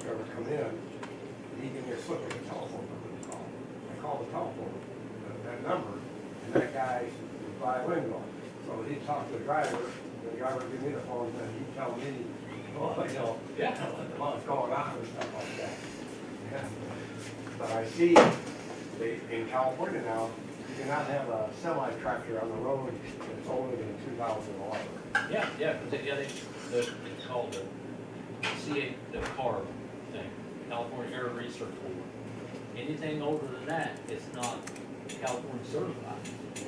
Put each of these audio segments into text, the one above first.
truck driver come in, he gave me a slip of the telephone number to call. I called the telephone, that number, and that guy was bilingual. So he talked to the driver would give me the phone, and he'd tell me, well, what's going on and stuff like that. Yeah. But I see, in California now, you cannot have a semi-tractor on the road that's older than 2011. It's called the CA, the CARB thing, California Air Research Board. Anything older than that, it's not California certified. Yeah.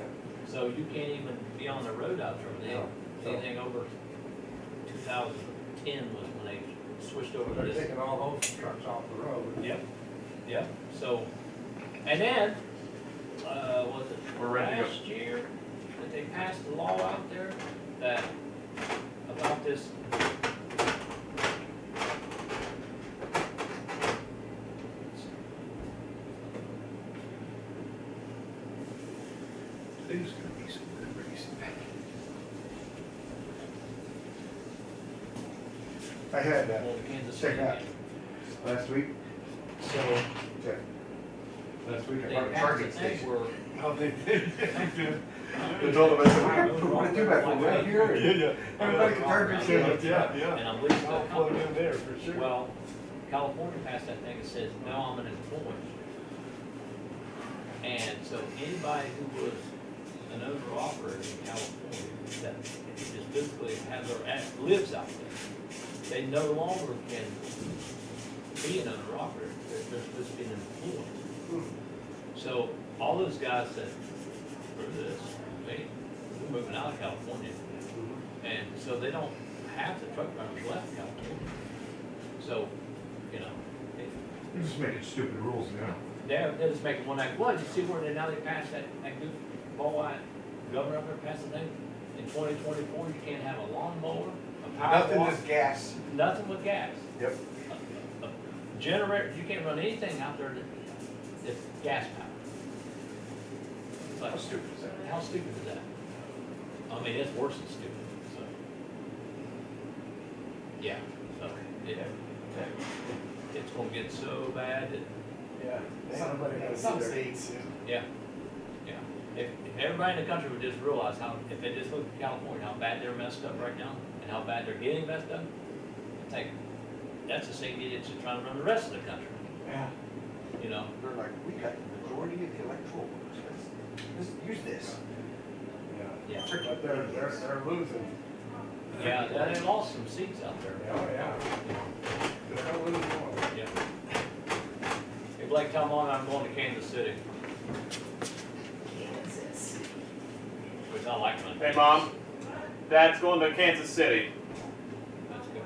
So you can't even be on the road out there. No. Anything over 2010 was when they switched over to They're this. taking all those trucks off the road. Yep. So, and then, was it We're ready to go. last year that they passed a law out there that, about this, There's gonna be some good racing. I had well, the Kansas check City. out last week. So, Check. Last week I they bought a passed a charging thing station. where, Oh, they did. They told them, I said, we're gonna put one or two back from right here. Yeah. Everybody can charge their stations. Yeah. and I'm leasing I'll the plug company. in there for sure. Well, California passed that thing that says, no, I'm an employee. And so anybody who was an owner operator in California that just physically has their, lives out there, they no longer can be an owner operator. They're supposed to be an employee. So all those guys said, for this, we're moving out of California. And so they don't have the truck drivers left California. So, you know, You're just making stupid rules now. they're just making one act. Well, you see where now they passed that goofball governor up there passed the thing? In 2024, you can't have a lawnmower, a power Nothing wash, is gas. nothing with gas. Yep. A generator, you can't run anything out there that's gas powered. How stupid is that? How stupid is that? I mean, it's worse than stupid, so. Yeah, so, it's gonna get so bad that, Yeah. Some states. yeah. If everybody in the country would just realize how, if they just look at California, how bad they're messed up right now, and how bad they're getting messed up, I think that's the same idiots that trying to run the rest of the country, Yeah. you know? They're like, we got the majority of the electoral votes. Let's use this. Yeah. But they're losing. Yeah, they lost some seats out there. Oh, yeah. They're losing more. Yeah. Hey Blake, tell Mom I'm going to Kansas City, which I like running. Hey, Mom. Dad's going to Kansas City. That's good,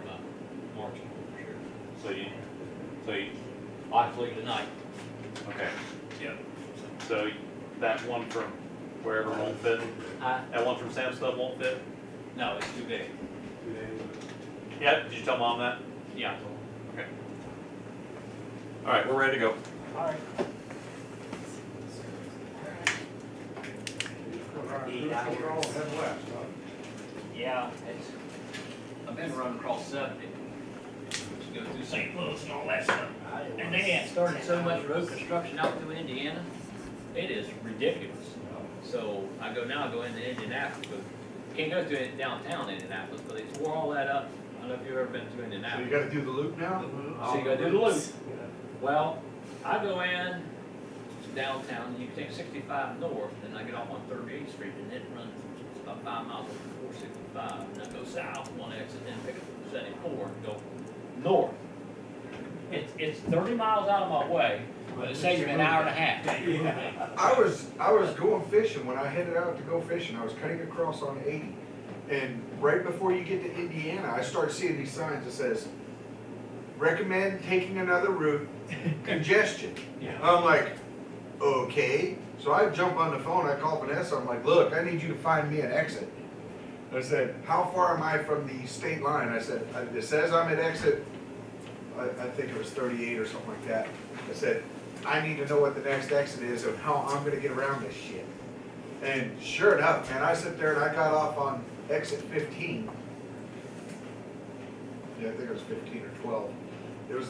marching for sure. So you, I have to leave tonight. okay. Yep. So that one from wherever won't fit? Huh? That one from Sam Stubb won't fit? No, it's too big. Yeah, did you tell Mom that? Yeah. Okay. All right, we're ready to go. All right. Head west, huh? Yeah, it's, I've been running across 70. Go through St. Louis and all that stuff. And they had started so much road construction out through Indiana. It is ridiculous. So I go into Indianapolis, but can't go through downtown Indianapolis, but they tore all that up. I don't know if you've ever been to So you Indianapolis. gotta do the loop now? So you gotta do the loop. Well, I go in downtown, you can take 65 north, then I get off on 38th Street and then run about 5 miles over 465, and then go south, one exit, then pick up 74 and go north. It's 30 miles out of my way, but it saves me an hour and a half. I was going fishing when I headed out to go fishing. I was cutting across on 80. And right before you get to Indiana, I start seeing these signs that says, recommend taking another route, congestion. Yeah. I'm like, okay. So I jump on the phone, I call Vanessa, I'm like, look, I need you to find me an exit. I said, how far am I from the state line? I said, it says I'm at exit, I think it was 38 or something like that. I said, I need to know what the next exit is and how I'm gonna get around this shit. And sure enough, man, I sit there and I got off on exit 15. Yeah, I think it was 15 or 12. It was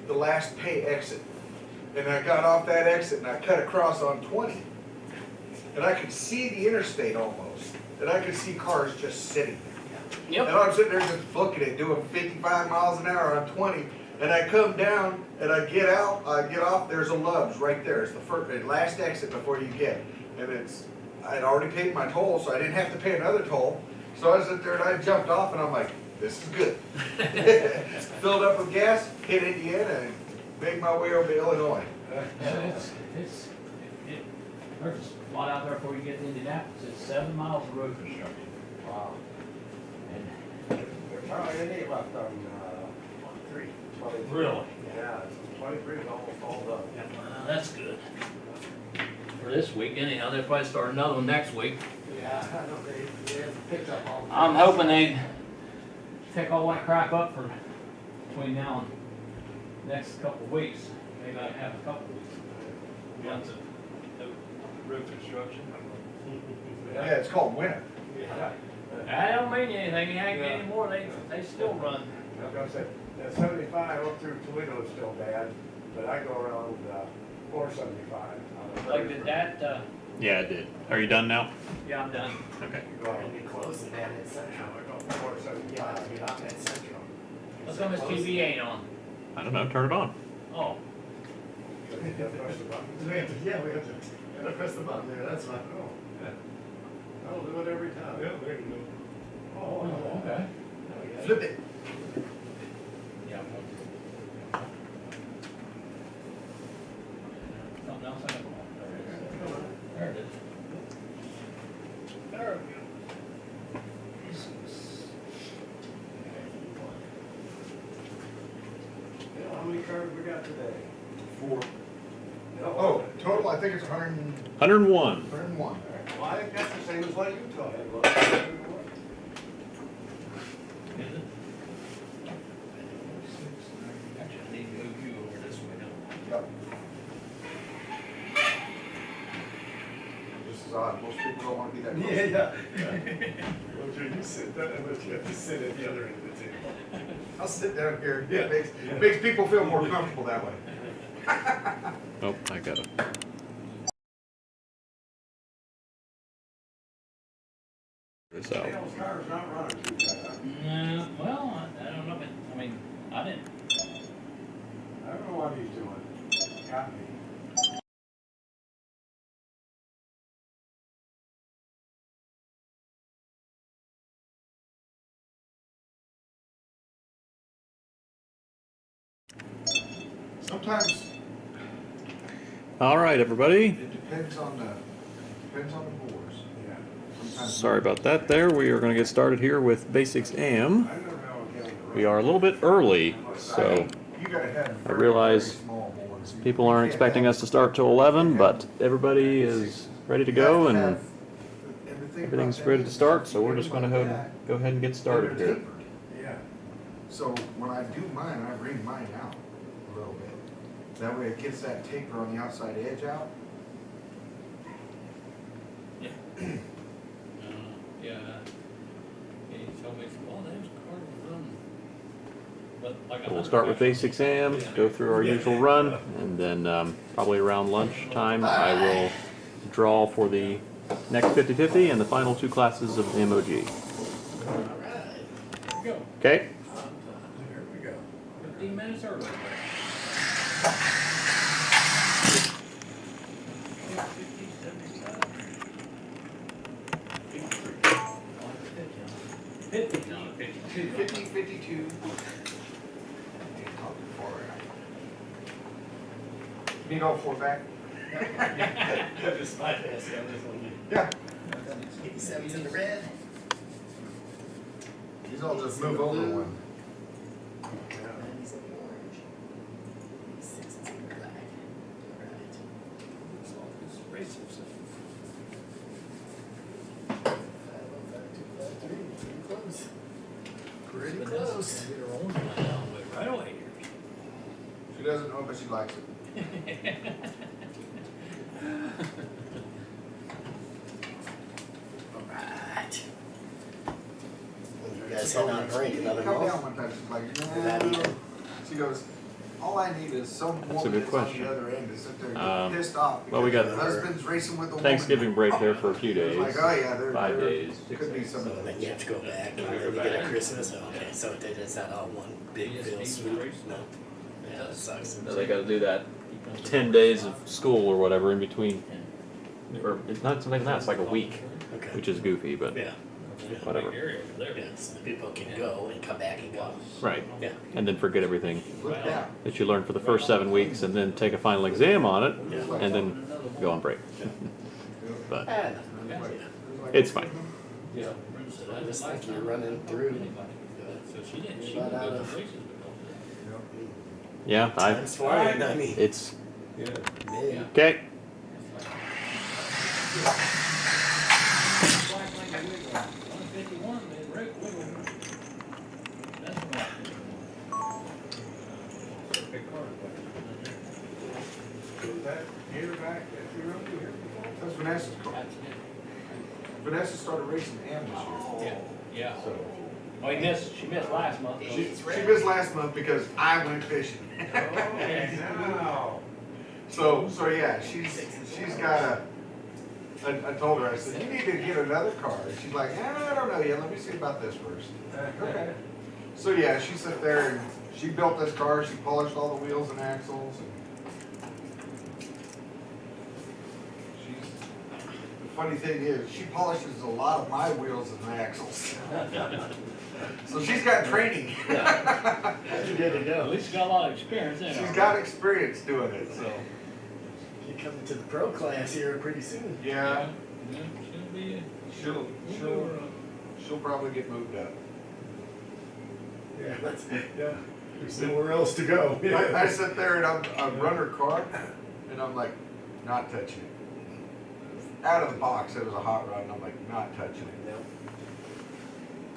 the last pay exit. And I got off that exit and I cut across on 20. And I could see the interstate almost. And I could see cars just sitting there. And I'm sitting there just booking it, doing 55 miles an hour on 20. And I come down and I get out, I get off, there's a Love's right there. It's the first, the last exit before you get. And I'd already paid my toll, so I didn't have to pay another toll. So I sit there and I jumped off and I'm like, this is good. Filled up with gas, hit Indiana and made my way over to Illinois. There's a spot out there before you get to Indianapolis. It's 7 miles of road construction. Wow. And There's hardly any left on, 23. 23. Really? Yeah, it's 23 is almost all done. That's good. For this week, anyhow, they'll probably start another one next week. Yeah, I know they have picked up all. I'm hoping they pick all that crap up for between now and next couple of weeks. Maybe I have a couple of weeks. Lots of road construction. Yeah, it's called winter. Yeah. I don't mean anything. You ain't any more. They still run. I was gonna say, that 75 up through Toledo is still bad, but I go around, 475. Like did that. Yeah, it did. Are you done now? Yeah, I'm done. Okay. Go around. Be close to that at Central. I go 475. Get off at Central. How come this TV ain't on? I don't know. Turn it on. Oh. Yeah, we have to press the button there, that's fine. I'll do it every time. Yeah, there you go. Oh, okay. Flip it. Yeah. Something else I got. There it is. There we go. How many cars we got today? 4. Oh, total, I think it's 100, 101. 101. Well, I think that's the same as what you told me. Is it? Actually, I need to move you over this way now. Yep. This is odd, most people don't want to be that close. Well, Drew, you sit, but you have to sit at the other end of the table. I'll sit down here. Yeah. It makes people feel more comfortable that way. Oh, I got it. It's out. Those cars not running too fast. Well, I don't know, but, I mean, I didn't. I don't know what he's doing. Got me. Sometimes All right, everybody. it depends on the boards. Yeah. Sometimes Sorry about that there. We are going to get started here with Basics AM. I never know again. We are a little bit early, so you gotta have I very, realize very small boards. people aren't You can't expecting have- us to start till 11, but everybody is ready to you have go to and have- and the thing everything's about ready that to is start, so we're you just get going them to like go ahead and get that, started they're here. tapered. Yeah. So when I do mine, I bring mine out a little bit. That way it gets that taper on the outside edge out. Yeah. Yeah. He told me, well, those cars run. But like We'll start with Basics AM, go through our usual run, and then probably around lunchtime I will draw for the next 50-50 and the final 2 classes of the MOG. All right. Go. Okay? Here we go. 15 minutes early. No, 52. 50, 52. Need all 4 back? Just bypass on this one. Yeah. 87's in the red. These all just move over one. And he's in the orange. 6 is in the black. All right. So all these racers. 505, 253. Pretty close. Pretty close. Get her own line all the way right away here. She doesn't know, but she likes it. All right. You guys head on break another Come month? down one time, she's like, Without no. eating. She goes, all I need is some That's a woman good that's on question. the other end to sit there and Um, get pissed off. well, we because got her husband's racing with a woman. Thanksgiving break there for a few days. Like, oh yeah, there 5 days. could be some So of then that. you have to go back and Yeah, then go you get a back. Christmas, okay, so it's not all one big Yes, bill these swoop, races. no. Yeah, that sucks. No, they got to do that 10 days of school or whatever in between. Or it's not something like that, it's like a week, Okay. which is goofy, but Yeah, whatever. yeah, so people can go and come back and go. Right. Yeah. And then forget everything Look down. that you learned for the first 7 weeks and then take a final exam on it Yeah. and then go on break. But Ah, it's fine. Yeah. So I just think you're running through. So she didn't, she You're would about go out to of- races because of that. Yeah, Time's flying, I mean. it's Yeah. okay. Is that here back, that's your own here before? That's Vanessa's car. Vanessa started racing AM this year. Yeah, yeah. So Oh, she missed last month. she missed last month because I went fishing. Wow. So yeah, she's got I told her, I said, you need to get another car. And she's like, I don't know yet, let me see about this first. Okay. So yeah, she sat there and she built this car, she polished all the wheels and axles. And the funny thing is, she polishes a lot of my wheels and axles. So she's got training. You're good to At go. least you got a lot of experience in it. She's got experience doing it, so. You're coming to the pro class here pretty soon. Yeah, Yeah, she'll be, she'll probably get moved up. Yeah, there's nowhere else to go. I sit there and I'm run her car, and I'm like, not touching it. Out of the box, it was a hot rod, and I'm like, not touching it. No.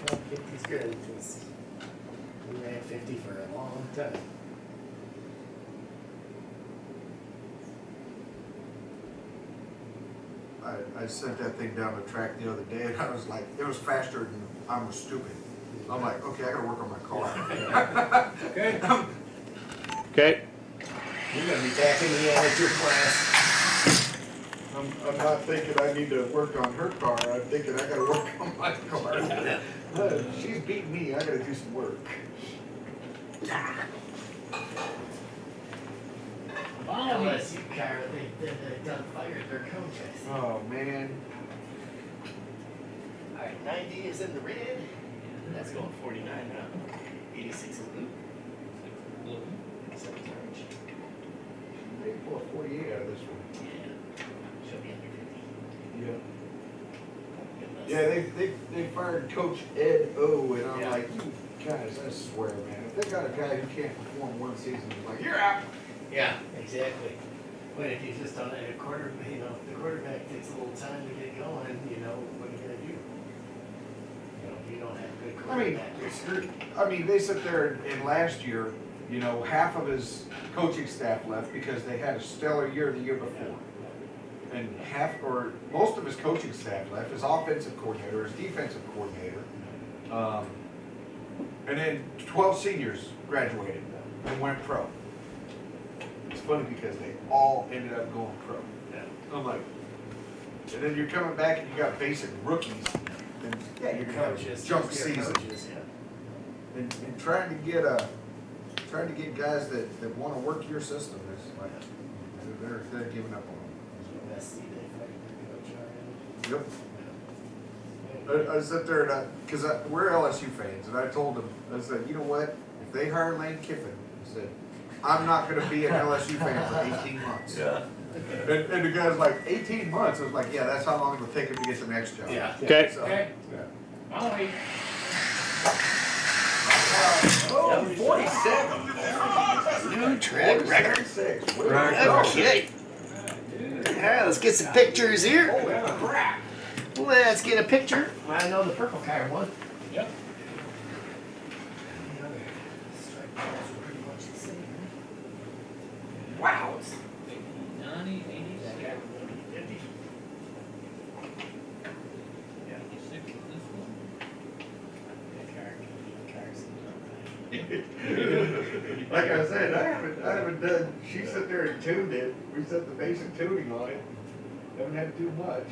Well, 50's good, because we ran 50 for a long time. I sent that thing down the track the other day, and I was like, it was faster than I was stupid. I'm like, okay, I gotta work on my car. Okay. Okay. You're gonna be tackling the amateur class. I'm not thinking I need to work on her car, I'm thinking I gotta work on my car. She's beating me, I gotta do some work. LSU car, they done fired their coach, I see. Oh, man. Alright, 90 is in the red. That's going 49 now. 86 in blue. Seven's orange. They pull a 48 out of this one. Yeah. She'll be under 50. Yeah. Yeah, they fired Coach Ed O, and I'm Yeah. like, you guys, I swear, man, if they got a guy who can't perform one season, it's like, you're out. Yeah, exactly. But if you just don't have a quarter, the quarterback takes a little time to get going, what are you gonna do? If you don't have a good I mean, quarterback, you're screwed. I mean, they sit there and last year, half of his coaching staff left because they had a stellar year the year before. And most of his coaching staff left, his offensive coordinator, his defensive coordinator. And then 12 seniors graduated and went pro. It's funny because they all ended up going pro. Yeah. I'm like, and then you're coming back and you got basic rookies, and yeah, you're gonna have a jump Your season. coaches, yeah. And trying to get guys that wanna work your system is like, they're giving up on Best seat they fired their coach already. them. Yep. I sit there and cause we're LSU fans, and I told them, I said, you know what, if they hire Lane Kiffin, I said, I'm not gonna be an LSU fan for 18 months. Yeah. And the guy's like, 18 months? I was like, yeah, that's how long it'll take him to get the next job. Yeah. Okay. So, Okay. yeah. I'll wait. Number 47. New track record. 46. Okay. Alright, let's get some pictures here. Let's get a picture. I know the purple car won. Yep. Wow. 90, 80, That guy would be 50. 86 is this one. That car seems alright. Like I said, I haven't done, she sat there and tuned it, we set the basic tuning on it, haven't had to do much.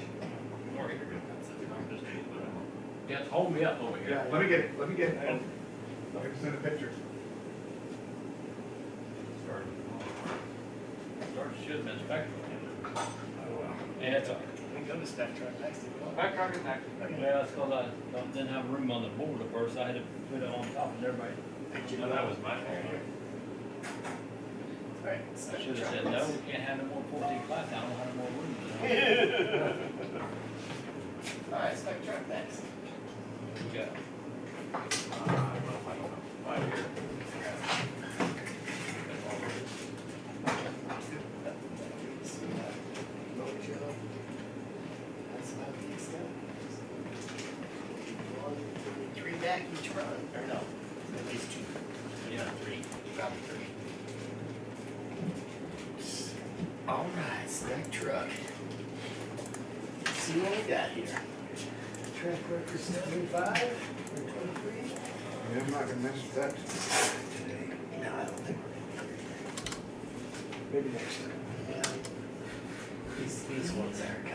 Yeah, hold me up over here. Let me get it, let me get it. I can send a picture. Should have been Spectrum. Yeah, it's all right. We go to Spectrum next to you. Spectrum is next. Yeah, that's because I didn't have room on the board at first. I had to put it on top and everybody. Well, that was my fault. Alright, I should have said, no, we can't have no more 14 class. I don't have no more room. Alright, Spectrum next. Yeah. That's about the extent. Three back each run, or no, at least two. Yeah, three, probably three. All right, stack truck. See what we got here. Track record 75 or 23? I'm not gonna mess with that today. No, I don't think we're gonna. Maybe next time. Yeah. These ones are kind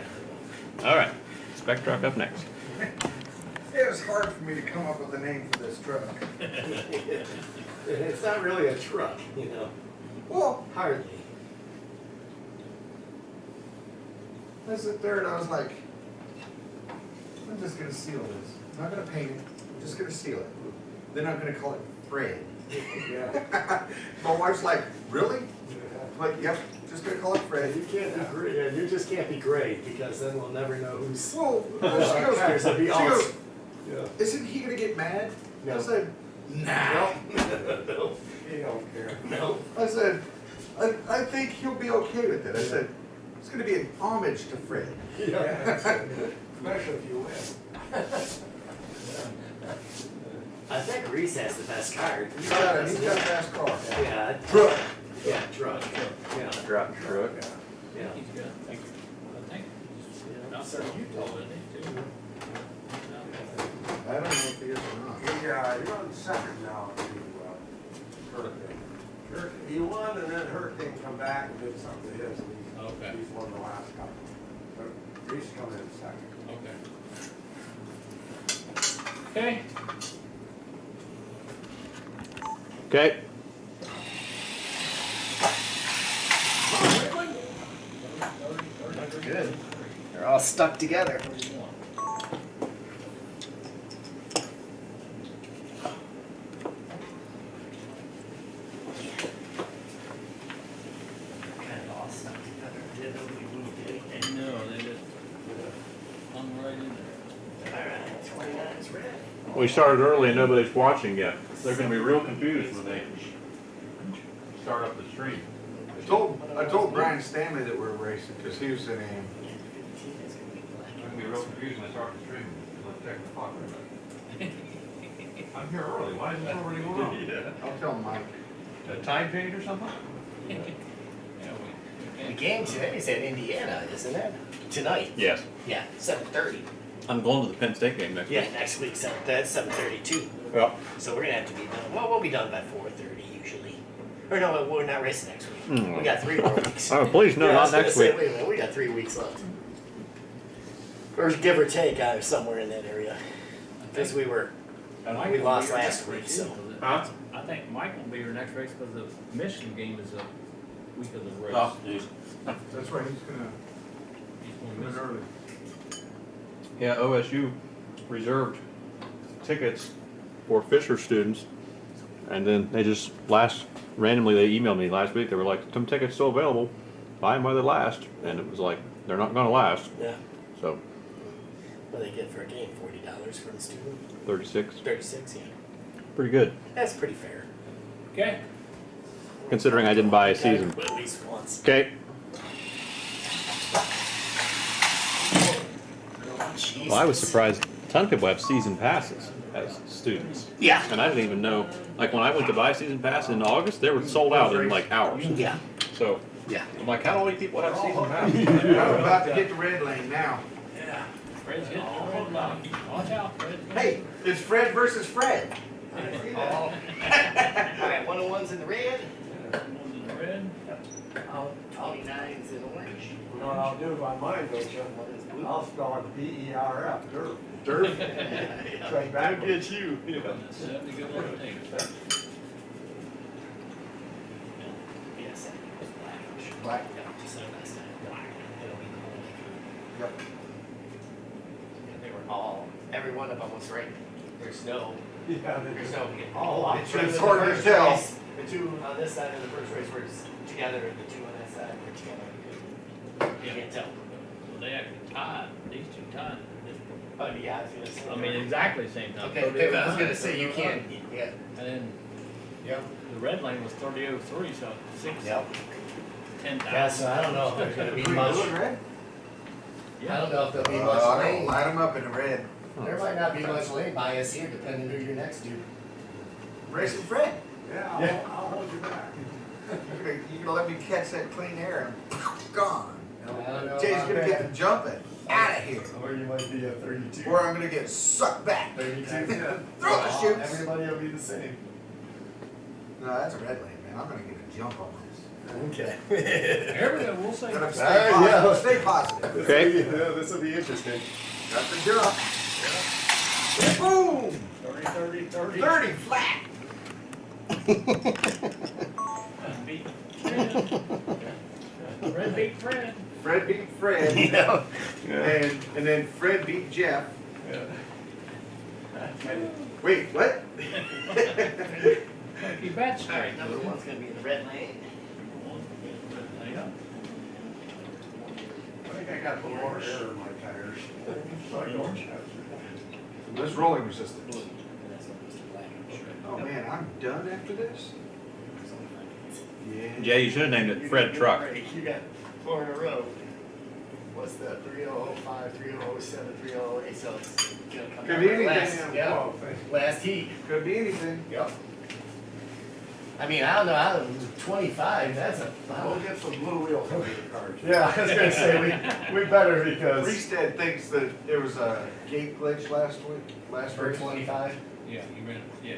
of. All right, Spec Truck up next. It was hard for me to come up with a name for this truck. It's not really a truck, you know. Well, Hardly. I sit there and I was like, I'm just gonna seal this. I'm not gonna paint it, I'm just gonna seal it. Then I'm gonna call it Fred. Yeah. My wife's like, really? Like, yep, just gonna call it Fred. You can't be great. Yeah, you just can't be great because then we'll never know who's. Well, she goes, Characters would be she awesome. goes, Yeah. isn't he gonna get mad? No. I said, nah. No. He don't care. No. I said, I think he'll be okay with it. I said, it's gonna be an homage to Fred. Yeah, that's it. Especially if you win. I think Reese has the best card. He's got a fast car. Yeah. Truck. Yeah, truck. Yeah. Drop truck. Yeah. He's good. Thank you. I think. Yeah. Not from Utah, isn't he, too? I don't know if he is or not. You're on second now to Hurricane. He won and then Hurricane come back and did something to his. And Okay. he's won the last couple. But Reese coming in second. Okay. Okay. That's good. They're all stuck together. Kind of all stuck together. Did nobody moved anything? No, they just hung right in there. Alright, 29 is red. We started early and nobody's watching yet. They're gonna be real confused when they start up the stream. I told Brian Stanley that we're racing, because he was sitting in. 15 is gonna be black. I'm gonna be real confused when I start the stream, let's check the clock. I'm here early, why is this already going on? I'll tell Mike. A time change or something? Yeah, The game today is at Indiana, isn't it? Tonight. Yes. Yeah, 7:30. I'm going to the Penn State game next Yeah, week. next week, that's 7:32. Yeah. So we're gonna have to be done. Well, we'll be done by 4:30 usually. Or no, we're not racing next week. Hmm. We got 3 more weeks. Oh, please no, Yeah, I was not gonna next say, week. Wait a minute, we got 3 weeks left. Or give or take, somewhere in that area. Because we lost last week, so. Huh? I think Mike will be your next race because the Michigan game is a week of the race. Oh, geez. That's right, he's gonna He's gonna come miss in it. early. Yeah, OSU reserved tickets for Fisher students, and then they just randomly they emailed me last week. They were like, "Some tickets still available. Buy them while they last." And it was like, they're not going to last. Yeah. So What do they get for a game? $40 for the student? 36, 36, yeah. pretty good That's pretty fair. Okay. considering I didn't buy a Gotta season. go at least once. Okay. Jesus. Well, I was surprised. A ton of people have season passes as students, Yeah. and I didn't even know. Like when I went to buy a season pass in August, they were sold out in like hours. Yeah. So Yeah. I'm like, how do all these people have season passes? I'm about to hit the red lane now. Yeah. Fred's hitting the red line. Watch out, Fred. Hey, it's Fred versus Fred. I see All that. right, 101's in the red, One's in the red. 29's in orange, You know what I'll do by mine, don't you? one is blue. I'll spell it P-E-R-F, dirt. Dirt. Straight back. Get you. And the 70 good little thing. Yes, it's black. Black. Yeah, just like last time, black. It'll be the whole way through. Yep. Yeah, they were all, every one of them was right. There's no, Yeah, there's they- no. all out. The two in It's the hard to first tell. race- The two on this side of the first race were together, and the two on that side were together. You can't tell. Well, they actually tied, these two tied. Oh, yeah, I was gonna say. I mean, exactly the same time. Okay, I was gonna say, you can't, yeah. And then Yep. the red lane was 30:03, so 10,000. Yeah, so I don't know if there's gonna be Green, much, blue, and red? I don't know if there'll be much I don't lane. light them up in the red. There might not be much lane bias here, depending who you're next to. Racing Fred. Yeah, Yeah. I'll hold you back. You're gonna let me catch that clean air and gone. I don't know Jay's about gonna that. get the jumping out of here. Or you might be a 32. Or I'm gonna get sucked back. 32. Throw the chutes. Everybody will be the same. No, that's a red lane, man. I'm gonna get a jump on this. Okay. Here we go, we'll say. Gotta stay Alright, positive. yeah. Stay positive. Okay. This will be interesting. Got the jump. Boom! 30. 30 flat. Beat Fred. Red beat Fred. Fred beat Fred. Yeah. And then Fred beat Jeff. Wait, what? Keep that Alright, straight. number one's gonna be in the red lane. Yeah. I think I got a little more air in my tires. Like orange has. This rolling resistance. Blue. And that's what goes to black. Oh man, I'm done after this? Yeah. Yeah, you should have named it Fred Truck. You got 4 in a row. What's that? 3005, 3007, 3008. So it's gonna come Could down be to anything. last, yeah, Whoa, thank you. last heat. Could be anything. Yep. I mean, I don't know, out of 25, that's a. We'll get some blue wheels on the cars. Yeah, I was gonna say, we better because. Freestead thinks that it was a gate glitch last For race. 25? Yeah, you ran, yeah.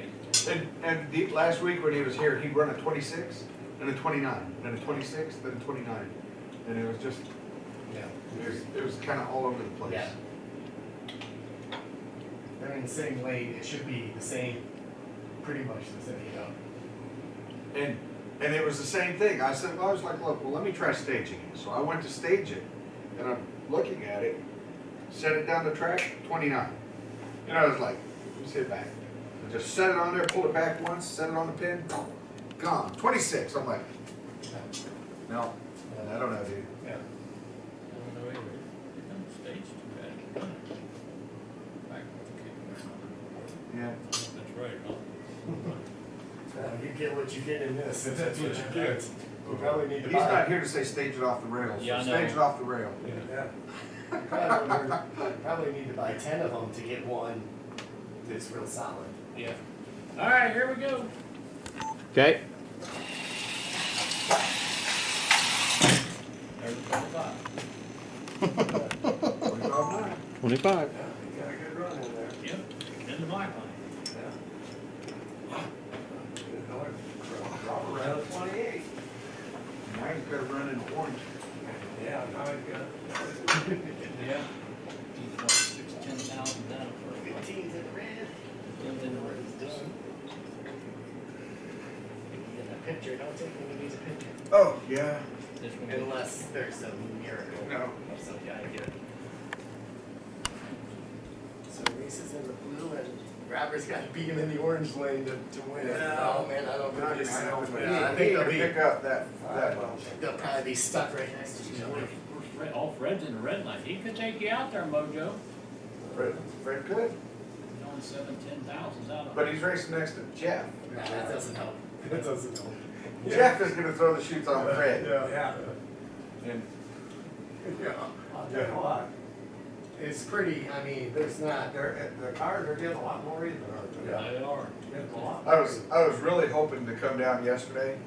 And last week when he was here, he'd run a 26, and a 29, then a 26, then a 29. And it was just, Yeah. it was kind of all over the place. Yeah. They're in the same lane, it should be the same, pretty much the same, you know. And it was the same thing. I said, well, I was like, look, well, let me try staging it. So I went to stage it, and I'm looking at it, set it down the track, 29. And I was like, let's hit back. I just set it on there, pulled it back once, set it on the pin, gone. 26. I'm like, no, I don't know, dude. Yeah. I don't know either. It doesn't stage too bad. Back with the Yeah. kick. That's right, huh? You get what you get in this, if that's what you get. You probably need to He's buy. not here to say stage it off the rails. Yeah, I So know. stage it off the rail. Yeah. Probably need to buy 10 of them to get one that's real solid. Yeah. All right, here we go. Okay. There's the 25. 25. Yeah, you got a good run in there. Yep, in the black line. Drop around 28. Now he's got to run in orange. Yeah, now he's got. Yeah. He's what, 10,000 down for 15's in the red. Fields in the red. Done. Get that picture, don't take one of these a picture. Oh, yeah. This one. Unless there's some miracle. No. Or some guy get. So Reese's in the blue and Robert's got to beat him in the orange lane to win. Yeah. Oh man, I don't think Not this. even helping. Yeah, I He think can they'll be. pick up that They'll probably be stuck right next to each other. Fred, all Fred's in the red line. He could take you out there, Mojo. Fred could, He's on 10,000's out of but he's racing next to Jeff. Nah, that doesn't help. That doesn't help. Jeff is gonna throw the chutes on Fred. Yeah. And Yeah. I'll tell you what, It's pretty, I mean, there's not. the cars are getting a lot more even, aren't they? Yeah. They are. Getting a lot. I was really hoping to come down yesterday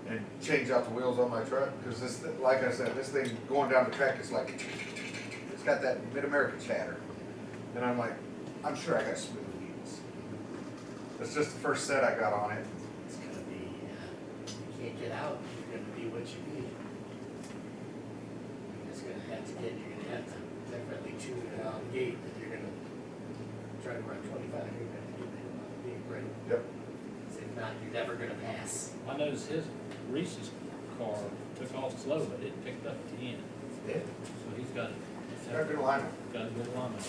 and change out the wheels on my truck, because this, like I said, this thing going down the track is like, it's got that Mid-America chatter. And I'm like, I'm sure I got smooth wheels. It's just the first set I got on it. It's gonna be, you can't get out, you're gonna be what you be. You're gonna have to definitely tune it out the gate that you're gonna try to run 25, you're gonna have to do that on the gate, right? Yep. 'Cause if not, you're never gonna pass. I noticed his, Reese's car took off slow, but it picked up at the end, Yeah. so he's got, Got a good alignment. got a good alignment.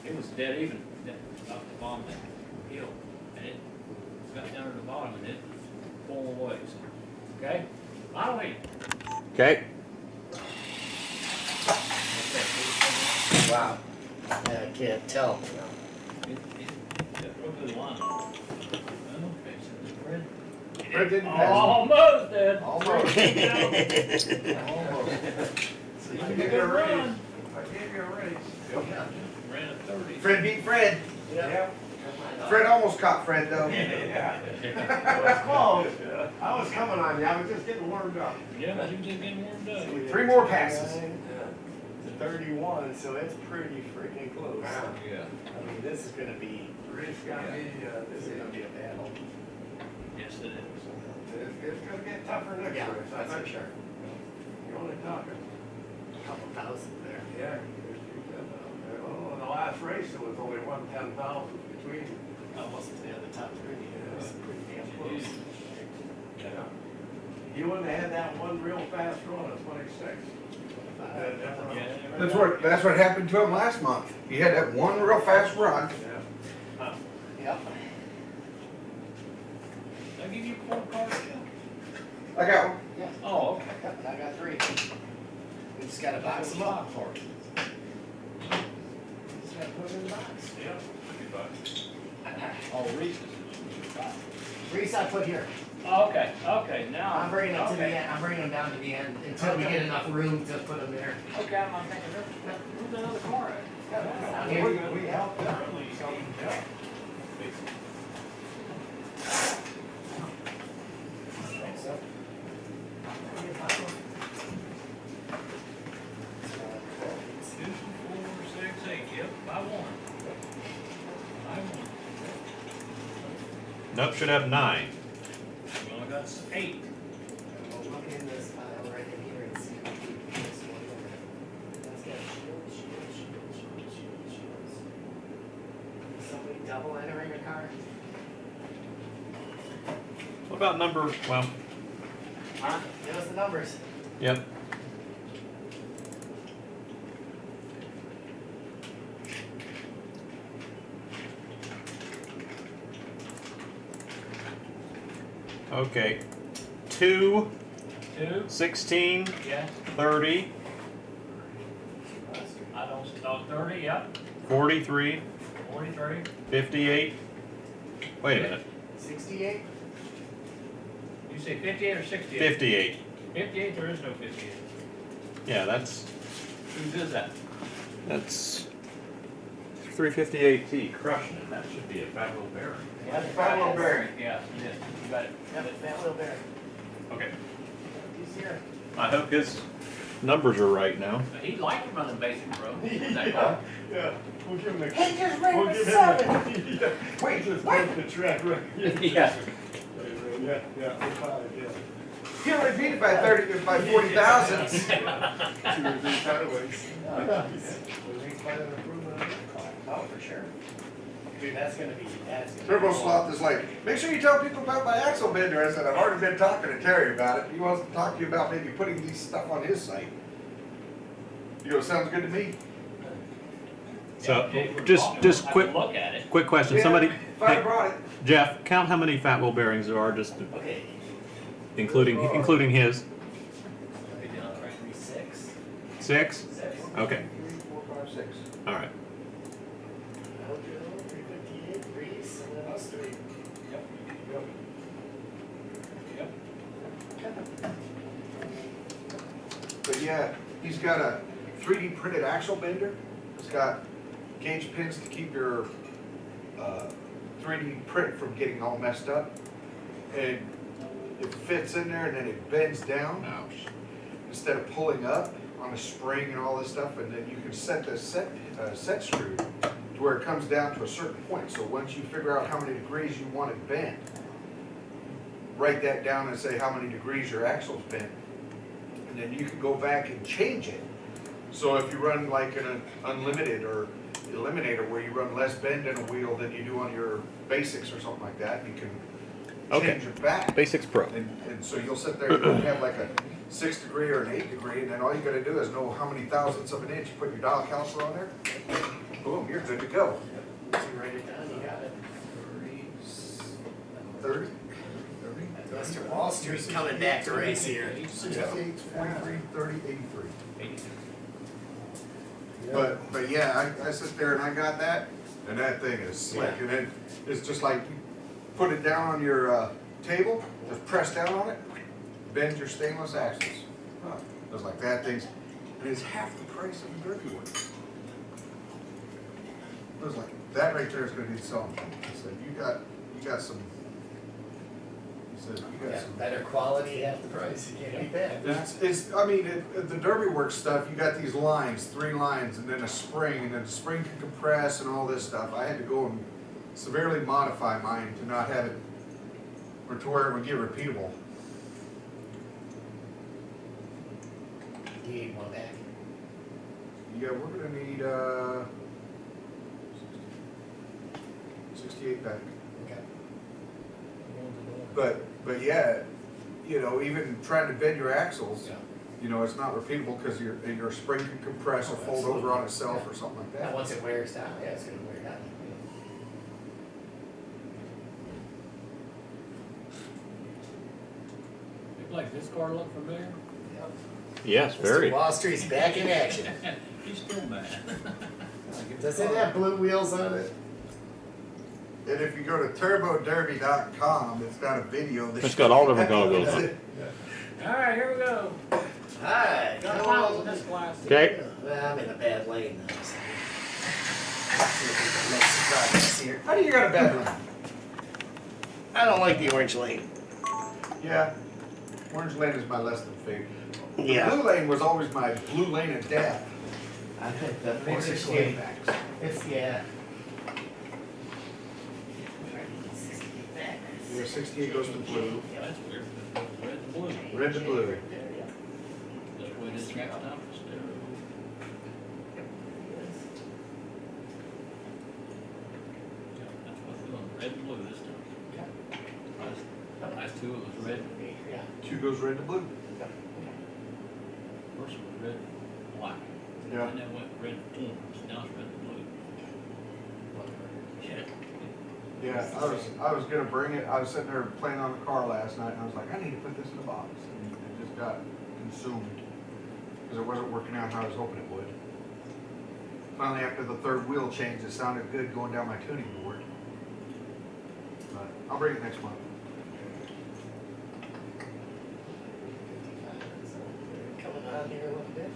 It was dead even, off the bottom of that hill, and it got down to the bottom and it was full away, so, okay? I'll wait. Okay. Wow. Yeah, I can't tell. Got real good alignment. Okay, so Fred. Fred didn't pass. Almost dead. Almost. Almost. So you I can gave get you a a raise. run. I gave you a raise. Ran a 30. Fred beat Fred. Yep. Fred almost caught Fred though. Yeah. It was close. I was coming on you, I was just getting warmed up. Yeah, but you just getting warmed up. 3 more passes. To 31, so it's pretty freaking close. Yeah. I mean, this is gonna be, It's gotta be, this is gonna be a battle. Yes, it is. it's gonna get tougher next Yeah, race, I that's for think. sure. You're only talking. A couple thousand there. Yeah. Oh, in the last race, there was only 10,000 between. Almost to the other top 3. It was pretty damn close. Yeah. You wouldn't have had that one real fast run at 26. Yeah. That's what happened to him last month. He had that one real fast run. Yeah. Yep. Did I give you 4 cards? I got one. Yeah. Oh, okay. Yep, I got 3. We just gotta box them up. Just gotta put them in the box. Oh, Reese's. Reese, I put here. Oh, okay, okay, now. I'm bringing them to the okay. end, I'm bringing them down to the end until we get enough room to put them there. Okay, I'm thinking, where's another car at? Down here. We helped them. Yeah. So. 2, 4, 6, 8, yep, by 1. By 1. Nope, should have 9. Well, I got 8. We'll look in this pile right in here and see if we can get this one in there. That's got shields. Somebody double entering a car? What about number, well, Huh? Give us the numbers. yep. Okay. 2, 2, 16, yes, 30, I don't, oh, 30, yep, 43, 43. 58. Wait a minute. 68? You say 58 or 68? 58. 58, there is no 58. Yeah, that's Whose is that? 358T. Crushing it, that should be a fat little bearing. Yeah, Fat little bearing. Yeah, it is. You got it. Yep, that little bear. Okay. He's here. I hope his numbers are right now. He liked running basic, bro. That car. Yeah, we'll give him a. He just ran a 7! Wait, just break the track record. Yeah. Yeah, we're fine, yeah. You only beat it by 40,000. 2 or 3 cutaways. Oh, for sure. Dude, that's gonna be. Turbo Sloth is like, make sure you tell people about my axle bender. I said, I've already been talking to Terry about it. He wants to talk to you about maybe putting these stuff on his site. You know, sounds good to me. So, Yeah, we're just talking. Have a quick, Look at it. quick question. Yeah, Somebody, if I hey, brought it, Jeff, count how many fat wheel bearings there are, just Okay. including his. 6. 6. 6. Okay. 3, 4, 5, 6. All right. Aljo, 358, Reese, and then us 3. Yep. But yeah, he's got a 3D printed axle bender. It's got gauge pins to keep your 3D print from getting all messed up. And it fits in there and then it bends down Ouch. instead of pulling up on a spring and all this stuff. And then you can set the set screw to to where it comes down to a certain point. So once you figure out how many degrees you want it bent, write that down and say how many degrees your axle's bent. And then you can go back and change it. So if you run like an unlimited or eliminator where you run less bend in a wheel than you do on your basics or something like that, you can Okay. change it back. Basics Pro. And so you'll sit there, you have like a 6 degree or an 8 degree, and then all you gotta do is know how many thousandths of an inch, you put your dial caliper on there, boom, you're good to go. So you write it down, you got it. 30, Mr. Wall Street coming back to race here. 68, 43, 30, 83. 83. But yeah, I sit there and I got that, and that thing is slick, and it's just like, you put it down on your table, just press down on it, bend your stainless axles. I was like, that thing's, and it's half the price of the Derby one. I was like, that right there is gonna need selling. I said, you got some, he said, you got Yeah, some. better quality, half the price, you can't beat that. I mean, the Derby Works stuff, you got these lines, 3 lines, and then a spring, and then the spring can compress and all this stuff. I had to go and severely modify mine to not have it, or to where it would get repeatable. You need one back. Yeah, we're gonna need, 68 back. Okay. But yeah, you know, even trying to bend your axles, Yeah. you know, it's not repeatable because your spring can compress or Oh, fold absolutely. over on itself or something like Now, that. once it wears down, yeah, it's gonna wear down. Like this car look familiar? Yep. Yes, Mr. very. Wall Street's back in action. He's still mad. Does it have blue wheels on it? And if you go to turboderby.com, it's got a video. It's got all different color wheels on it. All right, here we go. Alright, Got a pile in this class. Okay. Well, I'm in a bad lane now, so. See if we can make some progress here. How do you got a bad lane? I don't like the orange lane. Yeah, orange lane is my less than favorite. The Yeah. blue lane was always my blue lane of death. I think the Or 68 basically, backs. it's, yeah. Yeah, 68 goes to blue, That's weird. Red and blue. red to blue. That's the way this got out. That's what's doing, red and blue this time. Last two, it was red. Yeah. 2 goes red to blue. First it was red and black. Yeah. And then went red and orange, now it's red and blue. Yeah. Yeah, I was gonna bring it, I was sitting there playing on the car last night, and I was like, I need to put this in a box, and it just got consumed, because it wasn't working out how I was hoping it would. Finally, after the 3rd wheel change, it sounded good going down my tuning board. But I'll bring it next month. Coming on here a little bit.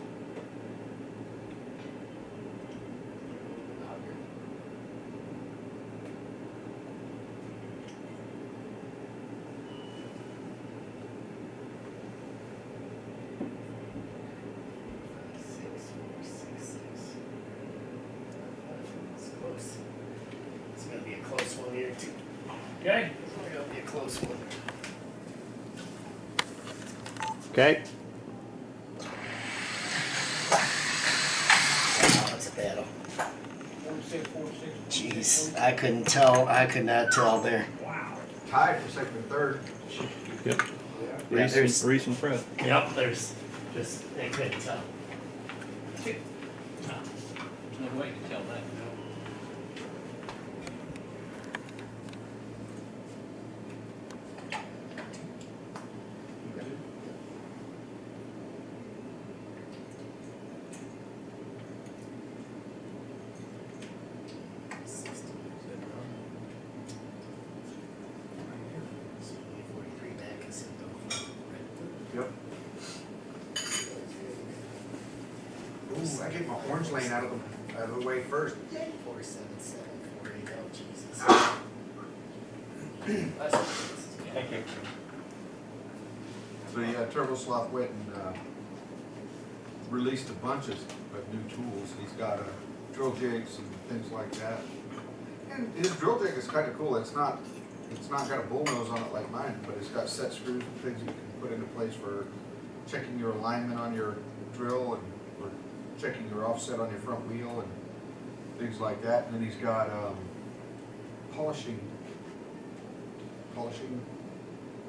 It's close. It's gonna be a close one here too. Okay. It's gonna be a close one. Okay. Oh, it's a battle. 46, 46. Jeez, I couldn't tell, I could not tell there. Tied for 2nd and 3rd. Yep. Yeah, there's- Reese and Fred. Yep, there's just, I couldn't tell. There's no way to tell that. Yep. Ooh, I get my orange lane out of the way first. 477, 48, oh Jesus. Thank you. So yeah, Turbo Sloth went and released a bunch of new tools. He's got drill jigs and things like that. And his drill jig is kinda cool, it's not got a bullnose on it like mine, but it's got set screws and things you can put into place for checking your alignment on your drill and, or checking your offset on your front wheel and things like that. And then he's got, polishing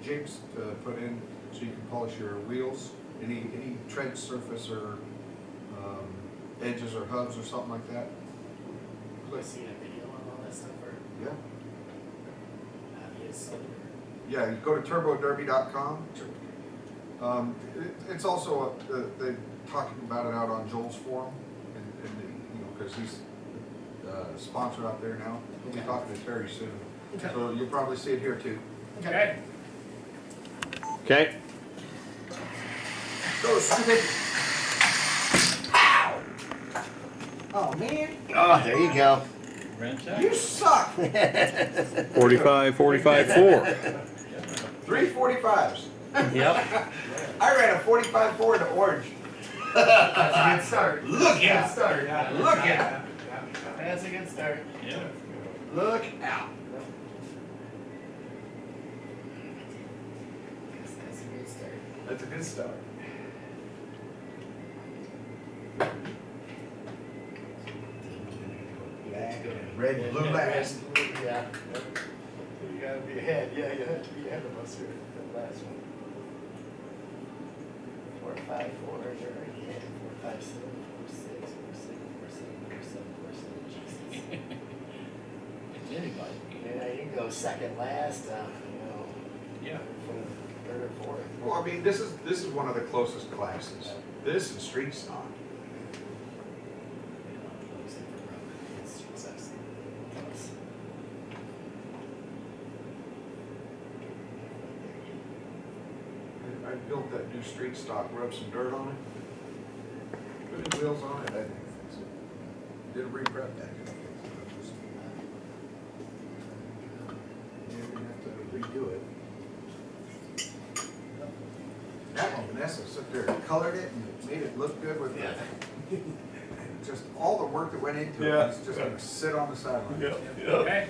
jigs to put in so you can polish your wheels, any tread surface or, edges or hubs or something like that. I see a video on all that stuff, or Yeah. obvious. Yeah, you go to turboderby.com. It's also, they're talking about it out on Joel's forum, and you know, because he's a sponsor out there now. We'll be talking to Terry soon. Okay. So you'll probably see it here too. Okay. Okay. Go, stupid! Oh, man. Oh, there you go. Wrench out. You suck! 45, 45, 4. 3 45s. Yep. I ran a 45-4 into orange. That's a good start. Look That's a out. good start. Look out! That's a good start. Yeah. Look out! That's a good start. That's a good start. Red and blue last. Yeah. You gotta be ahead, yeah, you have to be ahead of us here, the last one. 4, 5, 4, you're already ahead, 4, 5, 7, 4, 6, 4, 7, 4, 7, 4, 7, Jesus. It's anybody. Yeah, you can go second last, you know, Yeah. from third or fourth. Well, I mean, this is one of the closest classes. This and street stock. I built that new street stock, rubbed some dirt on it, put new wheels on it, I didn't fix it. Did a re-prep that. Yeah, we have to redo it. That one, Vanessa sat there and colored it and made it look good with the, just all the work that went into it, Yeah. it's just gonna sit on the sideline. Yep, yep. Okay.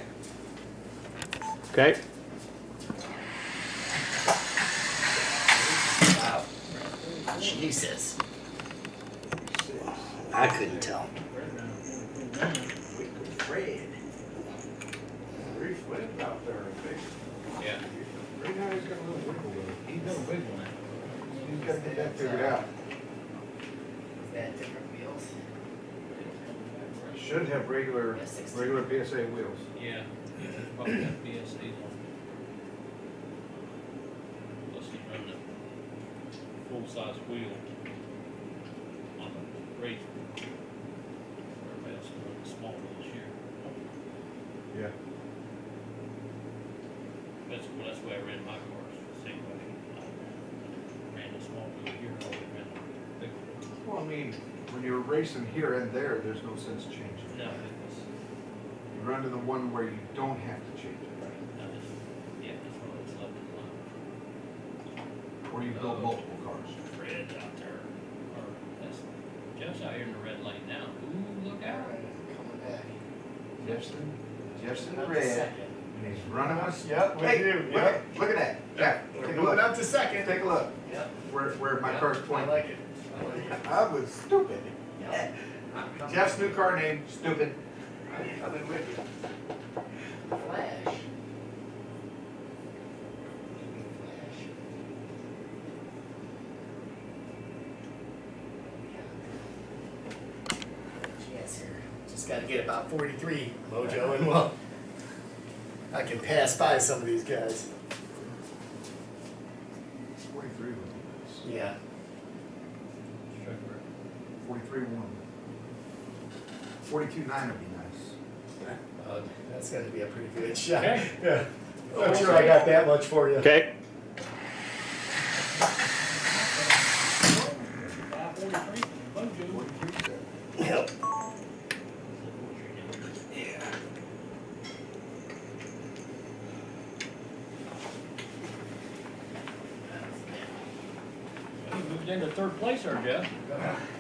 Okay. Jesus. I couldn't tell. Fred. Reese went out there and fixed Yeah. it. Right now he's got a little wiggle with it. He's got a big one. He's gotta get that figured out. Is that different wheels? Should have regular PSA wheels. Yeah. Probably got PSAs on. Let's just run the full-size wheel on the razor. Everybody else can run the small wheel this year. Yeah. That's the way I ran my cars, the same way. I ran the small wheel here, I always ran the big one. Well, I mean, when you're racing here and there, there's no sense changing. No, it was, You run to the one where you don't have to change it, no, this, yeah, this one was left in line. or you build multiple cars. Fred's out there, or that's, Jeff's out here in the red lane now. Ooh, look out. Coming back. Jeff's in the Up to red, second. and he's running us. Yep, we Hey, do, look yep. at that. Yeah, We're take a moving look. up to second. Take a look. Yep. Where my Yep. car's I pointing. like it. I like it. I was stupid. Yep. Jeff's new car name, stupid. I've been with you. Flash. Flash. Chance here. Just gotta get about 43, Mojo, and well, I can pass by some of these guys. 43 would be nice. Yeah. 43-1. 42-9 would be nice. That's gonna be a pretty good shot. Okay. Yeah. Not sure I got that much for you. Okay. 543, Mojo. 43 there. Yep. You're in the third place there, Jeff.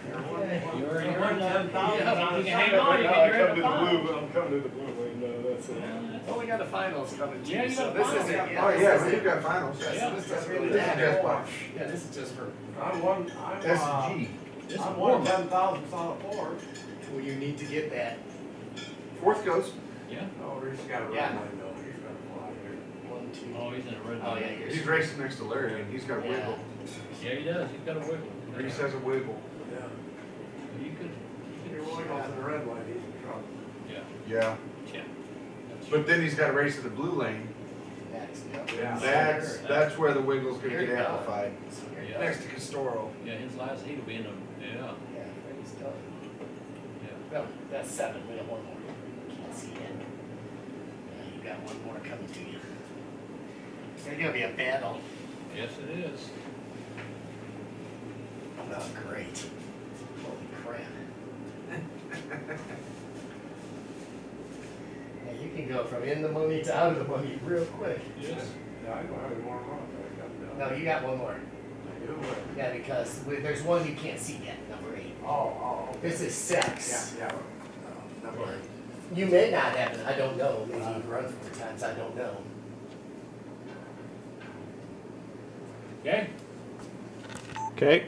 You already You're heard that. 10,000. Yeah, you can hang on, you No, can I'm get coming in to the the finals. blue, I'm coming to the blue lane, no, that's it. Oh, we got the finals coming too, Yeah, you so got this finals. isn't, Oh, yeah, yeah, this we've isn't. got finals. Yeah, Yeah. so this doesn't really This is matter. just one. Yeah, this is just for, S and G. This is I'm warm. 10,000 on the floor. well, you need to get that Fourth goes. Yeah. Oh, he's got a red Yeah. line though, he's got a fly here. 1, 2. Oh, he's in a red Oh, line. yeah, you're. He's racing next to Larry and he's got a Yeah. wiggle. Yeah, he does. He's got a wiggle. Reese has a wiggle. Yeah. You could. If he goes in the red line, he's in trouble. Yeah. Yeah. Yeah. That's But then he's got to race in the blue lane. Next, Yeah. That's where the wiggle's gonna Here you get go. amplified. So here you Yeah. go. Next to Castoro. Yeah, his last heat will be in the. Yeah. Yeah, Freddie's done. Yeah. Well, that's 7, we have one more. Can't see it. Yeah, you got one more coming to you. It's gonna be a battle. Yes, it is. Oh, great. Holy crap. Yeah, you can go from in the money to out of the money real quick. Yes. Yeah, I don't have any more money, but I got No, that. you got one more. I do, Yeah, because there's one you can't see yet, number 8. oh, This is yeah, 6. yeah. Number You may not have it, I don't know. Maybe you've run 4 times, I don't know. Okay. Okay.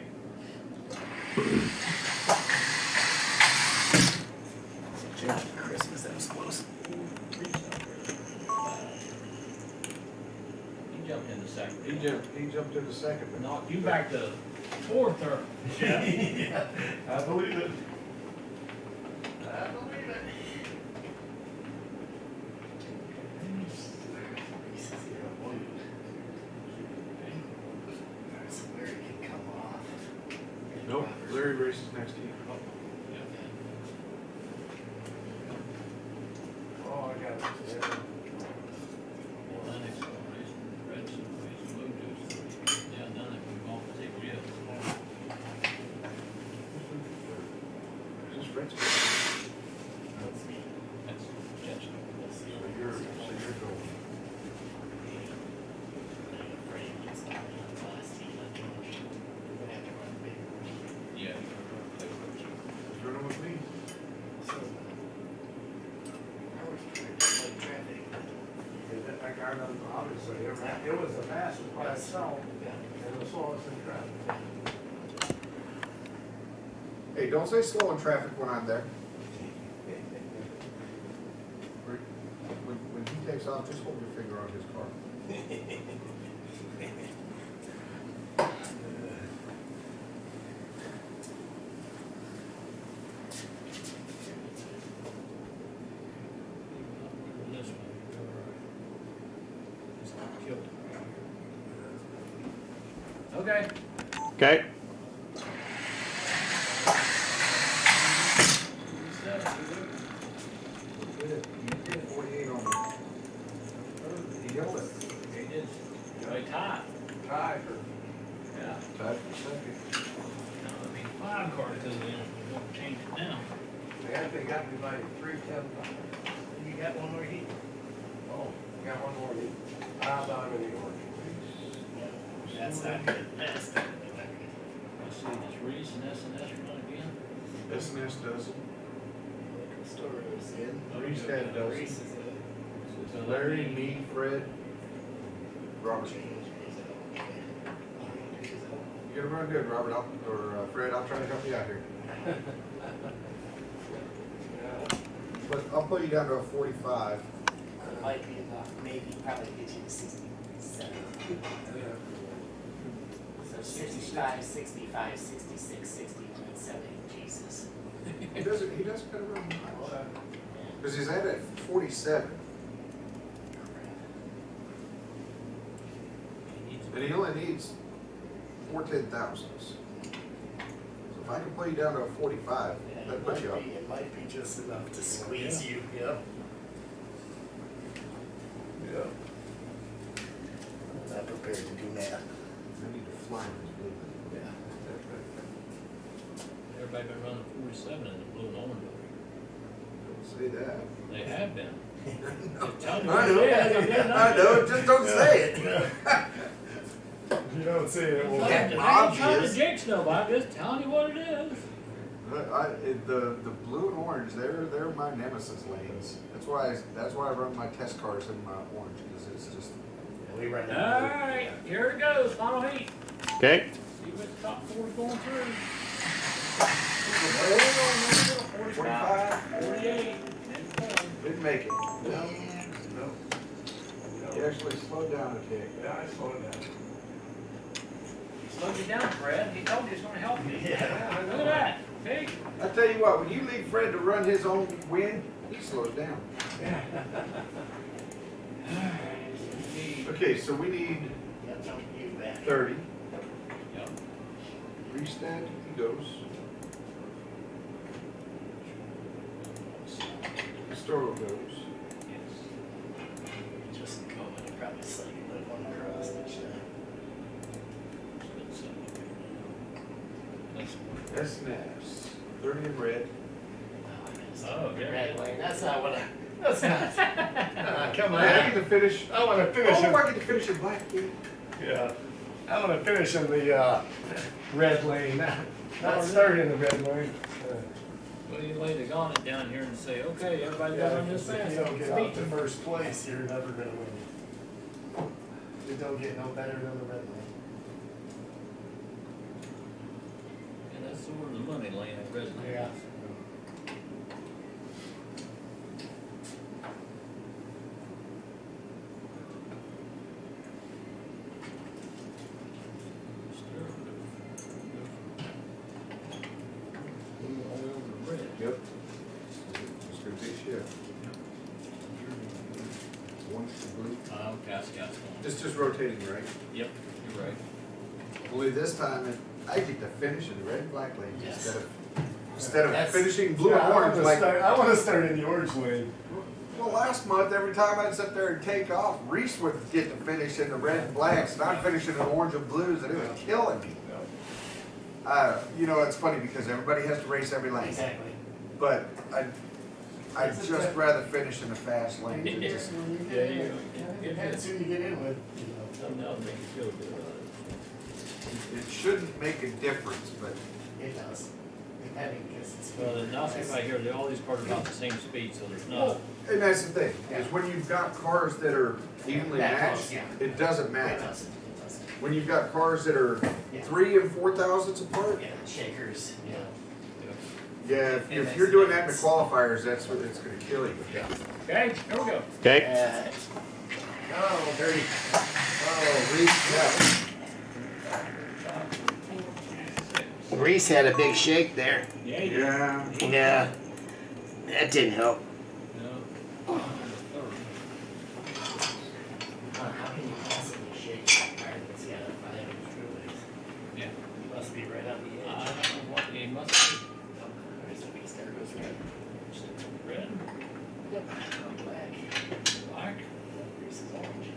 Christmas, that was close. He jumped in the second. He jumped in the second. but- Knocked you back to fourth or. Yeah. I believe it. I believe it. So where it can come off. Nope, Larry races next to you. Oh, I got it, yeah. Is this Fred's? So you're going. He's running with me. And that car doesn't, obviously, it was the fastest by itself, and the slowest in traffic. Hey, don't say slow in traffic when I'm there. When he takes off, just hold your finger on his car. Okay. Okay. Good. 48 on me. He held it. He did. They tied. Tie for, Yeah. Tied for second. No, I mean, 5 cars because they don't change it now. they had, they got me by 310. You got one more heat? Oh, got one more. I'm in the orange. That's not good. That's not good. Let's see, does Reese and S&S run again? S&S does it. Store is in. Reese had does it. Reese is in. So Larry, that means- me, Fred, Robert. You're gonna run good, Robert, Fred, I'll try to help you out here. But I'll put you down to a 45. It might be enough, maybe probably get you to 67. So 65, 65, 66, 69, 70, Jesus. He doesn't cut around miles. Because he's at 47, and he only needs 4 10,000s. So if I can play you down to a 45, Yeah, that puts you up. it might be just enough to squeeze you, yep. Yeah. I'm not prepared to do math. I need to fly in this blue. Yeah. Everybody been running 47 in the blue and orange. Don't say that. They have been. No. Tell me I what know, it is. I'm good enough. I know, just don't say it. You don't say it. Well, I ain't trying to obvious. jinx nobody, I'm just telling you what it is. The blue and orange, they're my nemesis lanes. That's why I run my test cars in my orange, because it's just. We run that. Alright, here it goes, final heat. Okay. See what the top four's going through. 45, 48, and Didn't make it. No. You actually slowed down a tick. Yeah, I slowed it down. slowed you down, Fred. He told you it's gonna help you. Yeah. Look at that. See? I tell you what, when you leave Fred to run his own win, he slows down. Okay, so we need Yeah, jump you back. 30. Yep. Restart, he goes. Restore goes. Just go and probably slide that one across each time. S and S. 30 in red. Oh, yeah. Red lane, that's not what I, that's not. Come on. I get to finish. I want to finish Oh, in, I get to finish in black, dude. yeah. I want to finish in the red lane, not start in the red lane. Well, you lay the gauntlet down here and say, okay, everybody got on this If fast. you don't get out to first place, you're never gonna win. It don't get no better than the red lane. And that's sort of the money lane at President. Yeah. Yep. It's gonna be shift. One to blue. Okay, I got one. It's just rotating, right? Yep, you're right. Only this time, I get to finish in the red and black lanes Yes. instead of That's- finishing blue Yeah, and orange like. I want to start in the orange lane. Well, last month, every time I'd sit there and take off, Reese would get to finish in the red and blacks, and I'm finishing in orange and blues, and it was killing me. You know, it's funny because everybody has to race every lane, Exactly. but I'd just rather finish in the fast lane. It just- Yeah, you- Depends who you get in with, you know. Something else makes you feel good. It shouldn't make a difference, but It does. Depending, because it's. Well, the nice thing right here, all these cars are about the same speed, so there's no, and that's the thing, is when you've got cars that are evenly That matched, close, yeah. it doesn't It matter. doesn't, it doesn't. When you've got cars that are Yeah. 3 and 4 thousandths apart, Yeah, shakers, yeah. yeah, if you're doing that in the qualifiers, that's what it's gonna kill you. okay, here we go. Okay. Oh, dirty. Oh, Reese, yeah. Reese had a big shake there. Yeah, you do. Yeah. Yeah. That didn't help. No. How can you possibly shake a car that's got a 5-inch wheelbase? Yeah. You must be right on the I edge. don't know what, he must be Where's the base? There goes red. red, Yep. Black. black. Reese is orange.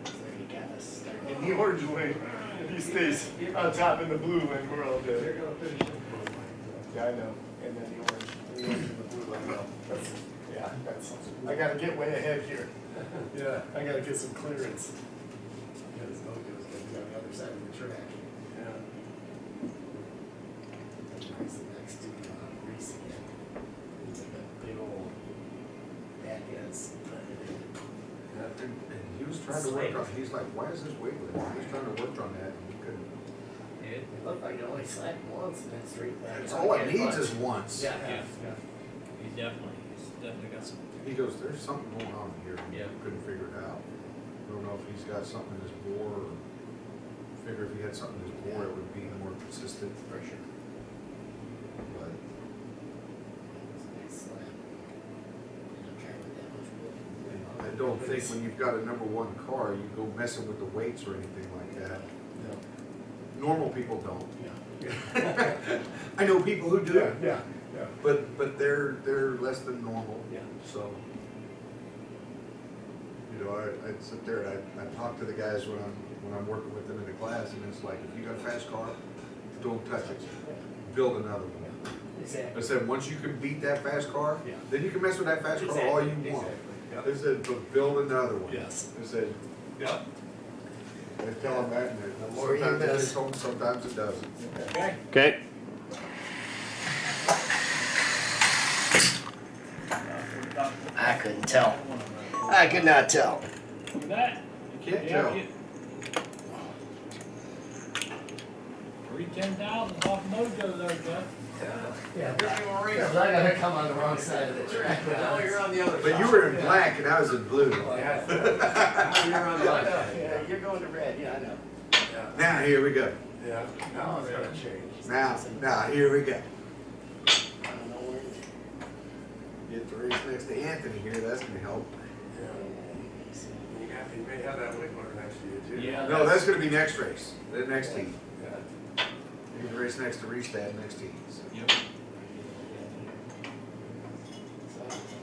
So you gotta start. In the orange lane, if he stays on top in the blue lane, we're all They're dead. gonna finish in blue lane. Yeah, I know. And then the orange and the blue lane. That's, yeah, that's, I gotta get way ahead here. Yeah, I gotta get some clearance. Because Mojo's gonna be on the other side of the track. Yeah. Reese next to Reese again. He's like a big old back ends. And he was trying to work on, he's like, why is this wiggling? He was trying to work on that, and he couldn't. It, It looked like it only slapped once and then straight back. That's out all it again, needs but- is once. Yeah, Yeah. yeah. he's definitely got some. He goes, there's something going on here, and he Yeah. couldn't figure it out. I don't know if he's got something in his bore, or figure if he had something in his bore, it would be more consistent. For sure. But It's a nice slap. And I'm trying with that much wood. I don't think when you've got a number one car, you go messing with the weights or anything like that. Normal people don't. Yeah. I know people who do, Yeah. but they're less than normal. Yeah. So, you know, I'd sit there and I'd talk to the guys when I'm working with them in the class, and it's like, if you got a fast car, don't touch it. Build another one. I Exactly. said, once you can beat that fast car, Yeah. then you can mess with that fast car all you want. Exactly. They said, but build another one. Yes. They said, Yep. they tell them that, and The more you sometimes it miss. hits home, sometimes it doesn't. Okay. Okay. I couldn't tell. I could not tell. Look at that. You can't Yeah, tell. you- 310,000 off Mojo there, Jeff. Yeah, but I gotta come on the wrong side of the track. No, you're on the other But you were in black and I was in blue. You're on the right side. Yeah, you're going to red, yeah, I know. Now, here we go. Yeah, now it's gonna change. Now, here we go. I don't know where it Get the race next to Anthony here, that's gonna help. is. You may have that Wiggler next to you too. Yeah. No, that's gonna be next race, the next heat. Yeah. You're gonna race next to Restad next heat. So. Yep.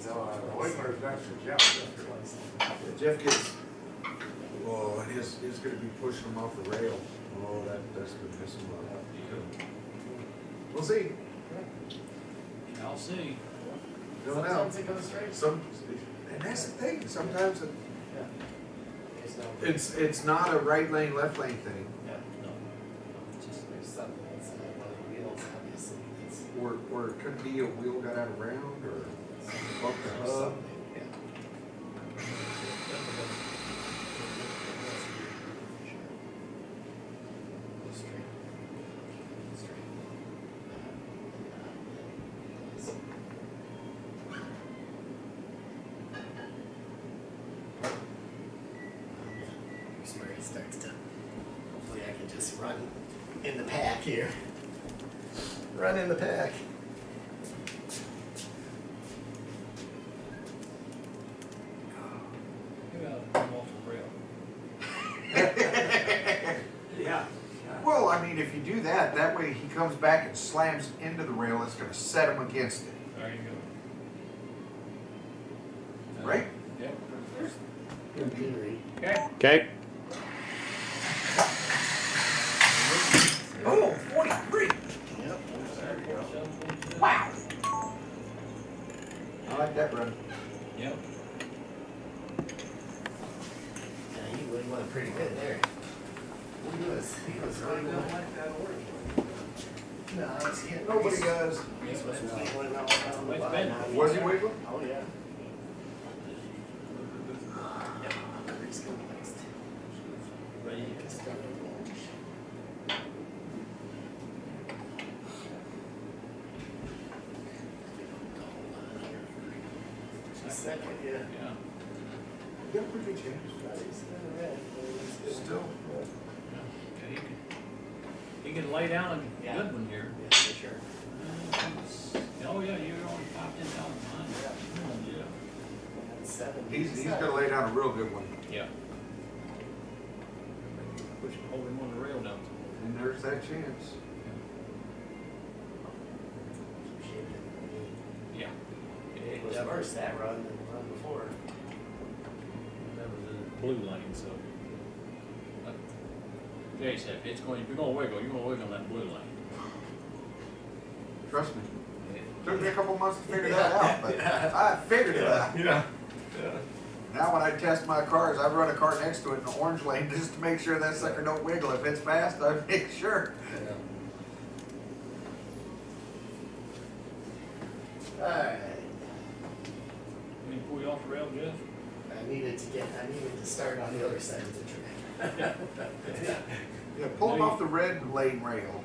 No, the Wiggler's next to Jeff. Yeah, Jeff gets, oh, and he's gonna be pushing him off the rail. Oh, that's gonna miss him up. We'll see. I'll see. Don't know. Sometimes it goes straight. And that's the thing, sometimes There's no. it's not a right lane, left lane thing. Yeah, no. Just there's something that's one of the wheels, obviously. It's Or it could be a wheel got out of round or bumped the hub. something, yeah. Here's where it starts to, hopefully I can just run in the pack here. Run in the pack. You gotta come off the rail. Yeah. Well, I mean, if you do that, that way he comes back and slams into the rail, it's gonna set him against it, There you go. right? Yep. In theory. Okay. Okay. Oh, 43. Yep. Wow. I like that run. Yep. Yeah, he would went pretty good there. He was really good. No, I was getting. Nobody does. He's wiggling all around the Wait, bottom. Ben. Was he wiggling? Oh, yeah. Yep. He's good next. Ready to get started. Second, yeah. Yeah. You got a pretty good chance. Still. Yeah, he can lay down a Yeah. good one here. Yeah, for sure. Oh, yeah, you're only 5-10,000 behind. Yeah. Seven. He's gonna lay down a real good one. Yeah. Push, hold him on the rail down. And there's that chance. Yeah. It was worse that run than the run before. That was the blue lane, so. Jay said, if you're gonna wiggle, you're gonna wiggle on that blue lane. Trust me. Took me a couple months to figure that out, but I figured it out. Yeah. Now when I test my cars, I run a car next to it in the orange lane just to make sure that sucker don't wiggle. If it's fast, I make sure. Alright. Can you pull you off the rail, Jeff? I needed to start on the other side of the track. Yeah, pull them off the red lane rail.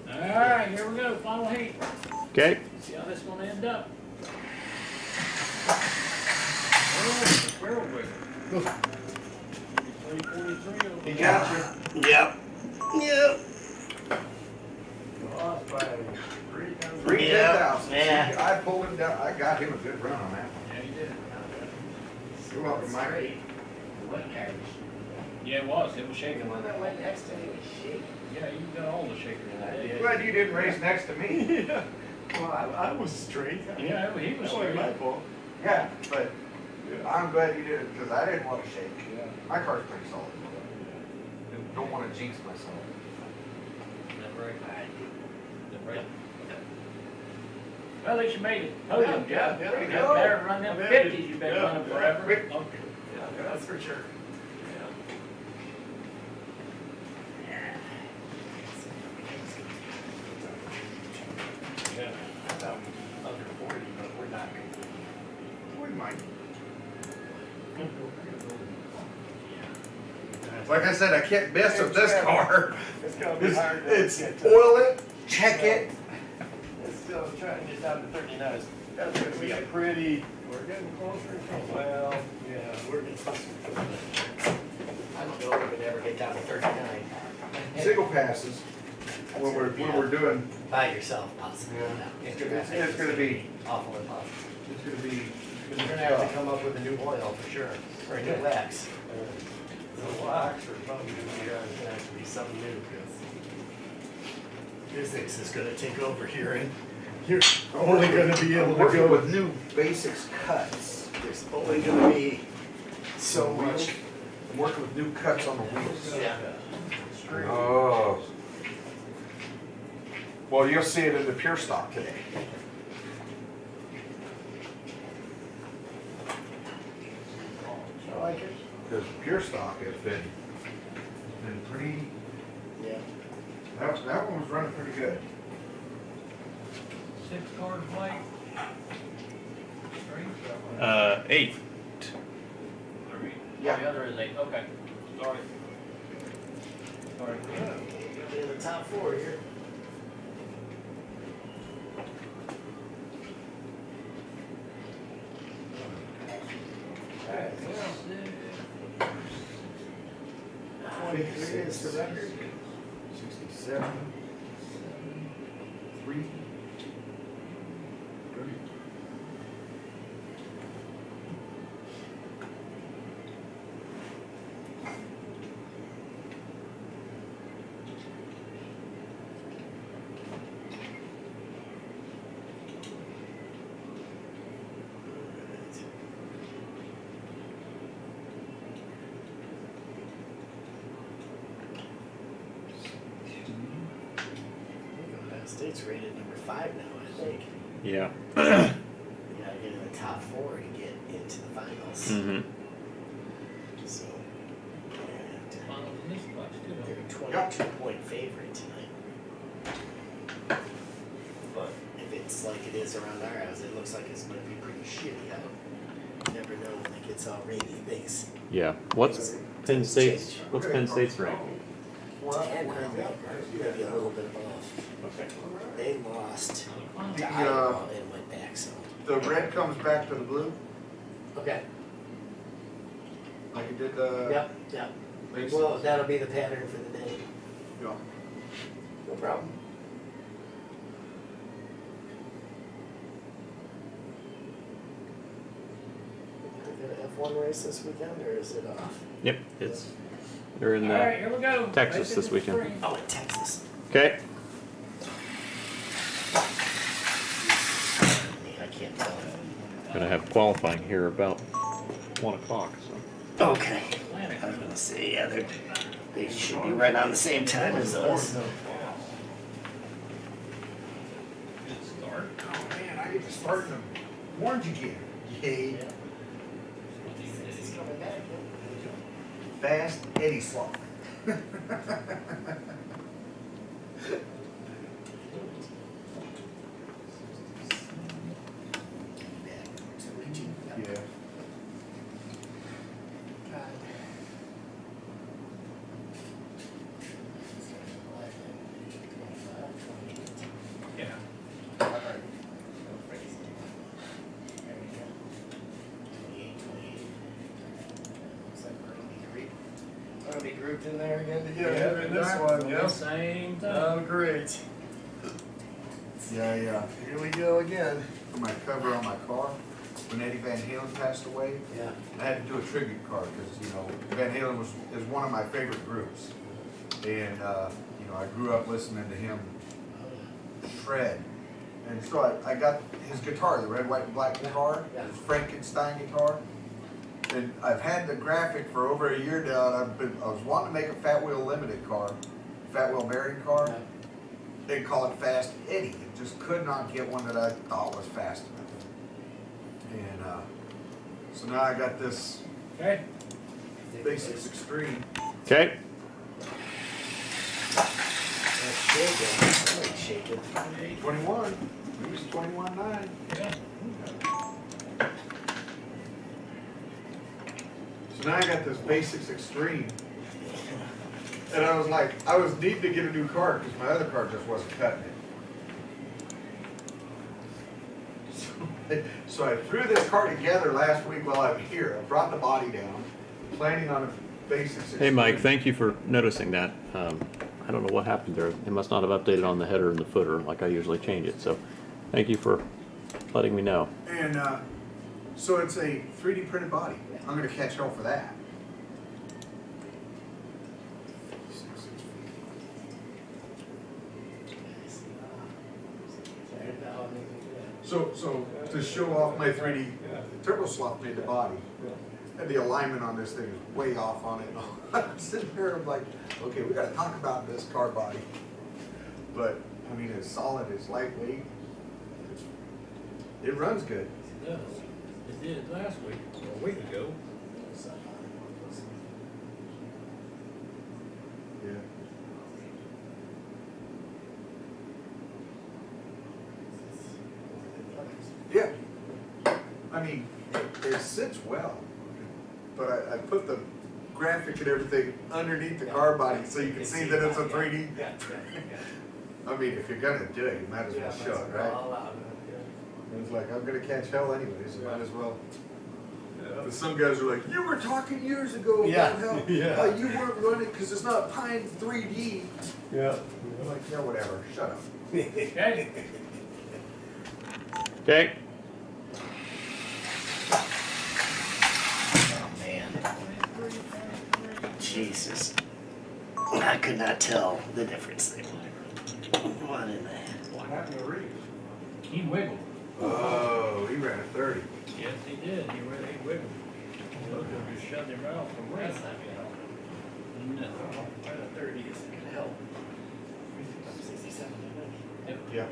Alright, here we go, final heat. Okay. See how this is gonna end up. Oh, barrel wiggle. 343. He got you. Yep. Yep. Lost by Three Yeah. 10,000. Yeah. I pulled him down. I got him a good run on that one. Yeah, you did. You're welcome, Mike. Great. What car? Yeah, it was The shaking. one that went next to me was shaking. Yeah, you got all the shakers in that. Glad you didn't race next to me. Yeah. Well, I was straight. Yeah, he was That wasn't my straight. fault. Yeah, but Yeah. I'm glad you did it because I didn't want to shake. Yeah. My car's pretty solid. Don't want to jinx myself. That right. That right Well, at least you made it. Podium, Jeff. Yeah, You yeah. got better run them Yeah. 50s you've been Yeah. running forever. Quick. Okay. Yeah, that's for sure. Yeah. Under 40, but we're not. Wouldn't mind. Like I said, I can't mess with this car. It's gonna be It's, hard to it's get to. oil it, check it. It's still trying to get down to 39. That's gonna be a pretty. We're getting closer and closer. Well, yeah, we're getting closer. I don't know if we could ever get down to 39. Single passes, when we're doing, By yourself, possibly. Yeah. No. it's gonna be, Awful impossible. it's gonna be. You're gonna have to come up with a new oil for sure, or a new wax. The wax or something, yeah, it's gonna have to be something new, because physics is gonna take over here, and you're only gonna be able to Working go with new basics cuts. There's only gonna be so much. I'm working with new cuts on the wheels. Yeah. Oh. Well, you'll see it in the pure stock today. I like it. Because pure stock has been pretty, Yeah. that one was running pretty good. 6 cars late. 8. 3. Yeah. The other is 8. Okay. Sorry. Sorry. You'll be in the top 4 here. Alright, well, 23 is the record. 67. 3. 30. Ohio State's rated number 5 now, I think. Yeah. You gotta get in the top 4 to get into the finals. Mm-hmm. So, and Finals in this class, too. they're a 22-point favorite tonight. But if it's like it is around our house, it looks like it's gonna be pretty shitty out. You never know when it gets all rainy, things. Yeah. What's Penn State's rank? 10, maybe a little bit above. Okay. They lost to The, Iowa and went back, so. The red comes back to the blue, Okay. like it did the. Yep. Makes Well, sense. that'll be the pattern for the day. Yeah. No problem. They got an F1 race this weekend, or is it off? Yep. They're in Alright, here we go. Texas Race this in the weekend. spring. Oh, in Texas. Okay. I can't tell. Gonna have qualifying here about 1 o'clock. So. Okay. I was gonna say, yeah, they should be right on the same time as us. Good start. Oh man, I get to start in the orange again. Yay. He's coming back, Fast Eddie slot. Yeah. Yeah. We're gonna be grouped in there again Yeah, together. in this one, yeah. Same thing. Oh, great. Yeah, yeah. Here we go again. For my cover on my car, when Eddie Van Halen passed away, Yeah. I had to do a tribute card because, Van Halen is one of my favorite groups. And, I grew up listening to him shred. And so I got his guitar, the red, white, and black guitar, his Frankenstein guitar. And I've had the graphic for over a year now, and I was wanting to make a Fat Wheel Limited car, Fat Wheel bearing car. and call it Fast Eddie. It just could not get one that I thought was fast enough. And so now I got this Okay. Basics Extreme. Okay. That's shaking. I like shaking. 21. Use 21.9. Yeah. So now I got this Basics Extreme. And I was like, I was needing to get a new car because my other car just wasn't cutting it. So I threw this car together last week while I was here. I brought the body down, planning on a Basics Extreme. Hey, Mike, thank you for noticing that. I don't know what happened there. It must not have updated on the header and the footer like I usually change it. So thank you for letting me know. And so it's a 3D printed body. I'm going to catch hell for that. So to show off my 3D turbo slot made the body, and the alignment on this thing is way off on it. I'm sitting there, I'm like, okay, we got to talk about this car body. But I mean, it's solid, it's lightweight, it runs good. It does. It did last week, or a week ago. Yeah. Yeah. I mean, it sits well, but I put the graphic and everything underneath the car body so you can see that it's a 3D. I mean, if you're gonna do it, you might as well show it, right? It's like, I'm gonna catch hell anyways, so might as well. But some guys are like, you were talking years ago about how you weren't running because it's not Pine 3D. Yeah. I'm like, yeah, whatever, shut up. Okay. Okay. Oh man. Jesus. I could not tell the difference there. What in the heck? What happened to Reeves? He wiggled. Oh, he ran a 30. Yes, he did. He really wiggled. Look, they just shut him out from That's racing. not gonna help. No. Right at 30 isn't gonna help. I'm 67 already. Yeah.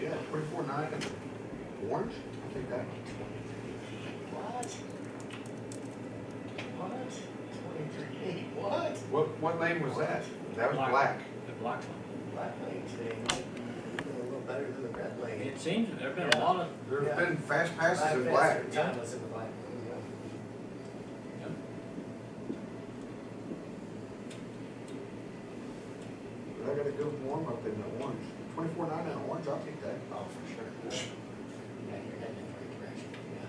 Yeah, 24.9 and orange, I'll take that. What? What? 23. What? What lane was that? That was black. The black one. Black lane today might be a little better than the red lane. It seems there've been a lot of, There's Yeah. been fast passes in Faster black. time was in the black lane, But I got a good warm up in the orange. 24.9 and orange, I'll take that. Oh, for sure. Yeah, you're heading in the right direction. Yeah.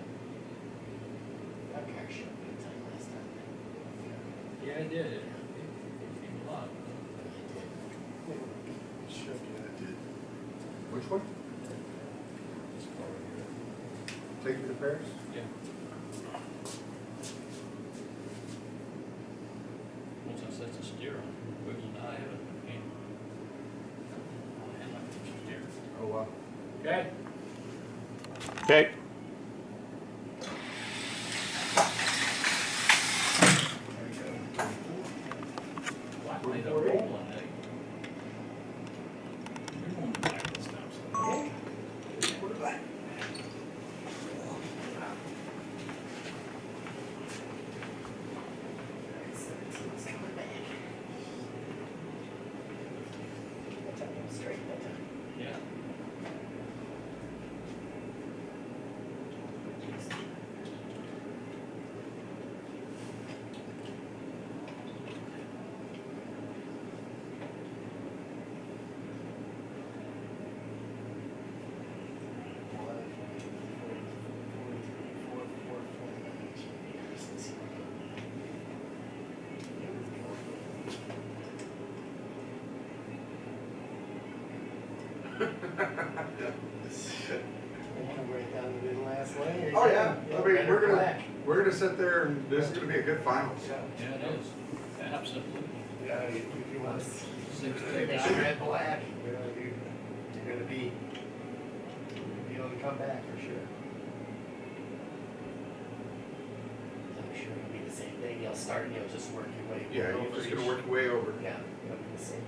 That car showed a good time last time. yeah, it did. It seemed a lot. Which one? Take me to Paris? Yeah. Once I set the steer on, wiggling, I haven't, I had like two steer. Oh, wow. Okay. Okay. Black lane's a rolling, eh? You're going back this time, so. It's coming back. That time it was straight that time. Yeah. Right down the middle last lane. Oh, yeah. I mean, red or black. we're gonna sit there and this is gonna be a good finals. Yeah, it is. Absolutely. Yeah, if you want to Six make takes. it red, black. gonna be able to come back for sure. I'm sure it'll be the same thing, you'll start and you'll just work your way. Yeah, you're just gonna work your way over. Yeah, it'll be the same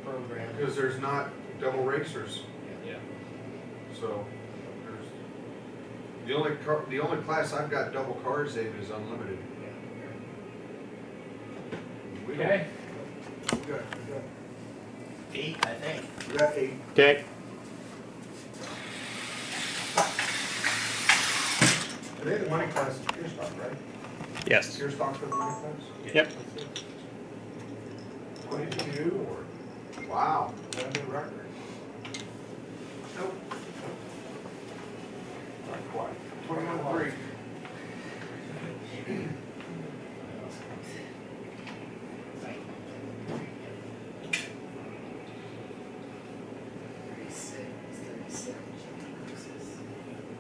program. Because there's not double racers, Yeah. so there's, the only class I've got double cars in is unlimited. We don't- Okay, We got 8, I think. 8. Okay. I think the money class is pure stock, right? Yes. Pure stock for the money class? Yep. 22 or? Wow, that's a new record. Nope. Not quite. 21.3.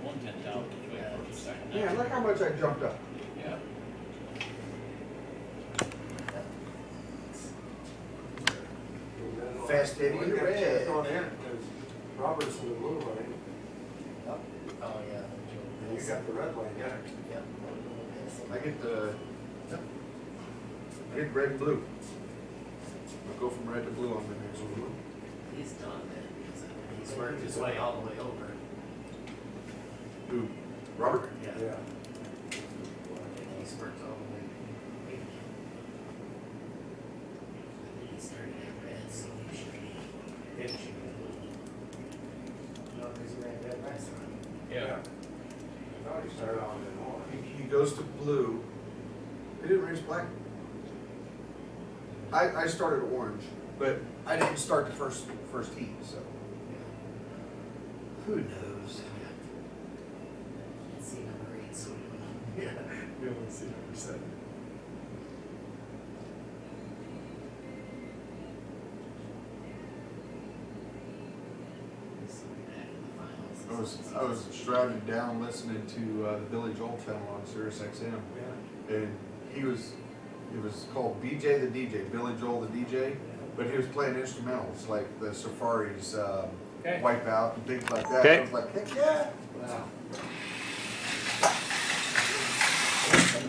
One 10,000 is way for a second. Man, look how much I jumped up. Yeah. Fast Eddie in the red. Because Robert's in the blue lane, Oh, yeah. and you got the red lane. Yeah. I get the, I get red and blue. I'll go from red to blue on the next one. He's done then, because he's worked his way all the way over. Who? Robert? Yeah. Yeah. And he's worked all the way. I think he started at red, so he should be. It should be blue. No, because he ran red last time. Yeah. I thought he started on in orange. He goes to blue. He didn't race black. I started orange, but I didn't start the first heat, so. Who knows? Can't see number 8, so we don't know. Yeah, we only see number 7. So we're back in the finals. I was driving down listening to the Billy Joel channel on Sirius XM, and it was called BJ the DJ, Billy Joel the DJ, but he was playing instrumentals like the Safaris, Okay. Wipeout, and things like that. Okay. I was like, heck yeah! Wow.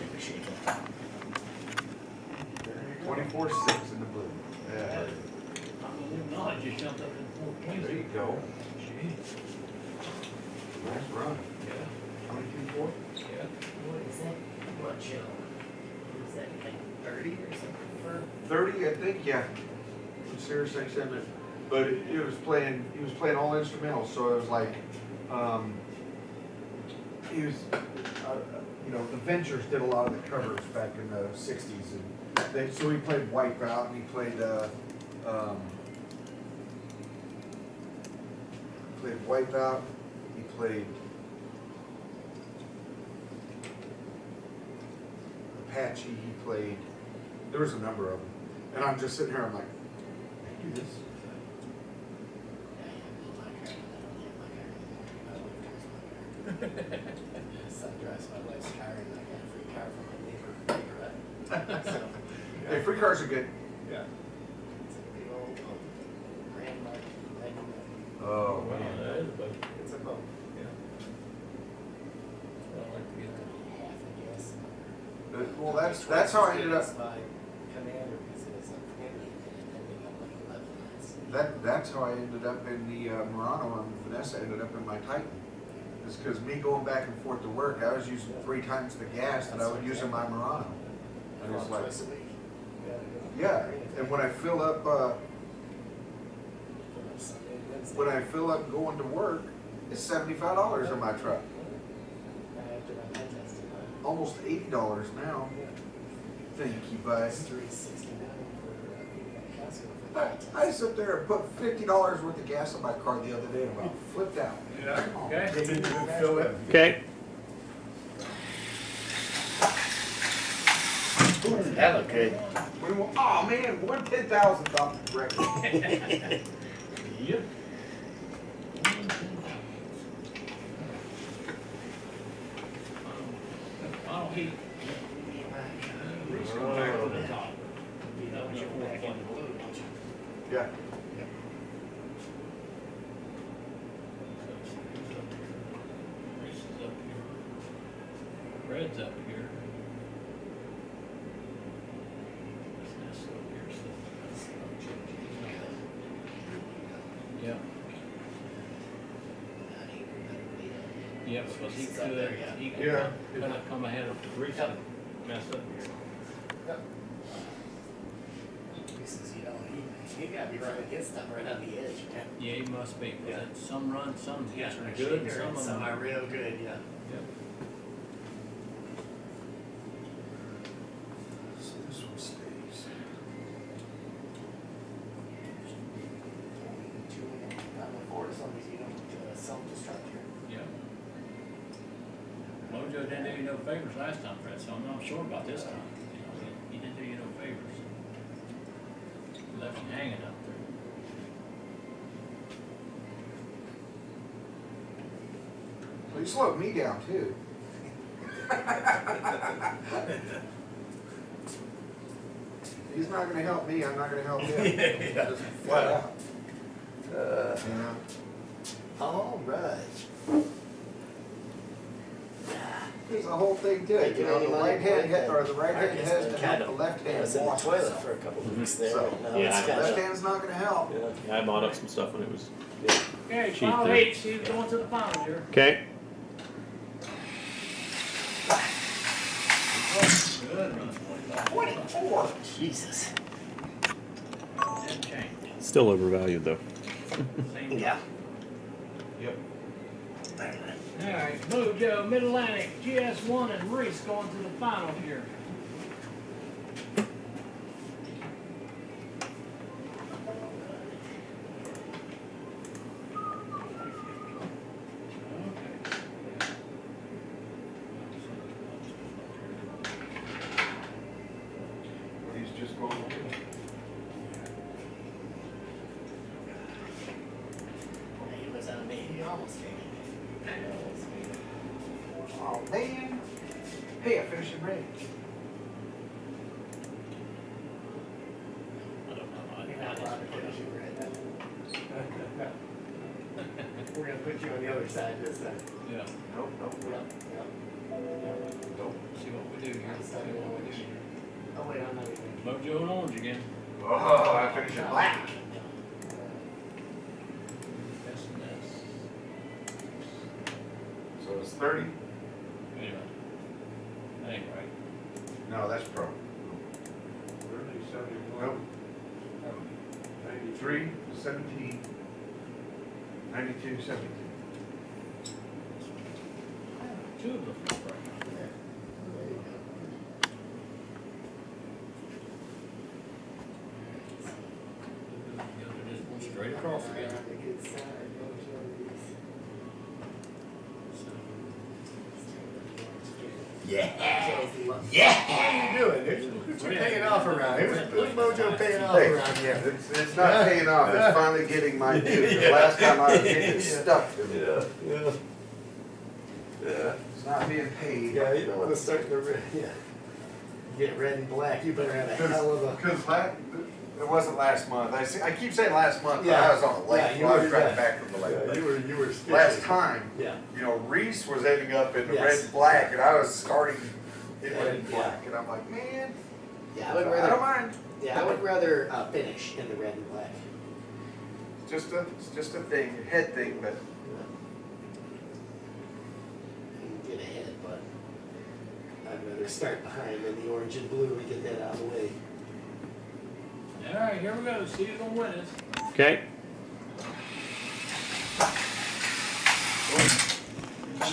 Appreciate it. 24-6 in the blue. Yeah. No, I just jumped up in 420. There you go. Jeez. Nice run. Yeah. How many 2-4? Yeah. What is that? What channel? What is that, like 30 or something? 30, I think, yeah. From Sirius XM, but it was playing. He was playing all instrumentals, so it was like, he was, the Ventures did a lot of the covers back in the '60s, and so he played Wipeout, and he played Wipeout. He played Apache. He played. There was a number of them, and I'm just sitting here. I'm like, I can do this. Son drives my wife's car and I got a free car from my neighbor. So, Hey, free cars are good. Yeah. it's a big old Grand Mark 99. Oh Wow, that is a boat. It's a boat. Yeah. I'd like to get that. Half, I guess. Well, that's how I ended up. My commander, because it was a family, and then they got like 11 lines. That's how I ended up in the Murano, and Vanessa ended up in my Titan. It's because me going back and forth to work, I was using 3 times the gas that I would use in my Murano. And it's like, Twice a week. yeah. And when I fill up, Sunday, Wednesday. when I fill up going to work, it's $75 in my truck. After my night testing, Almost $80 now. Thank you, bud. it's $369 for Costco for that. I sit there and put $50 worth of gas in my car the other day and about flipped out. Yeah. okay. Didn't even fill it. Okay. That looked good. Oh man, 1/10,000th off the record. Yep. Final heat. Reese, go back to the top. You know, you're back in the blue, don't you? Yeah. Fred's up here. This nest up here, so. Yeah, yeah, because he could, Yeah. kind of come ahead of Reese and mess up here. He says, you know, he gotta be running his stuff right on the edge, man. Yeah, he must be, 'cause Yeah. some run, some Yeah, are good, and some of them some are real good, yeah. Yep. So this one stays. I'm for as long as you don't self-destruct here. Yeah. Mojo didn't do you no favors last time, Fred, so I'm not sure about this time. You know, he didn't do you no favors. He left you hanging up there. Well, you slowed me down too. He's not gonna help me, I'm not gonna help him. Yeah. Just flat out. Uh, You know? all right. There's a whole thing to it, you know, the right hand, or the right hand has to help the left I hand was in the walk. toilet for a couple of weeks there, So, and now yeah, it's I- kind Left of, hand's not gonna help. yeah. Yeah, I bought up some stuff when it was. Okay, Cheap final there. 8, she's going to the final here. Okay. Good run. 24. Jesus. Didn't change. Still overvalued though. Same. Yeah. Yep. Alright, Mojo, Mid-Atlantic, GS1 and Reese going to the final here. He's just going. He was on me, he almost made it. Oh, man. Hey, I finished the race. I don't know. You're not allowed to finish it right. We're gonna put you on the other side this time. Yeah, Nope, nope, Yep, yep. nope. see what we do here. Just tell me what we do. Oh, wait, I'm not even. Mojo and orange again. Oh, I finished it black. That's the mess. So it's 30? Anyway. That ain't right. No, that's pro. 30, 71. Nope. 93. 3, 17, 92, 17. Two of them are right. There you go. Just straight across again. On the good side, Mojo is. Yeah. Yeah. What are you doing? Who's you paying off around? Who's Mojo paying off Hey, around here? it's not paying off, it's finally getting my due. The last time I was getting stuck to me. Yeah. Yeah. It's not being paid. Yeah, you don't wanna start the, get red and black, you better have a hell of a. Because it wasn't last month. I keep saying last month, but Yeah. I was on the Yeah, lake. you I was were, driving yeah. back from the lake. Yeah, you were sketchy. Last time, Yeah. you know, Reese was ending up in the Yes. red and black, and I was starting in red and Yeah. black. And I'm like, man, Yeah, I I would don't rather, mind. yeah, I would rather, finish in the red and black. It's just a thing, a head thing, but You can get ahead, but I'd rather start behind than the orange and blue and get that out of the way. Alright, here we go. See who's gonna win this. Okay.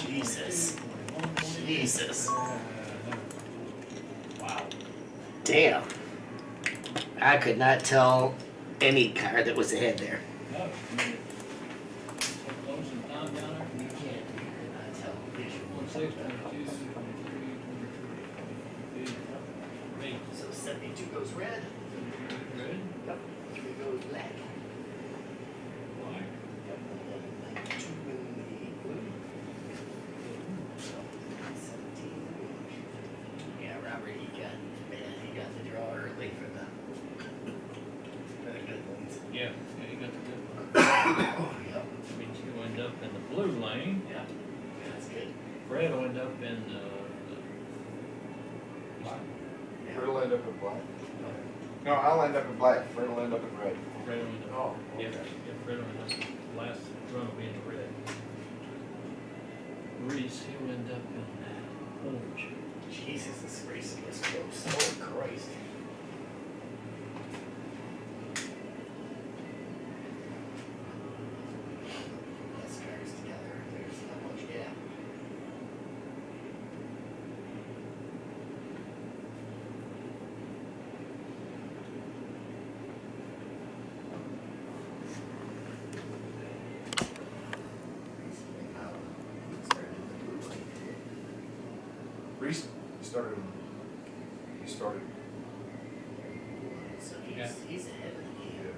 Jesus. Jesus. Wow. Damn. I could not tell any car that was ahead there. No, you need it. Close some time down there. You can't, you could not tell. 16, 22, 23, 22. So 72 goes red, Good. yep, 3 goes black. Black. Yep, and then 92 in the blue. So 17 in the orange. Yeah, Robert, he got the draw early for the good ones. Yeah, you got the good one. Yep, Means you end up in the blue lane. yeah, that's good. Fred will end up in the Fred will end up in black. No, I'll end up in black, Fred will end up in red. Fred on the, Oh, yeah, okay. yeah, Fred on the last run will be in the red. Reese, he'll end up in orange. Jesus, this racing is close. Oh, Christ. Less cars together, there's not much gap. Reese started, he started, So Yeah. he's ahead of the yeah. game.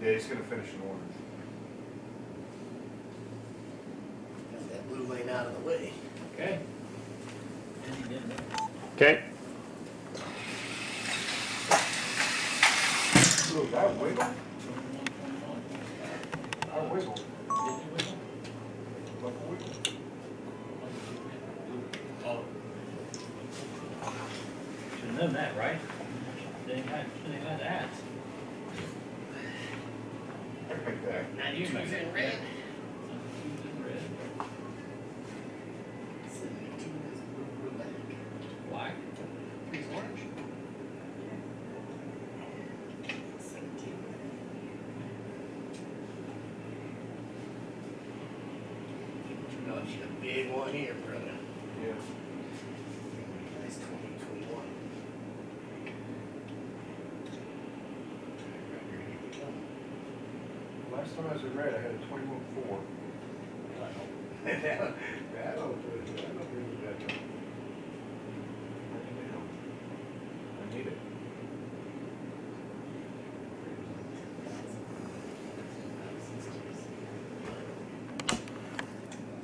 Yeah, he's gonna finish in orange. Got that blue lane out of the way. Okay. And he didn't know. Okay. Ooh, that wiggle? 21, 21. That wiggle. Did you win? What wiggle? Oh. Should've known that, right? They had that. I picked that. 92's in red. Who's in red? 72 is blue black. Black. Three's orange. 17. No, you got a big one here, brother. Yeah. Nice 2021. Last time I was in red, I had a 21.4. I don't do that. I need it.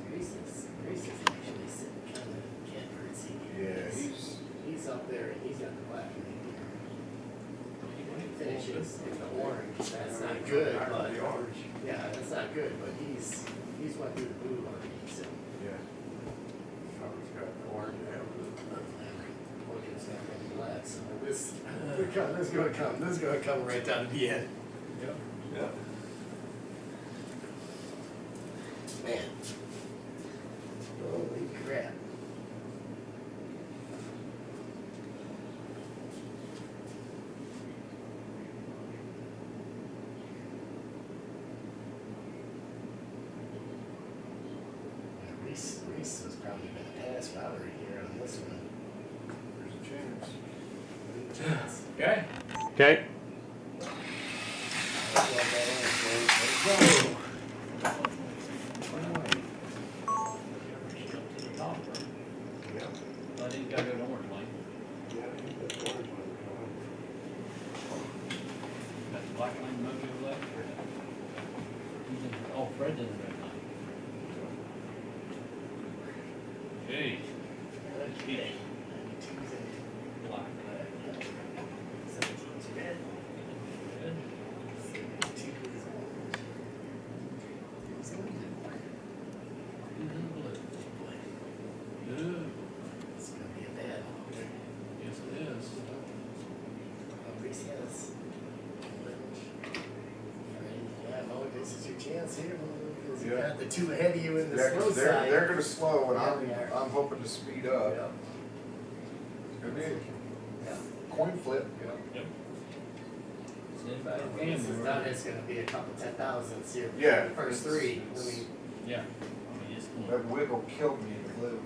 Grace is actually sitting kind of catbird seat. Yeah, He's up there and he's got the black in here. Finishes in the orange, that's not good, but, The orange. yeah, that's not good, but he's went through the blue already, so. Yeah. Howard's got orange and Orchard's not gonna be black, so this is gonna come right down to the end. Yep. Yeah. Man. Holy crap. Reese has probably been a pass router here on this one. There's a chance. Okay. Okay. Jump to the top, or, Yeah. I think you gotta go to orange lane. Yeah, I think that's the orange one. Got the black lane mojo left. He's in, oh, Fred's in the red lane. Jeez. Okay. 92's in Black. black, yeah. 17's red. Good. 72 is orange. Who's in blue? He's in blue. Boy, Good. it's gonna be a bad one. Yes, it is. Reese has orange. Yeah, Mo, this is your chance here, because you Yeah. got the two ahead of you in the Yeah, slow 'cause side. they're gonna slow and Yeah, they are. I'm hoping to speed Yeah. up. It's gonna be a Yeah. coin flip. Yep. See if I When this is done, it's gonna be a couple 10,000s here. Yeah, The first it's- three. it's- I mean, Yeah. I mean, it's going. That wiggle killed me in the blue.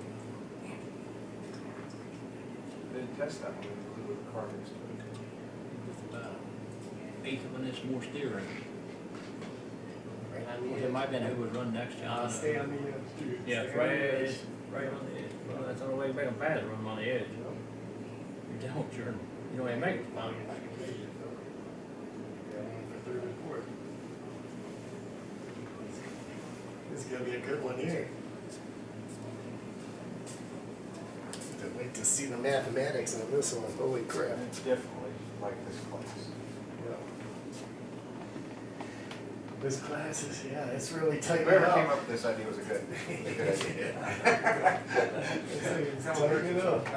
Didn't test that one in the blue with the car next to it. About eighth of an inch more steering. right on the It might have been who would run next to him. Stay on the edge, dude. Yeah, Stay it's on right, the edge. it's right on the edge. Well, that's the only way to make them fast, run them on the edge. You don't, you don't even make it. No, you're not gonna make it, though. Going for third and fourth. This is gonna be a good one here. Can't wait to see the mathematics on this one, holy crap. It's definitely like this class. This class is, yeah, it's really tight. Whoever came up with this idea was a good idea. It's tighten it up. I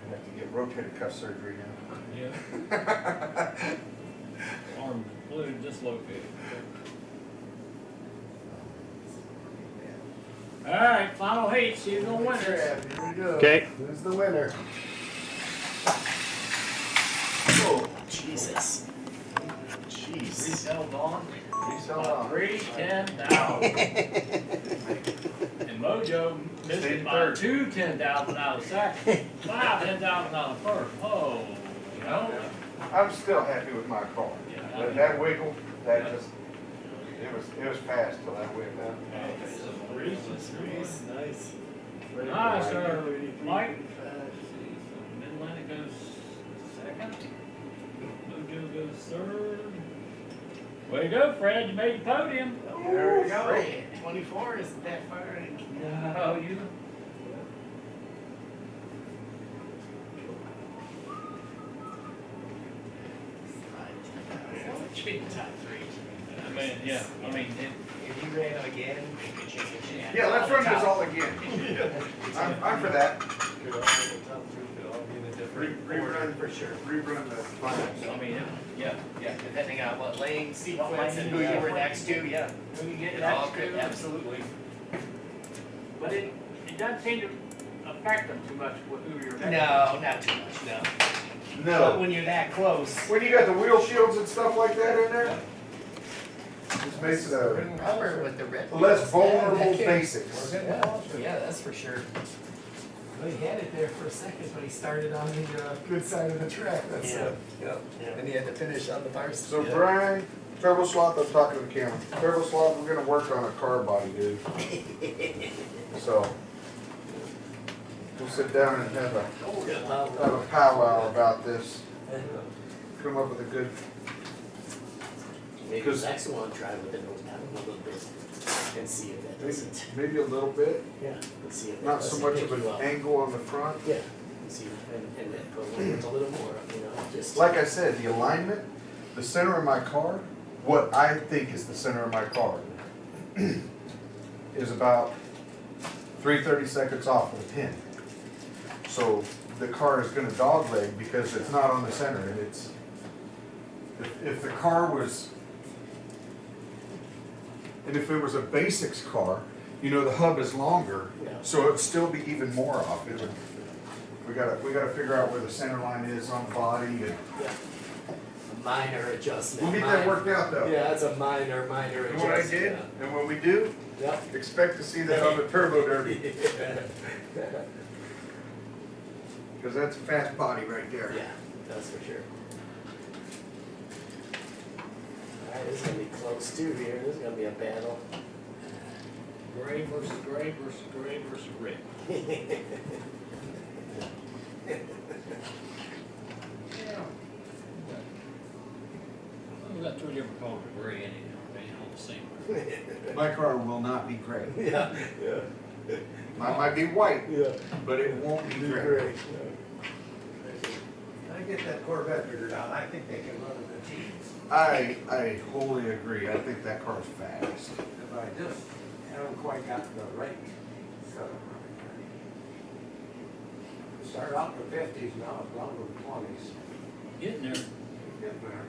have to get rotator cuff surgery now. Yeah. Arm fluid dislocated. All right, final heat, see who's gonna win this. Here we go. Okay. Who's the winner? Oh, Jesus. Jeez. Resell Dawn, Resell Dawn. 310,000. And Mojo missed it by third. 2 10,000 out of second, 5 10,000 out of first. Oh, you know? I'm still happy with my car. Yeah. That wiggle, that just, it was fast till that wiggled out. Reese, nice. Nice, sir. Mike? Mid-Atlantic goes second. Mojo goes third. Way to go, Fred, you made the podium. There we go. 24 isn't that far. No, you. Top three. I mean, yeah, I mean, If you ran them again, Yeah, let's run this all again. I'm for that. Could all be in the top three, could all be in a different order. Rerun for sure. Rerun the finals. I mean, yeah, depending on what lane sequence lane and who you you were got. next to, yeah. who you get It all next could, to. absolutely. But it doesn't seem to affect them too much with who you're next to. No, not too much, no. But No. when you're that close. When you got the wheel shields and stuff like that in there, just makes it a Rubber with the red. less vulnerable basics. Yeah, that's for sure. Well, he had it there for a second, but he started on the good side of the track. That's Yeah. yeah. Yeah. And he had to finish on the bar. So Brian, Turbo Sloth, I'm talking to the camera. Turbo Sloth, we're gonna work on a car body, dude. So, we'll sit down and have a powwow about this. Come up with a good, Maybe 'Cause- the next one, try with the nose down a little bit and see if that doesn't, maybe a little bit, yeah, and see if that not so doesn't much pick of you an up. angle on the front. Yeah, and see, and then put a little more, you know, just. Like I said, the alignment, the center of my car, what I think is the center of my car, is about 3/32 off of the pin. So the car is gonna dogleg because it's not on the center, and it's, if the car was, and if it was a basics car, you know, the hub is longer, Yeah. so it'd still be even more off. It would, we gotta figure out where the center line is on the body, and Yeah. A minor adjustment. we'll get that worked out though. Yeah, that's a minor And adjustment. what I did, and what we do, Yep. expect to see that on the Turbo Derby, because that's a fast body right there. Yeah, that's for sure. Alright, this is gonna be close too here, this is gonna be a battle. Gray versus gray versus gray versus red. We've got 2 different colors of gray in it, they ain't all the same. My car will not be gray. Yeah, yeah. Mine might be white, Yeah. but it won't be gray. Great. I get that Corvette figured out, I think they can run in the teens. I wholly agree. I think that car's fast. If I just haven't quite got the right setup. Started out in the 50s, now it's down to the 20s. Getting there. Getting there.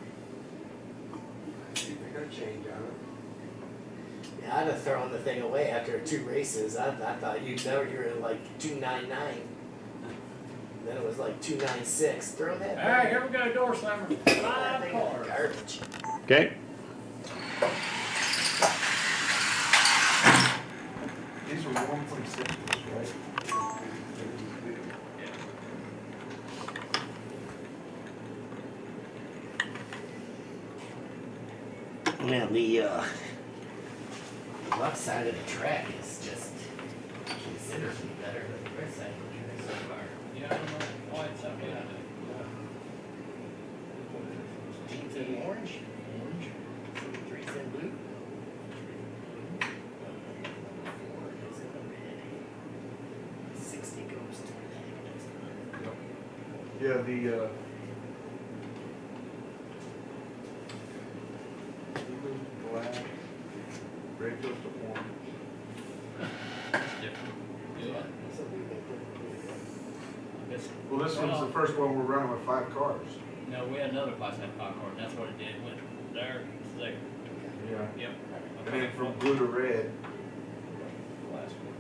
I think they're gonna change on it. Yeah, I'd have thrown the thing away after 2 races. I thought you'd know you were in like 299. Then it was like 296. Throw that. All right, here we go, door slammer, That 5 thing is cars. garbage. Okay. These are 1.6s, right? Yeah, the left side of the track is just considerably better than the right side of the track so far. Yeah, I don't know why it's up here. Jeans in orange, 3's in blue. 4 is in the red. 60 goes to the Yeah, it goes to one. It's different. Yeah, So we make it pretty good. I guess, Well, this one's the first one we're running with 5 cars. no, we had another class had 5 cars, and that's what it did, it went there, to there. Yeah. Yep. And then from blue to red. Last one.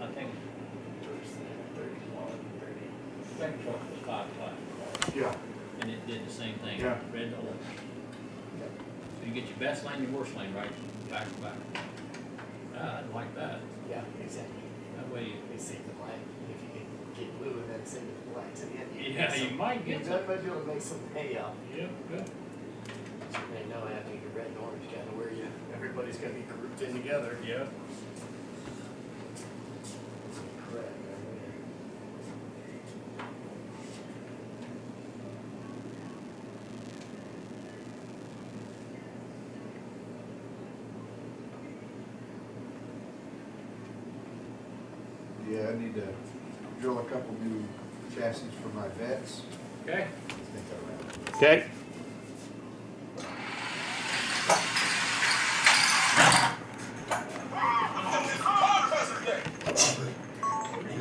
I think, First, 31, 30. second truck was 5 class cars, Yeah. and it did the same thing. Yeah. Red to orange. So you get your best lane, your worst lane, right, back to back. Ah, I like that, Yeah, exactly. that way you. They save the black, if you can get blue and then save the black to the end. Yeah, you might get some. Might be able to make some hay out. Yeah, good. So they know having your red and orange kind of where you, everybody's gonna be grouped in together. Yeah. Correct. Yeah, I need to drill a couple new chassis for my vets. Okay. I think I ran it. Okay.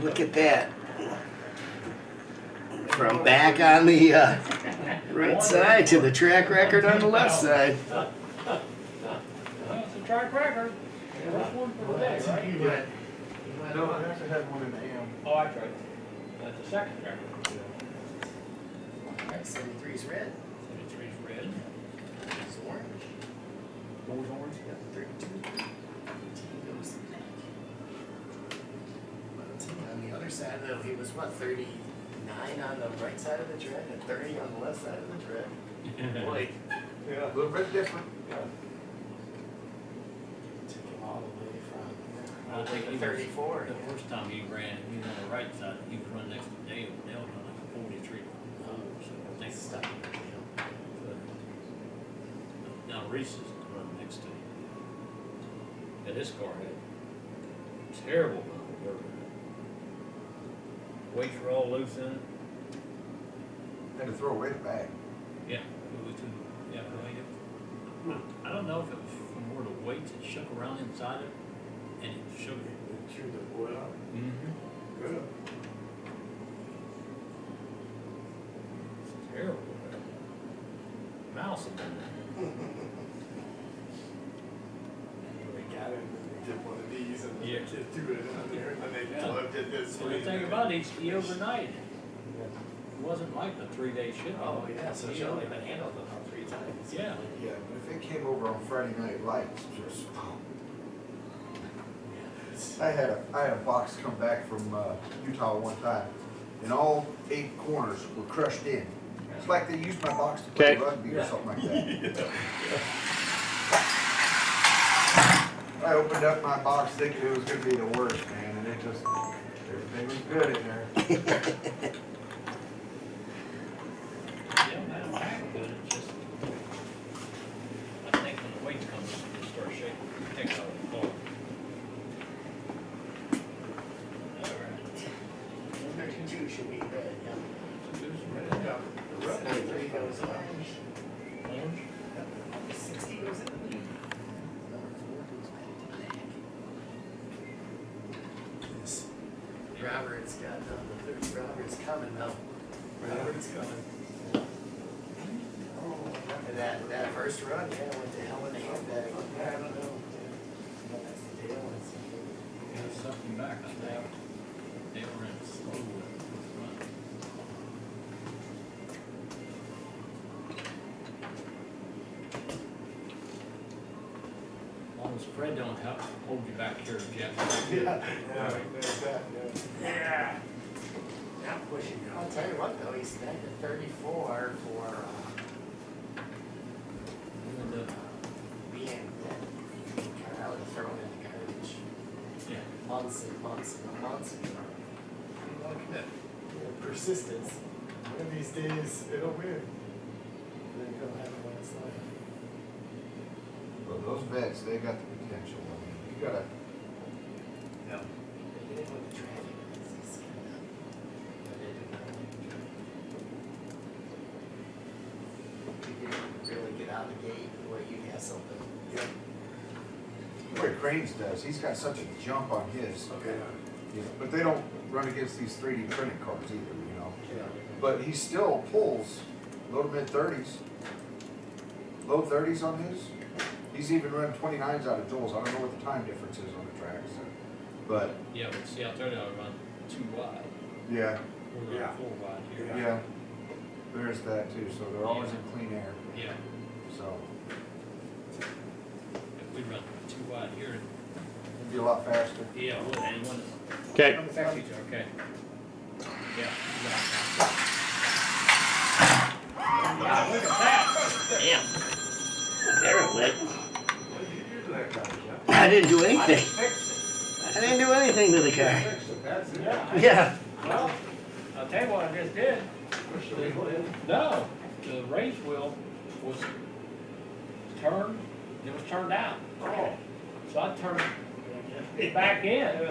Look at that. From back on the right side to the track record on the left side. Well, it's a track record. First one for the day, right? No, I actually had one in the AM. Oh, that's right. That's the second track record. Alright, 73's red. 73's red. It's orange. Goes orange. Yeah, 32. 18 goes black. On the other side, though, he was what, 39 on the right side of the track and 30 on the left side of the track. Boy, Yeah, a little bit different. took him all the way from I think he was- 34. The first time he ran, he was on the right side, he was running next to Dale, Dale was on like a 43. So I think Stuck. now Reese is running next to him. Yeah, this car had terrible rubber. Weights were all loose in it. Had to throw away the bag. Yeah, it was too, yeah, I don't know if it was from where the weights had shook around inside it, and it shook it. Chew the wood out. Mm-hmm. Good. It's terrible. Mouse had been there. They got it, and they did one of these, and then Yeah. they did do it on there, and then they Yeah. looked at this. So the thing about it, he overnight. It wasn't like the 3-day shit. Oh, yeah, so she only been handled about 3 times. Yeah. Yeah, but if it came over on Friday night lights, just. I had a box come back from Utah one time, and all 8 corners were crushed in. It's like they used my box to play Okay. rugby or something like that. I opened up my box thinking it was gonna be the worst, man, and it just, everything was good in there. Yeah, man, back good, it's just, I think when the weights come, it start shaking, it takes out the floor. Alright. Number 2 should be red, yeah. So there's red. Yeah. 73 goes orange. Orange? 60 goes in the lead. Number 4 goes back to black. Yes. Robert's got the 30. Robert's coming now. Robert's coming. And that first run, yeah, went to hell in a handbag. I don't know. That's the deal. There's something back, I think. They were in slow with run. As long as Fred don't help hold you back here, Jeff. Yeah, there's that, yeah. Yeah. Not pushing. I'll tell you what though, he snagged a 34 for being kind of thrown in the garbage Yeah. months and months and months ago. Look at that. Persistence. One of these days, it'll win. And then he'll have it when it's like. But those vets, they got the potential. I mean, you gotta, No. They get in with the traffic. It's kind of, but they do not like the traffic. You didn't really get out of the gate the way you have something. Yep. The way Cranes does, he's got such a jump on his. Okay. You know, but they don't run against these 3D printed cars either, you know. Yeah. But he still pulls low to mid 30s, low 30s on his. He's even running 29s out of Joel's. I don't know what the time difference is on the tracks, but Yeah, but see out there now, we run 2 wide. yeah, We're Yeah. running 4 wide here. yeah. There's that too. So they're always in clean air. Yeah, So if we run 2 wide here, it'd be a lot faster. yeah, well, and one, Okay. okay. Yeah. Wow, look at that. Damn. They're lit. What did you do to that guy, Jeff? I didn't do I anything. fixed I didn't do anything to the it. car. Fixed it, that's it. Yeah. Yeah. Well, I'll tell you what I just did. Push the wheel in. No, the race wheel was turned, it was turned out. Oh. So I turned it back in.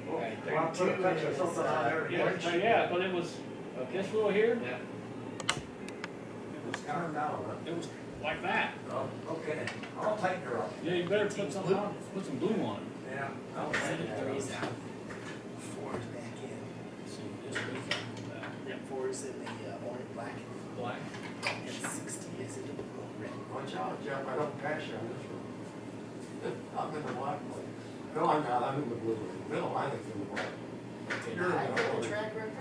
Well, I put a touch of something on there. Yeah, but it was, this wheel here, It was turned down, huh? it was like that. Oh, okay. I'll take her off. Yeah, you better put something on, put some glue on it. Yeah. I'll take her off. Four's back in. So this was Yeah, four's in the orange, black, black. and 60 is in the red. Watch out, Jeff, I don't pass you on this one. I'm in the black one. No, I'm not, I'm in the blue one. No, I think in the black. Did You're in I the get the orange. track record?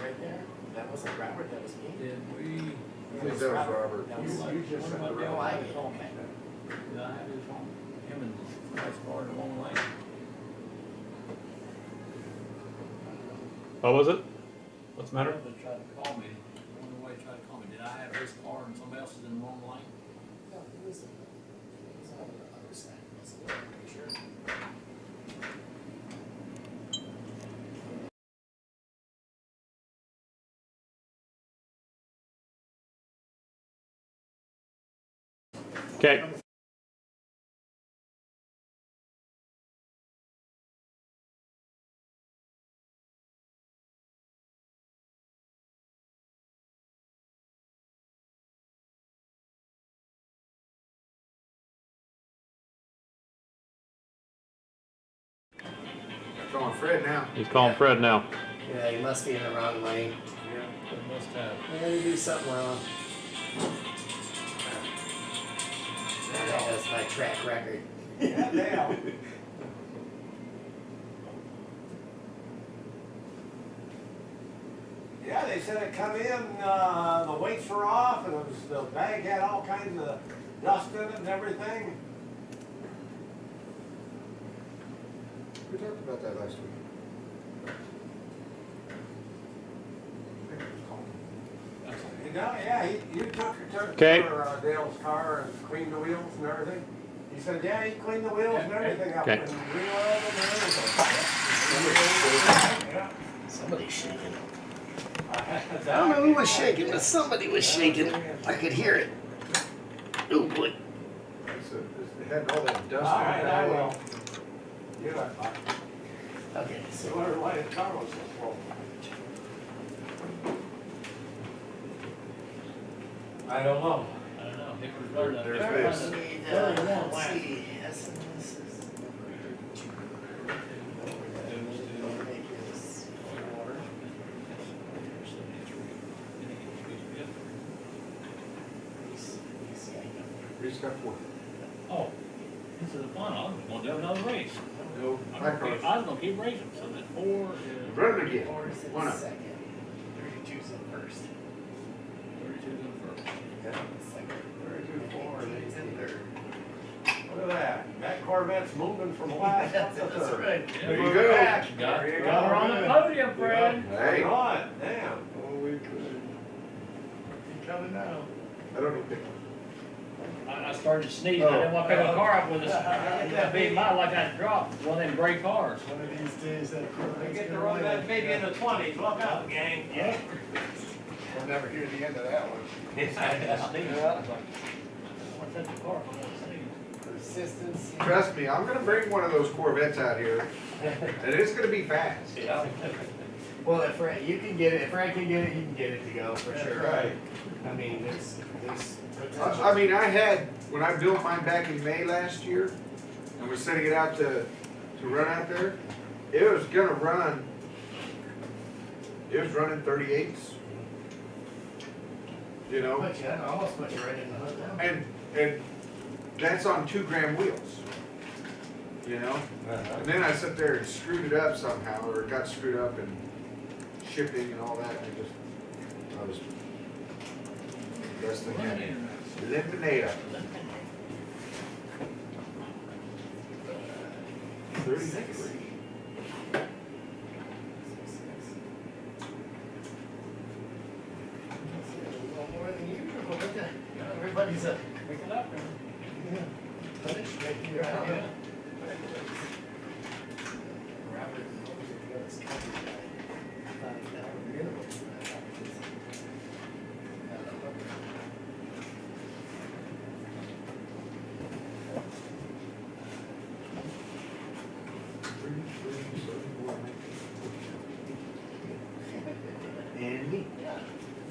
Right there? That wasn't Robert, that was me? Did we, I think that was Robert. That was, You just said the no, right. I did, okay. did I have his phone? Him and Vice Bar in the long lane? What was it? What's the matter? They tried to call me, one of the way tried to call me, did I have his car and somebody else is in the wrong lane? No, it was on the other side, wasn't it? Pretty sure. Okay. Calling Fred now. He's calling Fred now. Yeah, you must be in the wrong lane. They must have. Yeah, you do something wrong. That's my track record. Yeah, damn. Yeah, they said it come in, the weights were off, and it was, the bag had all kinds of dust in it and everything. We talked about that last week. You know, yeah, you took Okay. Dale's car and cleaned the wheels and everything. He said, yeah, he cleaned the wheels and everything up Okay. and reoiled them and everything. Yeah. Somebody's shaking. I don't know who was shaking, but somebody was shaking. I could hear it. Oh boy. It had all that dust. All right, I will. You know, Okay, so so wonder why the car was so slow. I don't know. I don't know, he was running up There's there. this. we running- need, running let's lap. see, S and S is number 32. Make this water. Reese got 4. Oh, this is fun, I was gonna do another race. No, I was gonna keep racing, so that 4 is Run it again. Four is in Why not? second. 32's in first. 32 in first. Second. 32, 4, and 18's in third. Look at that. That Corvette's moving from last up to That's third. right. There you go. Got, There you go. Got her on the podium, Fred. Hey. Right, damn. Oh, we could. Keep coming now. I don't need pick. I started sneezing, I didn't want to pick a car up with us. That big mile like I dropped, one of them gray cars. One of these days that We Corvette's get to gonna run that win. baby in the 20s. Look out, gang. Yeah. We'll never hear the end of that one. I sneezed. I was like, I want to touch the car if I'm gonna sneeze. Persistence. Trust me, I'm gonna bring one of those Corvettes out here, and it's gonna be fast. Yeah. Well, if Frank, you can get it, if Frank can get it, you can get it to go for sure. Right. I mean, there's I mean, I had when I built mine back in May last year, and was setting it out to run out there, it was gonna run, it was running 38s. You know, But yeah, I almost put you right in the hood now. and that's on 2 gram wheels. You know? And then I sat there and screwed it up somehow, or it got screwed up in shipping and all that, and I was, best thing happened. Eliminator. 33. More than usual, look at, everybody's Pick it up there. punished, making you out. Robert, it's coming by $5 minimum. And me. Yeah,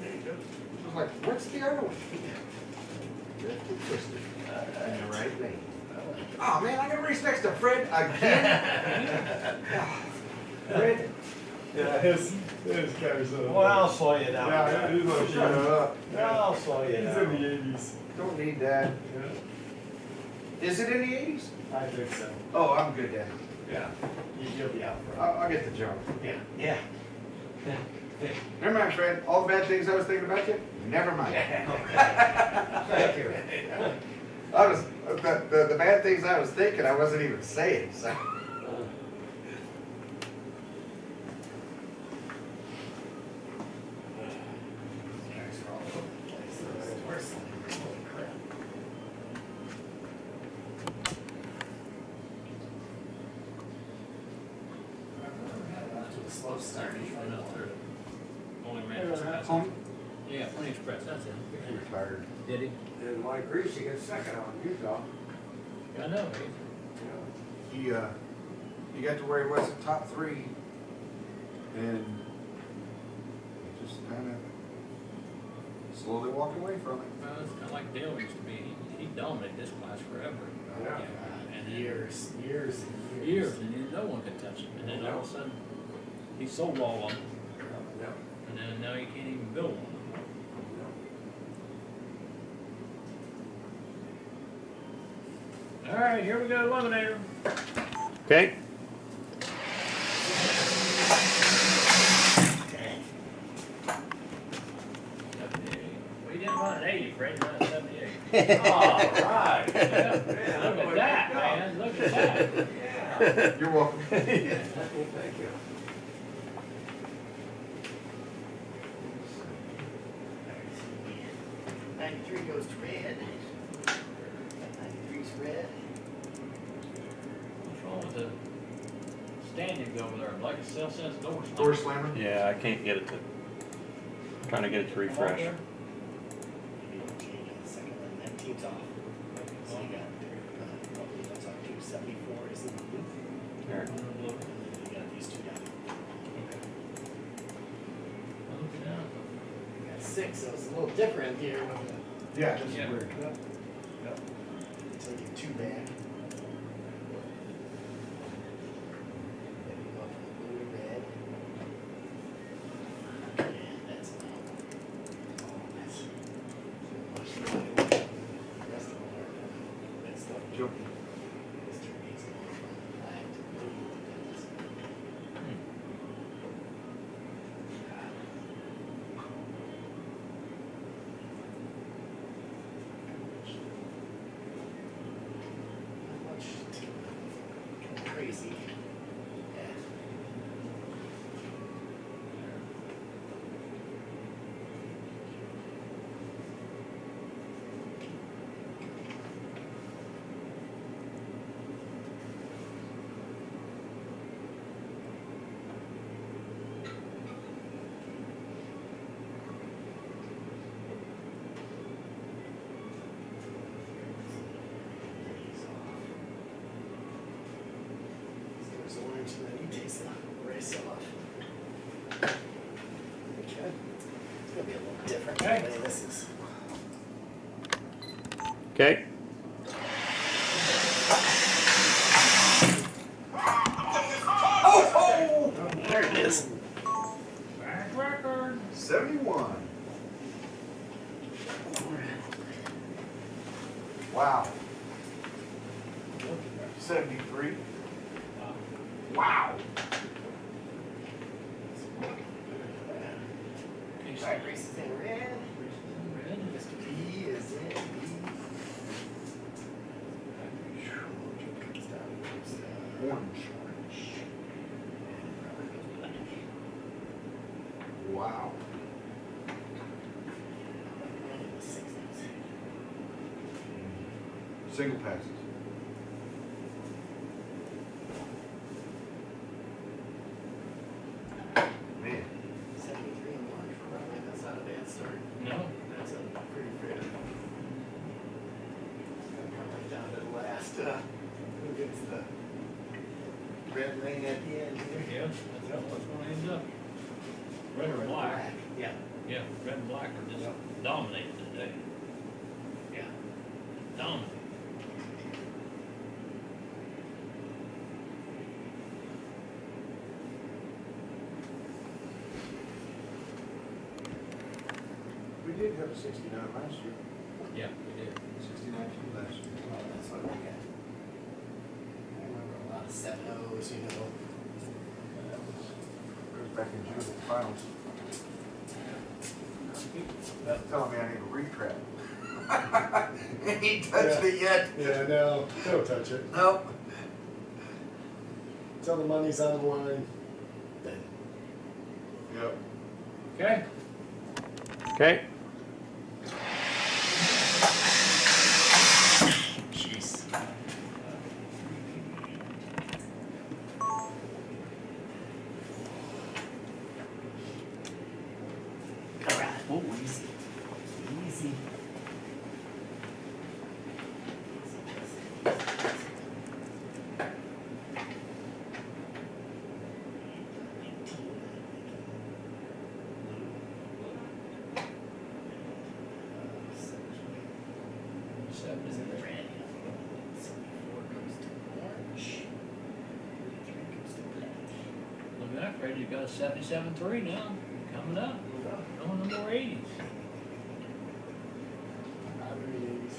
there you go. I was like, what's the other one? Left and twisted. In the right lane. Oh man, I gotta race next to Fred again. Fred. Yeah, his car's Well, I'll slow you down. Yeah, he's like, Shut up. I'll slow he's you in down. the eighties. Don't need that. Yeah, Is it in the 80s? I think so. Oh, I'm good then. Yeah. You'll be out for I'll get the jump. Yeah. Yeah. Never mind, Fred. All the bad things I was thinking about you, never mind. Thank you. I was the bad things I was thinking I wasn't even saying. So. Thanks for all over the place. It's worse than holy crap. Off to a slow start. He's running out there. Only ran express. Yeah, Pony Express, that's it. He retired. Did he? And Mike Reese, he gets second on Utah. I know, He he got to where he was in top 3, and he just kind of slowly walked away from it. well, it's kinda like Dale used to be, he dominated this class forever. Yeah. And then Years and years. years, and then no one could touch him, and then all of a sudden, he sold all of them, Yep. and then now he can't even build one. All right, here we go, Eliminator. Okay. We didn't run an 80, Fred, you ran a 78. All right. Yeah, look at that, man, look at that. Yeah. You're welcome. Thank you. 93 goes to red. 93's red. What's wrong with the standings over there, like a cell sense door? Door slammer. Yeah, I can't get it to. Trying to get it to refresh. Maybe okay, the second one, that team's off. So you got probably that's on 274 is in the blue. There. And then you got these two down. You got 6, so it's a little different here. Yeah, this Yeah. is weird. Take it 2 back. Then you go from blue to red. And that's that's much lighter. The rest of them are mixed up. Jumpy. This turn needs to go from black to blue. Not much too crazy. Yeah. These off. There's orange and then he takes the race off. Okay. It's gonna be a little different. Okay. The way this is. Okay. Wow. 73? Wow. Alright, race is in red. Red. Mr. B is in B. Comes down, goes, Orange. Wow. in the 60s. Single passes. Man. 73 in March for Raleigh, that's not a bad start. No. That's a pretty fair. Gonna come right down to the last, who gets the red lane at the end here? Yeah, that's what's gonna end up. Red or black. Yeah. Yeah, red and black are just dominating today. Yeah. Dominating. We did have a 69 last year. Yeah, we did. 69 last year. Well, that's what we got. I remember a lot of 7-0s, you know. It was back in June at the finals. Telling me I need a retrap. Ain't touched it yet. Yeah, no, don't touch it. Nope. Till the money's on the line. Then Yep. Okay. Okay. jeez. Alright, oh, easy. Easy. Seven Is is it in the there. red? 74 goes to orange. 33 goes to black. Look at that, Fred, you got a 77.3 now, coming up. No more 80s. I mean,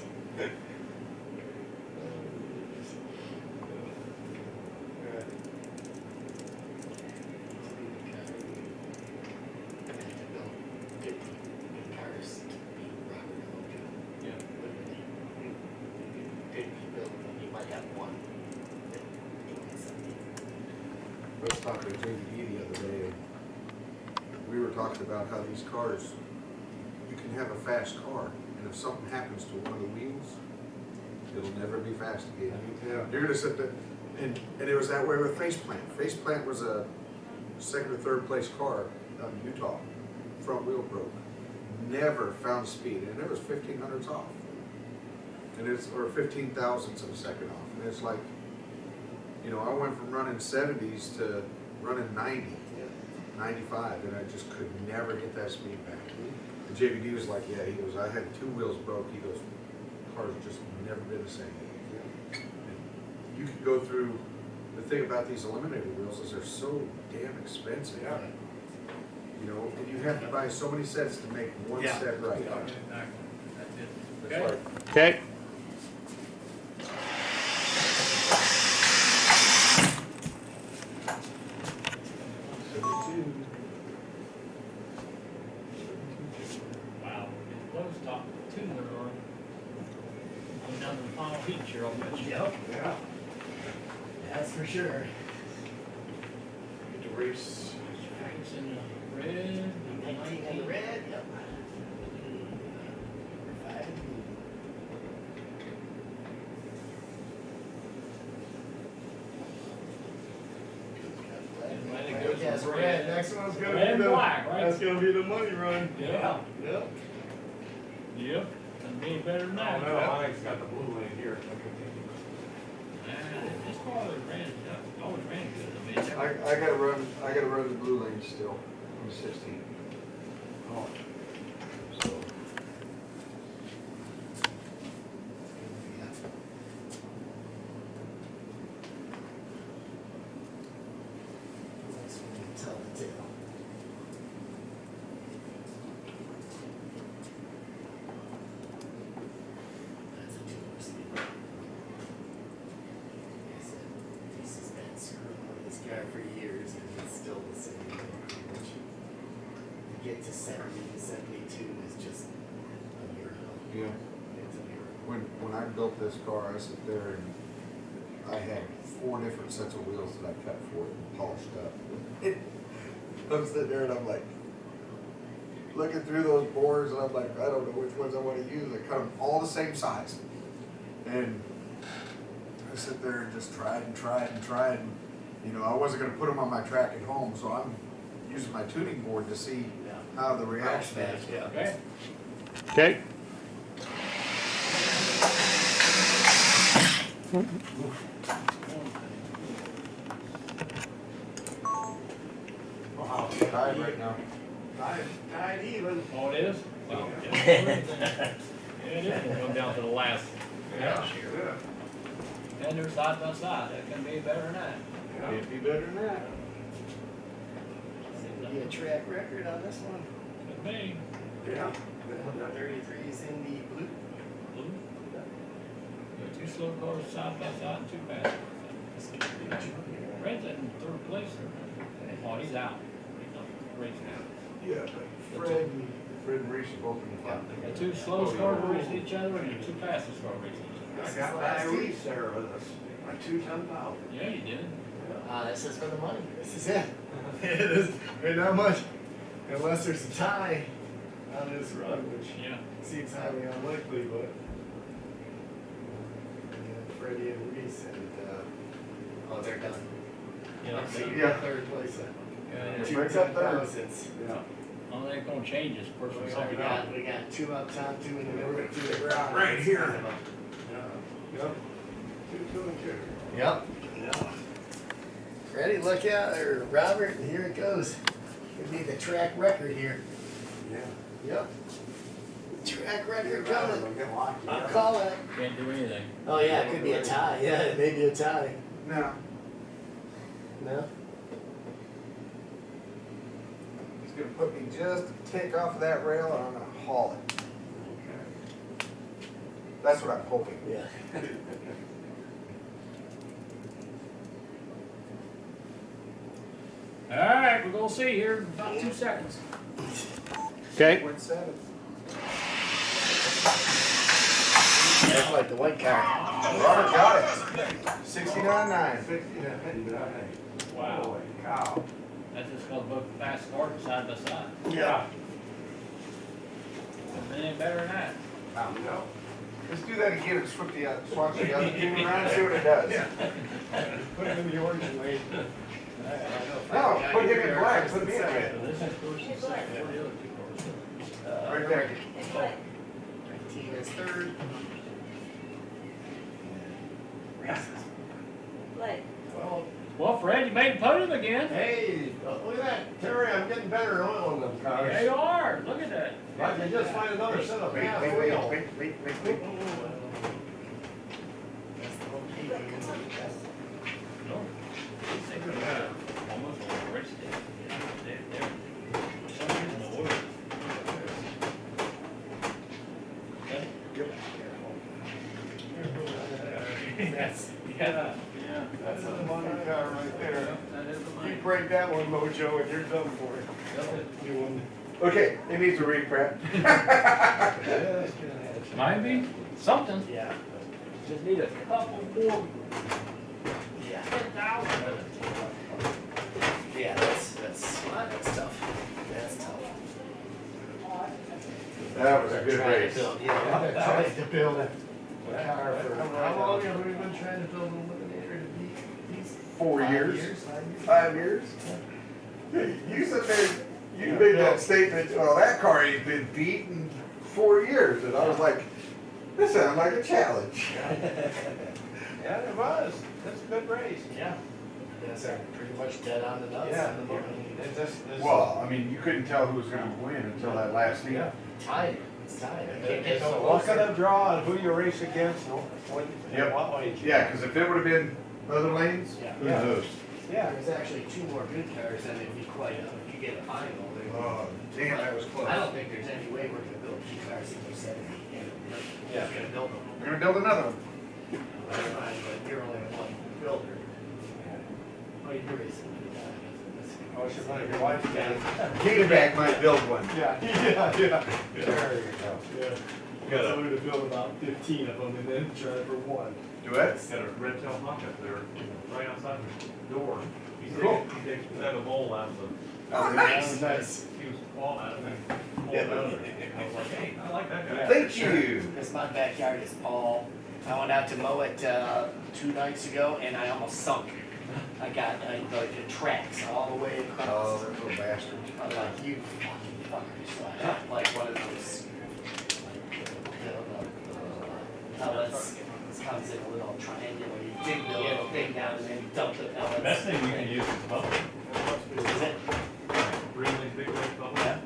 Yeah. I was talking to JD the other day, and we were talking about how these cars, you can have a fast car, and if something happens to one of the wheels, it'll never be fast again. Yeah. You're gonna sit there, and it was that way with Faceplant. Faceplant was a second or third place car out in Utah. Front wheel broke. Never found speed, and it was 1,500s off. And it's, or 15 thousandths of a second off. And it's like, you know, I went from running 70s to running 90, 95, and I just could never get that speed back. And JVD was like, yeah, he goes, I had two wheels broke. He goes, car's just never been the same. And you could go through, the thing about these eliminator wheels is they're so damn expensive. Yeah. You know, and you have to buy so many sets to make one Yeah. set right. Exactly. That's it. It's Okay. like, Okay. Wow, we're getting close, top two in a row. Going down to the final heat, Cheryl, I bet you. Yep, Yeah. that's for sure. get to race. Frank's in the red, 19 in the red, yep. Number 5. Atlantic goes Yes, to red. red. next one's gonna Red be and the, black, right? that's gonna be the money run. Yeah. Yep. Yep, and be better than Oh, that. no, Mike's got the blue lane here. This car always ran, always ran good, I mean. I gotta run the blue lane still, I'm 16. Oh, So, Next one, tell the tale. That's a 206. '72 is just a miracle. Yeah. It's a miracle. When I built this car, I sit there and I had 4 different sets of wheels that I cut for it and polished up. I'm sitting there and I'm like, looking through those bores and I'm like, I don't know which ones I want to use. I cut them all the same size. And I sit there and just tried and tried and tried. And, you know, I wasn't going to put them on my track at home, so I'm using my tuning board to see how the reaction is. Yeah. Okay. Okay. Wow, tied right now. Tied even. Oh, it is? Well, yeah, it is gonna come down to the last year. Yeah. And they're side by side, that can be better than that. Can't be better than that. Seems to be a track record on this one. Could be. Yeah. 33's in the blue. Blue. You got 2 slow cars side by side and 2 fast cars. Fred's in 3rd place there. Oh, he's out. He's not racing out. Yeah, but Fred and Reese are both in the front. The 2 slow cars racing each other and the 2 fastest cars racing each I got my Reese there with us, my 2-ton power. other. Yeah, you did. This is for the money. This is it. It is, ain't not much, unless there's a tie on this run, which Yeah. seems highly unlikely, but. Yeah, Freddie and Reese and, Oh, they're done. Yeah. so you Yeah. got 3rd place at. Yeah, Two Fred's up third. 10,000s. Yeah. only thing gonna change is first and We second. got 2 up top, 2 in the middle, 2 at the ground. Right here. Yep. 2, 2, and 2. Yep. Ready, look out, or Robert, here it goes. Could be the track record here. Yeah. Yep. Track record You're coming. gonna get locked I'm together. calling it. Can't do anything. Oh yeah, it could be a tie. Yeah, it may be a tie. No, No? he's gonna put me just a tick off of that rail and I'm gonna haul it. Okay. That's what I'm hoping. Yeah. All right, we're gonna see here in about 2 seconds. Okay. 0.7. That's like the white car. Robert got it. 69.9. 69. Wow. Holy cow. That's just cause both fast cars are side by side. Yeah. It ain't better than that. No. Let's do that again and switch the other team around and see what it does. Put him in the orange and wait. No, put him in black, put me in red. So this is first and second, where the other 2 cars? Right there. 19 is 3rd. Well, Fred, you made the podium again. Hey, look at that, Terry, I'm getting better oil on them cars. There you are, look at that. If I can just find another set of half Wait. wheel. That's the whole key. No. These things are bad. Almost like a race day. They're, for some reason, the oil. Okay? That's, yeah. That's a money car right there. That is the You money. break that one, Mojo, and you're done for it. New one. Okay, it needs a reprep. Might be something. Yeah. Just need a couple more Yeah. 10,000 of it. Yeah, that's tough. That's tough. That was a good Trying to race. build, yeah, trying to build a car for. How long have we been trying to build an eliminator to beat these? 4 5 years. 5 years? 5 years. You sit there, you made that statement, well, that car ain't been beat in 4 years. And I was like, this sounds like a challenge. Yeah, it was. That's a good race. Yeah. Yes, they're pretty much dead on the nuts Yeah. in the morning. It just, Well, I mean, you couldn't tell who was gonna win until that last heat. Tied. It's tied. I can't get it's no a luck of closer. the draw and who you race against, Yep. what way. Yeah, because if it would have been other lanes, Yeah. who knows? Yeah. There's actually 2 more good cars and it'd be quite, if you get a final. Oh, damn, that was close. I don't think there's any way we're gonna build 2 cars in 70. We're just gonna build them. We're gonna build another one. Never mind, but you're only one builder. Oh, you're racing. Oh, should let your wife get it. Gatorback might build one. Yeah, There you go. Yeah. Got Told her to build about 15 of them and then try for one. Do it? Got a red tail hawk up there, right outside the door. Cool. He dug a bowl out of the, Oh, nice. Nice. he was clawing at it and pulled it out of it. I was like, hey, I like that guy. Thank you. Because my backyard is all, I went out to mow it 2 nights ago and I almost sunk. I got like the tracks all the way Oh, across. that little bastard. I'm like, you fucking fuckers. So I got like one of those, pellets. It comes in a little triangular, you dig the little thing down and then you dump the pellets. Best thing we can use is bubble. Is it? Really big red bubble. Yeah.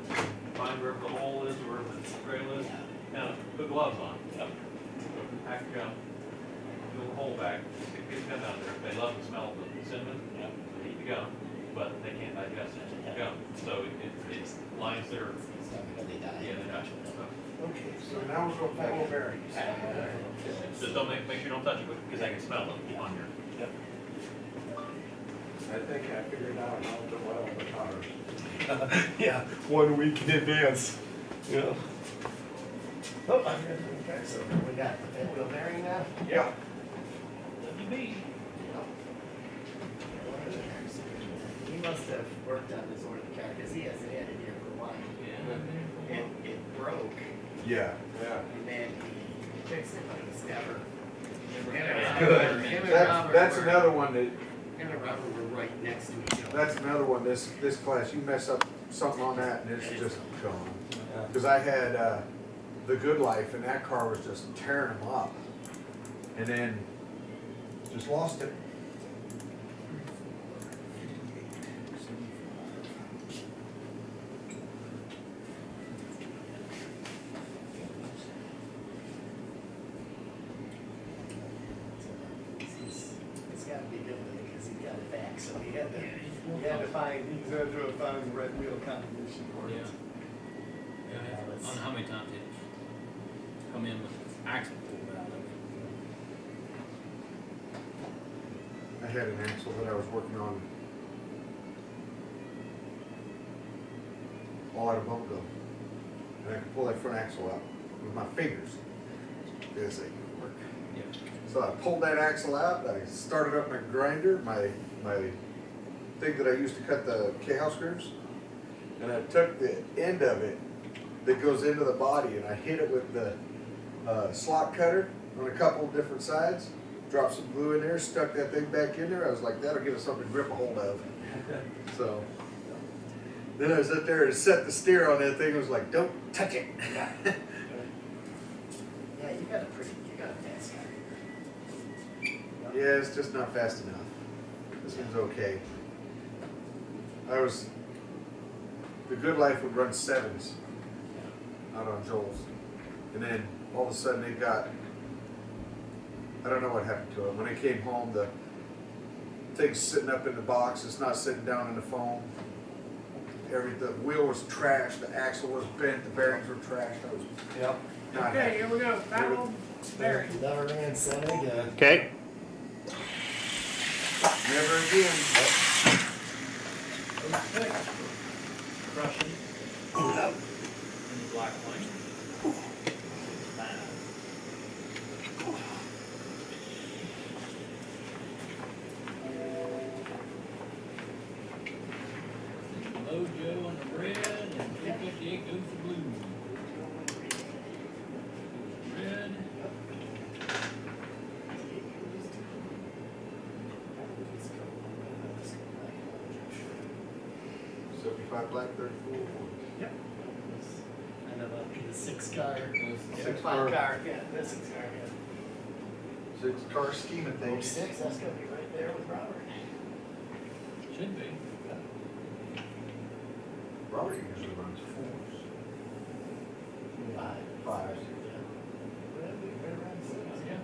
Find wherever the hole is, wherever the trail is, and put gloves on. Yep. Pack your gun, do a hole back, stick your gun down there. They love the smell of the cinnamon, Yep. they eat the gum, but they can't digest the gum. So it's lines that are, It's not gonna die. yeah, they're not. Okay, so now we're going to pull bearings. Just don't make sure you don't touch it, because I can smell it on your. I think I figured out how to weld the tires. Yeah, 1 week in advance. Yeah. Oh, okay, so we got the fifth wheel bearing now? Yeah. WB. He must have worked on his order car, because he hasn't had it here for a while. Yeah. It broke, Yeah. Yeah. and then he fixed it, but it's never. Good. Him and That's, Robert that's were- another one that, Him and Robert were right next to each other. that's another one, this class, you mess up something on that and it's just gone. Yeah. Cause I had, the Good Life and that car was just tearing them up. And then just lost it. It's gotta be good with it, because he's got it back, so he had to find. He's gonna try to find the red wheel combination for it. I don't know how many times it come in with axle pulled out of it. I had an axle that I was working on all out of bump go. And I could pull that front axle out with my fingers. This ain't gonna work. Yeah. So I pulled that axle out, I started up my grinder, my thing that I used to cut the K-house screws, and I took the end of it that goes into the body and I hit it with the slot cutter on a couple of different sides, dropped some glue in there, stuck that thing back in there. I was like, that'll give us something to grip a hold of. So then I was up there and set the steer on that thing. I was like, don't touch it. Yeah, you got a fast car here. Yeah, it's just not fast enough. This one's okay. The Good Life would run 7s out on Joel's. And then all of a sudden it got, I don't know what happened to it. When I came home, the thing's sitting up in the box, it's not sitting down in the foam. The wheel was trashed, the axle was bent, the bearings were trashed. I was Yep. not Okay, happy. here we go, Pinewood Derby. Never ran 7 again. Okay. Never again. Crushing. In the black lane. Mojo on the red and 358 goes for blue. Red. 75 black, 34. Yep. And then the 6 car. Six 5 car. car, yeah, the 6 car, yeah. 6-car scheme of things. 6, that's gonna be right there with Robert. Should be. Robert usually runs 4s. 5. 5s. Well, we better run 6. Yeah.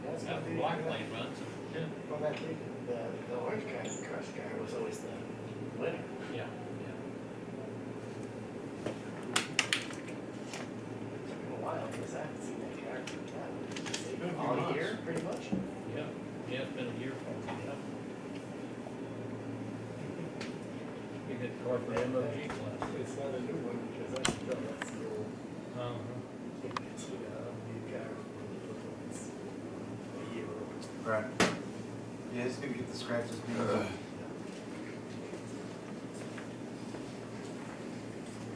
That's Got gonna the be. black lane runs. Yeah. Well, that big, the orange car, the crush car was always the winner. Yeah. Took me a while, because I haven't seen that car Been a few all months. year, pretty much. Yeah, yeah, it's been a year for me. get the car for the MOG class. It's not a new one, because I can tell that's the old, Uh-huh. it's, the car. It's a year old. Right. Yeah, it's gonna get the scratches.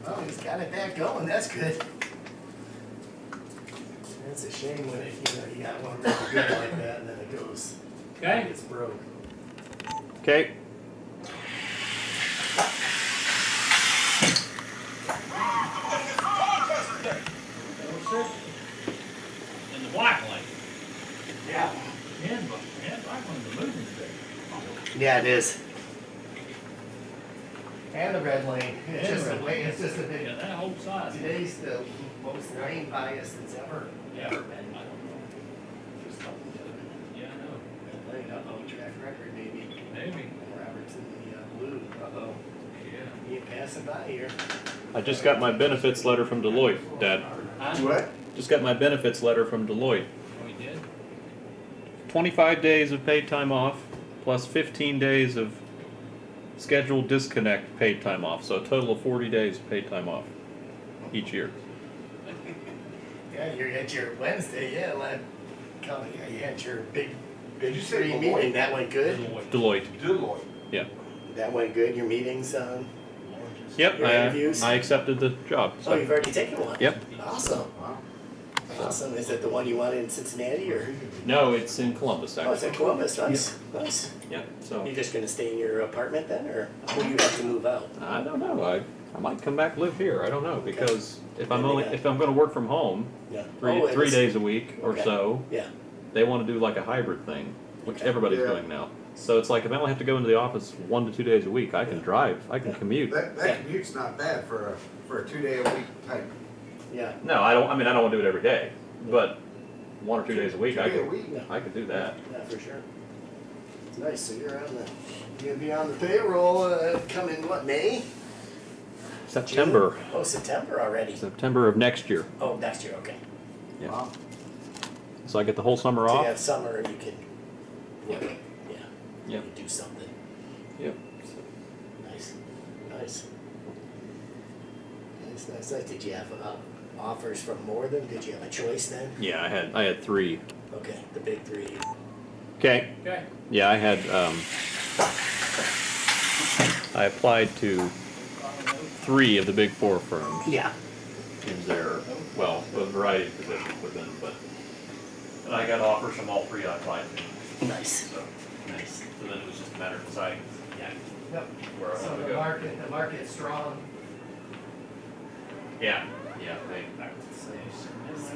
Well, he's got it back going, that's good. It's a shame when it, you got one really good like that and then it goes, Okay, it's broke. Okay. in the black lane. Yeah. And black lane's a moving today. Yeah, it is. And the red lane, it's And just the a red way, it's just a big, Yeah, that whole side. today's the most lane bias that's ever Yeah, I been. don't know. Just something to it. Yeah, I know. Red lane, uh-oh, track record maybe. Maybe. Robert's in the blue, uh-oh. Yeah. You ain't passing by here. I just got my benefits letter from Deloitte, Dad. What? Just got my benefits letter from Deloitte. We did? 25 days of paid time off, plus 15 days of scheduled disconnect paid time off. So a total of 40 days of paid time off each year. Yeah, you're at your Wednesday, yeah, coming here, you had your big Did you say three Deloitte? meeting, that went good? Deloitte. Deloitte. Yeah. That went good, your meetings, Yep. Your interviews? I accepted the job. oh, So. you've already taken one? Yep. Awesome, Wow. awesome, is it the one you wanted in Cincinnati, or? No, it's in Columbus Oh, it's actually. at Columbus, nice, nice. Yep. So You just gonna stay in your apartment then, or will you have to move out? I don't know. I might come back live here. I don't know because if I'm Then they only got- if I'm going to work from home Yeah. three Oh, it three was- days a week or Okay. so, Yeah, they want to do like a hybrid thing, which Okay. everybody's Yeah. doing now. So it's like if I only have to go into the office 1 to 2 days a week, I can drive. I can Yeah. commute. That Yeah. commute's not bad for a 2 day a week type. yeah, No, I don't. I mean, I don't want to do it every day, but 1 or 2 days a week, 2 I day a could. week. I could do that. yeah, for sure. Nice, so you're gonna be on the payroll, coming, what, May? September. June? Oh, September already. September of next year. Oh, next year, okay. Yeah. Wow. So I get the whole summer So you off. have summer, you can, Yep. yeah, Yep. you can do something. Yep. Nice, nice. Nice. Did you have offers from more than? Did you have a choice then? Yeah, I had 3. Okay, the big three. Okay. Okay. Yeah, I had. I applied to 3 of the big 4 firms Yeah. in their, well, a variety of positions within, but and I got offers from all 3 I applied to. Nice. So, Nice. so then it was just a matter of deciding Yeah. Yep. where I So wanted to the go. market's strong. Yeah, yeah, they, So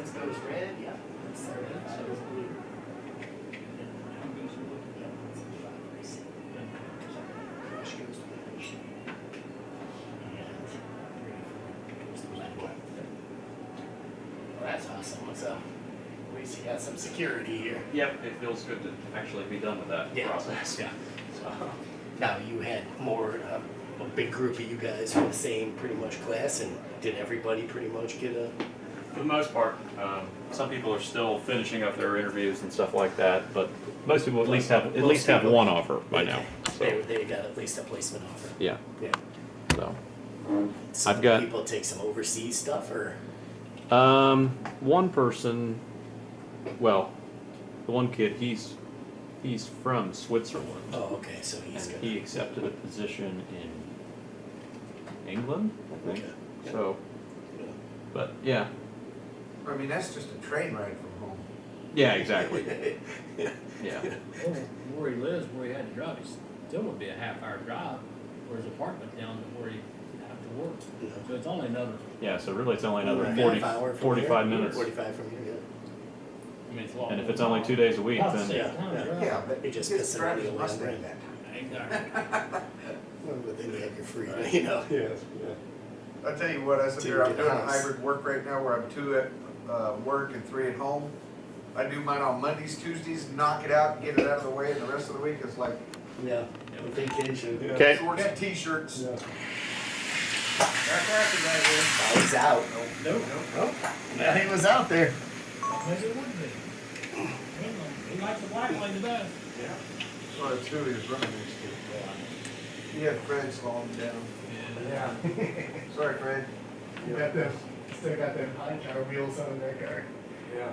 this goes red, yeah. That's the red, that goes blue. Yep, that's the five racing. Crush goes to finish. And 3 goes to black. Well, that's awesome. What's up? At least you got some security here. yep, it feels good to actually be done with that Yeah. process. Yeah. Now you had more, a big group of you guys from the same pretty much class, and did everybody pretty much get a? For the most part, some people are still finishing up their interviews and stuff like that, but most people at least have Most people- one offer by now. Okay. So They got at least a placement offer. yeah, Yeah. so Some I've got- people take some overseas stuff, or one person, well, the one kid, he's from Switzerland, oh, okay, so he's and gonna. he accepted a position in England, I think. Okay. Yeah. So, but yeah, I mean, that's just a train ride from home. yeah, exactly. Yeah, Well, where he lives, where he had to drive, it still would be a half-hour drive, where his apartment down to where he have to work. Yeah. So it's only another, yeah. So really, it's only another Half 40, hour from 45 here? minutes. 45 from here, I mean, it's a lot. And if it's only 2 days a week, About the then same Yeah, time yeah. drive. Yeah, but He just his gets the driver's money away, Mustang right? that time. Exactly. But then you have your freedom, you know. Yes, yeah. I tell you what, I sit To there, I'm get a doing house. hybrid work right now where I'm 2 at work and 3 at home. I do mine on Mondays, Tuesdays, knock it out, get it out of the way, and the rest of the week is like Yeah, vacation. Yeah. okay. shorts and t-shirts. Yeah. Oh, he's out. Nope. Oh, yeah, he was out there. Maybe it would be. He likes the black lane the best. Well, that's who he was running next to. He had friends slowing him down. Yeah. Sorry, Fred. You got them, still got them pine tar wheels on that car. Yeah.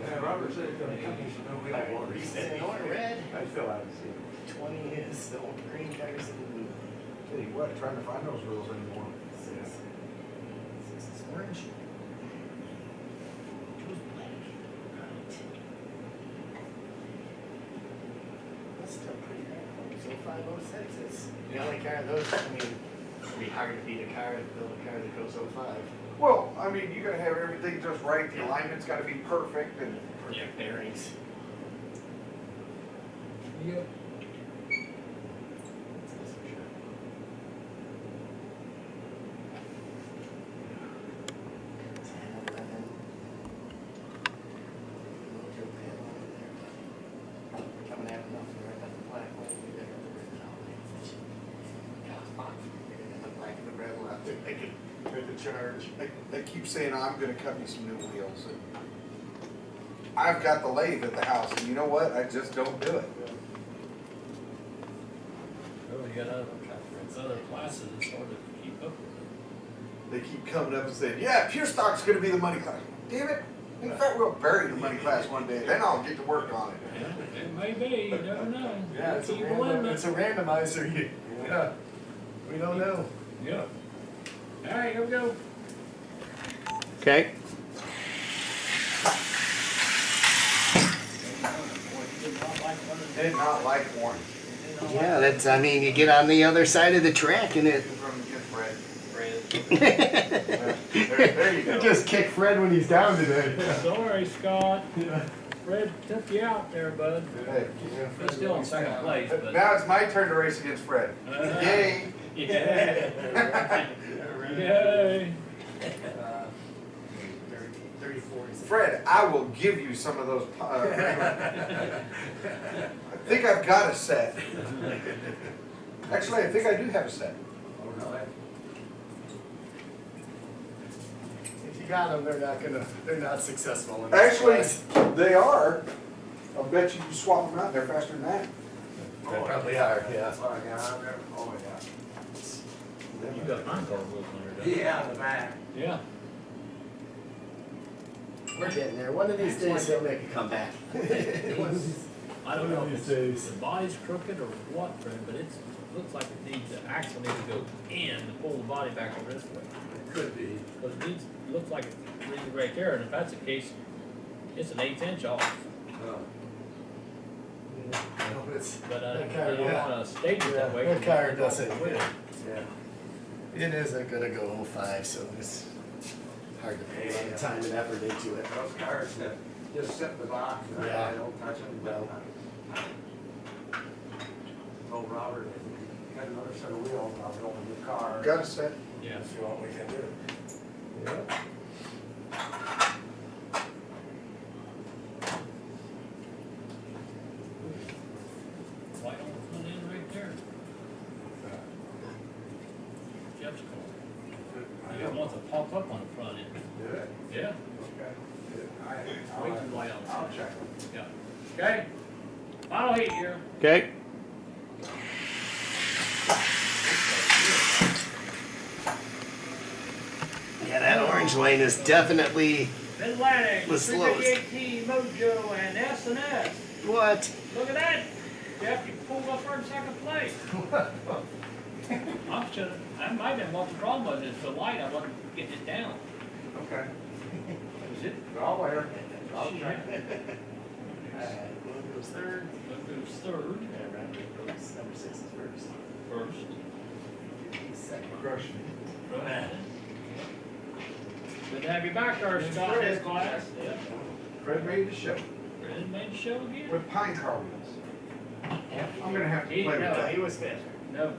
Yeah, Robert said he's gonna cut me some new wheel bars. Recent or red, I still haven't seen it. 20 is the old green cars and the blue. Tell you what, trying to find those wheels anymore. Six is orange. Two's black. Right. That's still pretty hard. So 506 is the only car of those, I mean, it'd be hard to beat a car, build a car that goes 05. Well, I mean, you gotta have everything just right, the alignment's gotta be perfect, and Perfect bearings. Yep. That's for sure. 10, 11. Mojo panel in there, but coming out enough for it, but the black one, we got the red outline. Got a box, and the black and the red will have to make it, make the charge. I keep saying, I'm gonna cut me some new wheels. And I've got the lathe at the house, and you know what? I just don't do it. Oh, you got other classes, it's hard to keep up with. They keep coming up and saying, yeah, pure stock's gonna be the money class. Damn it. In fact, we'll bury the money class one day, then I'll get to work on it. Yeah, it may be, you never know. Yeah, it's a Keep believing it's it. a randomizer, yeah, we don't know. Yeah. All right, here we go. Okay. Did not like orange. Yeah, that's, I mean, you get on the other side of the track and it. From against Fred. There you go. Just kick Fred when he's down today. Sorry, Scott. Yeah. Fred took you out there, bud. Hey, He's still in second place, but. now it's my turn to race against Fred. Yay. Yeah. Yay. 34 is. Fred, I will give you some of those. I think I've got a set. Actually, I think I do have a set. If you got them, they're not successful in this Actually, class. they are. I'll bet you swap them out, they're faster than that. They probably are, yeah. Oh, yeah, I've never, oh, yeah. You got pine tar wheels on your desk. Yeah, the back. Yeah. We're getting there. One of these days he'll make a comeback. I don't know One of if these it's, days. the body's crooked or what, Fred, but it's, looks like it needs, the axle needs to go in to pull the body back over this way. It could be. Because it needs, looks like it's really right there, and if that's the case, it's an 1/8 inch off. But That I car, don't yeah. wanna stage it that way. That car doesn't, Yeah. it isn't gonna go 05, so it's hard to put a lot of time and effort into it. Those cars that just sit in the box, and Yeah. I don't touch them. No. Told Robert, if he had another set of wheels, I'll build a new car. Got a set? Yeah. See what we can do. Yeah. White on the front end right there. Jeff's car. You don't want to pop up on the front end. Did it? Yeah. Okay. Way too light on the I'll front check end. them. Yeah. Okay. Final heat here. Okay. Yeah, that orange lane is definitely Mid-Atlantic, The slowest. 350 Mojo, and S&S. what? Look at that. Jeff, you pulled up there in second place. I might have what the problem was. It's the light. I wasn't getting it down. Okay. Is it? I'll wear. I'll check. Blue goes third. Look, it was third. Yeah, right, goes number 6 is first. First. He's second. Crushing. Good to have you back there, Scott, in this class. Yeah. Fred made the show Fred made the show again. with pine tar wheels. I'm gonna have to He- play with No, that. he was fifth. No,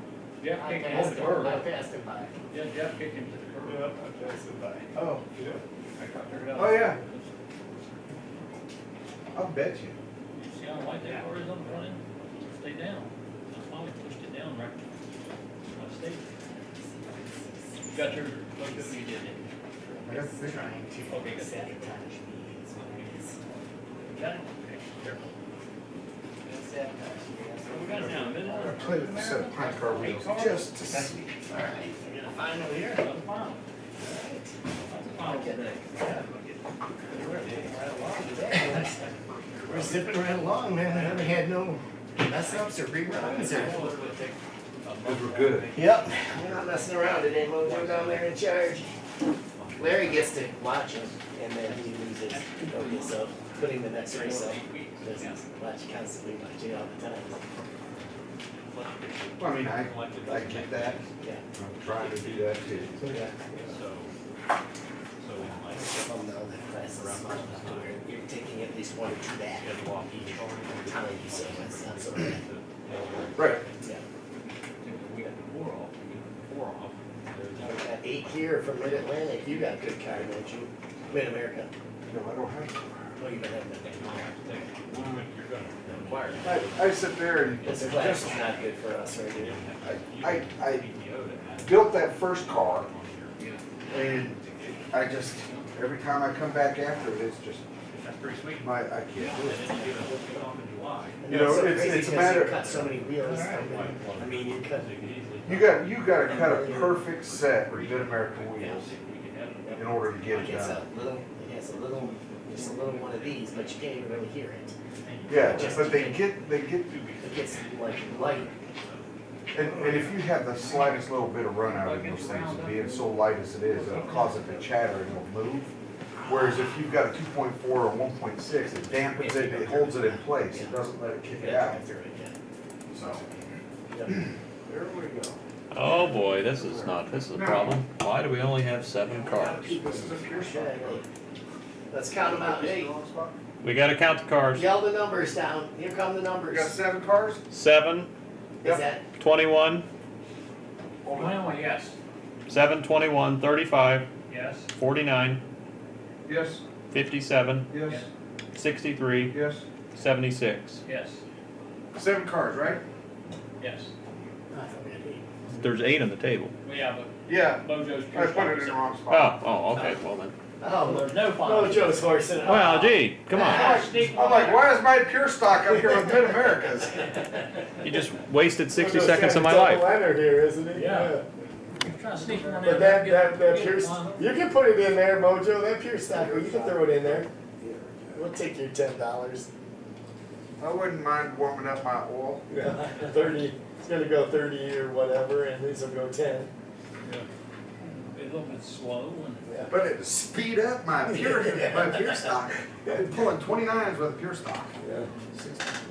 Jeff I kicked him passed to the him, I curb. passed him by. Yeah, Jeff kicked him to the curb. Yep, I passed it by. Oh, I got figured out. Oh, yeah. I'll bet you. You see how light that car is on the front end? Stay down. I finally pushed it down right. I stayed. You got your, what you did it? I got the thing. Trying to Okay, good. sabotage me. Is what it is. Got it? Okay, careful. Sabotage me. That's So we what got it now, middle. play with a set of pine car wheels just to see. Alright, I got a final here. Another final. Alright. Final today. We're zipping right along, man. I haven't had no mess ups or reruns or. Those were good. Yep, we're not messing around today, Mojo down there in charge. Larry gets to watch him and then he loses focus of putting the next race up. Because he's constantly watching all the time. Well, I mean, I get that. Yeah. I'm trying to do that too. Yeah. So in like, Some know that class is small enough to where you're taking at least one or two back. walk each Time, so that's not so bad. Right. Yeah. we got the four off, we get the four off. We got 8 here from Mid-Atlantic. You got a good car, don't you? Mid-America. No, I don't have. Oh, you better have that. You're gonna require. I sit there and This class is not good for us right here. I built that first car and I just, every time I come back after it, it's just, That's pretty sweet. I can't do And it. then you get a off in July. And You know, that's so it's- crazy it's a 'cause matter- you cut so many wheels. I mean, you cut. You got to cut a perfect set of Mid-American wheels in order to get it It done. has a little, just a little one of these, but you can't even really hear it. Yeah, but they get, It gets like light. and if you have the slightest little bit of run out of those things, and being so light as it is, it'll cause it to chatter and it'll move. Whereas if you've got a 2.4 or 1.6, it dampens it, it holds it in place, it doesn't let it kick You it gotta out. drive through it, yeah. So, Yep. there we go. Oh boy, this is a problem. Why do we only have 7 cars? This is a pure shot. Okay, let's count them out. Hey, We gotta count the cars. yell the numbers down. Here come the We got numbers. 7 cars? 7, Is that, 21, 21, yes. 7, 21, 35, Yes. 49, Yes, 57, yes, 63, yes. 76. Yes. 7 cars, right? Yes. I thought we had 8. There's 8 on the table. Well, yeah, Yeah, but Mojo's. I put it in the wrong Oh, spot. okay, well then. Oh, There's no final. Mojo's horsing it. Well, gee, come on. I'm like, why is my pure stock up here with Mid-Americas? You just wasted 60 Mojo's seconds of my got a life. double liner here, isn't he? Yeah. Trying to sneak one in. But that Get pure, one. you can put it in there, Mojo, that pure stock, you can throw it in there. We'll take your $10. I wouldn't mind warming up my oil. Yeah, 30, it's gonna go 30 or whatever, and these will go 10. Be a little bit slow and. Yeah. But it speed up my pure stock. I'm pulling 29s with a pure stock. Yeah. 63.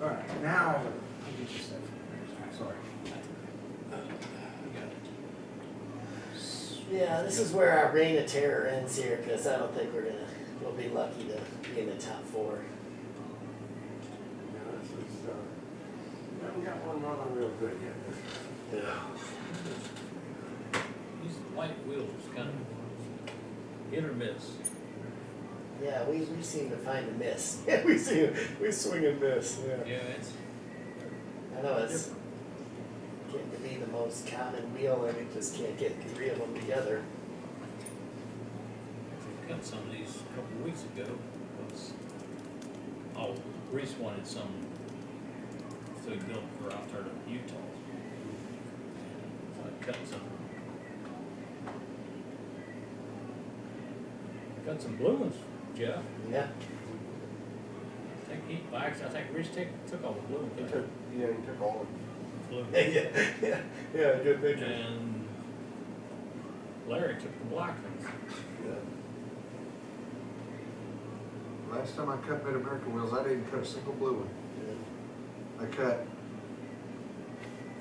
Alright, now. Sorry. Yeah, this is where our reign of terror ends here, because I don't think we'll be lucky to be in the top 4. We haven't got one running real good yet. These white wheels kind of hit or miss. Yeah, we seem to find a miss. Yeah, we swing and miss, yeah. Yeah, it's. I know it's getting to be the most common wheel, and we just can't get 3 of them together. We cut some of these a couple of weeks ago. Reese wanted some food built for out there in Utah. So I cut some. Cut some blue ones, Jeff. Yeah. I think Reese took all the blue ones. didn't Yeah, you took all of he? Blue. Yeah, good thinking. And Larry took the black ones. Last time I cut Mid-American wheels, I didn't cut a single blue one. I cut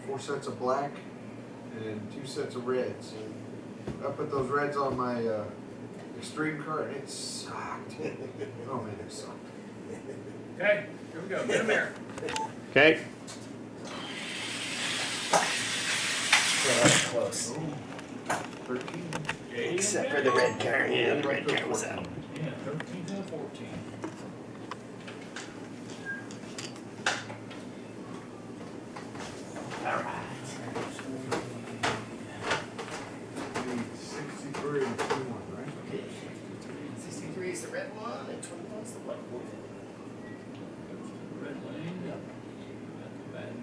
4 sets of black and 2 sets of reds. I put those reds on my extreme car and it sucked. Oh man, it sucked. Okay, here we go, Mid-America. Okay, Close. 13. Except for the red car, yeah, the red car was out. Yeah, 13 to 14. Alright. Need 63 and 21, right? 63 is the red one, and 21 is the white one. Red lane. bad.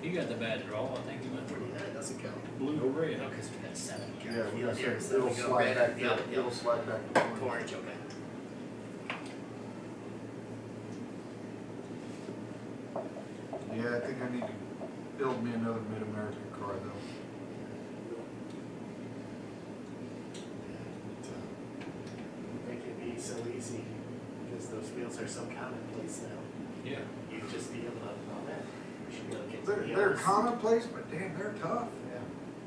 He got the bad draw, I think he went for 49 doesn't count. blue or red. No, because we got 7. Yeah, we got Here, some, so it'll we go slide red, back, yeah, it'll yeah. slide back to orange. Orange, okay. Yeah, I think I need to build me another Mid-American car though. Make it be so easy, because those wheels are so commonplace now. Yeah. You'd just be able to, oh man, we should be able to get to They're, the they're others. commonplace, but damn, they're tough. Yeah.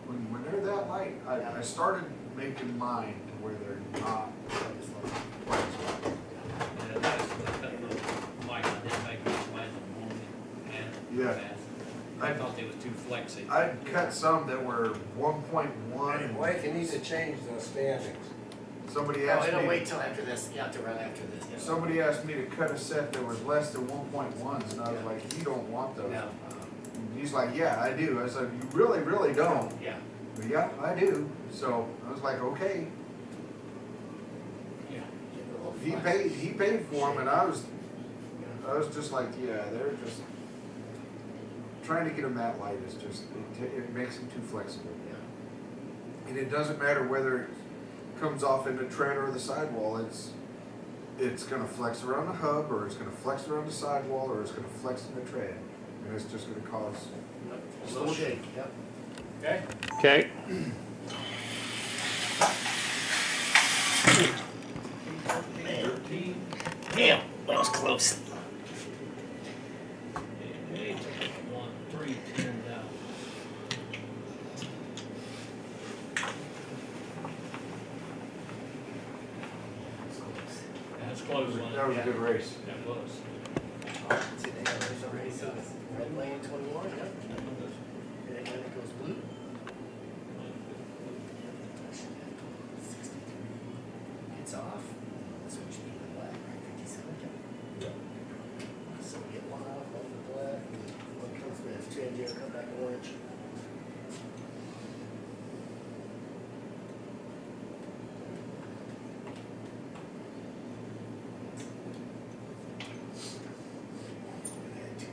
When they're that light, I started making mine to where they're not quite as light. Yeah, that's that little mic, I didn't make it flat on morning and Yeah. fast. I thought they was too flexy. I'd cut some that were 1.1. Blake, you need to change the standings. Somebody Oh, asked it'll me, wait till after this, you have to run after this. Yeah. somebody asked me to cut a set that was less than 1.1s, and I was like, you don't want those. No, And he's like, yeah, I do. I said, you really, really don't. yeah. But yeah, I do. So I was like, okay. Yeah. Give it a little flex. He paid for them, and I was just like, yeah, they're just trying to get them that light is just it makes them too flexible. Yeah. And it doesn't matter whether it comes off in the tread or the sidewall. It's gonna flex around the hub, or it's gonna flex around the sidewall, or it's gonna flex in the tread, and it's just gonna cause. A little shake, yep. Okay? Okay. $13. Damn, that was close. Hey, 310 down. That's close one. That was a good race. That was. Today, there's a race on red lane 21, yep. And then it goes blue. 63. It's off. This one should be the black, right? 57, yep. So we get one off, one for black, and one comes with change here, come back orange. We had two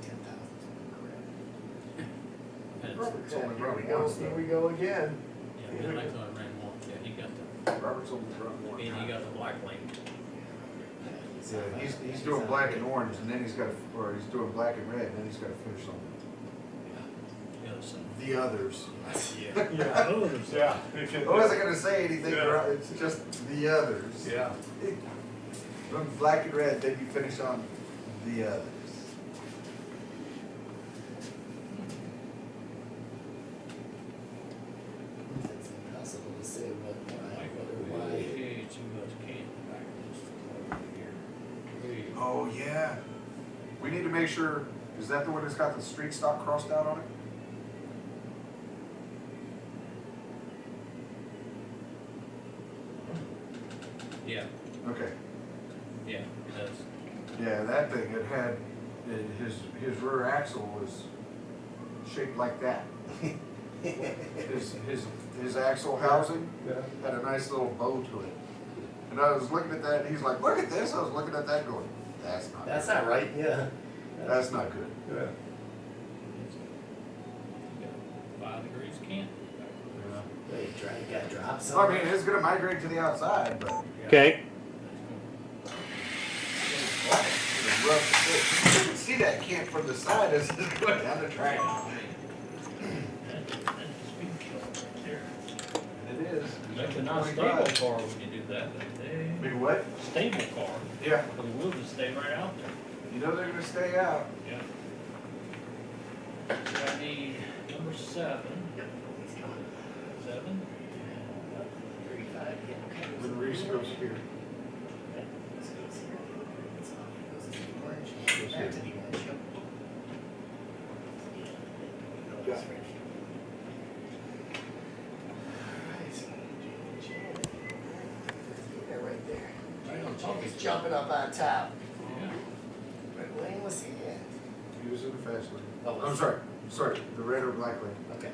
10,000s. Robert's only Here we run go, once. here we go again. Yeah, Bill Lakeland ran one. Yeah, he got the, Robert's only run one. and he got the black lane. Yeah, he's doing black and orange, and then he's got, or he's doing black and red, and then he's got to finish on The other side. the others. Yeah. Yeah. I wasn't gonna say anything, Yeah. it's just the others. Yeah. From black and red, then you finish on the others. It's impossible to say what, Like, why. way too much candy back over here. Way- Oh, yeah. We need to make sure, is that the one that's got the street stop crossed out on it? Yeah, Okay. yeah, that's, Yeah, that thing, it had, his rear axle was shaped like that. His axle housing had a nice little bow to it. And I was looking at that, and he's like, look at this, I was looking at that going, that's not. That's not right, yeah. That's not good. Yeah. it's got 5 degrees candy. Wait, you gotta drop So, I something. mean, it's gonna migrate to the outside, but Okay. it's rough. You can see that camp from the side as it's going down the track. That's a speed killer right there. It is. Makes a nice stable 25. car when you do that, but they, Big what? stable car, Yeah, the wheels just stay right out there. you know they're gonna stay out. Yeah. So I need number 7. Yep, he's coming. 7. 35, yeah, okay. When Reese goes here. Okay, this goes here. It's off, it goes to the orange, back to the orange, yep. Yeah, that's right. Alright. Yeah, right there. Right on top. He's jumping up on top. Yeah. Red lane was he in? He was in the fast lane. Oh, I'm sorry, the red or black lane. Okay.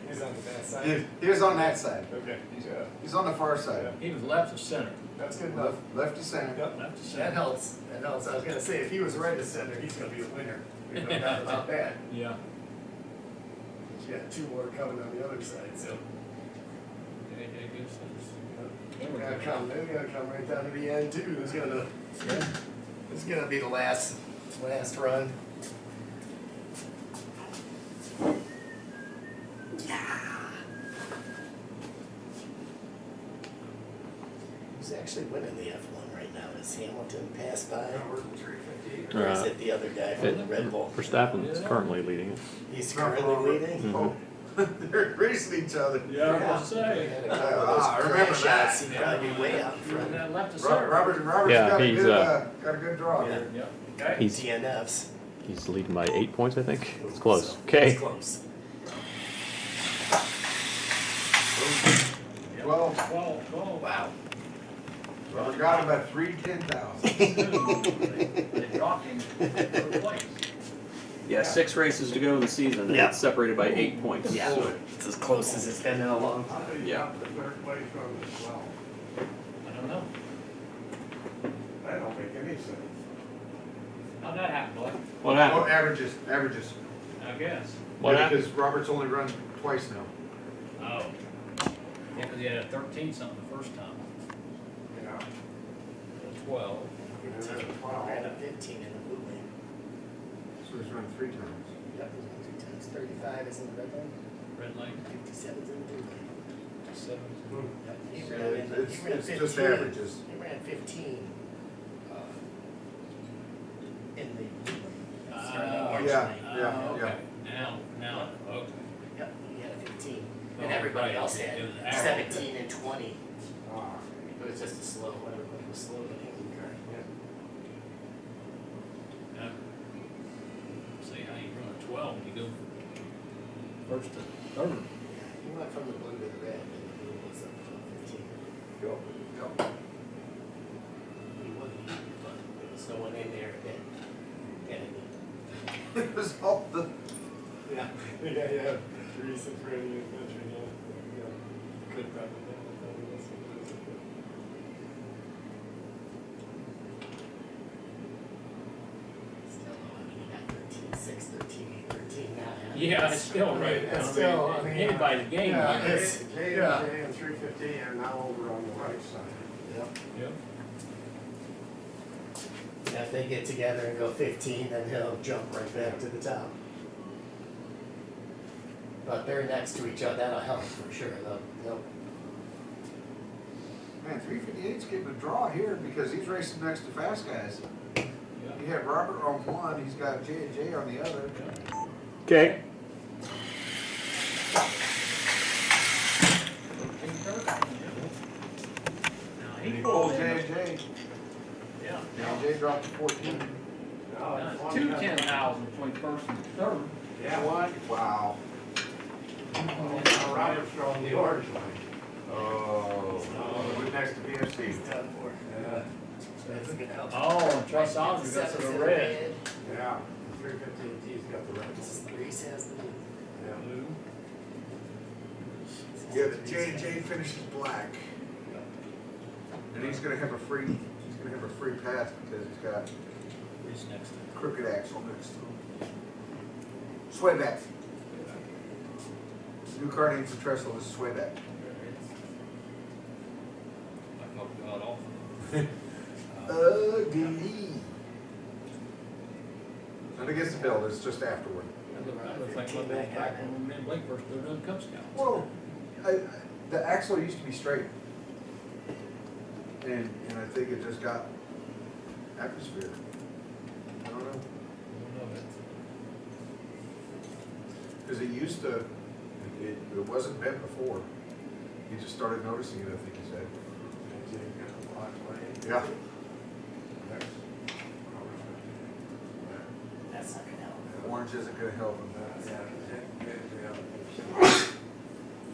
He's on the bad He, side. he was on that side. Okay, yeah, He's on the far side. He was left of center. that's good enough. Left to center. Yep, Left of that center. helps, that helps. I was gonna say, if he was right to center, he's gonna be a winner. There's no doubt about that. Yeah. He's got two more coming on the other side, so. JJ goes Then we gotta come right down to the end too. This is gonna be the last run. Who's actually winning the F1 right now? Is Hamilton passed by? $3.50. Or is it the other guy from the Red Bull? Verstappen is currently leading it. He's currently leading? Mhm. Oh, they're racing each other. Yeah, I was gonna He say. had a couple of those I remember crash that. outs, he'd probably be way out in He was front. that left of Ro- center. Robert's Yeah, got a he's, good, got a good draw Yeah. here. Yep. Okay. He's DNFs. he's leading by 8 points, I think. It's close. So, Okay. It's close. 12. 12. Wow. Robert got him at 310,000. They dropped him third place. Yeah, 6 races to go in the season. and Yeah. It's separated by 8 points. Yeah, So, it's as close as it's been in a long time. yeah. Third place from as well. I don't know. That don't make any sense. How'd that happen, Blake? What Oh, happened? averages. I guess. What Yeah, happened? because Robert's only run twice now. Oh. Yeah, because he had a 13 something the first time. Yeah. 12. 15. Ran a 15 in the blue lane. So he's run 3 times. Yep, he's won 3 times. 35 is in the red lane, Red lane. 57 is in the blue lane. 7. Yep, he So ran, it's he ran just 15. averages. He ran 15 in the blue lane. Orange yeah, lane. yeah. Okay. Now, okay. Yep, he had a 15. Oh, And everybody right, else it had was average. 17 and 20. Ah, It was just a slow, everybody was slow to him. Yeah. See, how you run a 12 when you go first to third. He went from the blue to the red, and the blue was up to 15. Go. He wasn't, but there was no one in there that had any. It was all the. Yeah, yeah. Teresa, Freddie, and Benjamin, yeah. Could probably have this. Still, I mean, he got 13-6, 13-8, 13 now. Yeah, it's still right. It's still, I mean, anybody's game. yeah, here. it's, J yeah. and 350 are now over on the right side. Yep. Yep. Now, if they get together and go 15, then he'll jump right back to the top. But they're next to each other, that'll help for sure, they'll Man, 358's getting a draw here because he's racing next to fast guys. Yeah. He had Robert on one, he's got J and J on the other. Okay. 13, 13. Now, And he he pulled pulled in. J and J. Yeah. J and J dropped to 14. Now, Now, it's it's one two guy- 10,000 between first and third. Yeah, one. Wow. Now Robert's on the orange line. Oh. We're next to he's BFC. done for. Yeah. That's gonna help. Oh, and Trust Osborne got some 57's in the red. Yeah, 350T's got the red. Reese has the blue. Yeah. Blue. Yeah, the J and J finishes black. And he's gonna have a free pass because he's got Reese next to him. crooked axle next to him. Sweatback. New car name for Trestle is Sweatback. I hope God off. Ugly. Not against the build, it's just afterward. That looked like when they back when me and Blake first started doing Cub Scouts. Well, the axle used to be straight. And I think it just got atmosphere. I don't know. I don't know, that's- Because it used to, it wasn't bent before. He just started noticing it, I think he said. Yeah. That's not gonna help. Orange isn't gonna help him.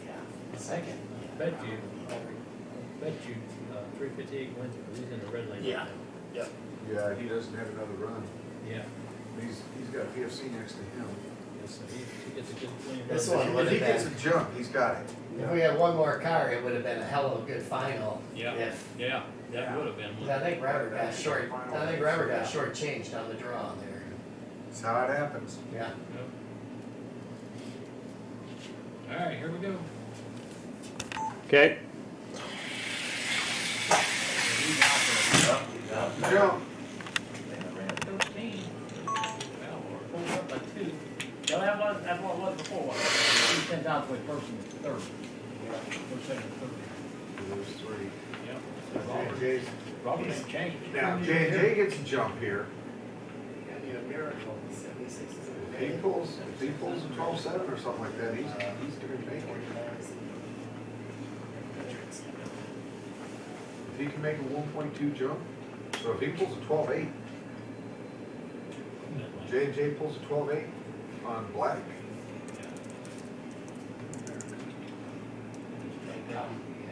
Yeah. Second. Bet you, 358 wins it, 'cause he's in the red lane. right Yeah. now. Yep. Yeah, he doesn't have another run. Yeah. He's got PFC next to him. Yeah. So he gets a good clean run. This one would If he have gets been, a jump, he's got it. if we had one more car, it would have been a hell of a good final. Yeah. If, Yeah, that would have been cause one. I think Robert got shortchanged on the draw there. That's how it happens. Yeah. All right, here we go. Okay. Jump. 13. Well, we're pulled up by 2. Yeah, that's what it was before. He sent down to a first and third. First, second, and third. There's three. Yep. Robert ain't changed. Now, J and J gets a jump here. I need a miracle, 76 is If he pulls a 12-7 or something like that, he's gonna make it. If he can make a 1.2 jump, so if he pulls a 12-8, J and J pulls a 12-8 on black.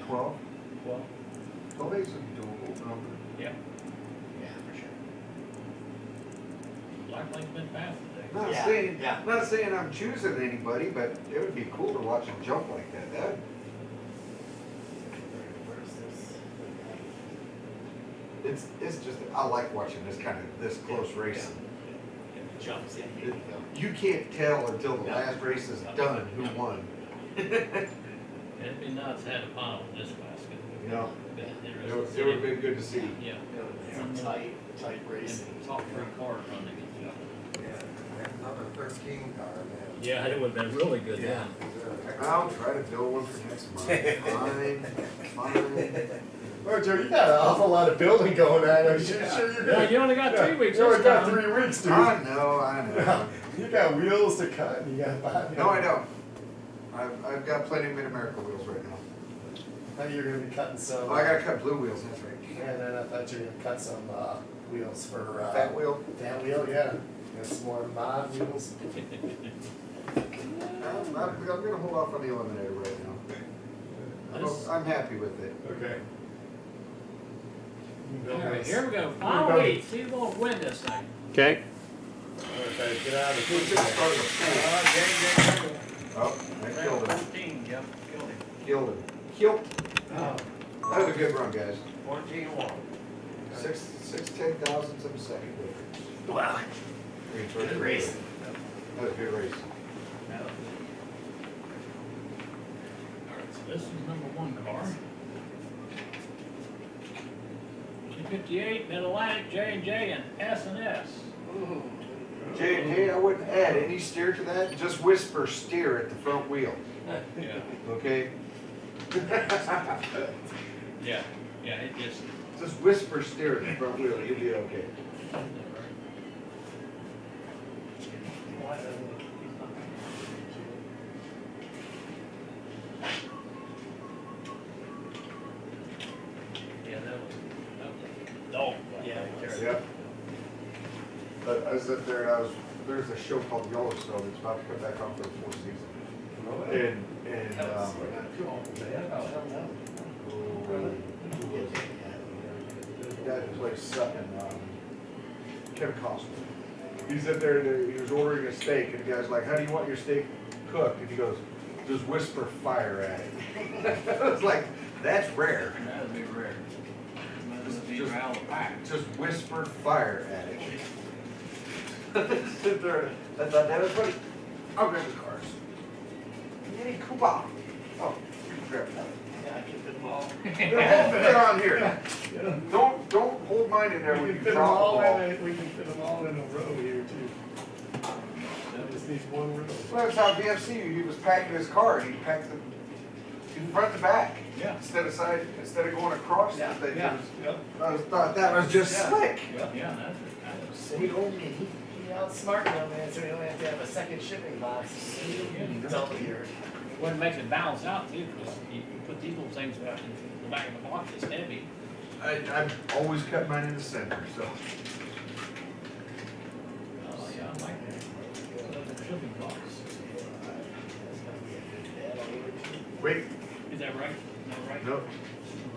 12? Well, 12-8 is a doable number. yeah, Yeah, for sure. Black Lane's been fast today. Not saying I'm choosing anybody, but it would be cool to watch him jump like that. It's just, I like watching this close racing. Jumps in. You can't tell until the last race is done who won. It'd be nuts to have a final in this class. Yeah. It would have been good to see. Yeah. Some tight racing. And top 3 cars running against each other. Yeah, another 13 car, man. Yeah, it would have been really good then. I'll try to build one for next month. Fine. Oh, Joe, you got an awful lot of building going on. I'm sure you're Yeah, gonna. you only got 3 weeks You only this got time. 3 weeks, dude. I know. You got wheels to cut and you got body. No, I don't. I've got plenty of Mid-America wheels right now. I thought you were gonna be cutting some. Oh, I gotta cut blue wheels, that's right. And then I thought you were gonna cut some, wheels for, Fat wheel. Fat wheel, yeah. Got some more mod wheels. I'm gonna hold off on the eliminator right now. I'm happy with it. Okay. All right, here we go. Final week. See who won't win this thing. Okay. Okay, get out of the Who's gonna start the pool? Oh, I killed him. 14, yep, killed him. Killed him. Killed. Oh, That was a good run, guys. 14-1. 10 thousandths of a second difference. Wow. Good racing. That was a good race. All right, so this is number 1 car. 258, Mid-Atlantic, J&J, and S&S. Hey, I wouldn't add any steer to that, just whisper steer at the front wheel, Yeah, okay? yeah, it just. Just whisper steer at the front wheel, you'll be okay. Yeah, that was a dog. Yeah, Yep. But I was up there and there's a show called Yellowstone that's about to come back on for the 4th season. And the guy who plays Sutton, Kevin Costner. He's up there and he was ordering a steak and the guy's like, how do you want your steak cooked? And he goes, just whisper fire at it. I was like, that's rare. That would be rare. Must be Just- around the pack. Just whisper fire at it. Sit there, I thought that was funny. I'll grab the cars. Yay, Koopa. Oh, you can grab that. Yeah, I can fit them all. They'll both fit on here. Don't hold mine in there We when can you fit them drop all the ball. we can fit them all in a row here too. That just needs one row. Well, that's how VFC, he was packing his car, he packed them in front to back. Yeah. Instead of going across. Yeah, they yeah, just- yep. I thought that was just Yeah. slick. Yeah, that's He told me, he outsmarted them, man, so we only have to have a second shipping box. Double here. What makes it balance out too, because you put these little things out in the back of the box, it's heavy. I've always kept mine in the center, so. Oh, yeah, I like that. The shipping box. Wait, Is that right? Is that right? no,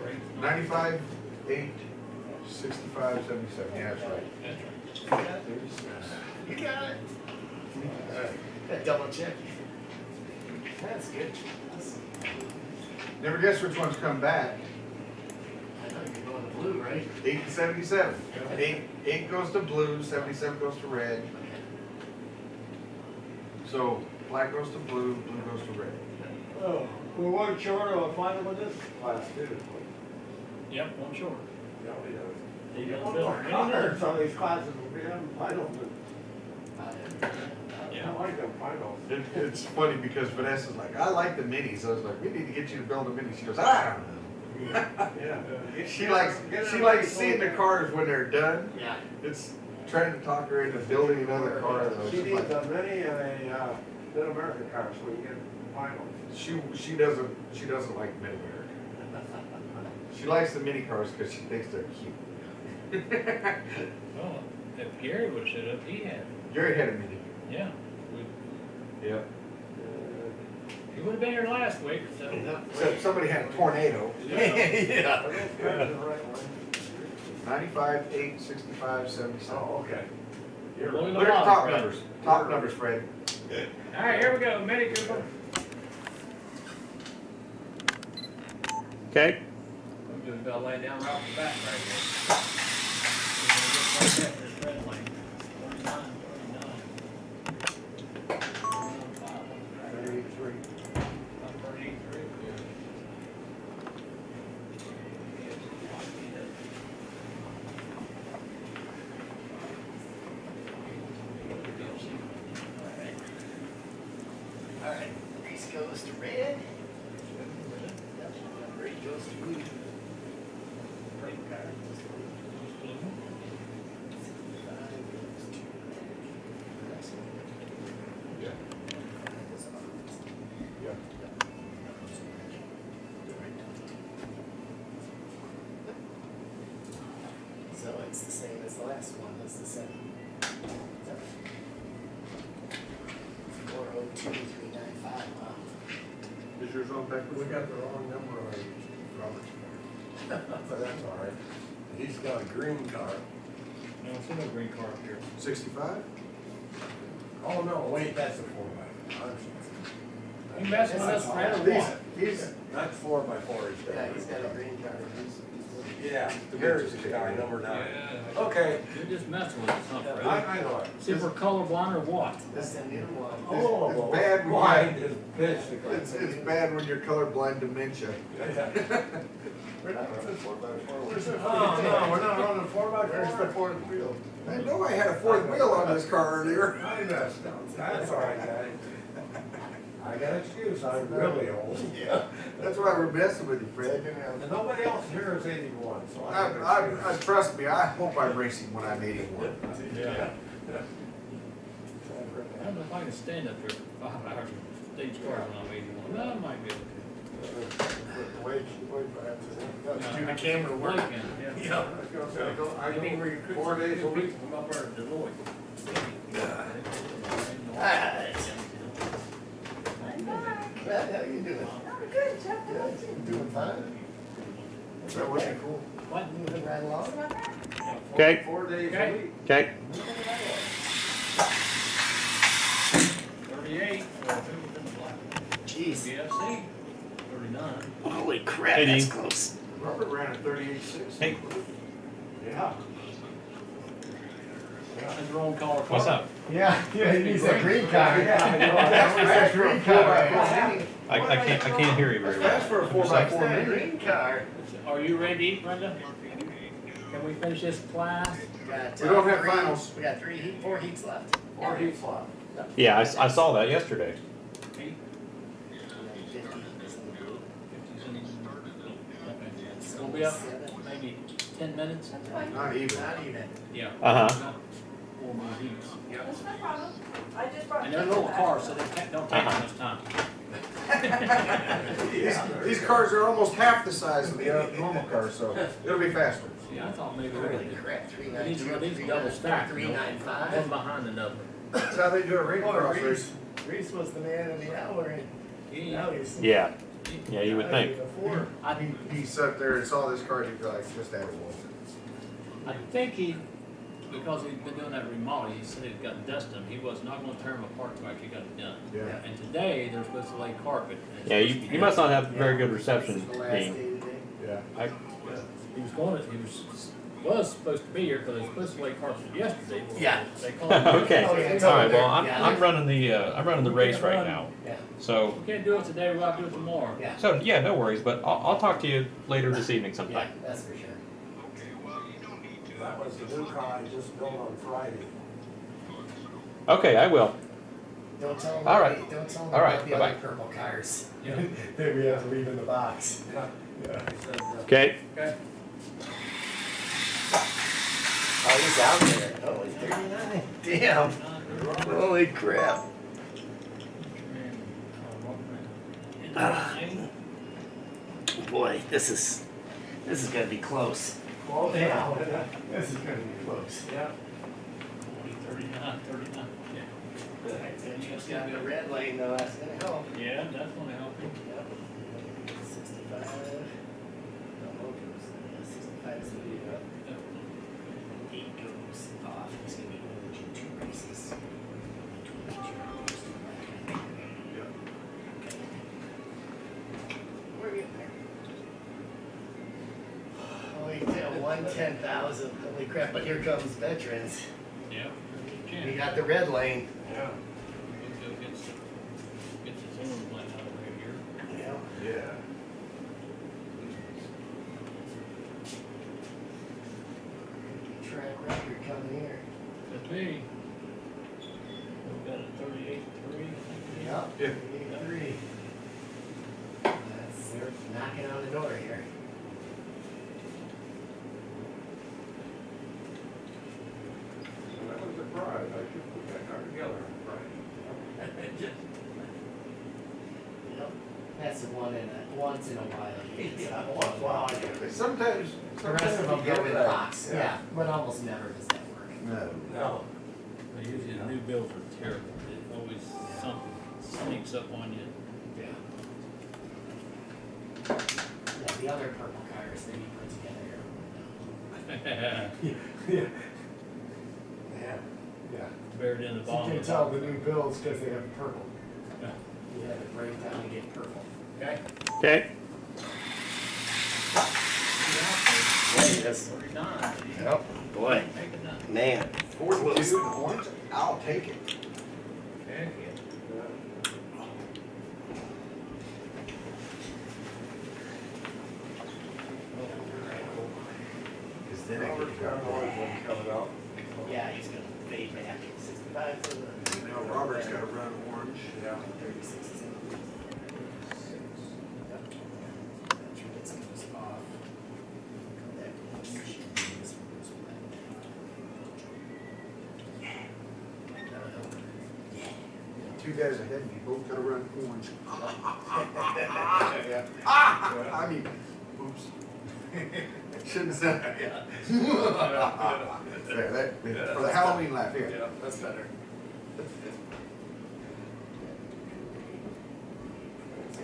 Right. 95, 8, 65, 77, yeah, that's right. That's right. You got it. Alright. Gotta double check. That's good. That's, Never guess which one's come back. I know you're going to blue, right? 8 to 77. 8 goes to blue, 77 goes to red. So black goes to blue, blue goes to red. Oh, we weren't short of a final with this class too. Yep, one short. Yeah, we do. He You does got better. more cards on these classes will be having finals. Yeah. I like them finals. It's funny because Vanessa's like, I like the minis. I was like, we need to get you to build a mini. She goes, I don't know. Yeah. She likes seeing the cars when they're done. Yeah. It's trying to talk her into building another car though. She She's needs like, a mini and a Mid-American car so we can get finals. she doesn't like Mid America. She likes the mini cars because she thinks they're cute. Well, if Gary would set up, he had, Gary had a mini. yeah. Yep. He would have been here last week, so. Except somebody had a tornado. Yeah. Are those cards the right way? 95, 8, 65, 77. Oh, okay. Look Look at at the the bottom, top Fred. numbers. Top numbers, Fred. All right, here we go, Mini Cooper. Okay. I'm just about lay down right off the bat right here. We're gonna get right at this red lane. 49, 33. 33. All right. Race goes to red. Red goes to blue. Green card. 65 goes to red. Next one. Yeah. Is off. Yeah. So it's the same as the last one, that's the 7. 402395, wow. Is yours on back? We got the wrong number on Robert's car. But that's all right. He's got a green car. No, it's no green car up here. 65? Oh, no, wait, that's a 4x4. You messing with us, Fred, or what? He's, that's 4x4 he's got. Yeah, he's got a green card. Yeah, here's the guy, number 9. Okay, You're just messing with us, huh, Fred? I know it. See if we're colorblind or what? That's the new one. Oh, It's bad when blind is basically. It's bad when you're colorblind dementia. We're not running 4x4. Where's the Oh, no, we're not running 4x4. Where's the fourth wheel? I know I had a fourth wheel on this car earlier. I messed up. That's all right, guys. I got an excuse, I'm really old. Yeah. That's why we're messing with you, Fred. Taking out. And nobody else here is 81, so I got an excuse. Trust me, I hope I'm racing when I'm 81. Yeah. I don't know if I can stand up here for 5 hours and stage cars when I'm 81. No, I might be able to. Wait back to Do the camera working? Yeah. I was gonna say, I You mean go where you could 4 days a week. from up there to Deloitte? Alright. Brad, how you doing? I'm good, Jeff. How about you? Doing fine. That would be cool. What? Moving right along. What's my back? Okay. 4 days a Okay. week. Okay. Moving right along. 38. Who's in the black? Jeez. BFC. 39. Holy crap, Hey, that's Dean. close. Robert ran a 38.6. Hey. Yeah. That's the wrong color car. What's up? Yeah, he needs a green card. Yeah, I know. That's a green card. I can't hear you very That's well. for a 4x4 That's a mini. green card. Are you ready to eat, Brenda? Can we finish this class? Got, We don't have three- finals. We got 4 heats left. Or heat slot. Yeah, I saw that yesterday. 8. And then 50 is in the blue. 50's in the- Okay. We'll be up maybe 10 minutes. That's fine. Not even. Not even. Yeah. Uh-huh. 4 more heats. That's no problem. I just brought. And they're little cars, so they don't take much time. These cars are almost half the size of the normal cars, so it'll be faster. Yeah, I thought maybe we Holy would. crap, These 392, double stacked. 395. One behind another. That's how they do a ring Boy, cross race. Reese was the man of the hour, and now he's. Yeah. Yeah, you would think. He sat there and saw this car and he'd be like, just add a wall. I think he because he'd been doing that remodel, he said he'd got dust in him. He was not gonna tear them apart till after he got it done. Yeah. And today, they're supposed to lay carpet. and it's Yeah, supposed to be you must done. not have very good reception, This is the last day Dean. today. Yeah. He was going to, was supposed to be here, because they were supposed to lay carpet yesterday. Well, Yeah. They called him. Okay. Oh, yeah, it's All over right. Well, there. I'm running the race right now. Yeah, So We can't do it today, we'll have to do it tomorrow. yeah, yeah, no worries. But I'll talk to you later this evening yeah, sometime. that's for sure. That was the new car I just built on Friday. Okay, I will. Don't tell them, All right. don't tell them All right, about the other bye-bye. purple cars. Yeah. That we have to leave in the box. Yeah. Yeah. I said, Okay. Okay. Oh, he's out there. Oh, he's 39. Damn. Holy crap. Boy, this is gonna be close. Close Yeah. now. This is gonna be close. Yeah. 39. Yeah. Just got the red lane though, that's gonna help. Yeah, that's gonna help you. Yep. 65. No, 65 is gonna be up. 8 goes off. He's gonna be orange in 2 races. We're getting there. Holy damn, 1/10,000. Holy crap, but here comes veterans. Yeah. We got the red lane. Yeah. Gets his own line out of here. Yeah. Yeah. Track record coming here. That's me. We got a 38.3. Yep. Yeah. 83. That's, they're knocking on the door here. And I was surprised, I should put that car together on Friday. Yep. That's the one once in a while. You get Yeah, some once in a while, one. yeah. Sometimes, The rest of them you go get in the that. box. Yeah, but almost never does that work. No. No. Usually the new builds are terrible. It always, something sneaks up on you. Yeah. Yeah, the other purple cars that you put together. Yeah. Yeah. Yeah. Buried in the You bottom. can of the tell box. the new builds because they have purple. You had to break down to get purple. Okay. Okay. Yes. 39. Yep. Boy, Make it done. man. 42 and orange, I'll take it. Heck Cause then I Robert's got an orange one coming out. Yeah, he's gonna fade back. 65 for the. Now Robert's gotta run orange. Yeah. 36 is in. Yep. That sure gets those off. Come back to orange. This one goes black. That'll help. Two guys ahead of you, both gotta run orange. Yeah. Ah! I mean, oops. Shouldn't have said that. There, that, for the Halloween laugh here. Yeah, that's better.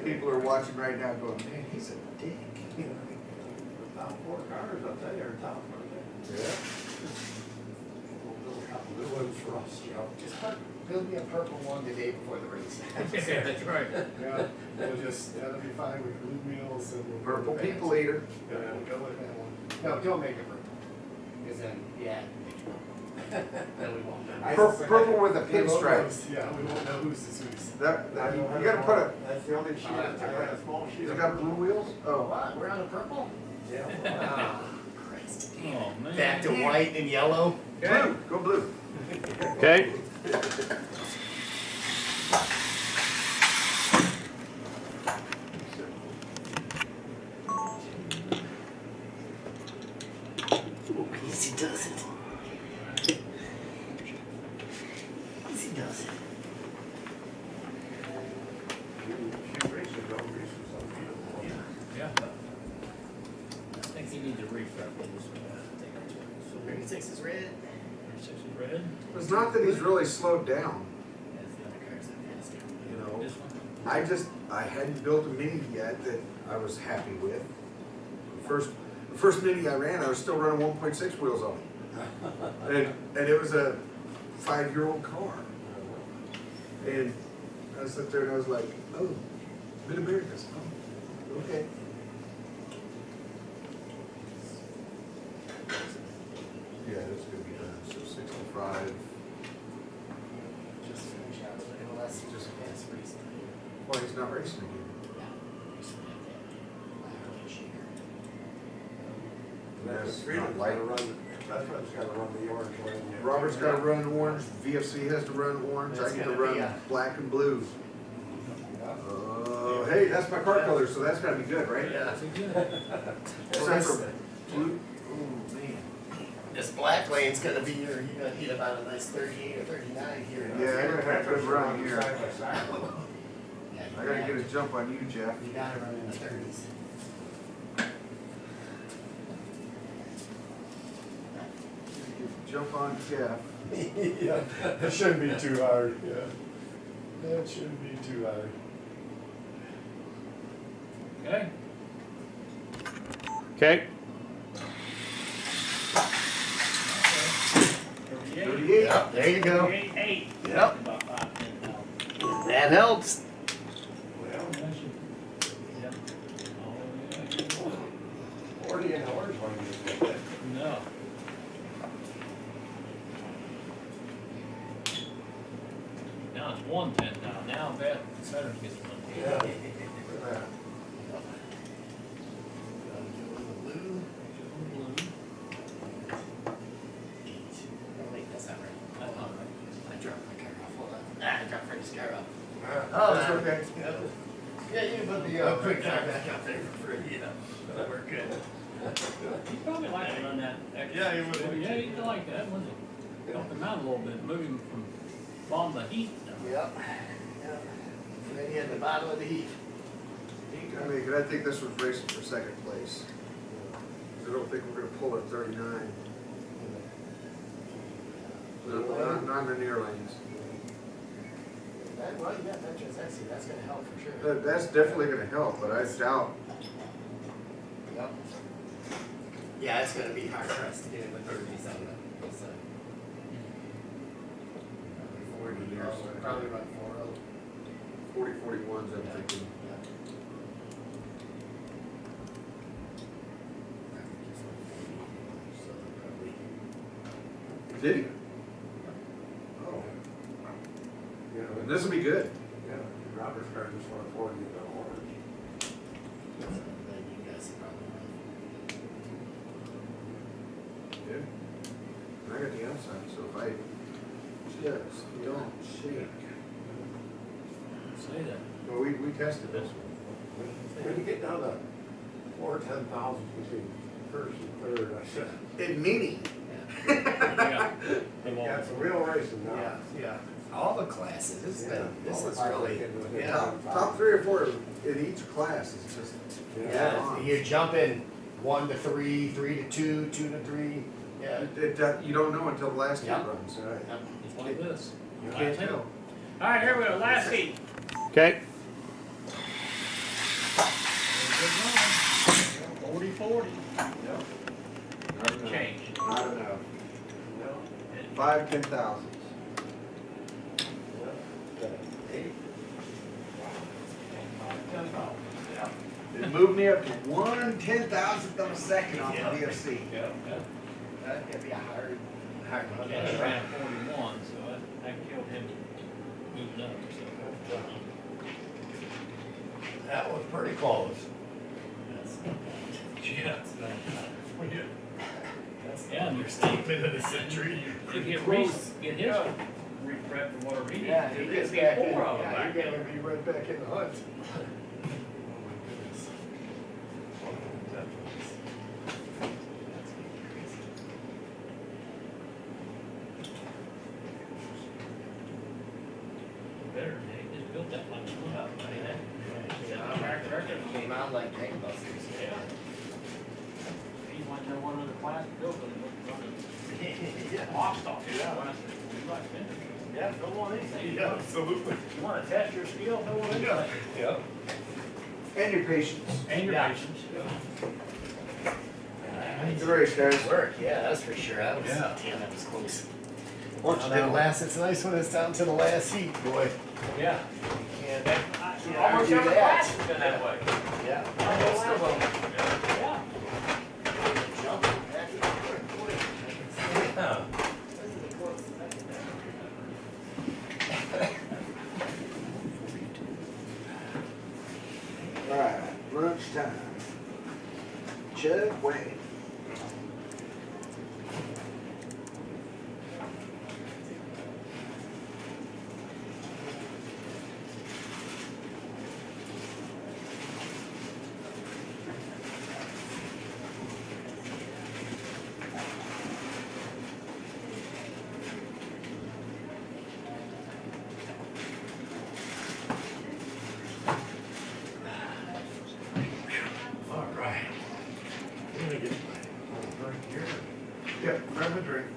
People are watching right now going, man, he's a dick. The top 4 cars, I'll tell you, are top, aren't they? Yeah. We'll build a couple new ones for us, you know. Just build me a purple one the day before the race. Yeah, that's right. Yeah, we'll just, that'll be fine with blue wheels and. we'll go Purple with that. people eater. Yeah, we'll go with that one. No, don't make it purple. Because then, yeah. Then we won't know. Purple with a We won't pinstripe. know- Yeah, we won't know who's who's. That, I don't you have gotta a- put a, That's the only sheet, I got a small sheet. has it got blue wheels? Oh. What, we're on a purple? Yeah. Ah, Christ. Oh, man. Back to white and yellow. Blue, go blue. Okay. Ooh, easy does it. Easy does it. Few races, don't race or something. Yeah. I think you need to refresh this one. 36 is red. 36 is red. It's not that he's really slowed down, That's the other cars that faster. you know. This one. I hadn't built a Mini yet that I was happy with. The first Mini I ran, I was still running 1.6 wheels on it. And it was a 5-year-old car. And I sat there and I was like, oh, Mid-America's, oh, okay. Yeah, it's gonna be done, so 65. Just finish out with it, unless he just has recently. Well, he's not racing again. Yeah, recently at that last year. That's That's Freedom's not light. gotta run, that's what's gotta run the orange one. Robert's gotta run orange, VFC has to run orange, I That's get to gonna be run a- black and blue. Hey, that's my car color, so that's gotta be good, right? Yeah. Except for blue. Oh, man. This black lane's gonna be your, you're gonna hit about a nice 38 or 39 here. Yeah, I'm gonna have to run here. Side by side. Yeah, I gotta get a jump on you, Jeff. You gotta run in the 30s. Jump on Jeff. Yeah, that shouldn't be too hard, yeah. That shouldn't be too hard. Okay, Okay, 38. 38. Yep, there you go. 38. Yep. About 5, 10,000. That helps. Well, Yep. Oh, 40 in the orange one, you just get that. yeah. No. Now it's 110 now. Now bet Saturn gets one. Yeah. Look at that. Blue. Blue. Oh, wait, that's not right. That's not right. I dropped my car off. Hold on. I dropped Freddie's car off. Oh, that's okay. Yeah, you can put the quick car back up there for free. Yeah, that'll work good. You probably like to run that extra. Yeah, he would. Yeah, you'd like that, wouldn't you? Help him out a little bit, move him from bottom of the heat. Yep. Yep. Freddie at the bottom of the heap. I mean, I think this was racing for second place. I don't think we're gonna pull at 39. Not in the near lanes. That, well, yeah, that's gonna help for sure. That's definitely gonna help, but I doubt. Yep. Yeah, it's gonna be hard for us to get in the 30s on the side. Probably run 4-0. 40-41s, I'm thinking. Did he? Oh. You know, And this will be good. yeah, Robert's car just won 40 in the orange. Then you guys probably Good. I got the outside, so if I just don't shake. Say that. Well, we tested this one. When you get down to 4 10,000 between first and third, I said, In mini. Yeah. They won't. yeah, it's a real racing now. Yeah, yeah. All the classes, this is really, yeah. Top 3 or 4 in each class is just. Yeah, you're jumping 1 to 3, 3 to 2, 2 to 3, yeah. You don't know until the last two Yeah. runs. Right. Yep. It's like this. You can't tell. All right, here we go, last heat. okay. 40-40. Not enough. Change. Not enough. No. 5 10,000s. It moved me up to 1 10,000th of a second off the VFC. Yeah. That'd be a hard one. He ran 41, so that killed him moving up, so. That was pretty close. Yeah. That's Yeah, the understatement of the century. To get Reese, get his re-prep for whatever he needs. Yeah, he to gets be back in, 4 of them Yeah, back you're in. gonna be right back in the hunt. Better, they just built that like one up, right? Yeah, track record. Came out like gangbusters. Yeah. He went to one other class, built it, and looked running. Yeah. Lost off his class. You like Fender? Yeah, don't want anything. Yeah, absolutely. You wanna test your skill, go on anything. Yeah. And your patience. And your Yeah. patience. Good race, guys. Work, yeah, that's for sure. That was, Yeah. damn, that was close. Once Now you that did last, it's nice when it's down to the last heat, boy. Yeah. Can't, can't Almost argue every that. class has been that way. Yeah. Most of them. Yeah. All right, lunchtime. Chuck Wayne. All right. Let me get my little drink here. Yep, grab a drink.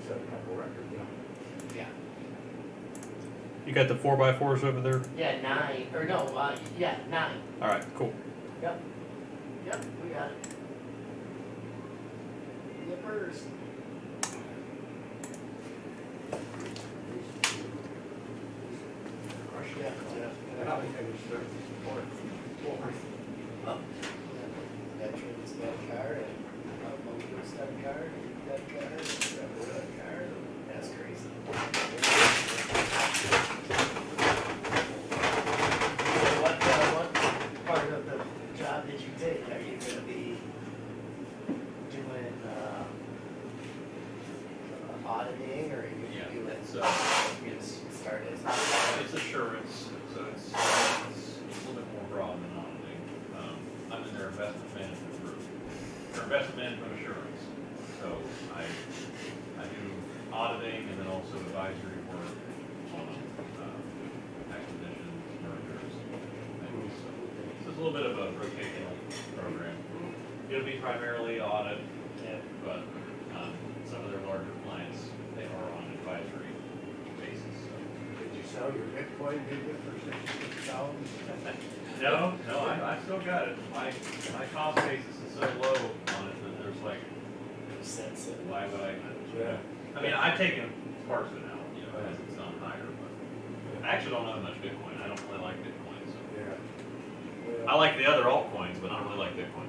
set a couple records, yeah. Yeah. You got the 4x4s over there? Yeah, 9, or no, yeah, 9. All right, cool. Yep, we got it. Yippers. Yeah, And I'll be finished there. Veterans got a card, and Motor's got a card, and got a card, and got a card. That's crazy. So what part of the job did you take? Are you gonna be doing, auditing, or are you Yeah, gonna do it? it's Start as. It's assurance, so it's a little bit more broad than auditing. I'm in their investment management group, or investment management assurance. So I do auditing and then also advisory work on acquisitions, mergers, things. So it's a little bit of a rotational program. It'll be primarily audit, but some of their larger clients, they are on advisory basis. So. Did you sell your Bitcoin, did you, for $66,000? No, I still got it. My cost basis is so low on it that there's like, Sense it. why would I? Yeah. I mean, I've taken parts of it out, you know, as it's gone higher, but I actually don't own much Bitcoin. I don't really like Bitcoin, so. Yeah. I like the other altcoins, but I don't really like Bitcoin.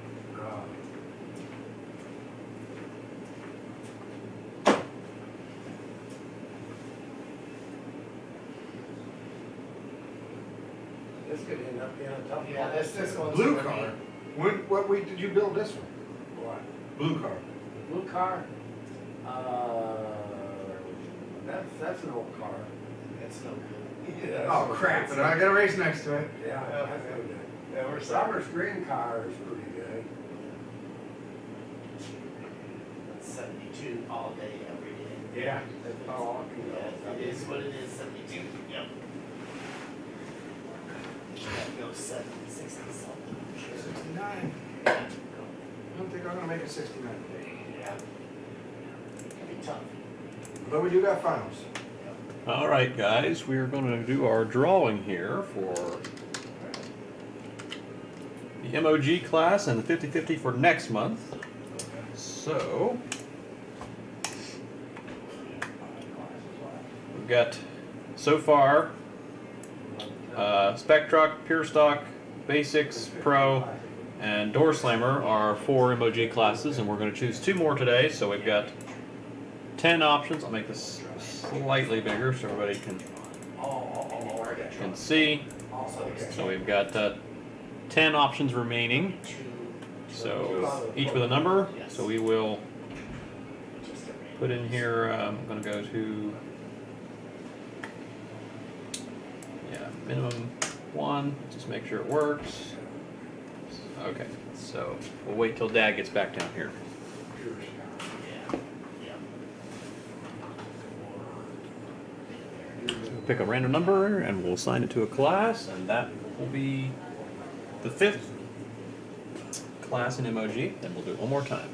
This could end up being a tough one. Yeah, this one's. Blue gonna be- car. What week did you build this one? What? Blue car. Blue car? That's an old car. It's no good. Yeah, Oh crap, and I got a race next to it. Yeah, that's good. Yeah, we're sorry. Robert's green car is pretty good. It's 72 all day, every day. Yeah. That's all I can Yeah, it is what it is, 72. Yep. That goes 70, 60 something, I'm sure. 69. Yeah. I don't think I'm gonna make it 69 today. Yeah. It'll be tough. But we do got finals. All right, guys, we are going to do our drawing here for the MOG class and the 50-50 for next month. So, we've got so far Spec Truck, Pure Stock, Basics, Pro, and Door Slammer are 4 MOG classes, and we're going to choose 2 more today. So we've got 10 options. I'll make this slightly bigger so everybody can see. So we've got 10 options remaining. So each with a number. So we will put in here. I'm going to go to minimum 1. Just make sure it works. Okay. So we'll wait till Dad gets back down here. Pick a random number and we'll assign it to a class, and that will be the 5th class in MOG. Then we'll do it one more time.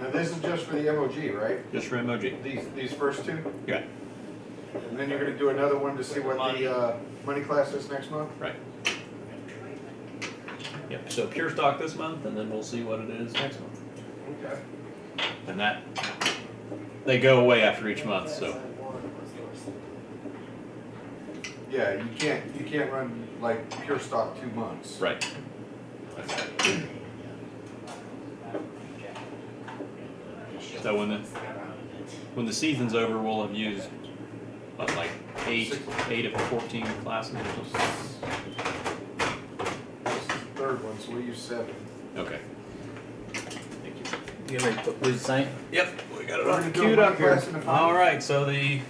Now this is just for the MOG, right? Just for MOG. These first 2? Yeah. And then you're gonna do another one to see what the money class is next month? Right. Yep. So pure stock this month, and then we'll see what it is next month. Okay. And that they go away after each month. So Yeah, you can't run like pure stock 2 months. right. That's right. So when the season's over, we'll have used what, like 8 of 14 classes or something. This is the 3rd one, so we use 7. Okay. Thank you. You ready to put Blue's sign? Yep, we got it We're all gonna do queued a up here. class in the final. All right, so the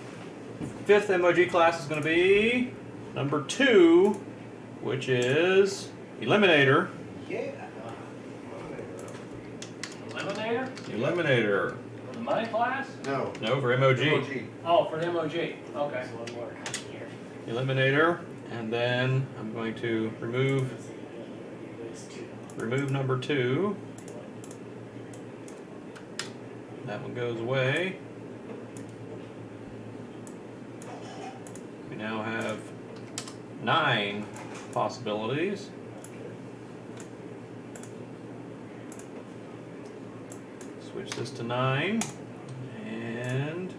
5th MOG class is going to be number 2, which is Eliminator. Yeah. Eliminator, Eliminator. for the money class? No. No, for MOG. MOG. Oh, for the MOG, okay. There's one more coming here. Eliminator. And then I'm going to remove There's 2. remove number 2. That one goes away. We now have 9 possibilities. Switch this to 9. And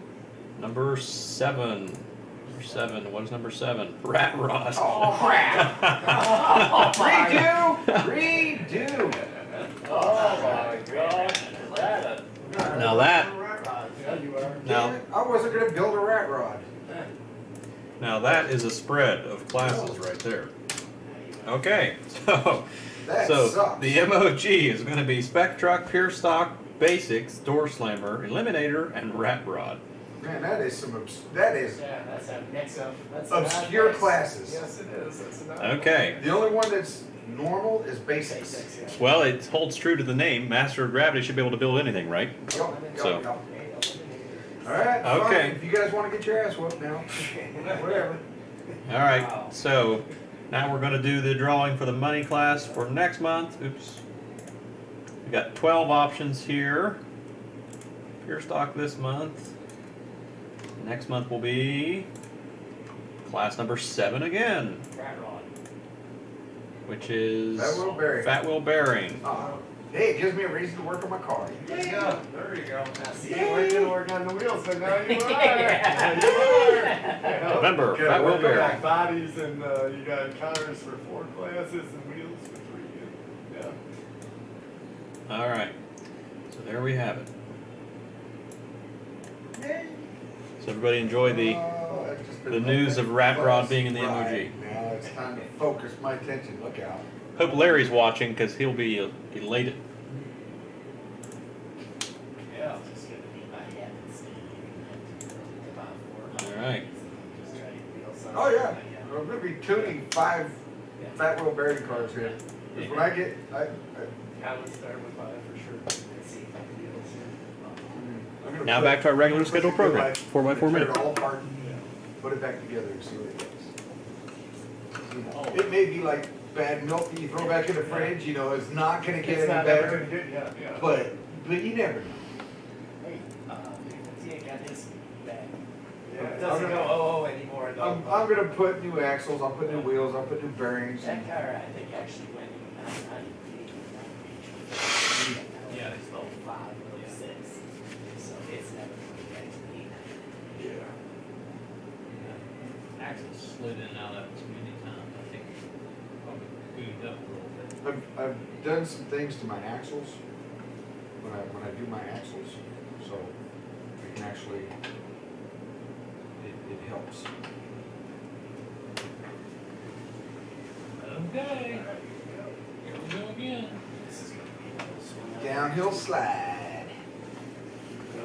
number 7. Number 7. What is number 7? Rat Rod. Oh, crap! Redo! Oh my gosh. Now that, Yeah, you are. now, I wasn't gonna build a rat rod. now that is a spread of classes right there. Okay, so That so sucks. the MOG is going to be Spec Truck, Pure Stock, Basics, Door Slammer, Eliminator, and Rat Rod. Man, that is that is Yeah, that's a mix of, that's obscure mix. classes. Yes, it is. That's an Okay, The only one that's normal is basics. Basics, yeah. well, it holds true to the name. Master of Gravity should be able to build anything, right? Yup, So- yup, yup. Hey, eliminator. Alright, fine. Okay. If you guys wanna get your ass whooped now, whatever. All right, so now we're going to do the drawing for the money class for next month. Oops. We got 12 options here. Pure Stock this month. Next month will be class number 7 again, Rat rod. which is Fat wheel bearing. Fat Wheel Bearing. Hey, it gives me a reason to work on my car. There you go. There you go. Now, see, You weren't gonna work on the wheels, but now you are. Yeah. Now you are. Remember, Okay, Fat Wheel work on Bearing. like bodies and you got counters for 4 classes and wheels for 3. Yeah. All right, so there we have it. So everybody enjoy the I've just been the news of Rat Rod being in the Right. MOG. Now it's time to focus my attention, look out. Hope Larry's watching because he'll be elated. Yeah. Just gonna be my head and see. About 4. All right. Just try to feel something. Oh, yeah. We're gonna be tuning 5 fat wheel bearing cars here. 'Cause when I get, I would start with 5 for sure. And see if I can do this here. I'm gonna Now put- back to our regular scheduled put it program, like- 4x4 tear it minute. all apart, put it back together and see what it does. Oh. It may be like bad milk that you throw back in the fridge, you know, it's not gonna get It's any not ever better, gonna get, yeah. but you never know. Hey, he ain't got his back. Yeah. It doesn't go oh anymore though. I'm gonna put new axles, I'll put new wheels, I'll put new bearings. That car, I think, actually went Yeah. It's about 5, really 6. So it's never going to actually Yeah. Axel slid in and out of that too many times. I think probably goofed up a little bit. I've done some things to my axles, when I do my axles, so I can actually, it helps. Okay, here we go again. This is going to be a little swing. Downhill slide.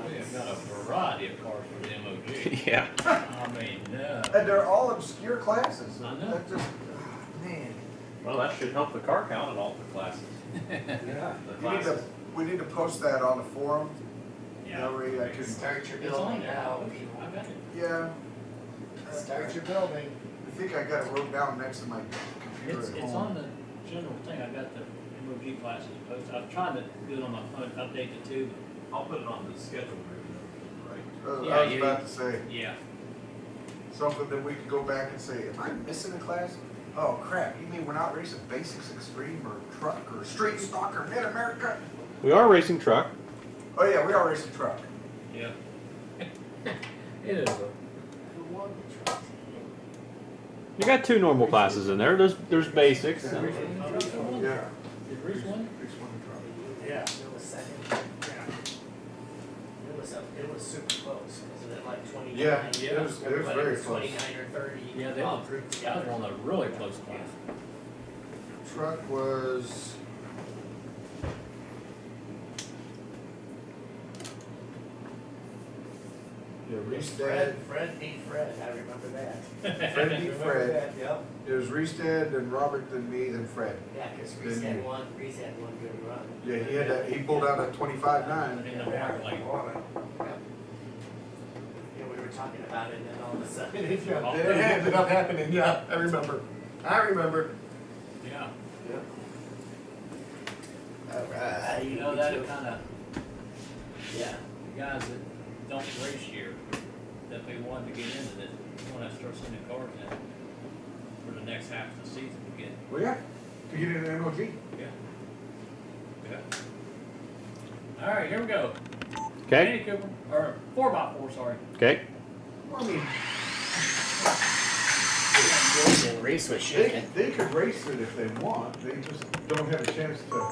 We have got a variety of cars for the MOG. Yeah. I mean, no. And they're all obscure classes. I know. That just, man. Well, that should help the car count in all the classes. Yeah. We need to post that on the forum. Yeah. That way I can, Start your It's on building there. now. I got it. Yeah. start your building. I think I got it wrote down next to my computer It's, at it's home. on the general thing. I got the MOG classes posted. I was trying to do it on my phone, update it too. I'll put it on the schedule. I Yeah, was you- about to say, Yeah. something that we could go back and say, am I missing a class? Oh crap, you mean we're not racing Basics Extreme or Truck or Street Stock or Mid-America? We are racing truck. Oh yeah, we are racing Truck. Yeah. It is. Who won the truck? You got 2 normal classes in there. There's basics. Yeah. Did Reese win? Reese won the truck. Yeah. It was second. It was super close. Was it like 29? Yeah, Yeah. it was Everybody very was close. 29 or 30. Yeah, they all all grouped that was together. one of the really close classes. Truck was. Yeah, Reese Dad, Fred beat Fred, I remember that. Fred beat Remember Fred. that, Yep. It was Reese Dad, then Robert, then me, then Fred. Yeah, because Reese Then had you. one good run. Yeah, he had that, he pulled out a 25.9. In the parking lot. Yep. Yeah, we were talking about it and then all of a sudden. It ended up happening, yeah, I remember. Yeah. Alright. You know, that'll kinda, yeah, the guys that don't race here, that they wanted to get into this, wanna start sending cars in for the next half of the season to get, Well, yeah, to get in an MOG. yeah. Yeah. Alright, here we go. Okay, Mini Cooper, or 4x4, sorry. okay. Well, I mean, And race with they, shit. they could race it if they want, they just don't have a chance to.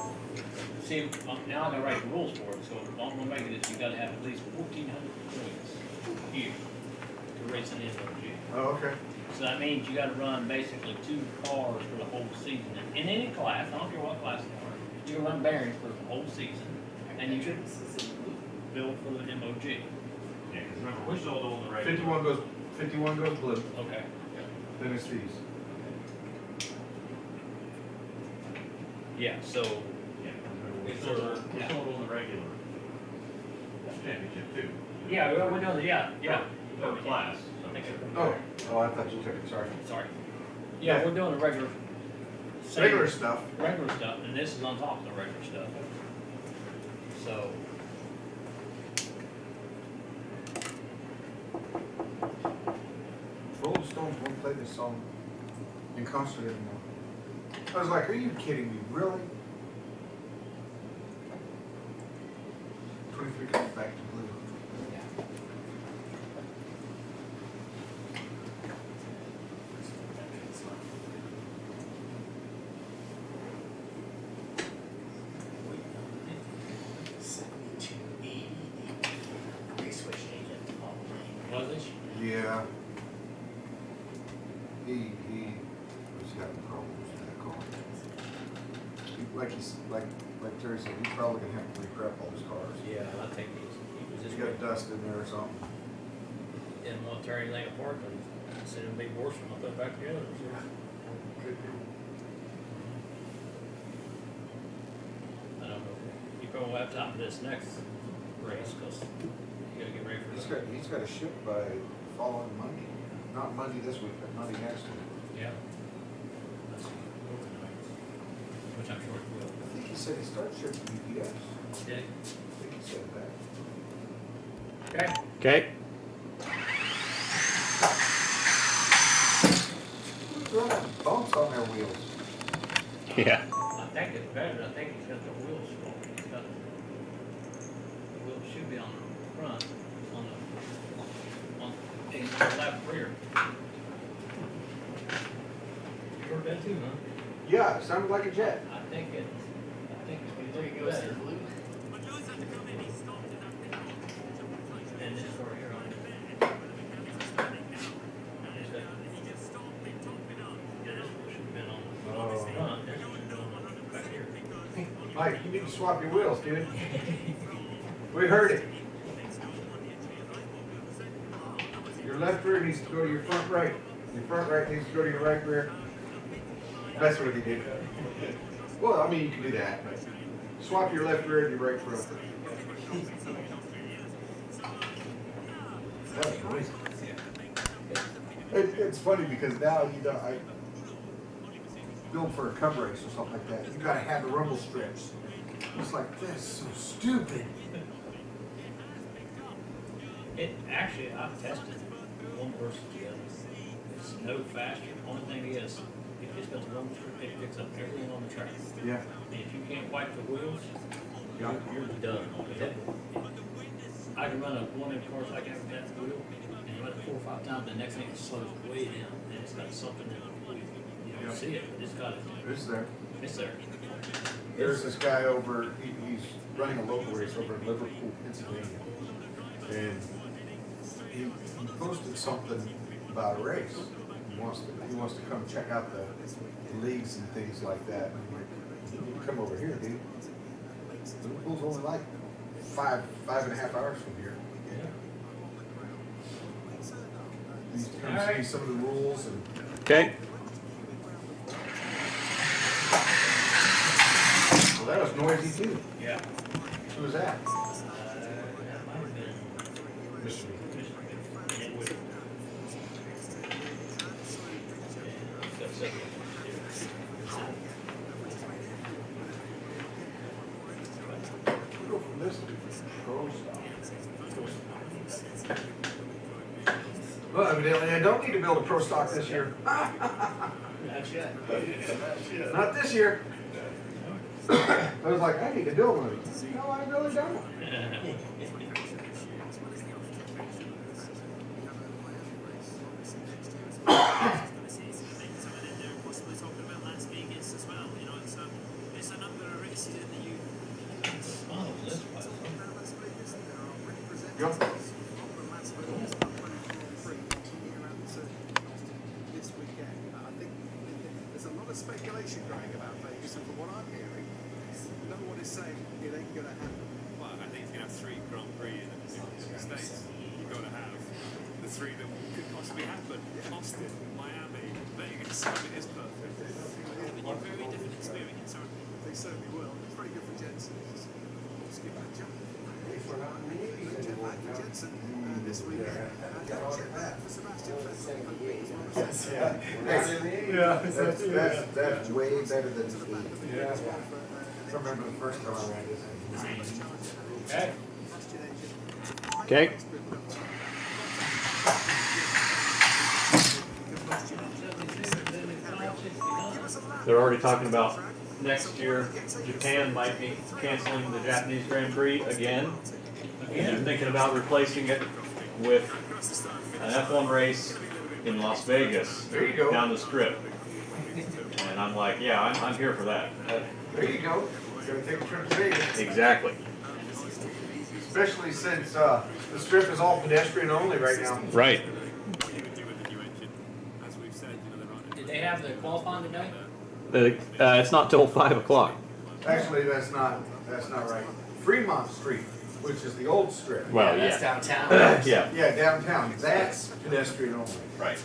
See, now I'm gonna write the rules for it, so all I'm gonna make it is you gotta have at least 1,400 points here to race an MOG. Oh, okay. So that means you gotta run basically 2 cars for the whole season. In any class, I don't care what class they are, you can run bearings for the whole season, and you can build for the MOG. Yeah, because remember, we're still doing the regular. 51 goes blue, Okay. then it's these. Yeah, so, Yeah, we're still doing the regular championship too. yeah, we're doing, yeah. Per class. So. Oh, I thought you took it, sorry. Sorry. Yeah, we're doing the regular. same- Regular stuff. Regular stuff, and this is on top of the regular stuff. So, Rolling Stones won't play this song in concert anymore. I was like, are you kidding me, really? 23 comes back to blue. Raceway agent. was it? Yeah. He was having problems with that car. Like Terry said, he's probably gonna have to re-prep all his cars. Yeah, I think he was He's just, got dust in there or something. didn't want to tear anything apart, and said it'd be worse when I put it back together. So. Could be. I don't know. You probably will have to after this next race, because you gotta get ready for this. He's got a ship by following Monday. Not Monday this week, but Monday next week. Yeah. That's overnight, which I'm sure it will. I think he said he started shipping UPS. Did I think he said that. he? Okay. Okay, Who's running bumps on their wheels? yeah. I think it's better. I think he's got the wheels wrong. He's got the wheels should be on the front, on the left rear. You heard that too, huh? Yeah, it sounded like a jet. I think it's There you go, better. blue. And this over here on it. Yeah, this one should have been on the front. This one should have been on the back here. Mike, you need to swap your wheels, dude. We heard it. Your left rear needs to go to your front right. Your front right needs to go to your right rear. That's what he did. Well, I mean, you can do that, but swap your left rear and your right front. That was noisy. It's funny because now, you know, I build for a cub race or something like that. You gotta have the rumble strips. It's like, that's so stupid. It actually, I've tested one versus the other. It's no faster. Only thing is, if it's got the one strip, it picks up everything on the track. Yeah. And if you can't wipe the wheels, Yeah. you're done. I can run a one-inch course like that with that wheel, and you run it 4 or 5 times, the next thing it slows way down, and it's got something in the wheel. You don't Yeah. see it, but it's got it. It's there. It's there. There's this guy over, he's running a local race over in Liverpool, Pennsylvania. And he posted something about a race. He wants to come check out the leagues and things like that. And I'm like, you come over here, dude. Liverpool's only like 5.5 hours from here. Yeah. He used to come All see right. some of the rules and. Okay, Well, that was noisy too. Yeah. Who was that? That might have been. Mr. It would. this grows stuff. Well, evidently I don't need to build a pro stock this year. Not yet. Not this year. I was like, I need to build one. No, I really don't. Yep. There's a lot of speculation going about Vegas, and from what I'm hearing, no one is saying it ain't gonna happen. Well, I think you can have 3 Grand Prix in the States. You've got to have the 3 that could possibly happen. Austin, Miami, Vegas. It is perfect. Very different experience. They certainly will. It's very good for Jensen. Skip that jump. Jet lag for Jensen this weekend. Jet lag for Sebastian Vettel. That's way better than the Yeah. I remember the first time I ran this. Okay. Okay. They're already talking about next year, Japan might be canceling the Japanese Grand Prix again. And they're thinking about replacing it with an F1 race in Las Vegas. There you go. Down the strip. And I'm like, yeah, I'm here for that. There you go. Gonna take a trip to Vegas. Exactly. Especially since the strip is all pedestrian only right now. Right. Did they have the qualifying today? It's not till 5 o'clock. Actually, that's not right. Fremont Street, which is the old strip. Well, That's yeah. downtown. Yeah. Yeah, downtown. That's pedestrian only. Right.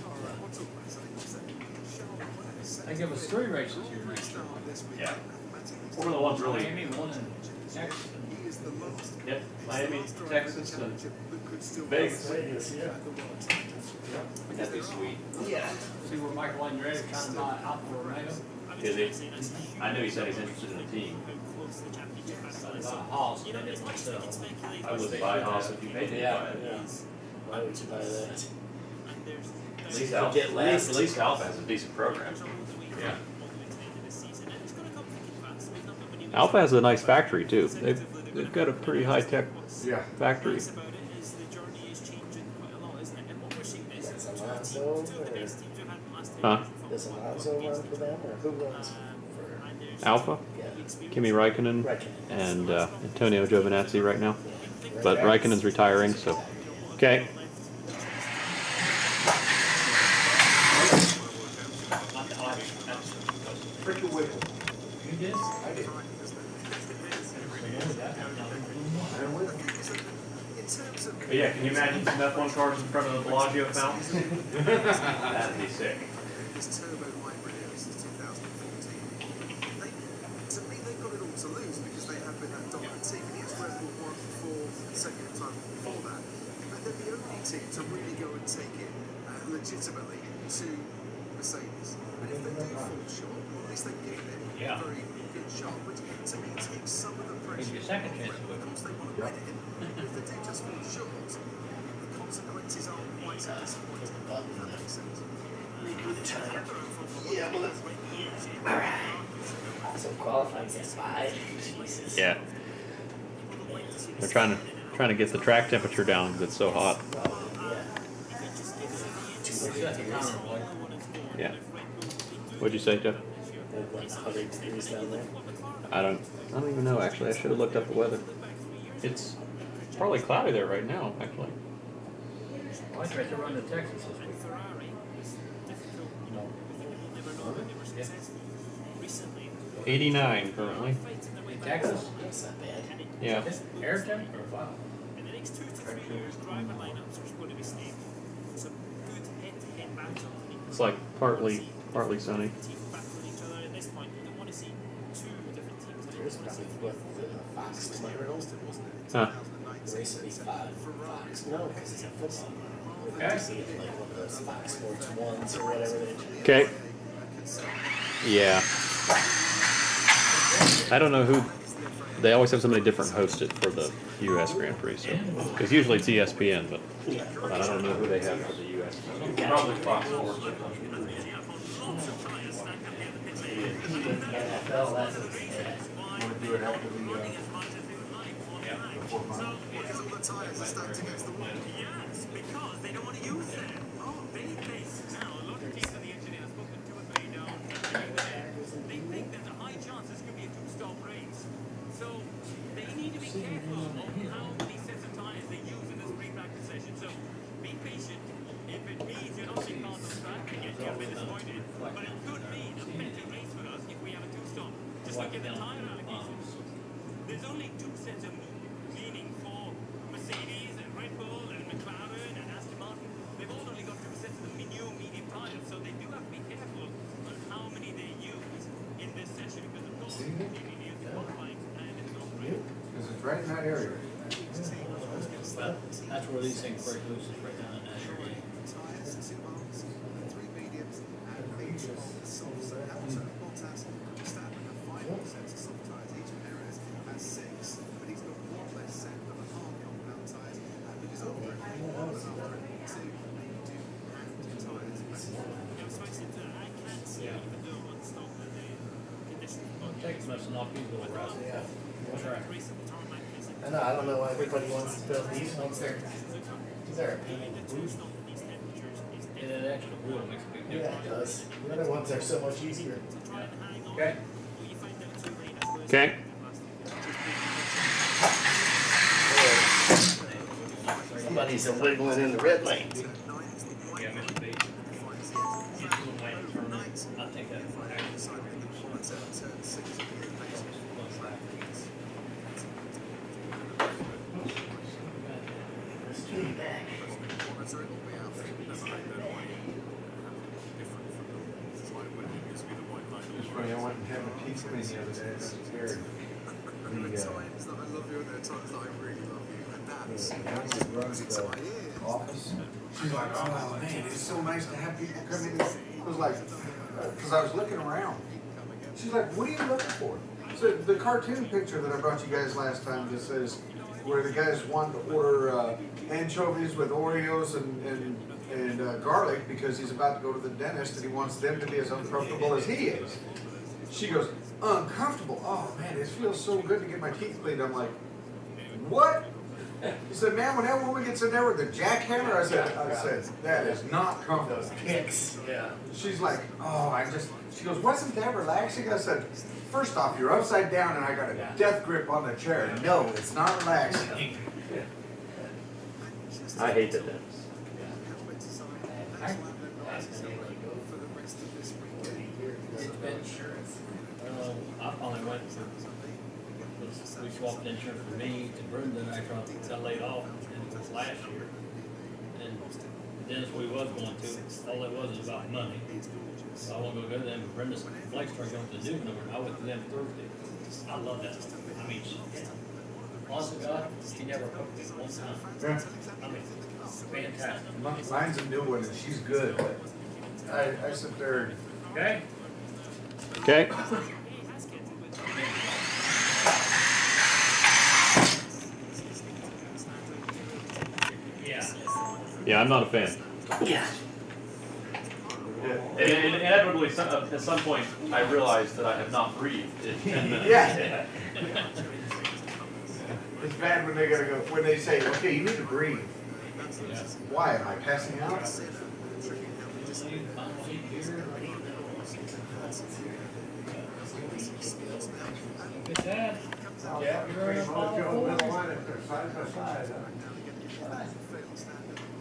They give us 3 races here next year. Yeah. What are the ones really? Miami, one in Texas. Yep. Miami, Texas, and Vegas. Vegas, yeah. That'd be sweet. Yeah. See where Michael Andretti's trying to buy Alfa Romeo? Is he? I know he said he's interested in the team. It's on Haas, and they didn't want to sell. I would buy Haas if you paid me to buy it. Why would you buy that? At least Alfa has a decent program. Yeah. Alfa has a nice factory too. They've got a pretty high tech factory. That's Alonso, or Huh? does Alonso run for them, or who runs for? Alpha? Yeah. Kimi Räikkönen and Antonio Giovinazzi right now. But Raikkonen's retiring, so. Okay. Pretty wiggle. You did? I did. But yeah, can you imagine some F1 cars in front of the Bellagio fountain? That'd be sick. This turbo hybrid here since 2014. To me, they've got it all to lose because they have been that dominant team. And yes, Red Bull won for the second time before that. But they're the only team to really go and take it legitimately to Mercedes. And if they do fall short, well, at least they've given it a very good shot. Which to me takes some of the pressure. Give you a second chance to Of course, they want to win it. If they do just fall short, the consequences aren't quite so disappointing. If that makes sense. Yeah, well, alright. So qualifying is 5. Jesus. Yeah. They're trying to get the track temperature down because it's so hot. Yeah. What'd you say, Jeff? It's 100 degrees down there. I don't even know actually. I should have looked up the weather. It's probably cloudy there right now, actually. I tried to run to Texas this week. 89 currently. In Texas? That's not bad. Yeah. Ayrton or wow? It's like partly sunny. Here's probably what the Fox tomorrow. Huh. The race will be 5 Fox. No, because it's a football. Okay. See it like one of those Fox Sports 1s or whatever they do. Okay. Yeah. I don't know They always have somebody different host it for the U.S. Grand Prix. So, because usually it's ESPN, but I don't know who they have for the U.S. Probably Fox Sports. NFL, that's what it's Want to do it after the, before final? Because all the tyres are stacked against the wall. Yes, because they don't want to use them. Oh, they face. Now, a lot of teams and the engineers spoken to us very down. They think there's a high chance this could be a two-stop race. So, they need to be careful of how many sets of tyres they use in this pre-practice session. So, be patient. If it means you're not seeing cars on track, again, you'll be disappointed. But it could mean a better race for us if we have a two-stop. Just look at the tyre allocations. There's only two sets of meaning for Mercedes and Red Bull and McLaren and Aston Martin. They've all only got two sets of the medium tires, so they do have to be careful on how many they use in this session because of course they need to use the qualifying and it's not great. Because it's right in that area. Well, that's where these things break loose, is right down in that area. Tyres, 2 arms, 3 mediums, and each of the softs. So Hamilton and Bottas, Verstappen have 5 more sets of soft tyres. Each Perez has 6, but he's got 1 less set of the hard compound tyres. And because after it, 2, maybe 2 active tyres. I can't see the one stop that they conditions. Take as much to knock these little rocks. Yeah. That's right. I know, I don't know why everybody wants to build these ones. They're a pain in the boot. And that extra wheel makes a big Yeah, difference. it does. The other ones are so much easier. Okay. Okay. Somebody's a wiggling in the red lane. Yeah, Mr. B. I think that's There's two back. It's funny, I went and had a pizza clean the other day, and it's scary. Times that I love you and there are times that I really love you, and that's The woman that runs the office, she's like, oh man, it's so nice to have people come in. It was like, because I was looking around. She's like, what are you looking for? So the cartoon picture that I brought you guys last time just says where the guys want to order anchovies with Oreos and garlic because he's about to go to the dentist and he wants them to be as uncomfortable as he is. She goes, uncomfortable? Oh man, it feels so good to get my teeth cleaned. I'm like, what? He said, man, when that woman gets in there with the jackhammer, I said, that is not comfortable. Those kicks. Yeah. She's like, oh, she goes, wasn't that relaxing? I said, first off, you're upside down and I got a death grip on the chair. No, it's not relaxing. I hate the dentist. I finally went for, we swapped insurance for me to Brenda, and I got laid off in last year. And Dennis, we was going to, all it was about money. So I want to go to them, Brenda's flight started going to the Duke number, and I went to them Thursday. I love that. I mean, honest to God, he never cooked me one time. Yeah. I mean, fantastic. Mine's a new one and she's good. I sit there. Okay? Okay. Yeah. Yeah, I'm not a fan. Yeah. And inevitably, at some point, I realized that I have not breathed. Yeah. It's bad when they gotta go, when they say, okay, you need to breathe. Why, am I passing out? Good dad. Yeah. You're in a bottle Go full. middle line if they're side by side.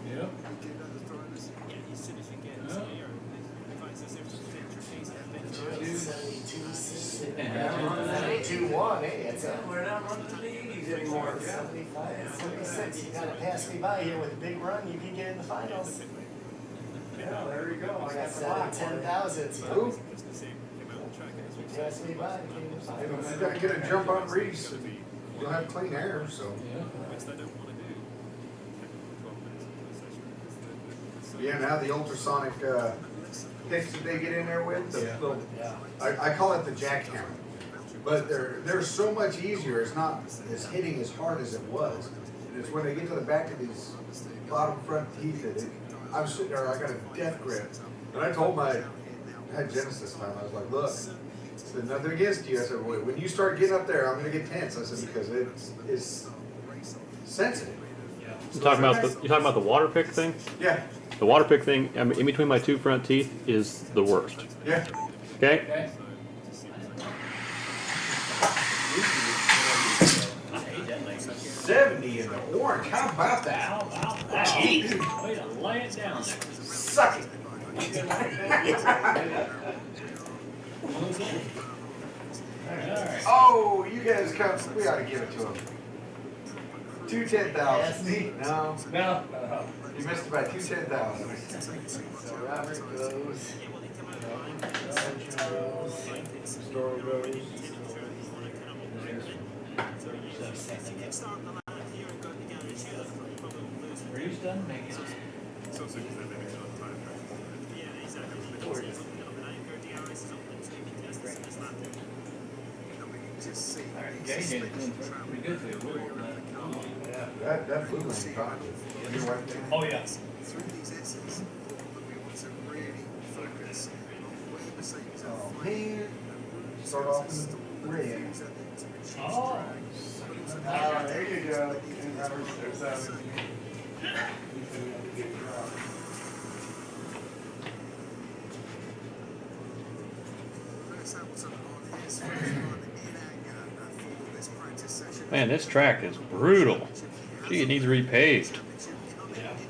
Yep. Yeah. 2-1, hey, it's a We're not running the eighties anymore. 75, 76. You gotta pass me by here with a big run, you can get in the finals. Yeah, there you go. I got 7-10,000. Who? Pass me by, you can get in the You finals. gotta get a jump on Reese. You'll have clean air, so. Yeah, now the ultrasonic kicks that they get in there with, the little, Yeah. I call it the jackhammer. but they're so much easier. It's not as hitting as hard as it was. And it's when they get to the back of these bottom front teeth that I'm sitting there, I got a death grip. And I told I had Genesis time, I was like, look, I said, nothing against you. I said, well, when you start getting up there, I'm gonna get tense. I said, because it's sensitive. You talking about the water pick thing? Yeah, The water pick thing, I mean, in between my two front teeth is the worst. yeah. Okay? Okay. I hate that thing. 70 in the orange, how about that? How about that? Way to lay it down there. Suck it. Alright. Oh, you guys come, we ought to give it to him. 210,000. No, No. you missed it by 210,000. So Robert goes. Store goes. Reeves doesn't make it. It's also because they're living on time. Just see. Alright, Jay did it pretty good for you. That blue one's gone. Your wife did? Oh, yeah. Through these essays, we want to really focus on where Mercedes are Oh, man. Start off in red. Oh. Ah, there you go. There's that. Lewis Hamilton on his first run in anger for this practice session. Man, this track is brutal. Gee, it needs repaved.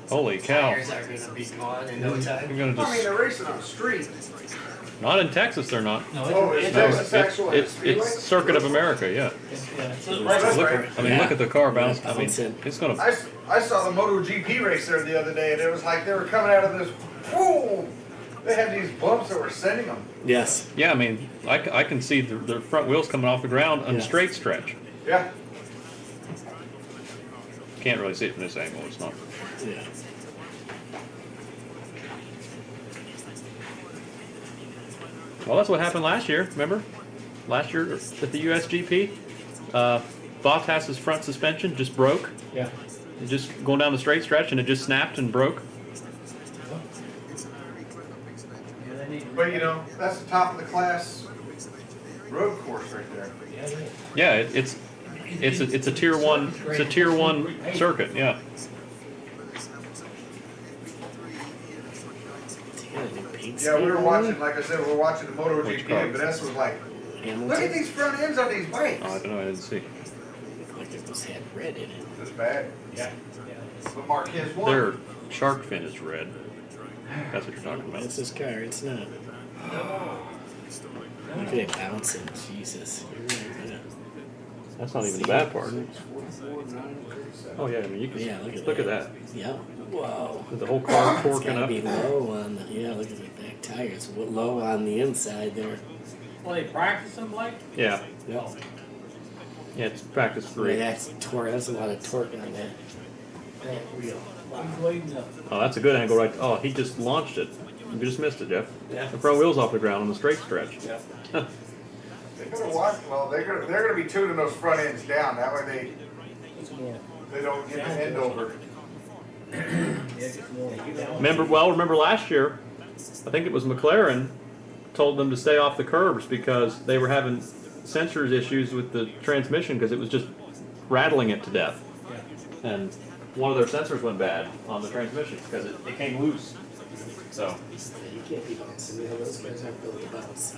Holy cow. Tires are gonna be gone in no time. You're gonna I mean, just, they're racing on a street. not in Texas, they're not. No, Oh, is No, Texas actual speedway? it's Circuit of America, yeah. That's Look, right. I mean, look at the car bounce. I mean, Bouncing. it's gonna. I saw the MotoGP race there the other day, and it was like they were coming out of this. Whoa! They had these bumps that were sending them. Yes. Yeah, I mean, I can see the front wheels coming off the ground on a Yeah. straight stretch. Yeah. Can't really see it from this angle. It's not. Yeah. Well, that's what happened last year. Remember, last year at the USGP, Bottas's front suspension just broke. Yeah. Just going down the straight stretch, and it just snapped and broke. Yeah, they need to. But you know, that's the top of the class road course right there. Yeah, they- Yeah, it's a tier one. It's a tier one circuit. Yeah. Yeah, we were watching, like I said, we were watching the Which car? MotoGP, and Vanessa was like, Hamilton. look at these front ends on these bikes. Oh, I don't know. I didn't see. Like it was had red in it. That's bad. Yeah. But Marquez won. Their shark fin is red. That's what you're talking about. That's his car, it's not. Look at it bouncing, Jesus. You're right, yeah. That's not even the bad part. Oh yeah, I mean you can Yeah, look at that. Yeah. Whoa. With the whole car It's forking gotta up. be low on the, yeah, look at the back tires. Low on the inside there. Well, they practice them, Blake? Yeah, Yep. yeah. It's practice Yeah, 3. that's a lot of torque on that. He's waiting up. Oh, that's a good angle, right? Oh, he just launched it. You just missed it, Jeff. Yeah. The front wheels off the ground on the straight stretch. Yeah. They better watch. Well, they're gonna be tuning those front ends down. That way they don't get the end over. Remember last year, I think it was McLaren told them to stay off the curbs because they were having sensors issues with the transmission because it was just rattling it to death. And one of their sensors went bad on the transmission because it came loose. So, You can't be bouncing. Yeah, those guys aren't built to bounce.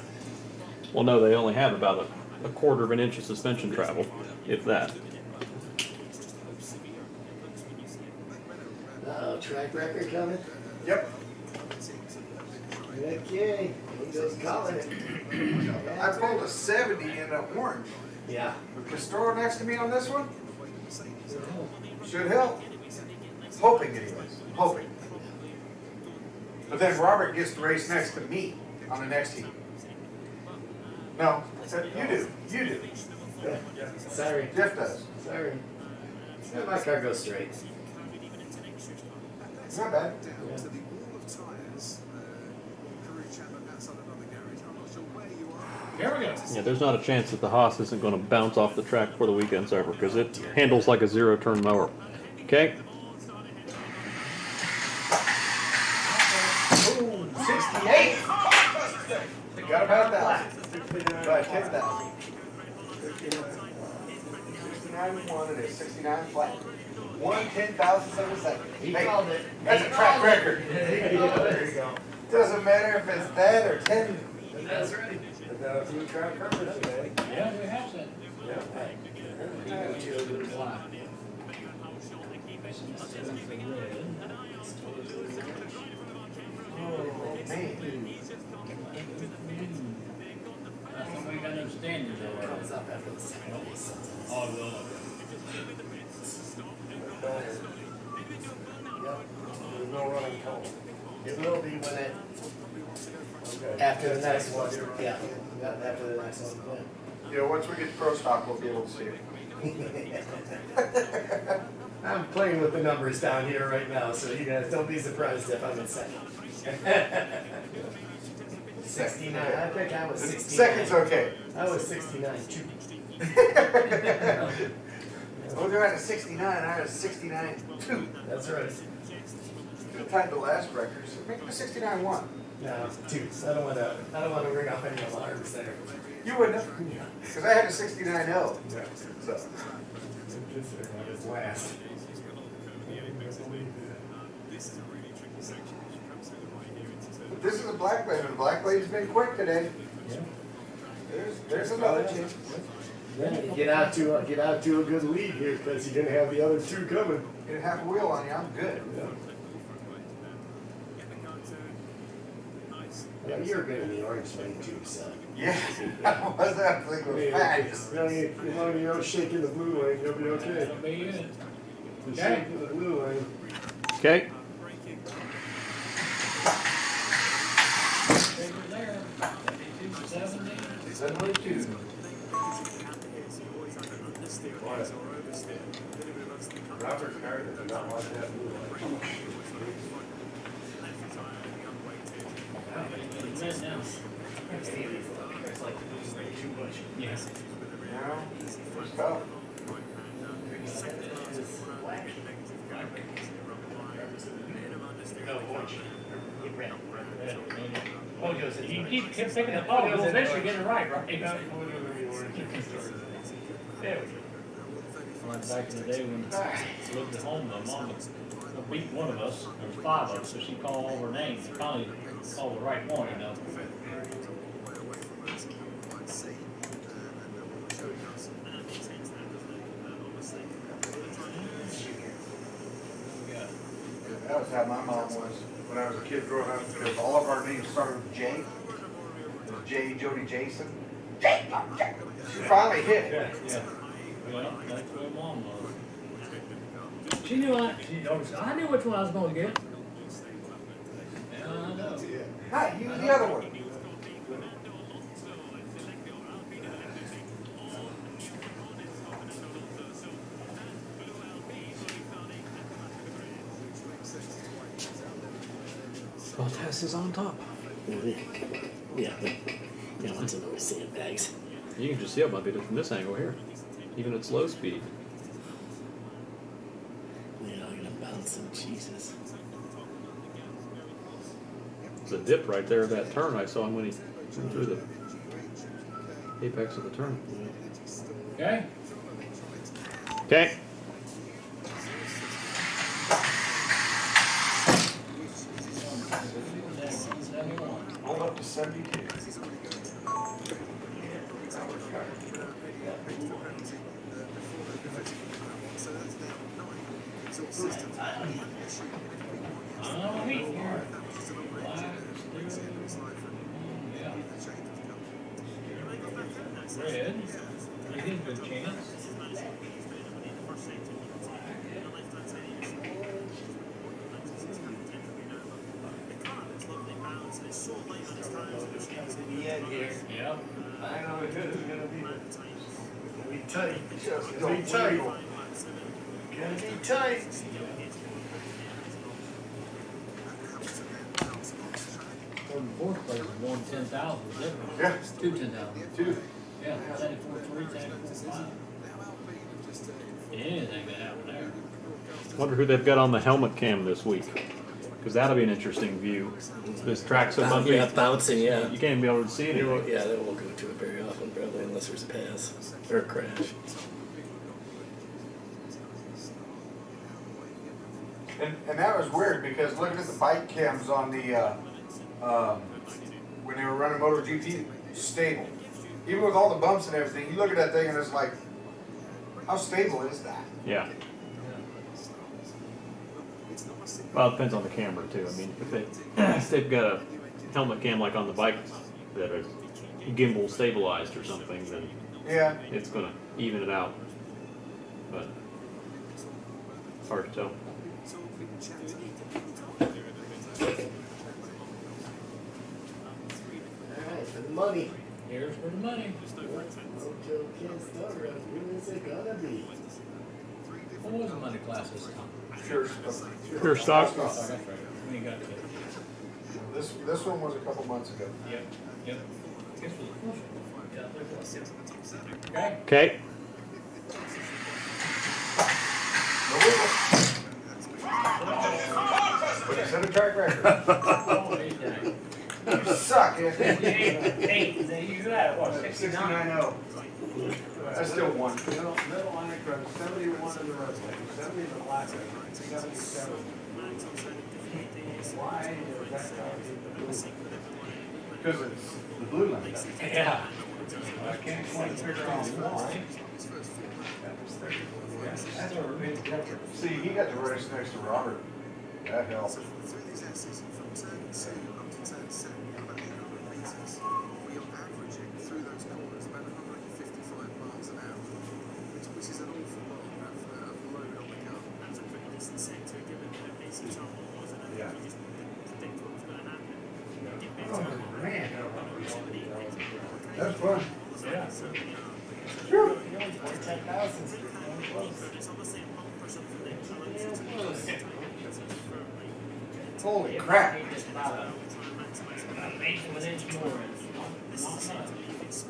well, no, they only have about a quarter of an inch of suspension travel, if that. Track record coming? Yep. Okay. He goes calling it. I pulled a 70 in the orange. Yeah. With Castoro next to me on this one. Should help. Hoping anyways. Hoping. But then Robert gets to race next to me on the next heat. No, you do. You do. Sorry. Jeff does. Sorry. Yeah, my car goes straight. Not bad. Down to the wall of tyres. Peru Chapman outside another garage. I'm not sure where you are. Here we go. Yeah, there's not a chance that the Haas isn't going to bounce off the track before the weekend's over because it handles like a zero-turn mower. Okay. Ooh, 68. Got about that. About 10,000. 69.1 and it's 69 flat. 1/10,000th of a second. He Hey, called it. that's He a track called it. record. There you go. Doesn't matter if it's that or 10. That's right. But a few track covers today. Yeah, we have some. Yeah. Oh, man. Somebody got no standards over Comes there. up after the second race. Oh, well. Yep. There's no running cold. It will be when it, Okay. after the next one, yeah, after the next one, Yeah, once we get pro stock, we'll be able to see it. yeah. I'm playing with the numbers down here right now, so you guys don't be surprised if I'm in second. 69, I think I was 69. Second's okay. I was 69 too. Well, they're at a 69, I was 69.2. That's right. Good time the last record, so make it a 69.1. No, two. I don't wanna ring off any alarms there. You wouldn't have, because I had a 69L. Yeah. So, It's last. but this is a black lane, and the black lane's been quick today. There's another chance. Get out to a good lead here, because you're gonna have the other two coming. Get a half a wheel on you, I'm good. Yeah, you're good in the orange lane too, so. Yeah, I was, I think it was fast. As long as you don't shake in the blue lane, you'll be okay. That'll be it. You shake in the blue lane. Okay. Figure there. 72, 70. 72. Robert Carter did not want that blue light. It's now. Yeah. No, it's tough. Oh, you keep picking the ball, you'll eventually get it right, right? There we go. Like back in the day when I lived at home, my mom would beat one of us, there was 5 of us, so she called all her names, and finally called the right one, you know. That was how my mom was when I was a kid growing up, because all of our names started with J. It was J, Jody, Jason. J, Mom, J. She finally hit it. Yeah. Well, that's where mom was. She knew I knew which one I was gonna get. Yeah, I know. Hi, use the other one. Bottas is on top. Yeah, but yeah, once I'm always sandbags. You can just see it might be from this angle here, even at slow speed. Yeah, I'm gonna bounce some cheeses. It's a dip right there, that turn. I saw him when he went through the apex of the turn. Okay? Okay. Hold up to 72. Oh, heat here. Yeah. Red. You think good chance? Yep. I know it is gonna be tight. Just Gonna be don't tight. wiggle. Gonna be tight. third and fourth place, one 10,000 was different. Yeah. Two 10,000. Two. Yeah, 10-4-3, 10-4-5. Anything could happen there. Wonder who they've got on the helmet cam this week, because that'll be an interesting view. This track's so bumpy, Yeah, bouncing, yeah. you can't even be able to see They it. won't, yeah, they won't go to it very often, probably, unless there's a pass or a crash. And that was weird because looking at the bike cams on the, when they were running MotoGP, stable. Even with all the bumps and everything, you look at that thing and it's like, how stable is that? Yeah. Well, it depends on the camera too. I mean, if they've got a helmet cam like on the bike that is gimbal stabilized or something, then Yeah. it's gonna even it out. But it's hard to tell. Alright, for the money. Here's for the money. Mojo Kids Story, who is it gonna be? What was the money class this time? Sure. Pure stock. Oh, that's right. We ain't got to. This one was a couple months ago. Yep, yep. Guess for the first one. Yeah, I think it was. Okay. Okay. But it's in a track record. Oh, hey, dang. You suck, Anthony. Hey, then you got, what, 69? 69-0. I still won. Middle line across, 71 in the red lane, 70 in the black lane, 77. Why is that car in the blue lane? Because it's the blue line. Yeah. I can't quite figure out why. That's a big difference. See, he got the race next to Robert. That helped. Through these S's from turn 2 up to turn 7, about 800 metres, we are averaging through those corners about 155 miles an hour, which is an awful lot of load on the car. That's a quick distance sector, given that it's a trouble, wasn't it? Yeah. We just predict what was going to happen. Oh, man. That's fun. Yeah. Sure. You know, it's 10,000. It's obviously a long push up for Nick. Holy crap. About an eighth of an inch more. It's not much. Six.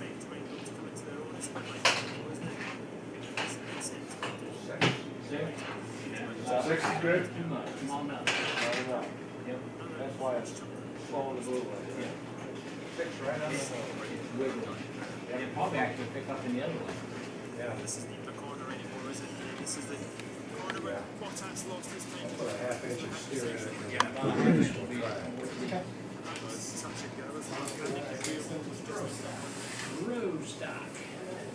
6 is good. Too much. Come on now. Yep. That's why it's slowing the blue lane. 6 right on the Good one. And it probably actually pick up in the other one. Yeah. This isn't the corner anymore, is it? This is the corner where Bottas lost his time. Put a half-inch of steer in it. About an inch will be. Touch and go as long as Road stock.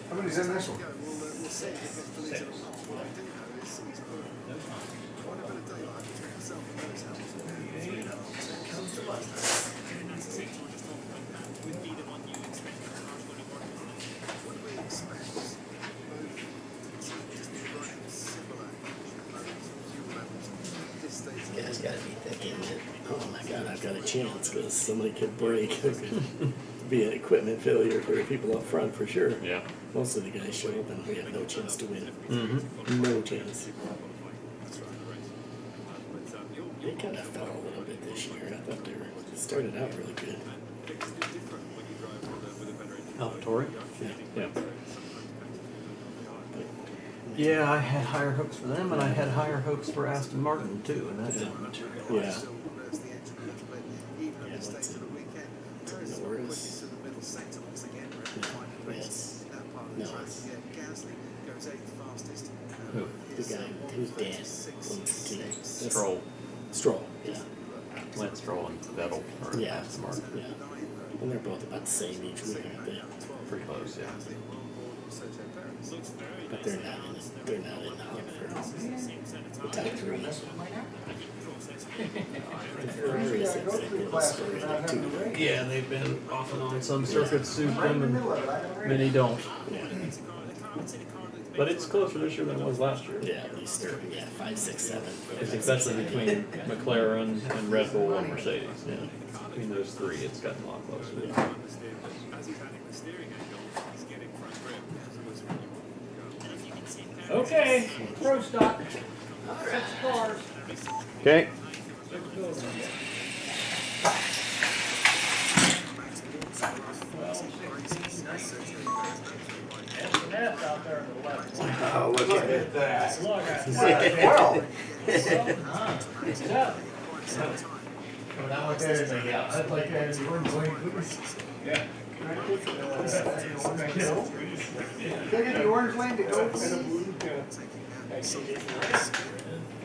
How many's in this one? we'll see. Six. What I do know is he's put No time. quite a bit of daylight between himself and those houses. Would be the one you expect in a car when you want it. What do we expect? Just running similar fuel levels at this stage. Yeah, it's gotta be thick, isn't it? Oh my god, I've got a chance, because somebody could break. It could be an equipment failure for the people up front, for sure. Yeah. Most of the guys show up and we have no chance to win. Mm-hmm. No chance. They kind of fell a little bit this year. I thought they were started out really good. AlphaTauri. Yeah. Yeah. Yeah, I had higher hopes for them, and I had higher hopes for Aston Martin too, and that didn't materialize. Yeah. Even at the stage of the weekend, Norris. Norris to the middle sector once again, Yes. that part of the track. Yeah, Gasly goes 8th fastest. Who? The guy who's dead on the team. That's- Stroll. Stroll, yeah. Lance Stroll and Vettel are Yeah. Aston Martin. Yeah. And they're both about the same each week, aren't they? Pretty close, yeah. But they're not in it. They're not in the hunt for the top three. The Ferraris have been a good story there too. Yeah, they've been off and on. Some circuits suit them, and many don't. Yeah. But it's closer this year than it was last year. Yeah, at least they're 5, 6, 7. It's especially between McLaren and Red Bull and Mercedes. Yeah. Between those three, it's gotten a lot closer. As he's adding the steering angle, he's getting front grip. Okay, pro stock. 6 cars. Okay. 6 buildings. mess out there in the left. Oh, look at it. that. Look at Well, that. When I look at it, I'd like to have the orange lane, please. Yeah. Can I get the orange lane to go, please?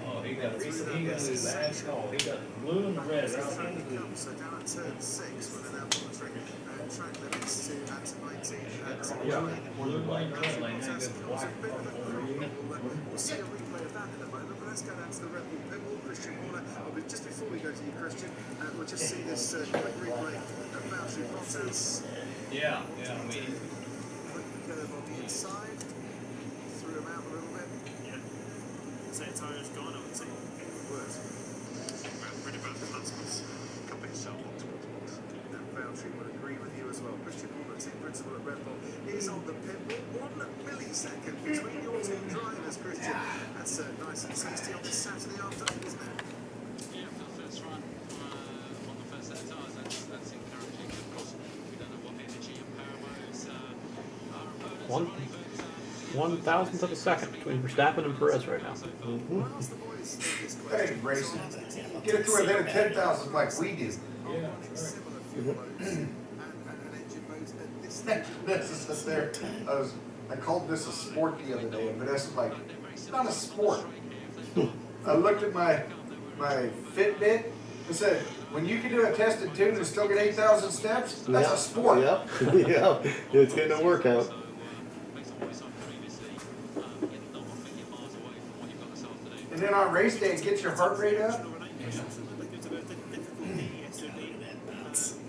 Oh, he got his last call. He got blue and red. So down at turn 6, where they're now monitoring track limits to at 19. Blue lane, red lane, then goes black. We'll see a replay of that in a moment, but let's go down to the Red Bull pit wall. Christian Horner, but just before we go to you, Christian, we'll just see this quick replay of Valtteri Bottas. Yeah, I mean, Quick curve on the inside, threw him out a little bit. Yeah. Say tire's gone, I would say. Worse. Pretty bad for last month's cup itself. And Valtteri would agree with you as well. Christian Horner, team principal at Red Bull, is on the pit wall. 1 millisecond between your two drivers, Christian. That's nice and tasty on this Saturday afternoon, isn't it? Yeah, for the first run on the first set of tyres, that's encouraging. Of course, we don't know what energy and power modes our opponents One 1,000th of a second between Verstappen and Perez right now. I'll ask the boys this hey, question. racing. Get it to within a 10,000 like we do. Yeah. Similar fuel loads and engine modes at this stage. This is there. I called this a sport the other day, and Vanessa's like, it's not a sport. I looked at my Fitbit and said, when you can do a tested tune and still get 8,000 steps, that's a sport. Yep, yep, it's getting a workout. And then on race day, it gets your heart rate up.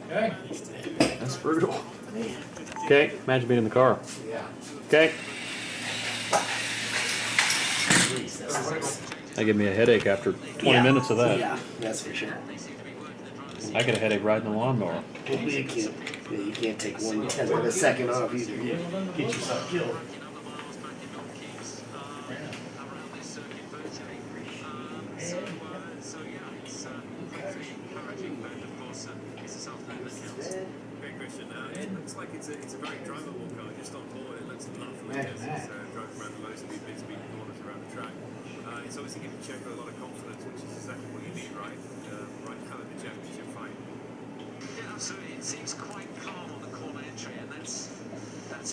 Okay. That's brutal. Okay, imagine being in the car. Yeah. Okay, Jeez, that's that gave me a headache after 20 minutes of that. Yeah, that's for sure. I get a headache riding the lawnmower. You can't take 1/10 of a second off either. You get yourself killed. Great question. It looks like it's a very drivable car just on board. It looks lovely. Yeah. It's driving around the low speed, mid speed corners around the track. It's obviously giving Checo a lot of confidence, which is exactly what you need, right? Right kind of the championship fight. Yeah, absolutely. It seems quite calm on the corner entry, and that's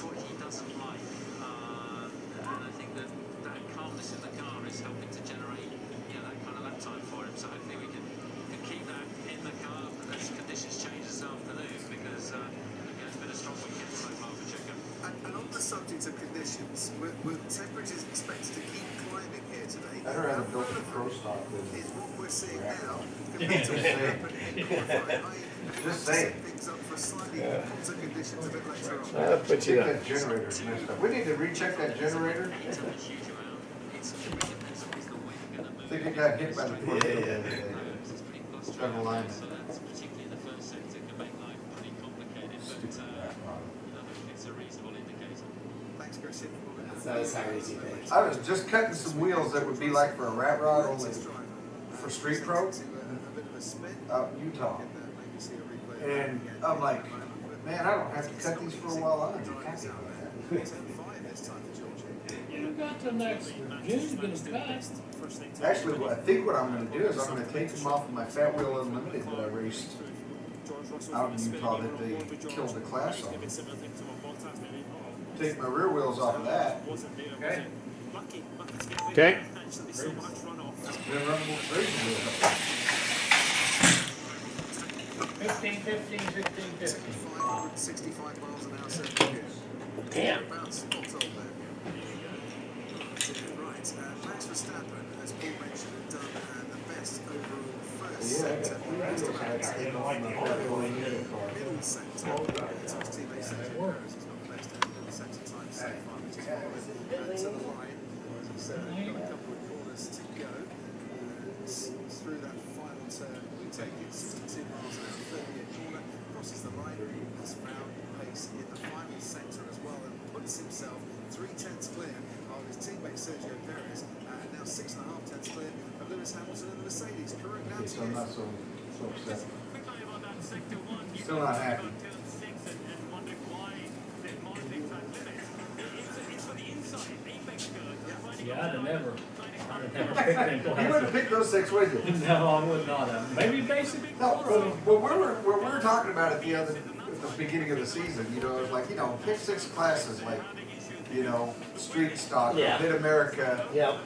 what he doesn't like. And I think that calmness in the car is helping to generate, that kind of lap time for him. So hopefully we can keep that in the car as conditions change this afternoon, because it's been a strong weekend so far for Checo. And on the subject of conditions, with temperatures expected to keep climbing here today, I'd rather build a pro stock than is what we're seeing now compared to what happened in qualifying. Just saying. Things up for slightly hotter conditions a bit later on. I'll I put think you up. that generator's messed up. We need to recheck that generator. It's a huge amount. It really depends on the way you're going to I move. think it got hit by the tornado the other day. It's pretty close to Double line. so that's particularly in the first sector can make life pretty complicated, but it's a reasonable indicator. Thanks, Christian. It's not as hard as you think. I was just cutting some wheels that would be like for a rat rod, only for street pro, A bit of a spin. out in Utah. Maybe see a replay. And I'm like, man, I don't have to cut these for a while. I'm gonna be happy with that. 10-5 this time for Georgia. You got till next June to get them passed. Actually, I think what I'm gonna do is I'm gonna take them off of my Fat Wheel Unlimited that I raced out in Utah that they killed the class on. Take my rear wheels off of that. Okay. Okay, Then run both racing wheels. 15, 15, 15, 15. 565 miles an hour circuit. Damn. About spot on there. Right, Max Verstappen, as Paul mentioned, had done the best overall first sector. Rest of that middle sector. It's his teammate Sergio Perez. He's got the best middle sector time so far, which is why to the line. He's got a couple of corners to go. Through that final turn, we take it 62 miles an hour, 38 corner, crosses the line, has found pace in the final sector as well, and puts himself 3/10 clear of his teammate Sergio Perez, and now 6.5 tenths clear of Lewis Hamilton in the Mercedes. Correct now Okay, to so I'm you. not so upset. Still not happy. Yeah, I'd have never picked them You wouldn't have classes. picked those 6, would you? No, I would not have. Maybe basic. No, well, we were talking about it at the beginning of the season, you know, it was like, you know, pick 6 classes, like, you know, street stock, Yeah. Mid-America, Yep.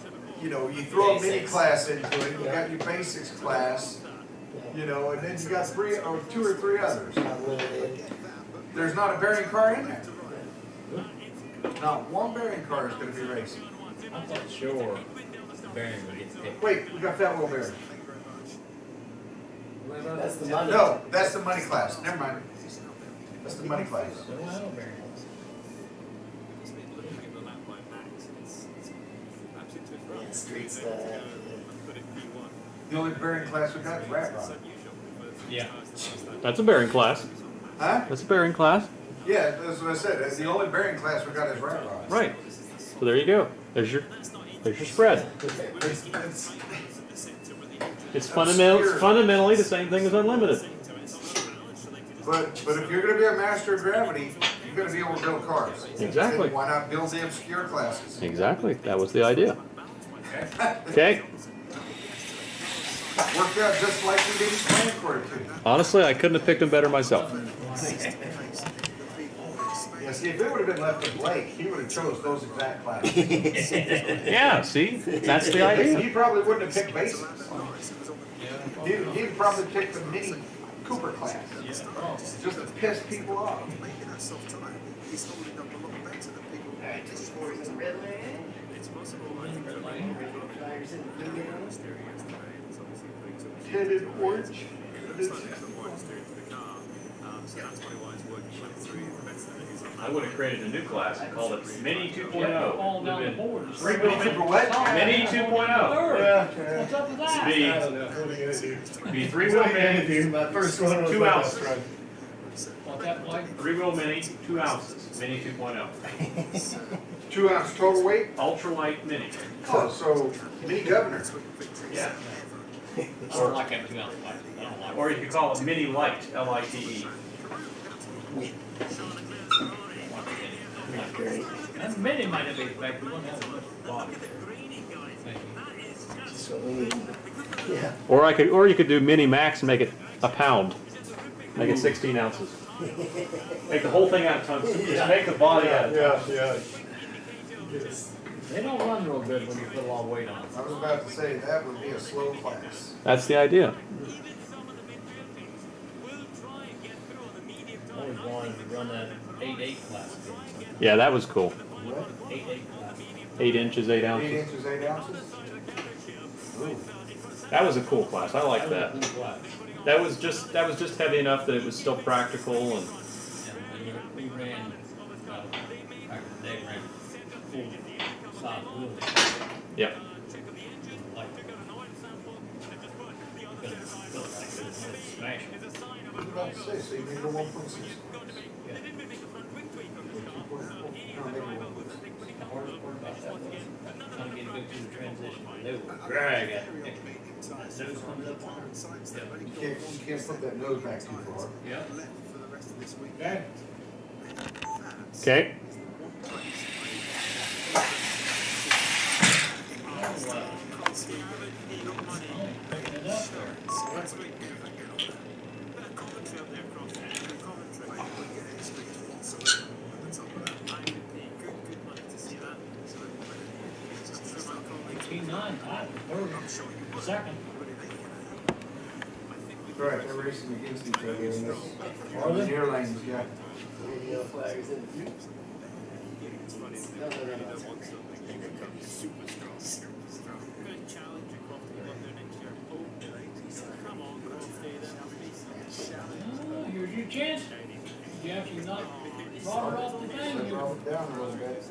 you know, you throw a mini Basics. class into it, you got your basics class, you know, and then you got 2 or 3 others. Unlimited. There's not a bearing car in there. Not one bearing car is gonna be racing. I thought sure Baron would get picked. Wait, we got fat wheel bearing. That's the money. No, that's the money class, never mind. That's the money class. So I know Baron. Yeah, street stuff. Yeah. The only bearing class we got is rat rod. Yeah. That's a bearing class. Huh? That's a bearing class. Yeah, that's what I said, the only bearing class we got is rat rod. Right. So there you go. There's your spread. It's fundamentally the same thing as unlimited. But if you're gonna be a master of gravity, you're gonna be able to build cars. Exactly. Then why not build the obscure classes? Exactly. That was the idea. Okay. Worked out just like we didn't plan for it to. Honestly, I couldn't have picked them better myself. Yeah, see, if it would have been left to Blake, he would have chose those exact classes. Yeah, see? That's the idea. He probably wouldn't have picked basics. He'd probably pick the mini Cooper class. Just to piss people off. Alright, 2 scores in the red lane. Flyers in the blue lane. Headed orange. I would have created a new class and called it Mini 2.0. Falling down the board. What? Mini 2.0. What's up with that? I don't know. What are you gonna do? Be 3-wheel mini, My first one was 2 my ounces. best friend. What's that like? 3-wheel mini, 2 ounces. Mini 2.0. 2 ounce total weight? Ultralight mini. Oh, so mini governor. Yeah. I don't like that 2 ounce bike. I don't like Or you could call it Mini Light, L-I-T-E. Not great. That mini might not be effective. We don't have as much body. Just what we need. Yeah. Or you could do Mini Max and make it a pound. Make it 16 ounces. Make the whole thing out of tons. Just make the body out of tons. Yeah. Yes. They don't run real good when you put a lot of weight on them. I was about to say, that would be a slow class. That's the idea. I always wanted to run that 8-8 class. Yeah, that was cool. 8-8 class. 8 inches, 8 8 ounces. inches, 8 ounces? Ooh. That was a cool class. I like that. That was a cool class. That was just heavy enough that it was still practical and And we ran, back in the day, ran full size wheels. yep. Like, smash it. I was about to say, so you made a 1.6. Yeah. No, maybe 1.6. The hardest part about that was trying to get it go through the transition. No, drag it. Nose comes up on it. You can't put that nose back too far. Yeah. Okay. Okay. Picking it up there. Tied for third, second. Right, they're racing against each other in this. Are they? Near lanes, yeah. Radio flags in the view. No. Oh, here's your chance. You actually knock Robert off the thing. Drop it down a little bit.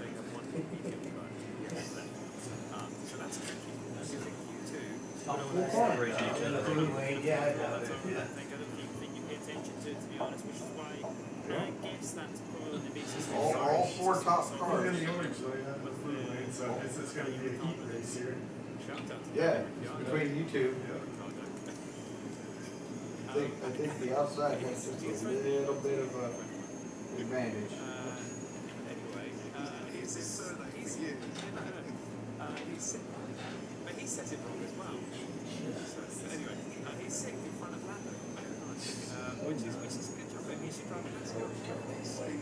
Top four cars racing each other. Yeah, I got it. All 4 top We're cars. in the orange, though, yeah, with blue lane, so I guess it's gonna be a heat race here. Yeah, between you two. I think the outside has just a little bit of a advantage. set it wrong as well. So, anyway, he's sixth in front of Lando. Which is a good job. Maybe you should drive a NASCAR.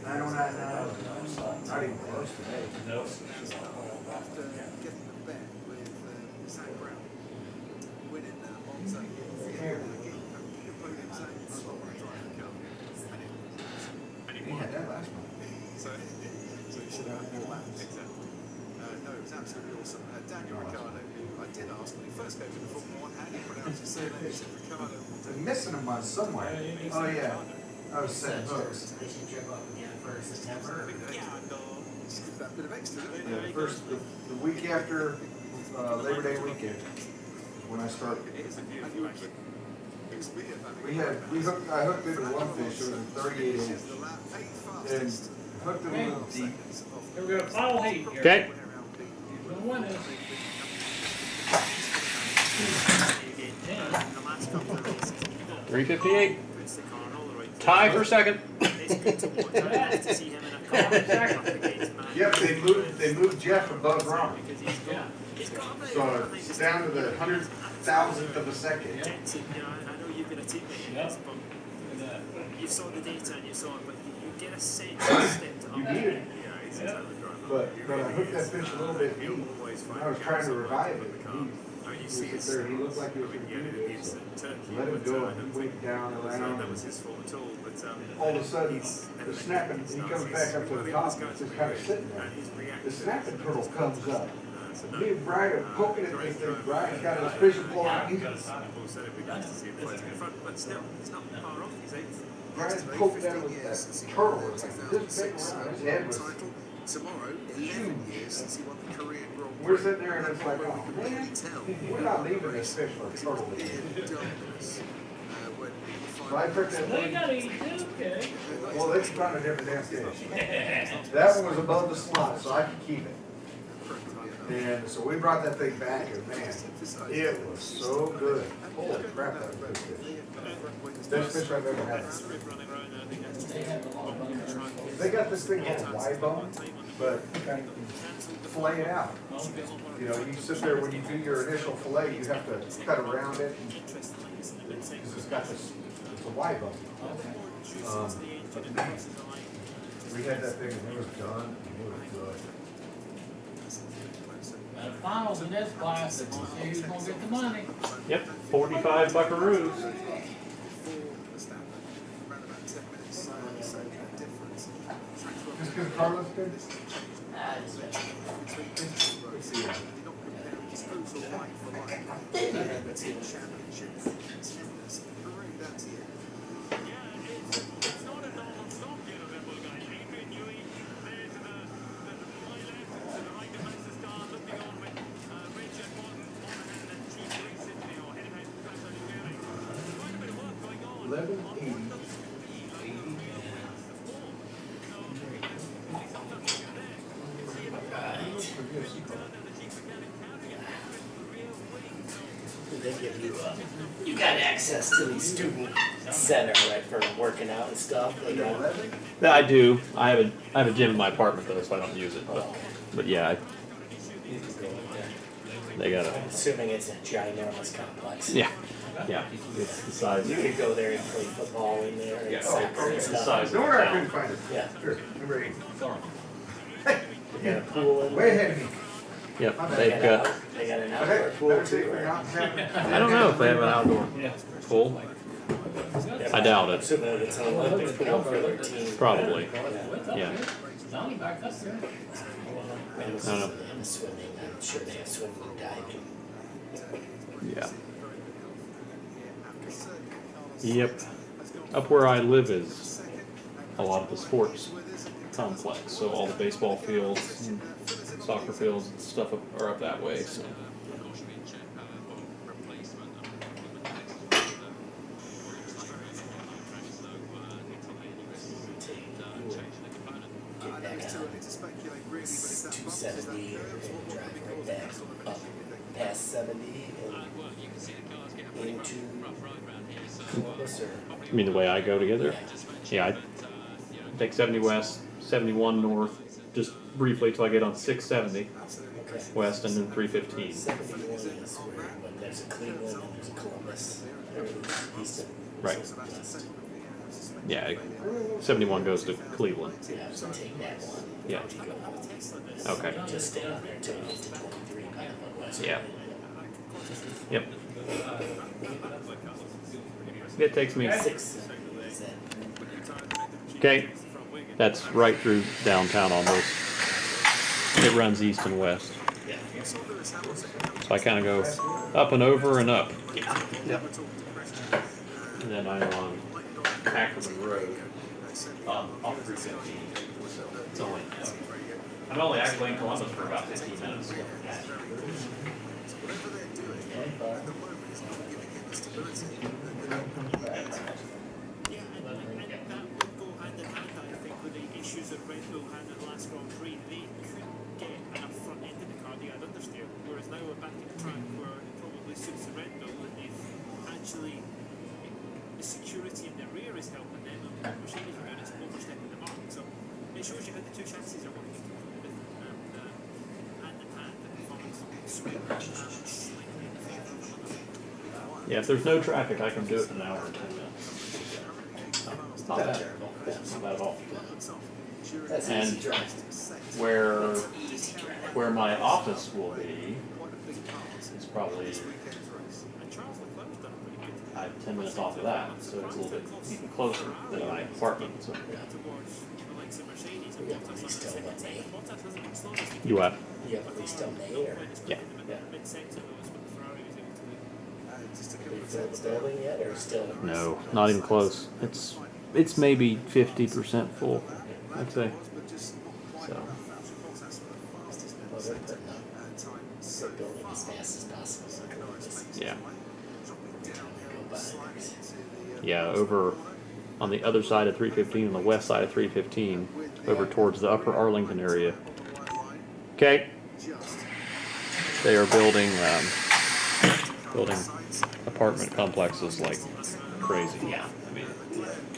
909, not even close to me. No. After getting the bet with Zach Brown, winning Monza, you can put him Zach, I want to drive the car. And he He won. had that last month. So you should have more laps. Exactly. No, it was absolutely awesome. Daniel Ricciardo, who I did ask when he first came to the Formula One, how do you pronounce his surname? He said Ricciardo. They're missing a month somewhere. Oh, yeah. I was saying hooks. They should trip up again for September. Give that bit of extra, don't Yeah, they? the week after Labor Day weekend, when I started. It is a beautiful actually. I hooked into one fish, it was 38 This is inch, the lap 8th and fastest. hooked it a little deep. Here we go, final heat here. Okay. Who's gonna win this? The last couple of races, 358. puts the car all the way through. Tie for second. It's good to watch. I like to see him in a car up against man. Yep, they moved Jeff above Ron. Because he's got a bit So of it's down to the 100,000th of a second. objective. You know, I know you've been a teammate in this, but you saw the data and you saw it, but you get a sense of stepped up. You need it. Yeah, he's a talent driver. But I hooked that fish a little bit deep. I was trying to revive it. You He see was it's, there, he looked like he was going to do it. So let him go, and he went down around. that was his fault at all, but All of a sudden, the snapping, he comes back up to the top, and it's just kind of sitting there. The snapping turtle comes up. Me and Brian are poking at this thing, Brian's got his fishing pole out, he's but still, it's not far off. He's eighth. Brian's poking at it with that turtle, it's like this big around, his head was, Tomorrow, 11 years since he won the Korean Grand Prix. we're sitting there and it's like, oh man, we're not leaving this fish for a turtle to eat. So I took that They thing, gotta eat too, okay? well, it's trying a different damn fish. That one was above the slot, so I could keep it. And so we brought that thing back and man, it was so good. Holy crap, that was good fish. Best fish I've ever had. They got this thing called wide bone, but fillet it out. You know, you sit there when you do your initial fillet, you have to cut around it. Because it's got this, it's a wide bone. But man, we had that thing and it was done, and it was good. The finals in this class, and we'll see who's gonna get the money. Yep. 45 buckaroos. Just because Carlos did? It's not a normal stop here, Rebel guys. Adrian Newey, there's the to the right of Moses Starr, looking on with Richard Morton, Monahan and Chief Lee Sidney, or heading out to Casa Newey. Quite a bit of work going on. 1180. They give you, you got access to the student center, right, for working out and stuff. They got, Yeah, I do. I have a gym in my apartment though, so I don't use it. But yeah, they got I'm assuming it's a ginormous complex. yeah, it's the size. You could go there and play football in there and Yeah, soccer and it's the stuff. size. No wonder I couldn't find it. Yeah, Here, number 8. they got a pool in Way there. ahead of me. Yep, They they've got, got. they got an Hey, outdoor pool better too. safe than Right? not having. I don't know if they have an outdoor pool. I doubt I'm it. assuming it's an Olympic pool for their team. Probably. Yeah. Yeah. Donnie back up there. And I don't know. and swimming, I'm sure they have swimming and diving. Yeah. Yep. Up where I live is a lot of the sports complex, so all the baseball fields, and soccer fields, and stuff are up that way. So. Get back on 270 and drive right back up past 70 and into Columbus or I mean, the way I go together. Yeah, I take 70 west, 71 north, just briefly till I get on 670, West, and then 315. 71 is where, when there's a Cleveland and there's a Columbus, Easton. Right. Yeah, 71 goes to Cleveland. Yeah, so take that one. Yeah. Okay. Just stay on there until you get to 23, Pinewood West. Yeah. Yep. It takes me. 6. Okay. That's right through downtown almost. It runs east and west. Yeah. So I kind of go up and over and up. Yeah. Yep. And then I'm on Ackerman Road. Off 315. It's only. I'm only actually in Columbus for about 15 minutes. Yeah, and that would go hand in hand, I think, with the issues that Red Bull had at the last Grand Prix. They couldn't get enough front end in the car, they had understeer. Whereas now we're back at the track where it probably suits the Red Bull, and they've actually, the security in the rear is helping them, and Mercedes are going to overstepping the mark. So it shows you how the two chassis are working together. Hand in hand, the performance slightly in favour of one another. Yeah, if there's no traffic, I can do it in an hour and 10 minutes. Not bad. Terrible. Not bad at all. That's And easy drive. where my office will be is probably And Charles Leclerc's done a pretty good I have 10 minutes off of that, so it's a little bit even closer than my apartment. So. towards the likes of Mercedes and Yeah, Bottas he's on the still second not sector. May. Bottas hasn't been slow this weekend. You what? You have at least till May, or Yeah. Mid-sector though is what Ferrari was able to do. they filled the building yet, or still? No, not even close. It's maybe 50% full, I'd say. So. Well, they're putting up, they're building as fast as possible. So Yeah. go by. Yeah, over on the other side of 315, on the west side of 315, over towards the upper Arlington area. Okay. They are building apartment complexes like crazy. Yeah. I mean,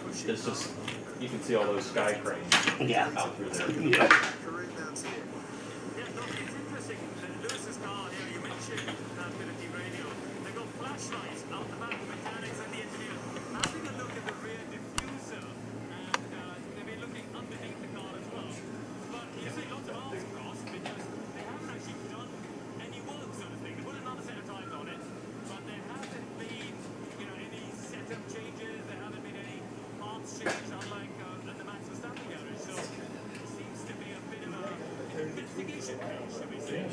it's just, you can see all those sky cranes Yeah. out through there. Yeah, no, it's interesting. Lewis's car here, you mentioned that bit of derailleur. They've got flashlights out the back, mechanics and the engineers having a look at the rear diffuser. And they've been looking underneath the car as well. But you see lots of arms crossed because they haven't actually done any work, so to speak. They put another set of tires on it, but there hasn't been, any setup changes. There haven't been any parts changes, unlike at the Max Verstappen garage. So it seems to be a bit of a investigation case, should we say?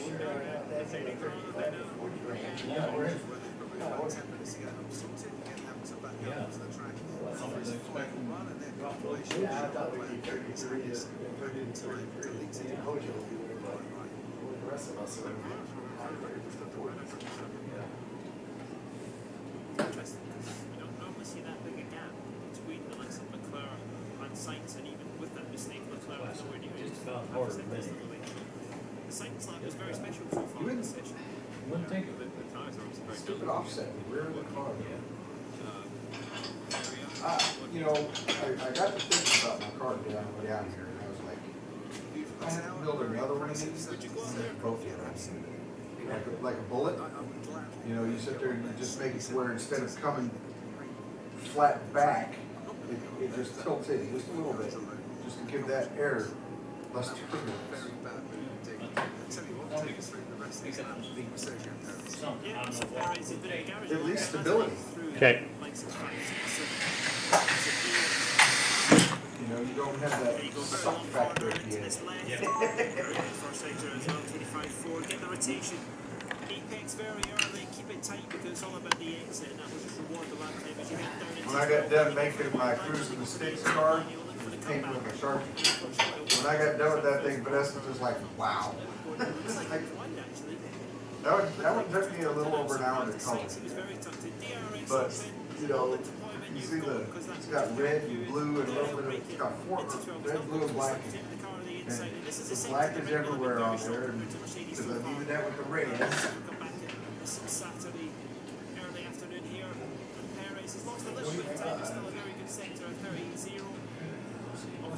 Yeah, I thought we'd be 33 to 33. Yeah, Hojo will be there, but the rest of us are Interesting, because you don't normally see that big a gap between the likes of Leclerc and Sainz, and even with that mistake, Leclerc was nowhere near Just his about half harder a than second me. away. The Sainz lap was very special so far in this session. Wouldn't think of it. The tyres are obviously very Stupid good. offset, the rear of the car. Uh, I got to thinking about my car to get out down here, and I was like, if I had to build another one of these, Would you go out there? both of them. Like a bullet, you sit there and you just make it to where instead of coming flat back, it just tilts in just a little bit, just to give that air less turbulence. Yeah, so Perez has been in the garage. At least stability. Okay. Likes his fans. You don't have that suck factor at the end. This left. First sector as well, 25-4. Get the rotation. Apex very early. Keep it tight because it's all about the exit. And that was just reward the lap time as you head down into When I got done making my cruising the sticks car, paint with a Sharpie. When I got done with that thing, Vanessa was just like, wow. Like, that one took me a little over an hour to color. But, you see it's got red and blue and a little bit of, it's got four, red, blue, and black. And the black is everywhere on there, and because I needed that with the red. Saturday, early afternoon here. Perez has lost a little bit of time, but still a very good sector, 30-0.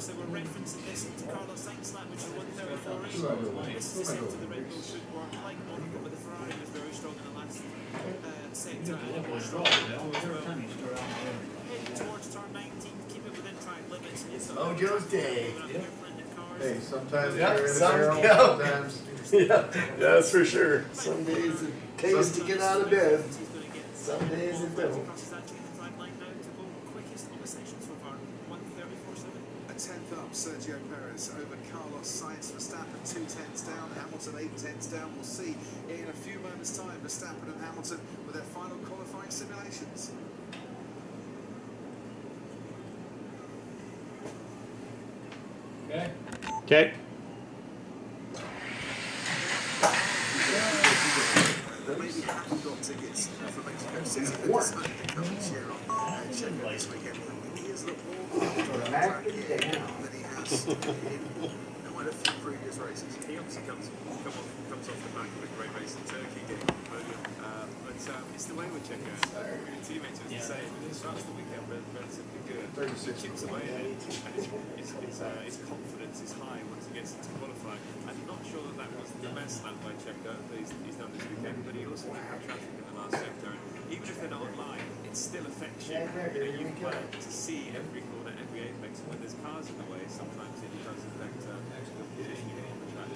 course, they were referencing this to Carlos Sainz lap, which was 1:34.8. This is the sector the Red Bull should work like Monaco, but the Ferrari was very strong in the last sector, and it was strong as well. Heading towards turn 19, keep it within track limits. Mojo's day. Hey, sometimes Yeah, you're in a some- barrel, yeah. sometimes. Yeah, that's for sure. Some days it pays to get out of bed. Some days it don't. A 10th up, Sergio Perez over Carlos Sainz. Verstappen 2/10 down, Hamilton 8/10 down. We'll see in a few moments' time Verstappen and Hamilton with their final qualifying simulations. Okay. Okay. Maybe haven't got tickets for Mexico City. They decided to come and cheer on Checo this weekend. He has looked more on the track here than he has in quite a few previous races. He obviously comes off the back of a great race in Turkey, getting on the podium. But it's the way with Checo. Teammates was the same. It starts the weekend relatively good. 36. He chips away at it, and his confidence is high once he gets into qualifying. I'm not sure that was the best lap by Checo that he's done this weekend, but he also had traffic in the last sector. And even if they're not online, it still affects you. You plan to see every corner, every apex, and when there's cars in the way, sometimes it does affect your position on the track.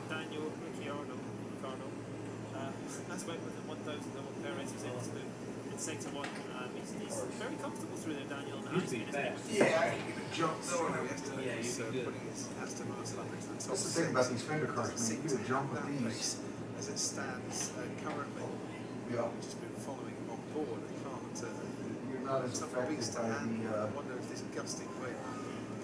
Daniel Ricciardo, that's went with the 1,000 that Perez was in sector 1. He's very comfortable through there, Daniel. And has been, isn't he? Yeah, I can jump though. Yesterday, he's putting his Aston Martin up into the top. That's the thing about these fender cars, man. You can jump with these. As it stands currently, Yeah. just been following on board. I can't. You're not as Tough affected beast to by handle. the, I wonder if this gusty wind.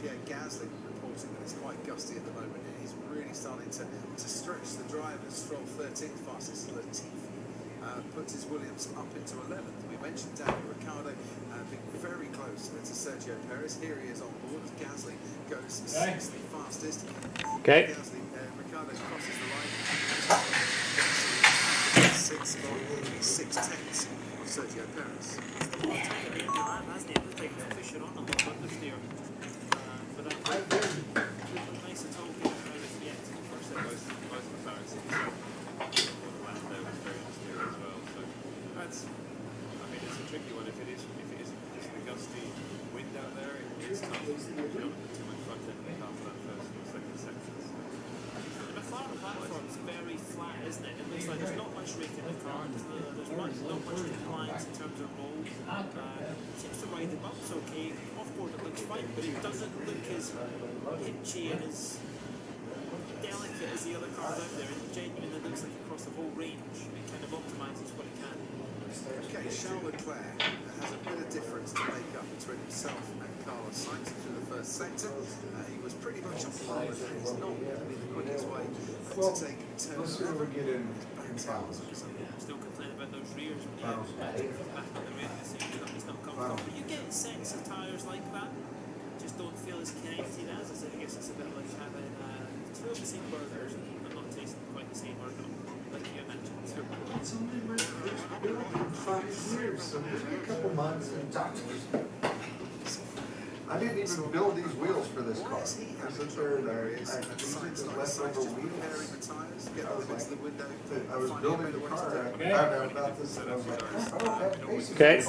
Pierre Gasly reporting that it's quite gusty at the moment, and he's really starting to stretch the drivers. Stroll 13th fastest, Latifi puts his Williams up into 11th. We mentioned Daniel Ricciardo being very close to Sergio Perez. Here he is on board as Gasly goes 6th fastest. Okay. Gasly, Ricciardo crosses the line. 6/10 of Sergio Perez. It's a tricky one. If it is just the gusty wind out there, it's tough. You don't put too much front end in after that first or second sections. The McLaren platform's very flat, isn't it? It looks like there's not much rake in the car. There's not much compliance in terms of roll. Seems to ride the bumps okay. Off board it looks fine, but it doesn't look as hitchy and as delicate as the other cars out there. It genuinely looks like across the whole range, it kind of optimises what it can. Okay, Charles Leclerc has a bit of difference to make up between himself and Carlos Sainz through the first sector. He was pretty much on par with that. He's not really the quickest way to take turns. let's see if we get in finals. Still complaining about those rears when you back on the rear this season. It's not comfortable. But you get sets of tyres like that, just don't feel as connected as. I guess it's a bit like having two of the same burgers but not tasting quite the same burger. Like you mentioned. It's only my first build in 5 years, so give me a couple months and talk to me. I didn't even build these wheels for this car. I sit there and I used the leftover wheels. I was building the car, I found out about this and I was like, oh, that basic. Okay.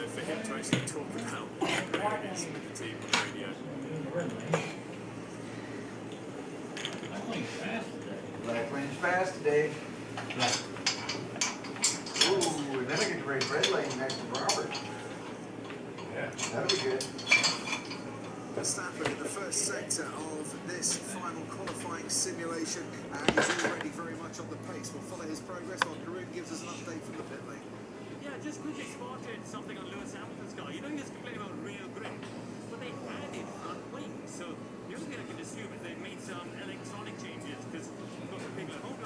For him to actually talk about this with the team on radio. Black lane's fast today. Ooh, and then I get to race red lane next to Robert. Yeah. That'll be good. Verstappen in the first sector of this final qualifying simulation, and he's already very much on the pace. We'll follow his progress while Karun gives us an update from the pit lane. Yeah, just quickly spotted something on Lewis Hamilton's car. You know he was complaining about rear grip, but they added front wings. So the only thing I can assume is they made some electronic changes, because for people at home,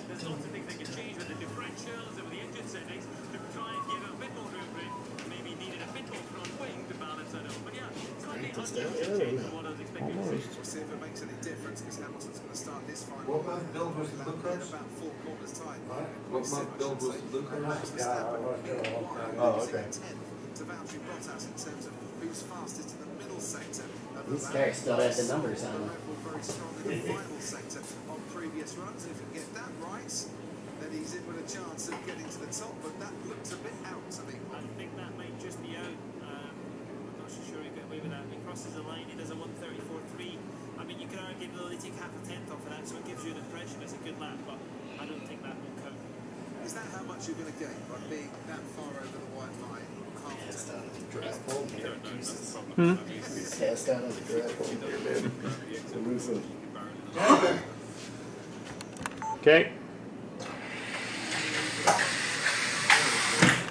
there's lots of things they can change with the differentials and with the engine settings to try and give it a bit more rear grip. Maybe needed a bit more front wing to balance that out. But yeah, slightly unusual change from what I was expecting. Almost. We'll see if it makes any difference because Hamilton's going to start his final. What month build was the Blue in Coats? about 4 corners time. What month build was the Blue Coats? Yeah, I was there a long time. Oh, okay. To Valtteri Bottas in terms of who's fastest in the middle sector of the These cars still have the numbers on them. Red Bull very strong in the final sector on previous runs. If he can get that right, then he's in with a chance of getting to the top. But that looks a bit out to me. I think that might just be out. I'm not so sure he got away with that. He crosses the line, he does a 1:34.3. I mean, you could argue they'll only take half a tenth off of that, so it gives you an impression it's a good lap, but I don't think that will count. Is that how much you're going to gain by being that far over the white line? Half a Passed tenth? out of the dreadful here, Jesus. Hmm? Passed out of the dreadful here, baby. Losing. Okay.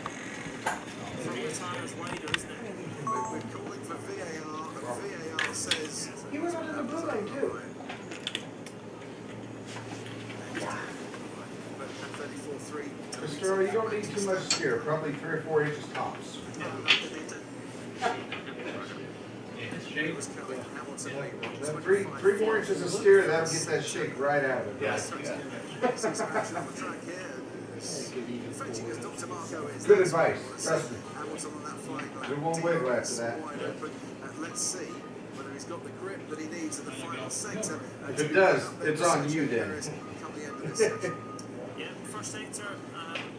From the tyres wider, isn't it? We're calling for VAR, and VAR says... He was under the blue line too. But 34.3. Mr. You don't need too much steer, probably 3 or 4 inches tops. It was coming. Hamilton lead. Then 3 more inches of steer, that'll get that shake right out of it. Yes. Six action on the track here. Infecting as Dr. Marco is. Good advice, trust me. Hamilton on that flying lap. We won't wiggle after that. Wide open. And let's see whether he's got the grip that he needs in the final sector. If it does, it's on you then. Come the end of this section. Yeah, first sector,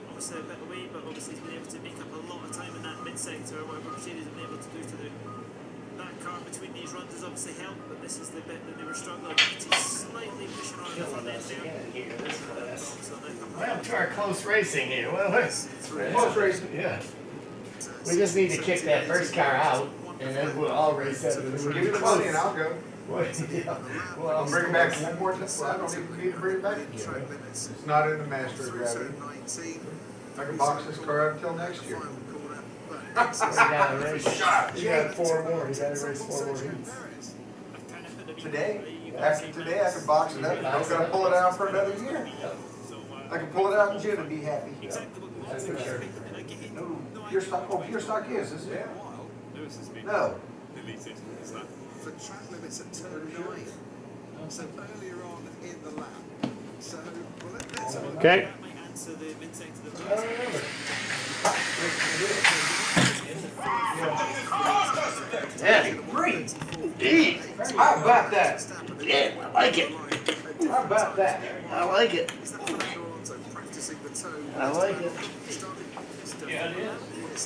obviously a bit away, but obviously he's been able to make up a lot of time in that mid-sector, whatever Mercedes have been able to do to that car between these runs has obviously helped, but this is the bit that they were struggling with. He's slightly pushing on the front end there. So they're coming Well, to our close racing here. Well, Close racing. yeah. We just need to kick that first car out, and then we'll all race that. Give me the money and I'll go. Yeah. Well, I'll bring it back one more time. Well, I don't even need to bring it back again. It's not in the master of gravity. I can box this car up until next year. You gotta race. You got 4 more. You gotta race 4 more heats. Today, after today, I can box it up. I'm gonna pull it out for another year. I can pull it out in June and be happy. That's for sure. No, your stock, oh, your stock is it? Lewis has been No. deleted. Is that for track limits at turn 9? So earlier on in the lap. So, well, let's have a look. Okay. That might answer the mid-sector. I don't remember. Yeah, great. How about that? Yeah, I like it. How about that? I like it. Is that Fernando Alonso practicing the toe? I like it. Yeah, it is.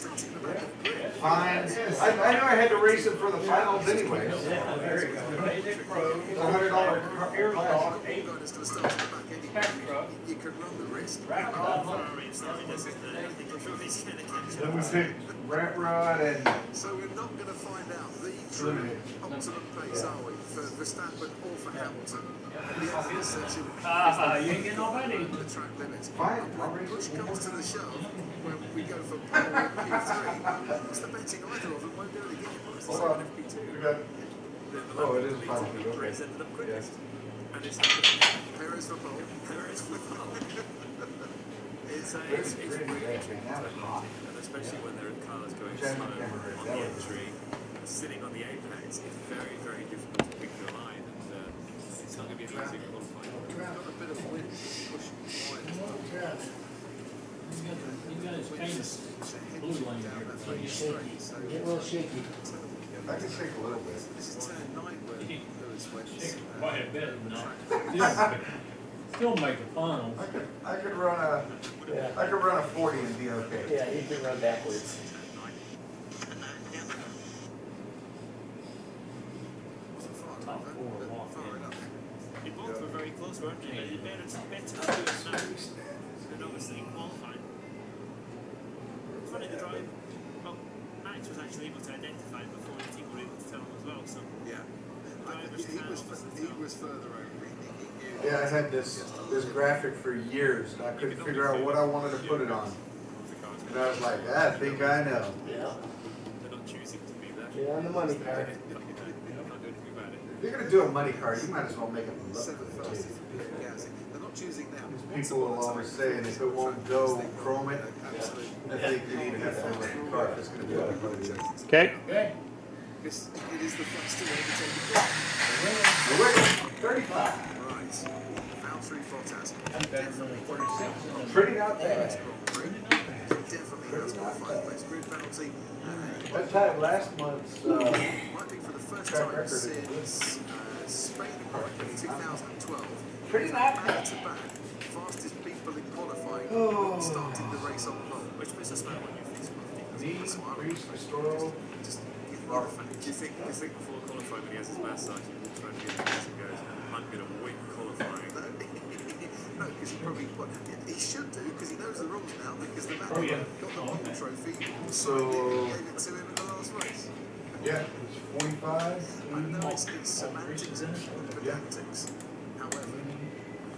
Fine. I knew I had to race it for the finals anyway. Yeah, very good. Basic Pro, It's $100 air dog, It's going to start at the back anyway. pack truck, You can run the risk. rack off. Then we picked Rat Rod and So we're not going to find out the true optimum pace, are we, for Verstappen or for Hamilton? At the end of this section, You ain't getting nobody. the track limits. fine. I'll race Push it one more comes to time. the shove when we go for pole in P3. It's the betting either of them won't be able to get it. It's the Hold same on. in P2. We got, oh, it is a final. Perez Okay. ended up quickest. And it's Perez for pole. Perez for pole. It's really Now it's hot. and especially when there are cars going Which I slow remember it. on That the was- entry, sitting on the apex, it's very, very difficult to pick your line, and it's not going to be an easy qualifying. We've got a bit of wind pushing wide as well. You got his famous blue lane here. Get shaky. Get a little shaky. I can shake a little bit. This is turn 9 where Lewis went. Quite a bit, still make it fun. I could run a, Yeah. I could run a 40 and be okay. Yeah, you can run backwards. Top 4 walk Far in. enough. They both were very close, weren't they? But better to do it now than obviously qualifying. It's funny the drive. Well, Max was actually able to identify it before the team were able to tell him as well. So Yeah. drivers can obviously He tell. was further over. He knew. Yeah, I had this graphic for years and I couldn't figure out what I wanted to put it on. And I was like, I think I know. Yeah. They're not choosing to be there. Get on the money car. You can't do anything about it. If you're gonna do a money card, you might as well make it look Seventh good fastest. too. Gassing. They're not choosing now. People will always say, and if it won't go chrome it, I think you need to have to let the car if it's gonna be like what it is. Okay. Okay. Because it is the first to ever take a drop. You're winning. 35. Right. Valtteri Bottas. I'm better than 46. Pretty not This bad. Grand Prix. Definitely has qualified place. Grid penalty. That time last month's, Might be for the first track time record is since Spain in 2012. Pretty not Back bad. to back, fastest people in qualifying Oh. started the race on pole, which puts a smile on your face. Reese, Restoro. Just give me the fact. Do you think before qualifying when he has his massage, he walks around the interviews and goes, I'm going to win qualifying? No, because he probably he should do because he knows the rules now because the man Oh, yeah. got the pole trophy. So- gave it to him in the last race. Yeah, it's 45. I know it's semantics and pedantics. However,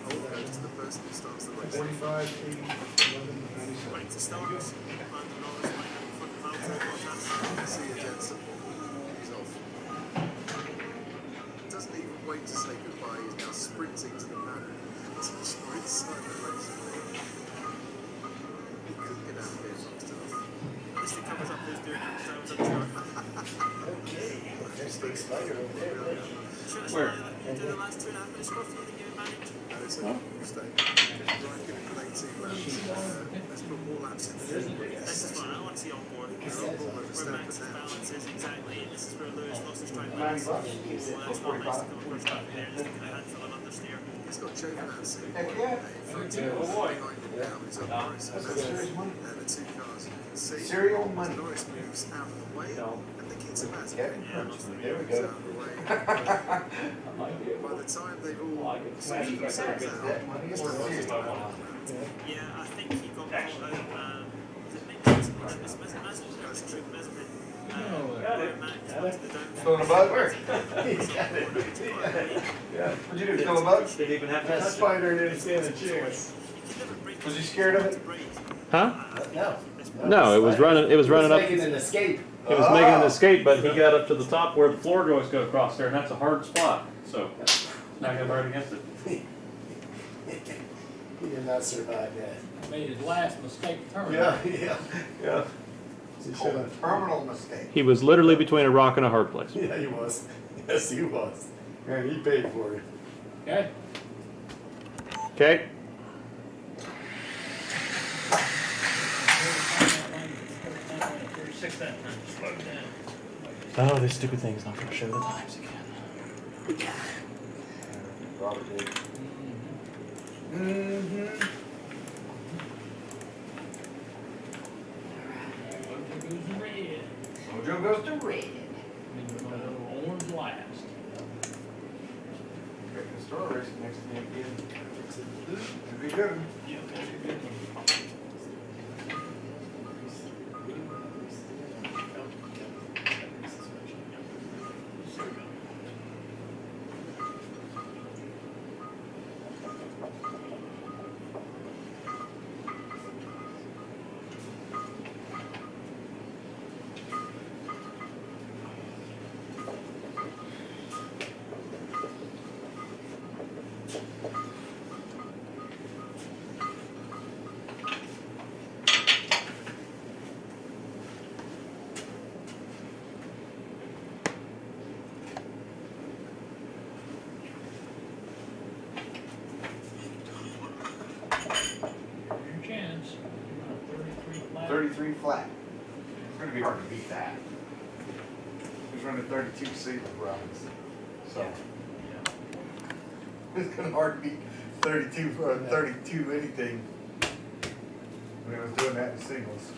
all goes to the person who starts the race. 45, 80, 11, 97. Ready to start. Lando Norris line up in front of Valtteri Bottas. See you, Jensen. He's off. Doesn't even wait to say goodbye. He's now sprinting to the banner. Inside the race. He could get out of here fast enough. At least he covers up who's doing it. So it's up to Okay, there's big spider over there. Where? you do the last 2.5 minutes roughly that you managed. And it's a mistake. Brian can play 2 laps. Let's put more laps in the This is fine. I want to see on board. They're on board with Where Verstappen Max's now. balance is exactly. And this is where Lewis lost his track 90 balance. bucks. Well, that's not nice to come across back there. Just taking a handful of understeer. He's got Giovinazzi. Heck yeah. Behind him now is up Norris. That's some serious money. And the 2 cars you can see. Serial money. As Norris moves out of the way. And the kids are massive. Kevin Crunch. There we Moves go. out of the way. By the time they've all sorted themselves out, That money is serious. Yeah, I think he got caught out. Was it Nick Johnson? Was it Mr. Messerman? Where Max went to the downfall. Filling a bug? He's got it. Yeah. What'd you do, fill a bug? Didn't even have That spider didn't stand a chance. Was he scared of it? Huh? No. No, it was running. It was running up. Making an escape. He was making an escape, but he got up to the top where the floor joists go across there, and that's a hard spot. So now I got right against it. He did not survive that. Made his last mistake turn. Yeah. Yeah. He Oh, should have. terminal mistake. He was literally between a rock and a hard place. Yeah, he was. Yes, he was. And he paid for it. Okay. Okay. 36 that time. Slow down. Oh, this stupid thing's not going to show the times again. Robert did. Mojo goes red. Mojo goes to red. Orange last. Got the star racing next to me again. It'd be good. Yeah, that's a good one. Your chance. 33 flat. 33 flat. It's gonna be hard to beat that. He's running 32 single runs. So it's gonna hard to beat 32 for 32 anything. When I was doing that in singles.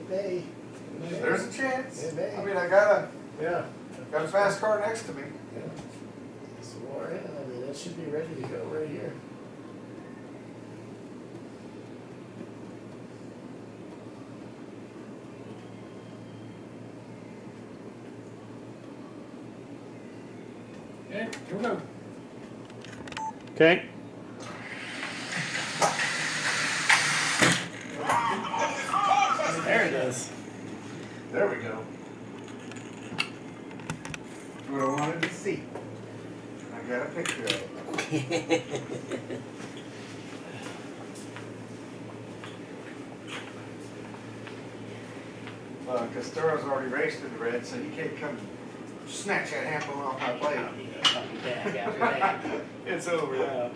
Hey, There's a chance. It may. I mean, I got Yeah. a fast car next to me. swore in. I mean, that should be ready to go right here. Okay, here we go. Okay. There it is. There we go. What I wanted to see. I got a picture of it. Costero's already raced in the red, so he can't come snatch that handle off my plate. Back after that. It's over now.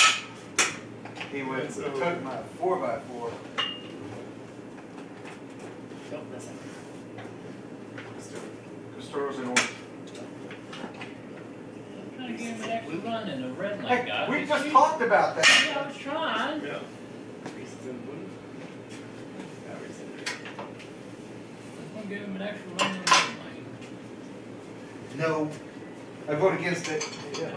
He went and took my 4x4. Don't miss it. Costero's in orange. Trying to give him an extra run in the red line, Hey, guy. we just talked about that. Yeah, I was trying. Yeah. Reese's in blue. Yeah, Reese's in blue. I'm gonna give him an extra run in the red line. No, I vote against it. Okay.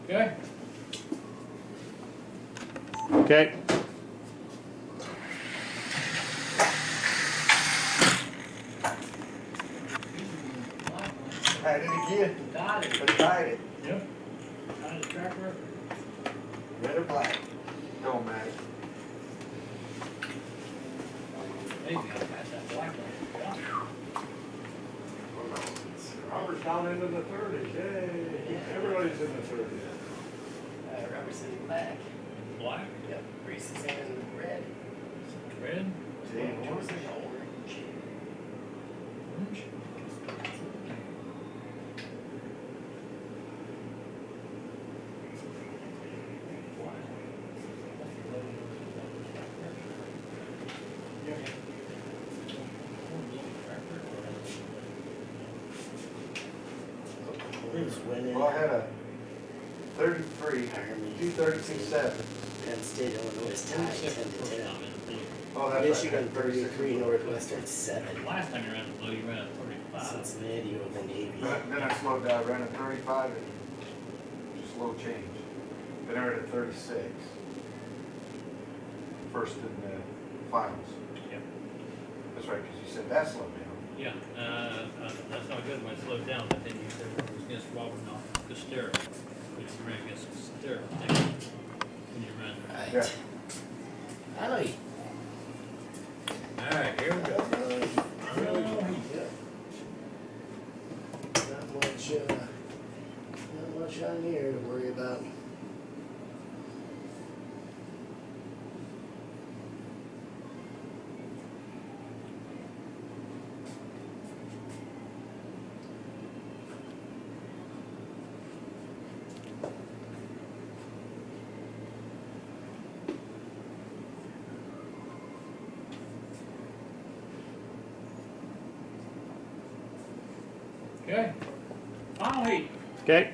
Okay? Okay. Had it again, Got it. but tied it. Yep. Got his track record. Red or black. Don't matter. Maybe I'll pass that black one. Robert's down into the 30s, yay, everybody's in the 30s. Rubber City black. Black, Yep. Reese's in red. red, Orange. orange. Who's winning? Well, I had a 33, Ironman. 232.7. Penn State, Illinois is tied 10-10. Oh, that's Michigan right. 33, Northwestern 7. Last time you ran the blue, you ran a 35. Cincinnati over the Navy. Then I slowed down, ran at 35 and just low change. Then I ran at 36. First in the finals. Yep. That's right, because you said that slowed down. Yeah, that's not good when it slowed down, but then you said it was against Robert, not Costero. Which you ran against Costero next when you ran. Right. Yeah. I know you. Alright, here we go. Not much on here to worry about. Okay. Final heat. Okay.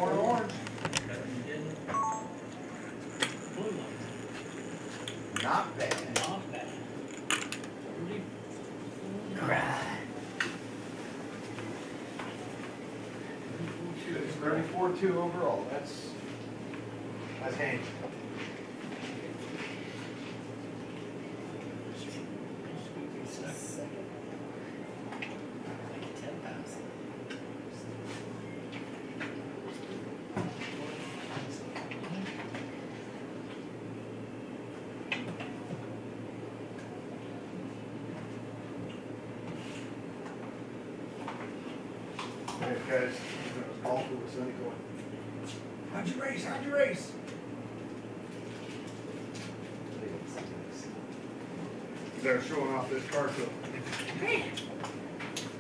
Orange. Blue one. Not bad. Not bad. 34-2 overall. That's handy. Second. Like 10 pounds. Hey guys, all for the Sunday going. How'd you race? How'd you race? They're showing off this car to them. We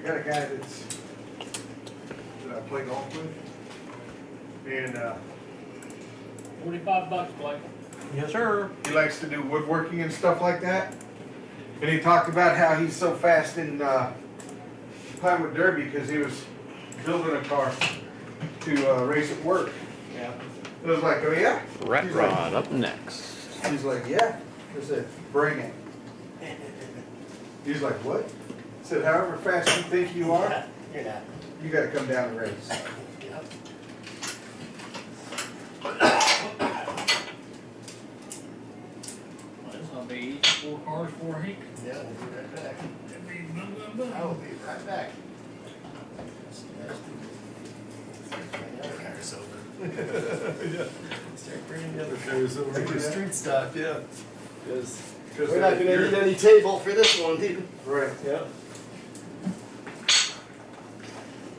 got a guy that I play golf with, and $45, Blake. Yes, sir. He likes to do woodworking and stuff like that. And he talked about how he's so fast in Pinewood Derby because he was building a car to race at work. Yeah. It was like, oh yeah? Rat He's like- Rod up next. He's like, yeah. I said, bring it. He's like, what? I said, however fast you think you are, You're not. you gotta come down and race. Yep. Well, this will be each 4 cars, 4 heat. Yeah, we'll be right back. Boom, boom, boom. I will be right back. Start bringing the other cars over. Yeah. Start bringing the other cars over. Take your street stock, yeah. Because Because we're not gonna need any table for this one, dude. Right. Yep.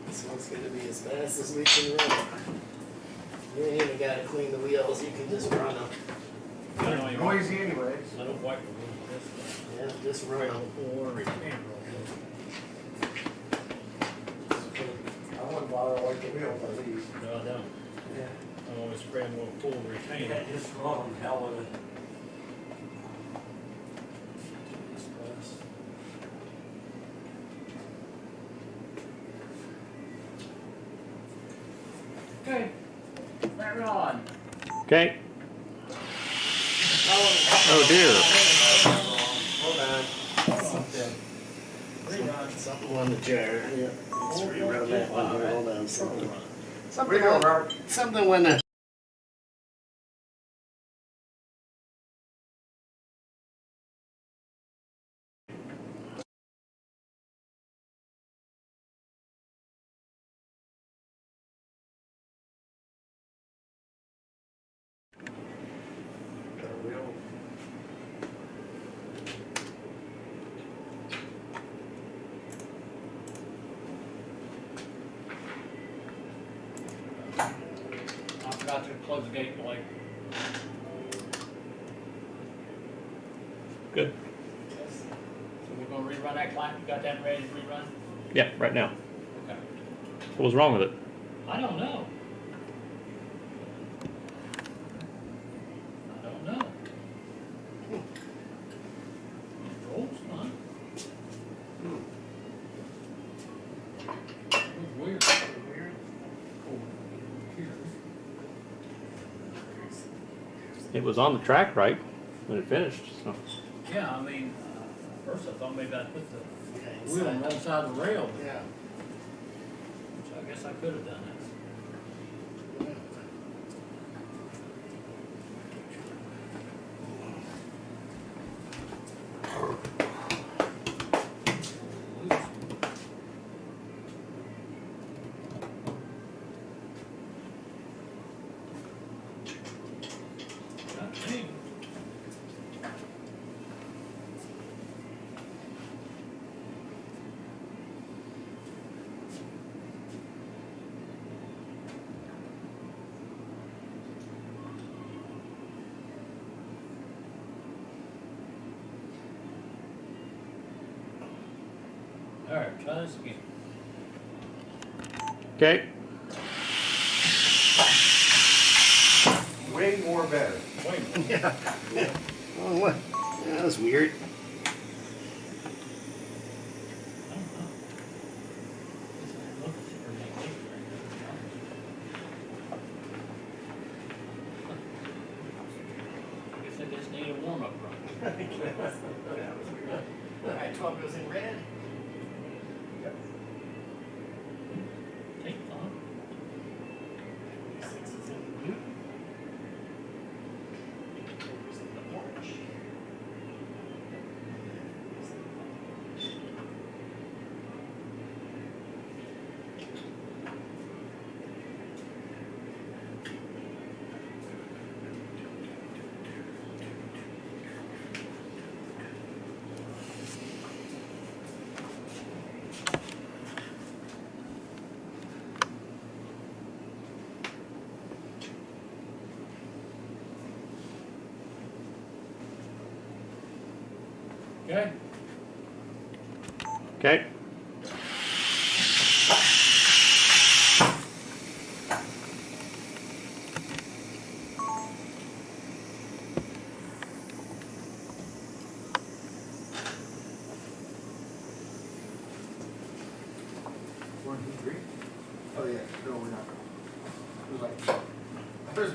This one's gonna be as fast as we can run it. You ain't even gotta clean the wheels, you can just run them. I don't even- Noisy anyways. I don't wipe the wheels with this. Yeah, just run them. Or retain I wouldn't bother like the wheels on these. No, I don't. Yeah. I always spray them with full retain. Yeah, just wrong, hell of it. Okay. Rat Rod. Okay. Oh dear. Hold on. Something on the jar. Yeah. Let's rerun that one here. Hold on. Something when the I forgot to close the gate, Blake. Good. So we're gonna rerun that clock. You got that ready to rerun? Yeah, right now. Okay. What was wrong with it? I don't know. I don't know. Controls, huh? It was weird. It was on the track right when it finished. So. Yeah, I mean, first I thought maybe I'd put the Okay, wheel on the wrong side of the rail, but yeah. which I guess I could have done that. Not me. All right, try this again. Okay. Way more better. Wait. Yeah. Oh, what? Yeah, that was weird. I don't know. Guess I looked for my gate right now. Guess I just need a warm-up run. Alright, 12 goes in red. Take fun. 6 is in blue. 4 is in the orange. Okay? Okay.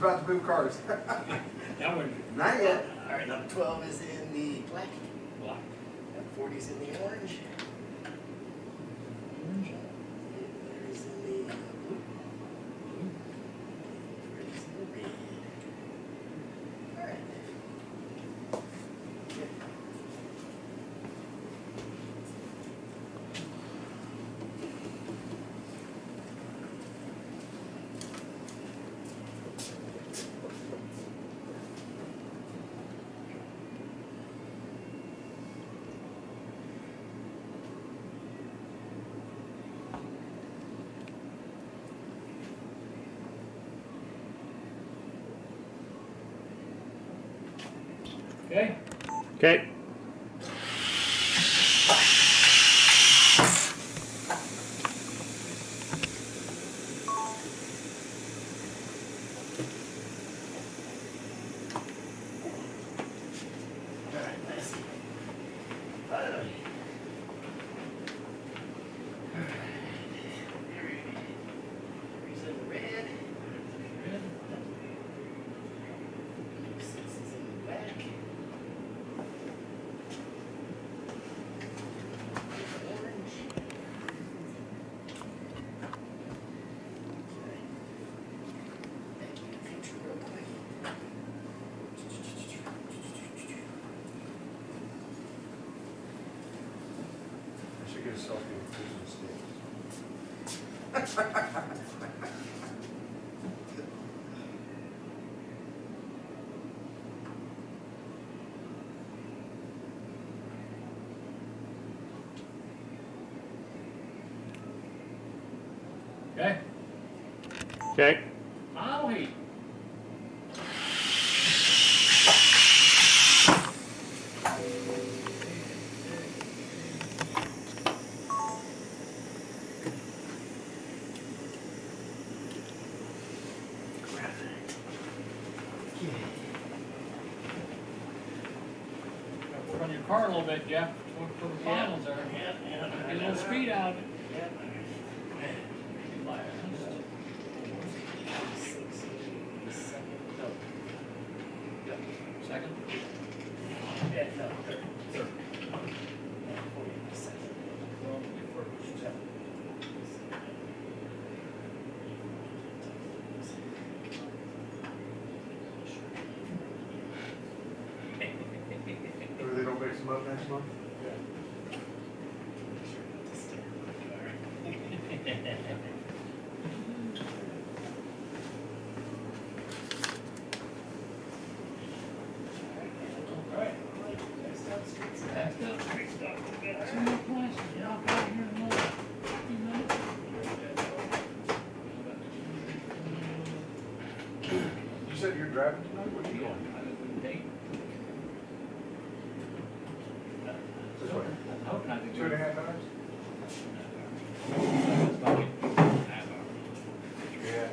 about to move cars. That one, Not yet. Alright, number 12 is in the black, black. number 40 is in the orange. Orange. There is in the blue. There is in the red. Alright. Okay, Okay. Alright, nice. Finally. Here's in the red. red. 6 is in the black. Orange. Okay. Back in the future real quick. I should get a selfie with Christmas sticks. Okay, Okay. I'll heat. Work on your car a little bit, Jeff, for the finals there. Get a little speed out of it. Last. Second? Yeah, no, third. Third. Second. Well, you first. Maybe they don't mix them up next month? Alright. Next up, street stuff. We've got 2 more classes, knock out here in another few minutes. You said you're driving tonight? What are you Yeah, going? I didn't date. This way? I hope not to do 2.5 hours? Yeah.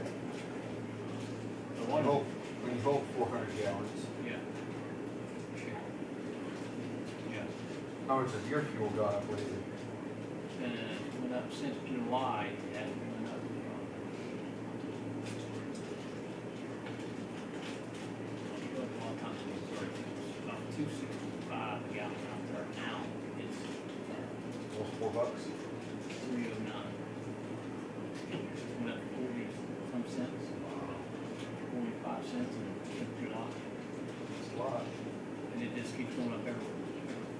The one, When you hold 400 gallons, yeah. Yeah. how much has your fuel gone up lately? And it went up since July, it hasn't went up. A long time ago, it was about 265 a gallon out there. Now, it's Almost $4. 309. Went up 40 some cents, 45 cents in July. It's a lot. And it just keeps going up every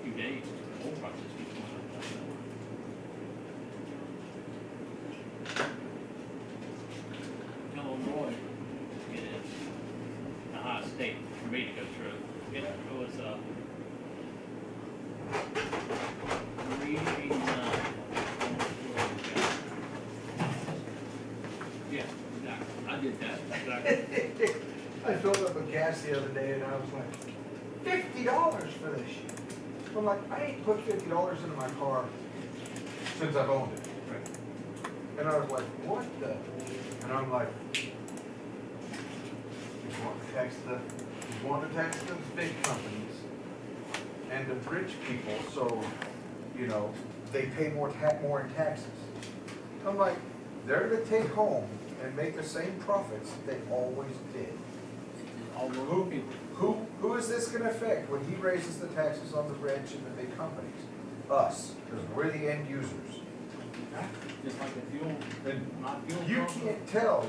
few days. The whole price just keeps going up. Illinois is the highest state for me to go through. It was, 389. Yeah, exactly. I did that, exactly. I filled up with gas the other day and I was like, $50 for this shit. I'm like, I ain't put $50 into my car since I've owned it. And I was like, what the? And I'm like, you want to tax the big companies and the rich people, so, you know, they pay more in taxes. I'm like, they're gonna take home and make the same profits they always did. is this gonna affect when he raises the taxes on the rich and the big companies? Us, because we're the end users. Just like the fuel, And not fuel. you problem. can't tell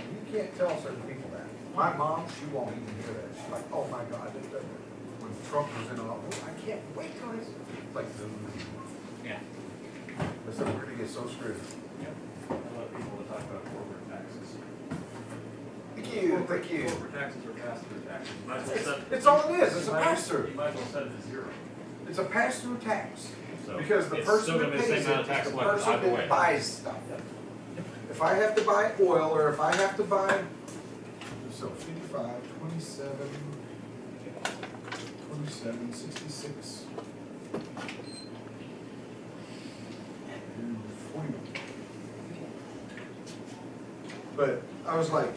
certain people that. My mom, she won't even hear that. She's like, oh my God, when Trump was in office, I can't wait till it's like, Yeah. I said, we're gonna get so screwed. A lot of people will talk about corporate taxes. Thank you, thank you. Corporate taxes are pass-through taxes. You might as well set- It's all it is, it's a you might- pass-through. You might as well set it to zero. It's a pass-through tax. So Because the it's person still that gonna be the pays same amount it of is tax the collected person either way. that buys stuff. If I have to buy oil, or if I have to buy, so 55, 27, 66. And 41. But I was like,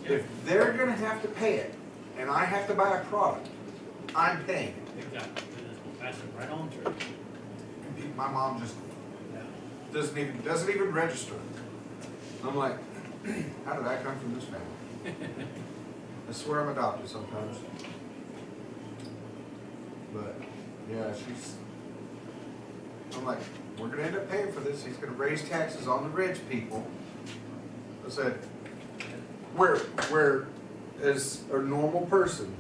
if they're gonna have to pay it, and I have to buy a product, I'm paying it. Exactly. Pass it right on through. My mom just doesn't even register. I'm like, how did I come from this family? I swear I'm adopted sometimes. But yeah, I'm like, we're gonna end up paying for this. He's gonna raise taxes on the rich people. I said, where as a normal person,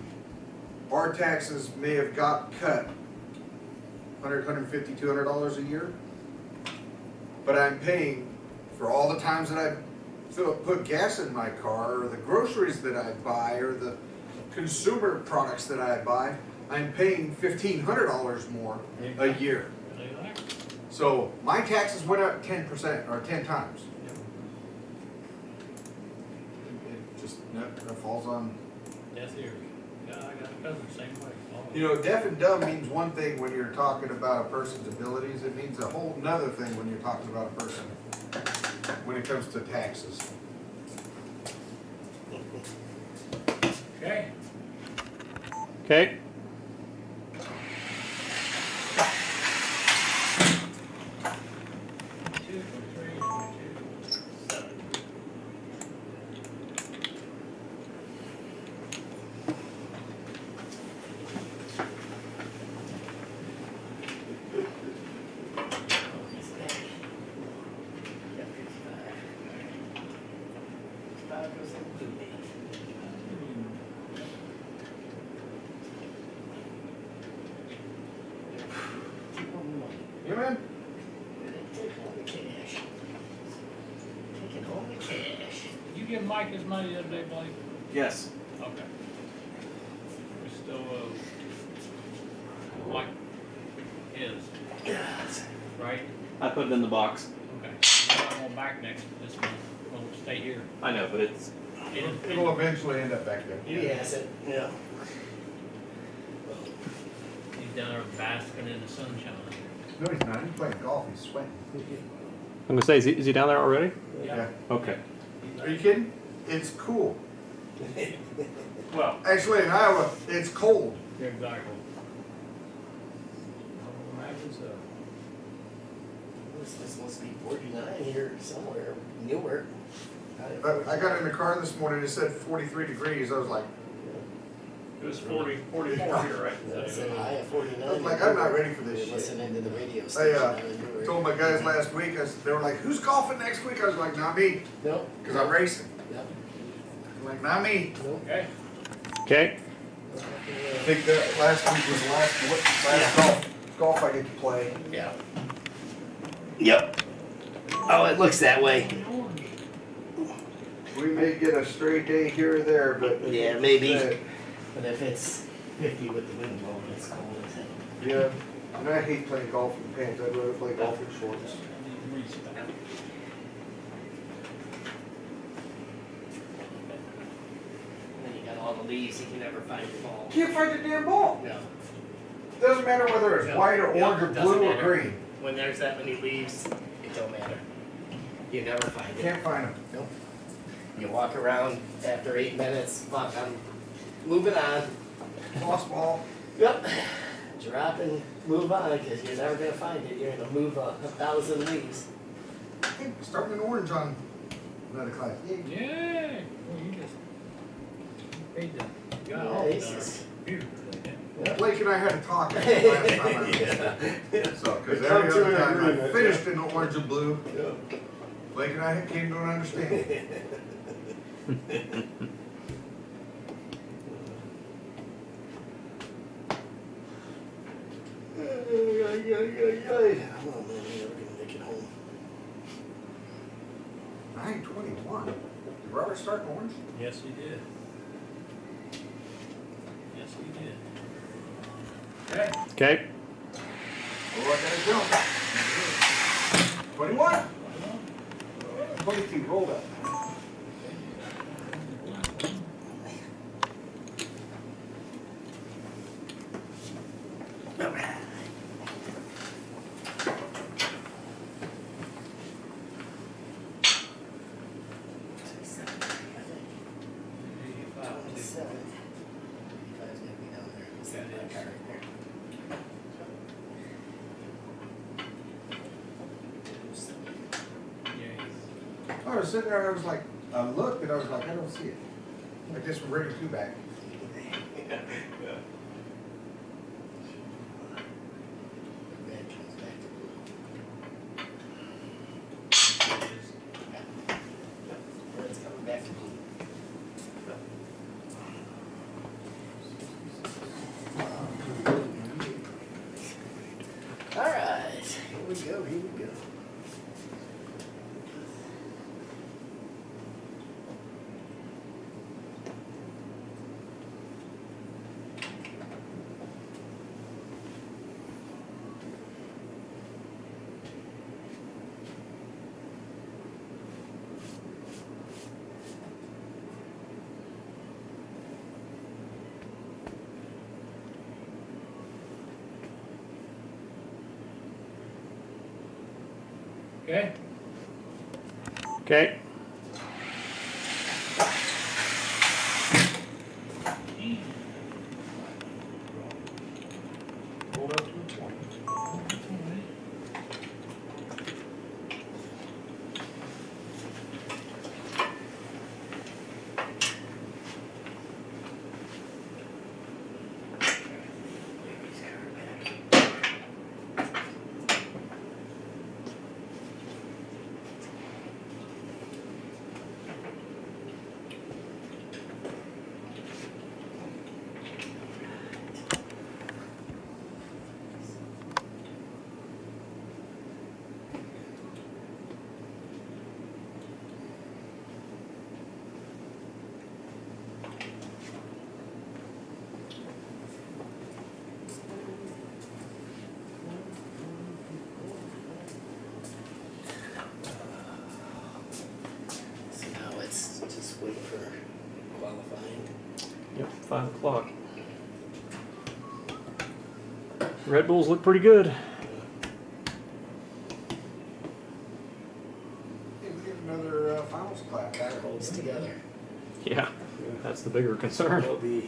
our taxes may have got cut $100, $150, $200 a year, but I'm paying for all the times that I put gas in my car, or the groceries that I buy, or the consumer products that I buy. I'm paying $1,500 more a year. So my taxes went up 10% or 10 times. It just that falls on. Death ears. Yeah, I got a cousin same way. You know, deaf and dumb means one thing when you're talking about a person's abilities. It means a whole nother thing when you're talking about a person when it comes to taxes. Okay. Okay. You man? Take home the cash. Taking home the cash. Did you give Mike his money the other day, Blake? Yes. Okay. We still Mike is, right? I put it in the box. Okay. We're going back this month. We'll stay here. I know, but it's. It'll eventually end up back there. He has it, yeah. He's down there basking in the sunshine. No, he's not. He's playing golf. He's sweating. I'm gonna say, is he down there already? Yeah. Okay. Are you kidding? It's cool. Well. Actually, in Iowa, it's cold. Yeah, exactly. Imagine so. This must be 49 here somewhere, Newark. I got in the car this morning. It said 43 degrees. I was like, It was 44 here, right? It's a high of 49. I was like, I'm not ready for this You're shit. listening to the radio I station. out in Newark. told my guys last week. They were like, "Who's golfing next week?" I was like, "Not me," Nope. because I'm racing. Yep. I'm like, "Not me." Nope. Okay. Okay. I think that last week was the last golf I get to play. Yeah. Yep. Oh, it looks that way. We may get a straight day here or there, but Yeah, maybe. But if it's 50 with the wind blowing, it's cold as hell. yeah. And I hate playing golf in pants. I'd rather play golf in shorts. And then you got all the leaves, you can never find the ball. Can't find the damn ball. Yeah. Doesn't matter whether it's white or orange or Doesn't blue or matter. green. When there's that many leaves, it don't matter. You never find it. Can't find them. Nope. You walk around after 8 minutes, fuck, I'm moving on. Lost ball. Yep. Drop and move on, because you're never gonna find it. You're gonna move 1,000 leaves. Hey, starting in orange on another class. Yay. Yeah. Well, you just paid the guy Yeah, off he's there. just- Beautiful. Blake and I had a talk last time I was there. So, cause every other time I finished in orange and blue, Blake and I came to an understanding. Oh man, we're never gonna make it home. 9:21. Did Robert start in orange? Yes, he did. Yes, he did. Okay, Okay. Oh, I gotta jump. 21? 22, rolled up. I was sitting there, I was like, I looked and I was like, I don't see it. I guess we're bringing 2 back. It's coming back to blue. All right, here we go, here we go. okay. Okay. Rolled up to a 20. So now let's just wait for qualifying. Yep, 5 o'clock. Red Bulls look pretty good. Hey, we get another finals clap. Car holds together. Yeah, that's the bigger concern.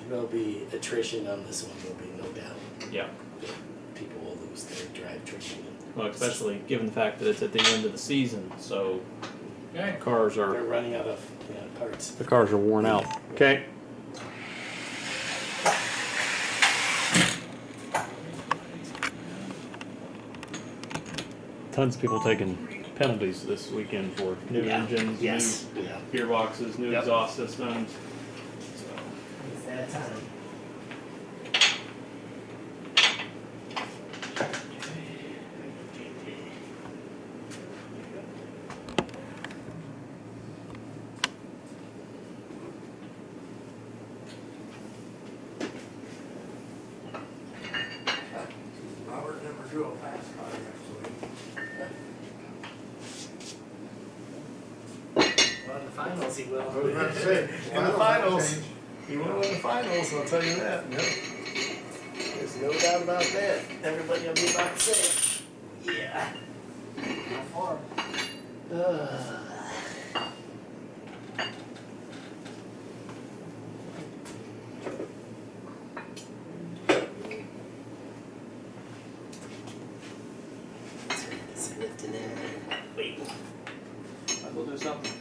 There'll be attrition on this one, there'll be no doubt. Yeah. People will lose their drivetrain. Well, especially given the fact that it's at the end of the season, so Okay, cars They're are running out of parts. the cars are worn out. Okay. Tons of people taking penalties this weekend for new Yeah, engines, yes, new yeah. gearboxes, new Yep. exhaust systems. It's that time. Robert never drew a fast car next Well, in the finals he will. I was about to say, In the finals, he will in the finals, I'll tell you that. Yep. There's no doubt about that. Everybody will be about the same. Yeah. How far? It's lifting in. Wait. We'll do something.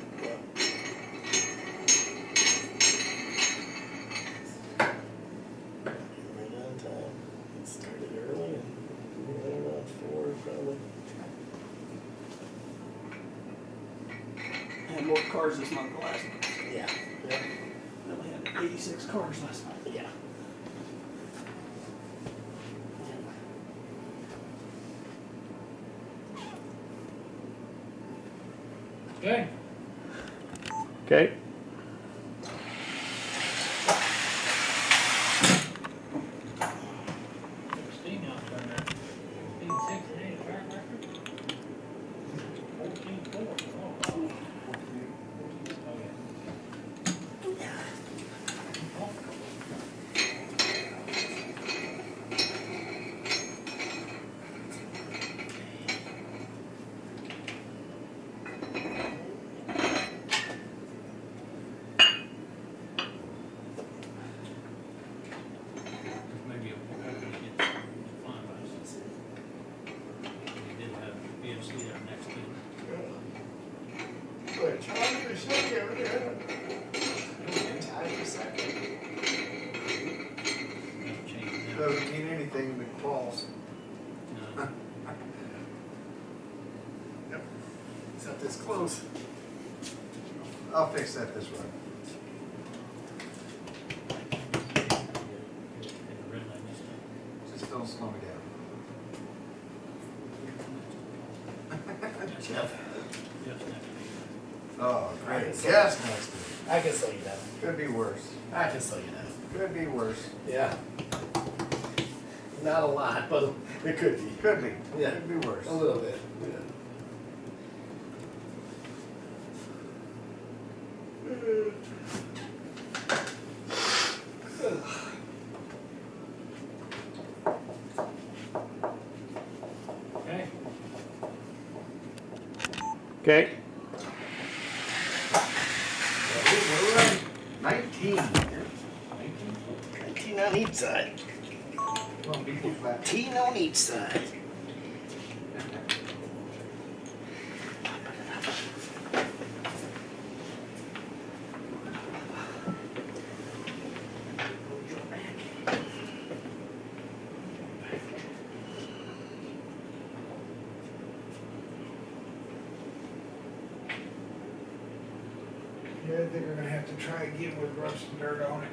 Right on time. cars this month, the last month. Yeah. Yeah. We only had 86 cars last month. Yeah. Okay. Okay. Steam out there. 16, 6, and 8, track record. 14, 4. Oh, wow. Oh, yeah. Oh. Maybe a get finalized. They did have BFC there next week. But Charlie, you're shaking over there. Tied for second. That'll change now. Doesn't mean anything but quals. No. It's not this close. I'll fix that this way. Just don't slow me down. Yes, next week. Oh, I great. can slow Yes, you- next week. I can slow you down. Could be worse. I can slow you down. Could be worse. Yeah. Not a lot, but it could be. Could be. Yeah. Could be worse. A little bit. Yeah. Okay. Okay. We're running 19. 19 on each side. 19 on each side. Yeah, I think we're gonna have to try again with rub some dirt on it.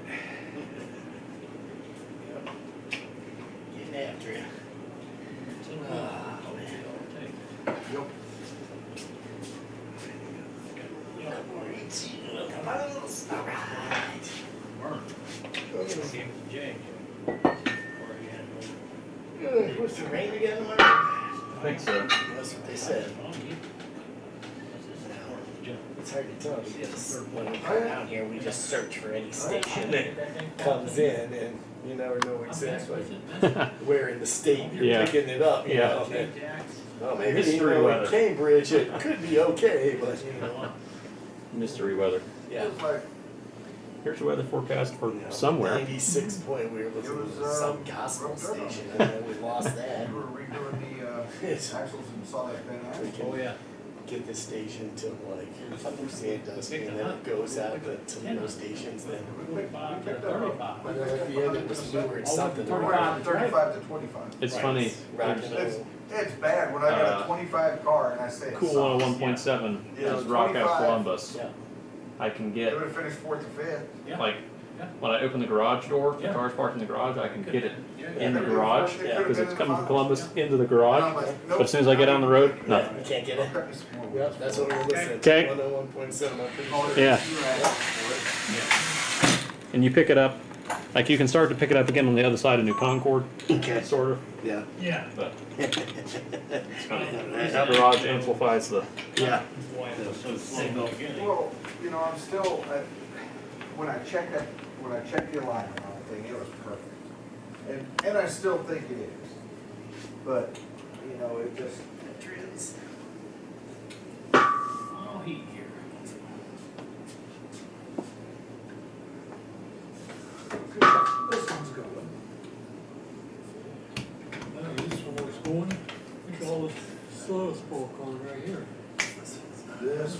Getting after you. Ah, man. Yep. Come on, all right. Jay. What's the rain again tomorrow? I think so. That's what they said. It's hard to tell because when we come down here, we just search for any station that comes in, and you never know exactly where in the state you're Yeah. picking it up. You Yeah. know? Well, maybe Mystery even though in weather. Cambridge it could be okay, but you know. Mystery weather. Yeah. It was like, Here's the weather forecast for You know, somewhere. 96 point, we were listening It to was, some gospel Road Turbo. station, and then we lost that. we were redoing the It's- axles and saw that thing We out. can Oh, yeah. get this station to like Sandusky, and then it goes out to Toledo stations, then. 25 to picked up 35. But then at the end, it was Newark something. We went from 35 to 25. It's Right. funny. Rock There's and It's, roll. it's bad when I got Uh, a 25 car and I say it Cool sucks. 101.7 Yeah, is Rock out 25. Columbus. Yeah. I can It get, would have finished 4th or 5th. Yeah. like, Yeah. when I open the garage door, the Yeah. car's parked in the garage, I can get it Yeah, in the It garage could've been because in it's the coming from front. Columbus into the And garage. I'm like, But nope, as soon as I get on the road, nothing. You can't get it? Cut me some more. Yep, that's what we were listening Okay. to, 101.7, I'm pretty Oh, sure. Yeah. you were asking for it. And you pick it up, like you can start to pick it up again on the other side of New Concord, Okay. sort of. Yeah. Yeah. But it's funny. The garage amplifies the. Yeah. Boy, it was so slow in the beginning. Well, you know, I'm still, when I checked it, when I checked the alignment on the thing, it was perfect. And I still think it is. But, you know, it just, Oh, heat here. This one's going. This one's going. We call it slow sport corner right here. this.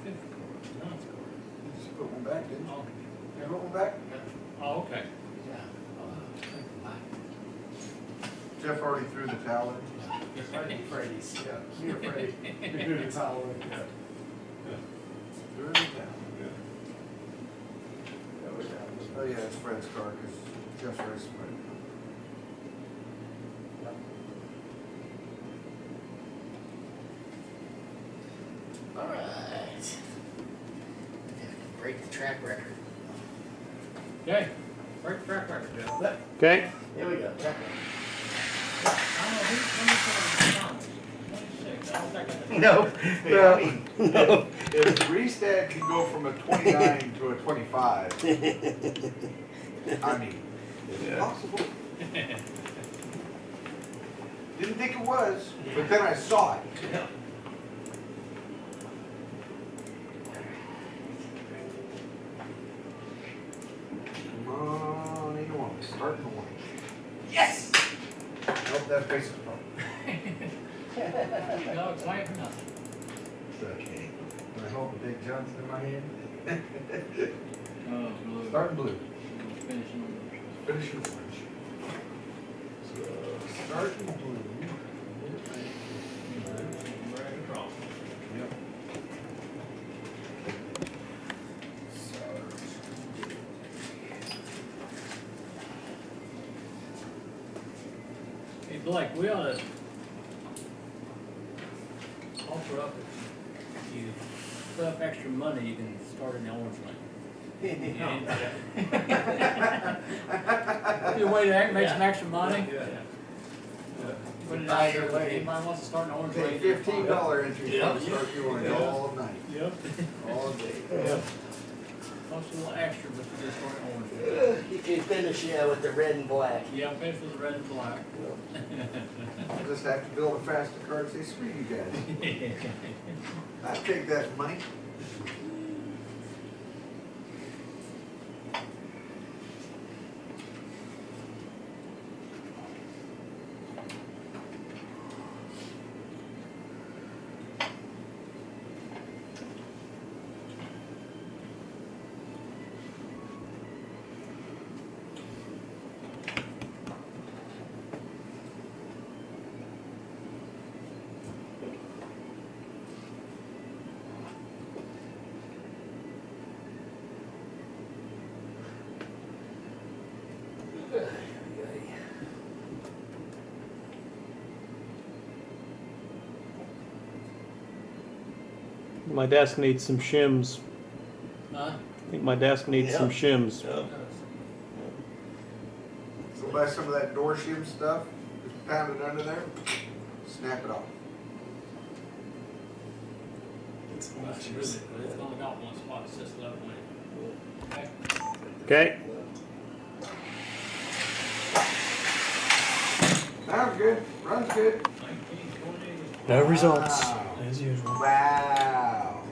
Fifth corner, ninth corner. Just put one back, didn't you? Oh, Hey, roll back. Oh, okay. Jeff already threw the towel in. Freddy's, yeah, me or Freddy, we do the towel, yeah. Threw the towel. Oh yeah, it's Fred's car, cause Jeff's racing right All right. Break the track record. Okay, break track record, Joe. Okay. Here we go, track record. I don't know, who's 26, I don't think I can. Nope. Hey, I mean, if Restad can go from a 29 to a 25, I mean, is it possible? Didn't think it was, but then I saw it. Yeah. Come on, anyone, start in the one. Yes! Nope, that's basic problem. No, it's not for nothing. It's okay. I hold the Big Johnson in my hand. Oh, blue. Starting blue. Finishing. Finishing orange. So, starting blue. Right across. Yep. Hey, Blake, we ought to offer up if you put up extra money, you can start in the orange lane. Your way to make some extra money? Yeah. Put it Buy out your there, way. anybody wants to start in the orange Pay lane? $15 entry, Yeah. start you orange all night, Yep. all day. Costs a little extra, but you just start in orange. You can finish, yeah, with the red and black. Yeah, finish with the red and black. I'll just have to build a faster car and say, screw you guys. I'll take that money. My desk needs some shims. Huh? I think my desk needs some shims. So buy some of that door shim stuff, just pound it under there, snap it off. It's That's really, but it's only got one spot, it's just left lane. Okay. Okay. Sounds good, runs good. 1920. No results, Wow. as usual. Wow.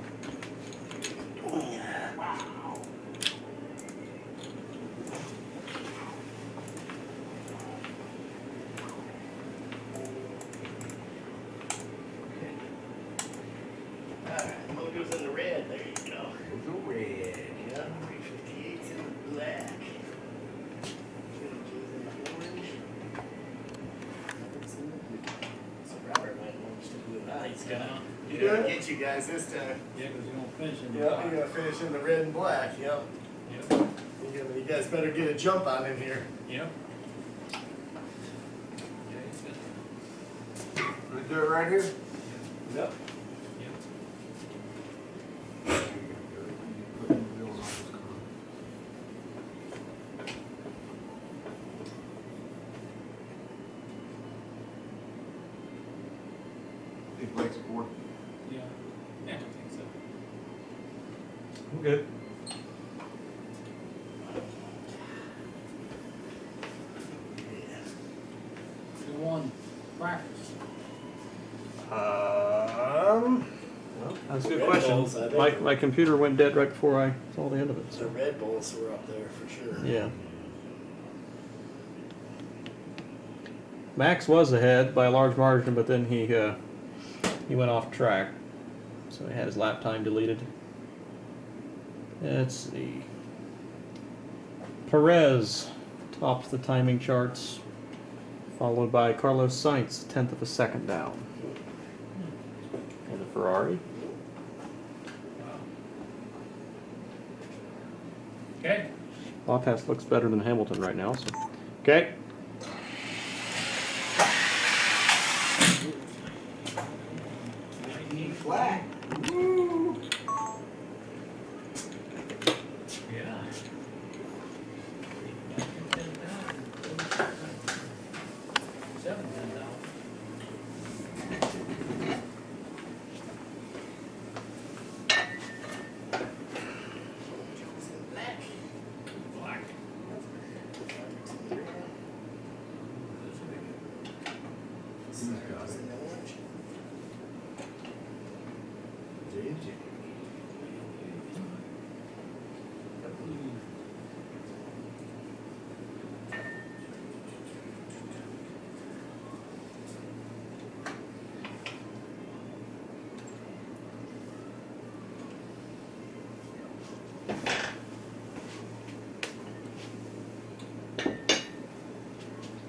Alright, logo's in the red, there you go. There's a red. Yeah, 358's in the black. Finishes in the orange. Robert's in the blue. So Robert might want to blue. Ah, he's gonna get you guys this time. Yeah, because you're gonna finish in the Yeah, black. you're gonna finish in the red and black, yep. Yep. You guys better get a jump on him here. Yep. We do it right here? Yep. Think Blake's bored. Yeah. Yeah, I think so. I'm good. You won practice. That's a good Red question. Bulls, I bet. My computer went dead right before I saw the end of it. The So. Red Bulls were up there for sure. Yeah. Max was ahead by a large margin, but then he went off track, so he had his lap time deleted. Let's see. Perez tops the timing charts, followed by Carlos Sainz, 1/10 of a second down. And the Ferrari. Okay. Bottas looks better than Hamilton right now. So, okay. Flag. Yeah. Black.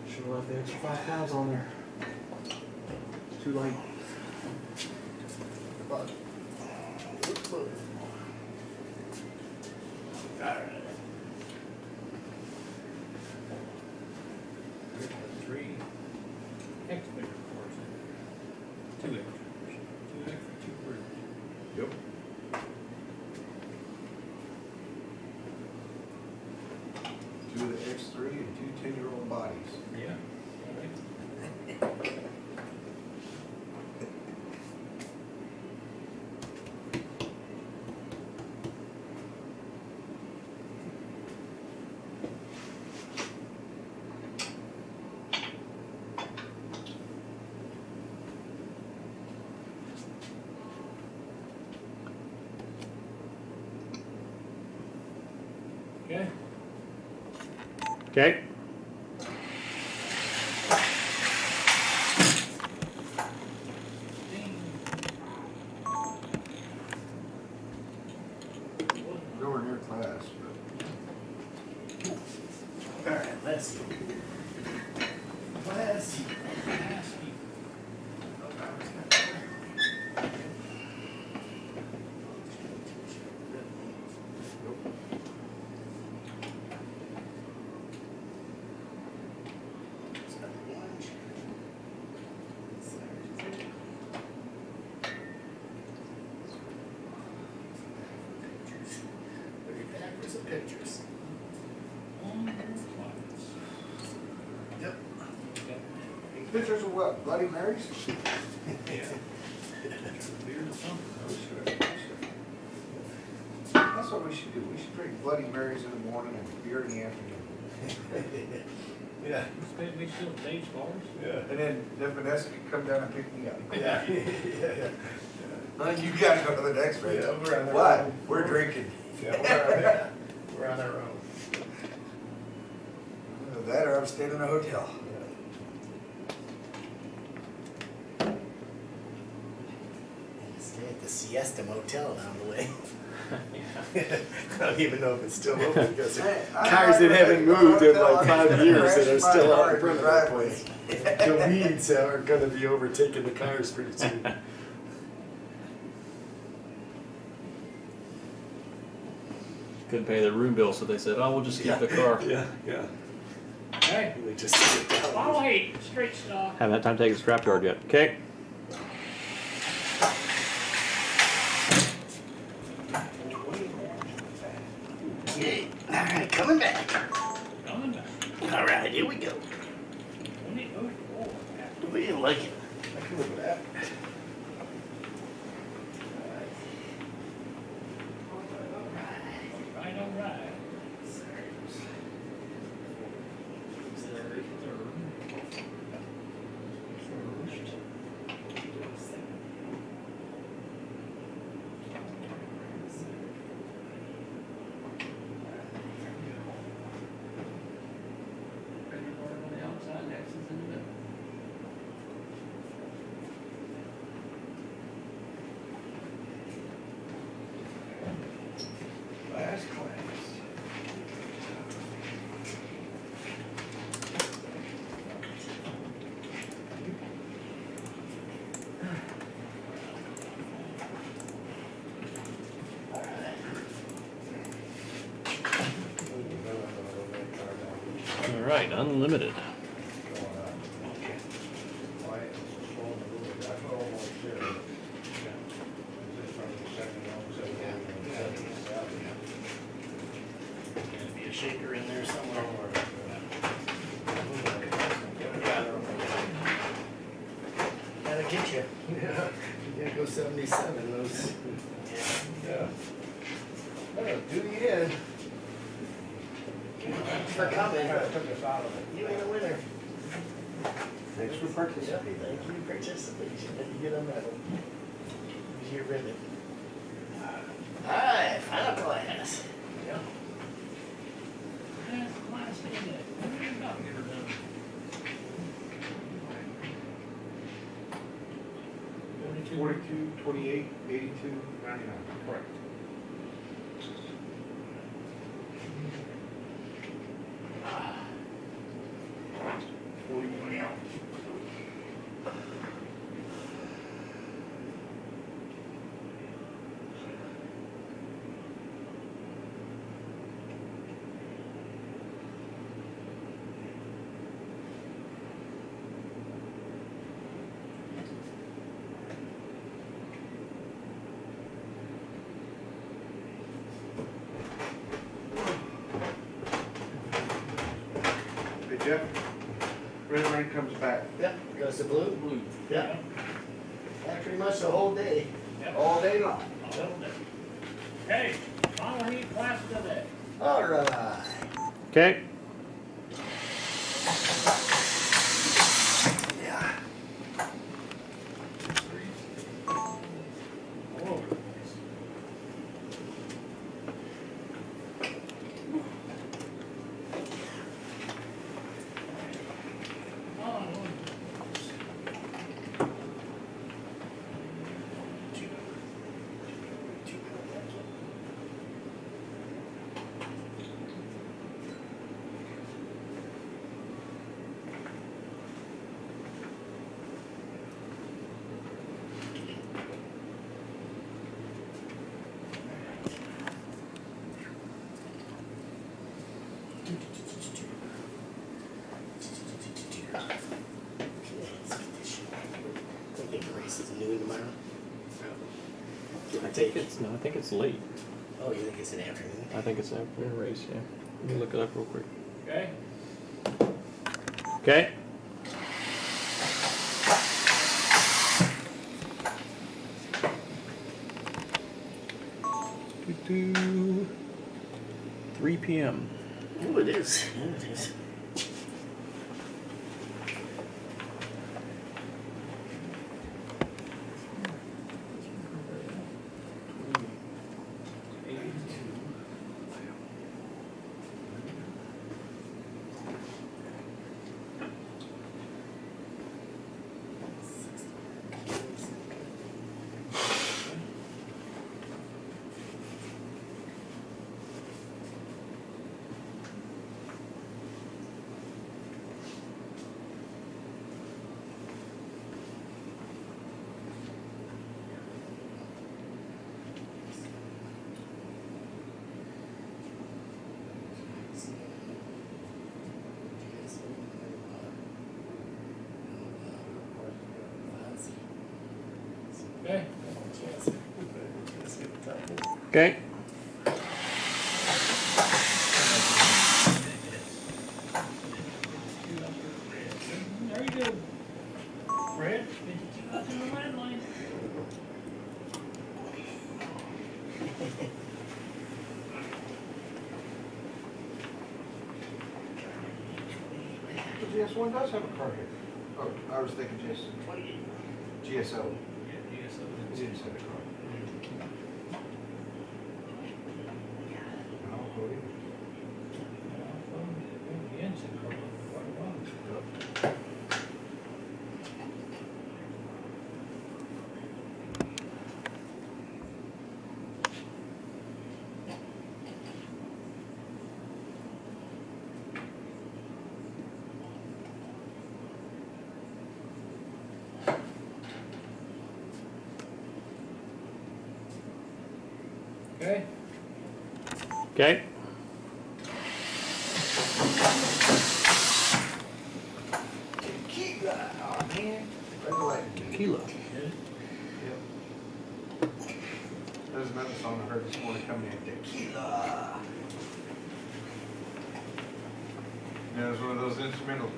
Should have left the extra 5 pounds on there. Too late. Three extra cars in there. Two extras. 2 rears. Yep. Two of the X3 and two 10-year-old bodies. Yeah. Okay. Okay. Nowhere near class, but. Alright, let's see. Let's see. Pictures. Yep. Pictures of what? Bloody Marys? That's what we should do. We should drink Bloody Marys in the morning and beer in the afternoon. Yeah. We still stage cars? Yeah. And then Vanessa can come down and pick me up. Yeah. Yeah. Then you gotta go to the next race. Yeah, we're on our What? own. We're drinking. Yeah, we're on our own. That or I'm staying in a hotel. Stay at the Siesta Motel down the way. I don't even know if it's still open because Hey, cars that haven't moved in like 5 years that are still out in front of that driveway. place. The weeds are gonna be overtaking the cars pretty soon. Couldn't pay their room bill, so they said, "Oh, we'll just keep the car." Yeah, yeah. Okay. They just sit down. Oh, wait, straight stop. Haven't had time to take the scrapyard yet. Okay. Okay, alright, coming back. Coming back. Alright, here we go. We didn't like it. I can live with that. Right, all right. right, unlimited. Going up. Why it's so slow to move, that's what I'm almost sure. Is this from the second one, so Gotta be a shaker in there somewhere. Gotta get you. Yeah, you gotta go 77, those. Yeah. Do the end. Thanks for coming. Kinda took us out of it. You ain't a winner. Thanks for Yeah, participating. thank you for participation. And you get a medal. Here's your ribbon. Alright, final class. Yeah. That's the last thing that, we're not get her done. 42, 28, 82, 99. Correct. Hey Jeff, red line comes back. Yep, goes to blue. Blue. Yep. That's pretty much the whole day. Yep. All day long. All day. Okay, final heat class today. Alright. Okay. Yeah. All over the place. Oh, I think the race is noon tomorrow. Give or I think take. I think it's late. Oh, you think it's an afternoon? I think it's after the race, yeah. Let me look it up real quick. okay. Okay. Doo-doo. 3 p.m. Oh, it is. Yeah, it is. Okay. Okay. There you go. Fred, 52 up in the red line. GS1 does have a car here. Oh, I was thinking GSO. GSO. It didn't say the car. No, Cody. The engine car, quite a while. Okay. Okay. tequila. There's another song I heard this morning coming in, tequila. Yeah, it was one of those instrumentals.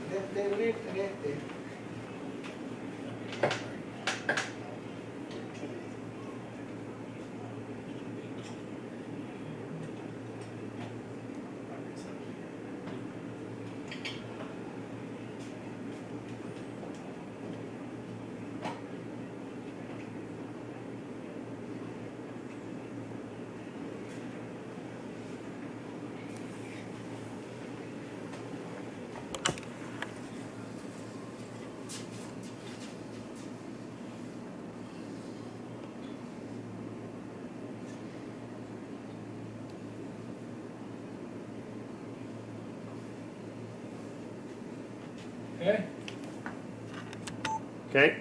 Okay? Okay.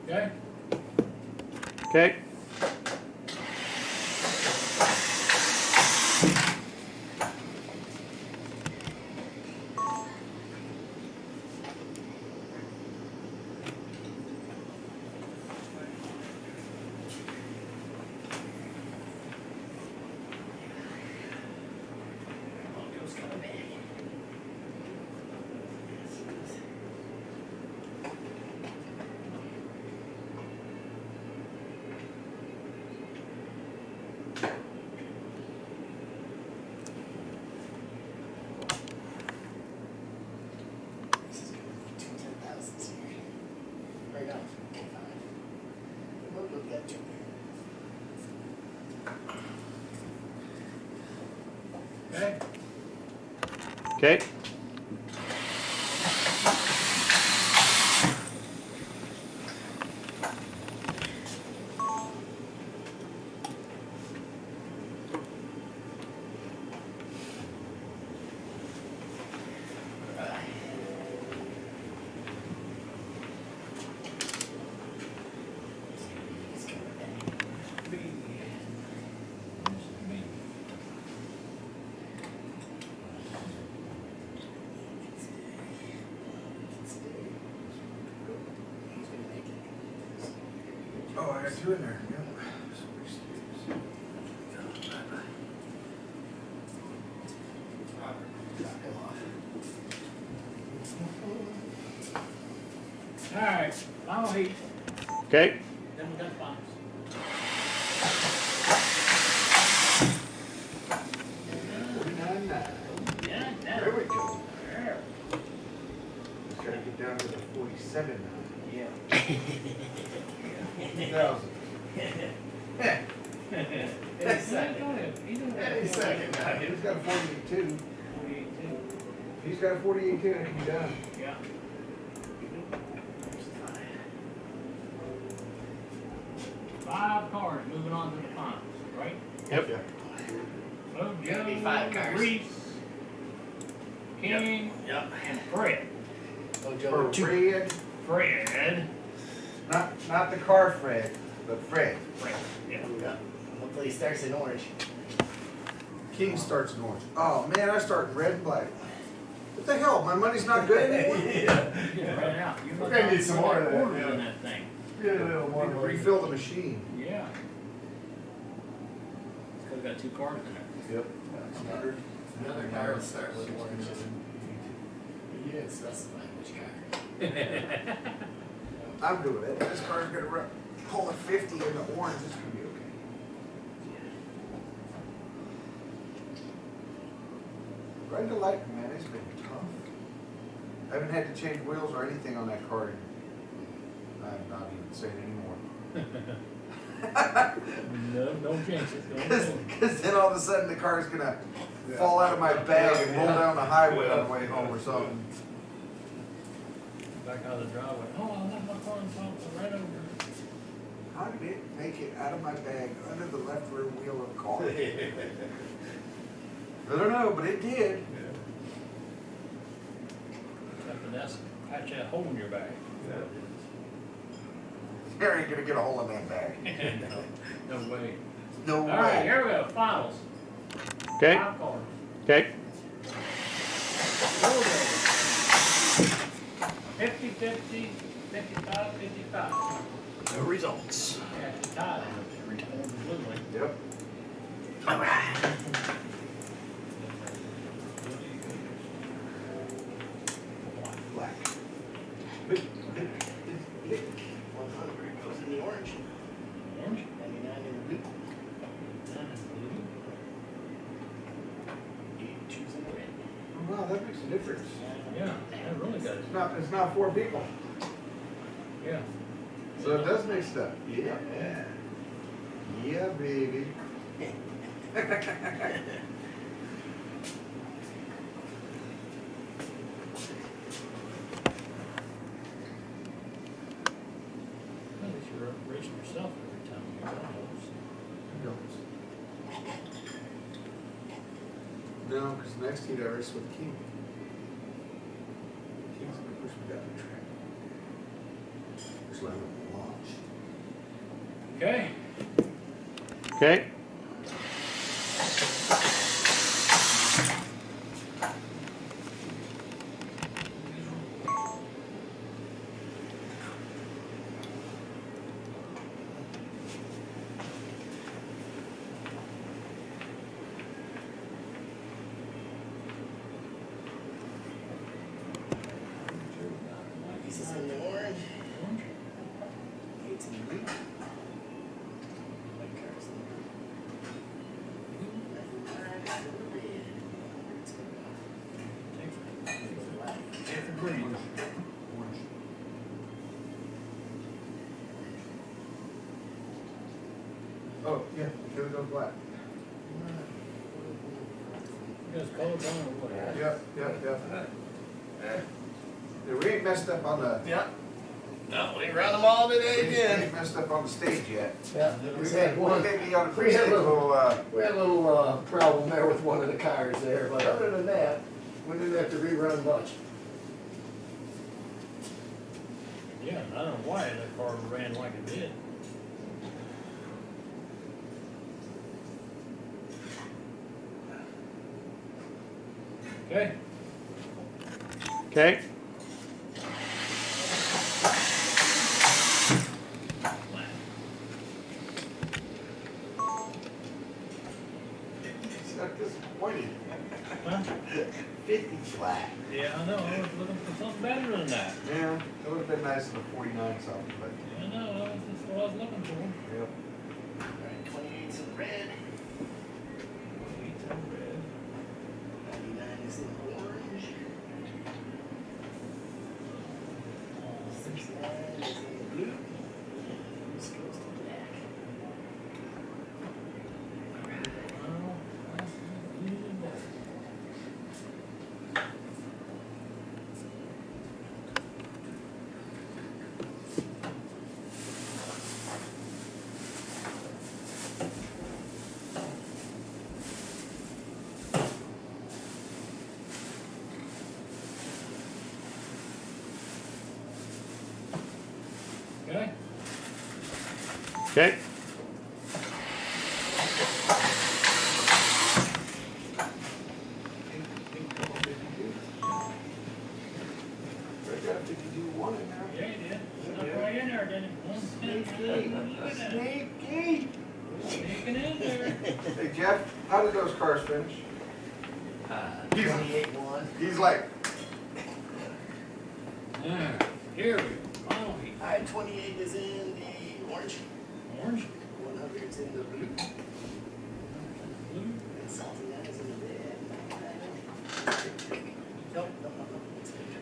Okay? Okay. This is gonna be 2 10,000s here. Right now, 5. We'll look at 2. Okay? Okay. He's coming back. He's gonna make it. Oh, I got 2 in there, yeah. Drop him off. Alright, final heat. Okay. Then we got finals. Yeah, There we go. There. Just gotta get down to the 47 now. Yeah. 2,000. Any second. Any second now. He's got a 48 too. He's got a 48 too, and it can be done. Yeah. Five cars moving on to the finals, right? Yep. Gotta be 5 cars. Reese, King, Yep. and Fred. Mojo, For Fred, Fred. not the car Fred, but Fred. Fred, yeah. Yep. Hopefully he starts in orange. King starts in orange. Oh man, I start in red and black. What the hell? My money's not good anymore. Yeah. You ran out. You We're must gonna not need some put more of that, orders yeah. in that thing. Yeah, a little more. Refill the machine. Yeah. Still got 2 cars in there. Yep. Another car will start with orange. You didn't specify which car. I'm good with it. This car's gonna pull a 50 in the orange. It's gonna be okay. Riding the light, man, it's been tough. I haven't had to change wheels or anything on that car. I'm not even saying anymore. No, don't jinx it, don't do it. Because then all of a sudden the car's gonna fall out of my bag and roll down the highway on the way home or something. Back out of the driveway, oh, I left my car on top of the right over. How did it make it out of my bag under the left rear wheel of the car? I don't know, but it did. Something that's patch that hole in your bag. There ain't gonna get a hole in that bag. No way. No All right, way. here we go, finals. Okay, 5 cars. okay. 50-50, 55-55. No results. Yeah, it's tied. Absolutely. Yep. Black. 100 goes in the orange, Orange? 99 in the blue, None is blue. you choose in the red. Wow, that makes a difference. Yeah, that really does. It's not 4 people. Yeah. So it does make stuff. Yeah. Yeah, baby. At least you're racing yourself every time you go almost. No, because next heat I race with King. King's gonna push me down the track. Just let him launch. Okay. Okay. This is in the orange, Orange? 8's in the blue. White car's in the blue. 99 is in the red. It's gonna go. Take the black. Take the green. Oh, yeah, here we go black. You guys colors on or what? Yep. Yeah, we ain't messed up on the. Yeah. No, we run them all We today ain't again. messed up on the stage yet. Yeah, We may be on the We had stage a little- little, we had a little, problem there with one of the cars there, but other than that, we didn't have to rerun much. Yeah, I don't know why that car ran like it did. Okay. Okay. it's not disappointing. Huh? 50 flat. Yeah, I know, I was looking for something better than that. Yeah, it would have been nice in a 49 something, but. I know, that's what I was looking for. Yep. Alright, 28's in red. 99 is in orange. 69 is in blue. This goes to black. Well, that's really bad. Okay. Okay. Right got a 52-1 in there. Yeah, you did. Snuck right in there, didn't it? Sneaky. Sneaking in there. Hey Jeff, how did those cars finish? 28-1. He's like, There. Here we go. Oh, I Alright, 28 is in the orange. Orange, 100's in the blue. blue. And salty nine is in the red. Nope, it's a picture.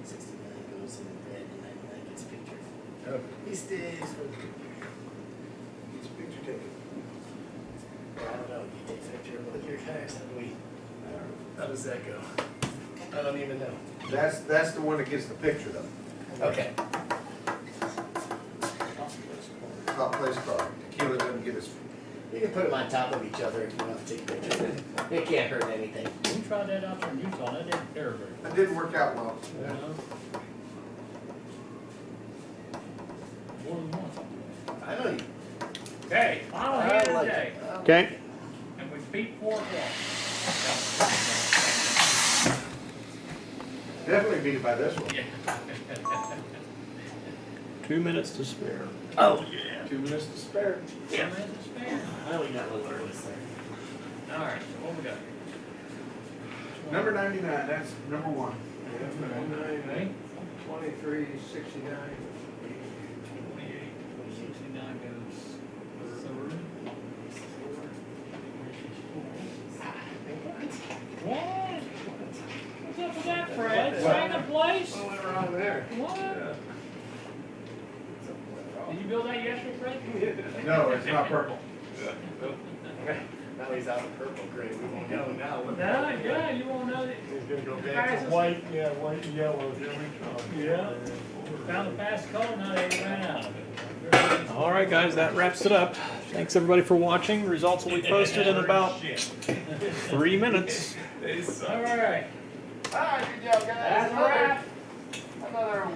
69 goes in the red and 99 gets a picture. Oh, He stays for the picture. It's a picture taken. Well, I don't know, you take a picture with your cars, how do we? how does that go? I don't even know. That's the one that gets the picture though. Okay. Top place car. Tequila doesn't get us. You can put them on top of each other if you want to take a picture. It can't hurt anything. We tried that out there in Utah, that didn't fare very That didn't work out well. well. You know? More than once. I know you. Okay, final I hand of the like day, it. Okay. and we beat 4 o'clock. Definitely beat it by this one. Yeah. 2 minutes to spare. Oh, yeah. 2 minutes to spare. Yeah, man, it's fair. I only got a little early there. All right, so what we got? Number 99, that's number 1. Okay. 23, 69. 28, 69 goes third. What? What's up with that, Fred? Second place? What went wrong there? What? Did you build that yesterday, Fred? No, it's not purple. Now he's out of purple, great, we won't know now. No, yeah, you won't know that. He's gonna go back to white, yeah, white and yellow, here we come. Yeah. Found the fast color, now they ran out of it. All right, guys, that wraps it up. Thanks everybody for watching. Results will be posted in about 3 minutes. All right. Alright, good job, guys. That's a wrap. Another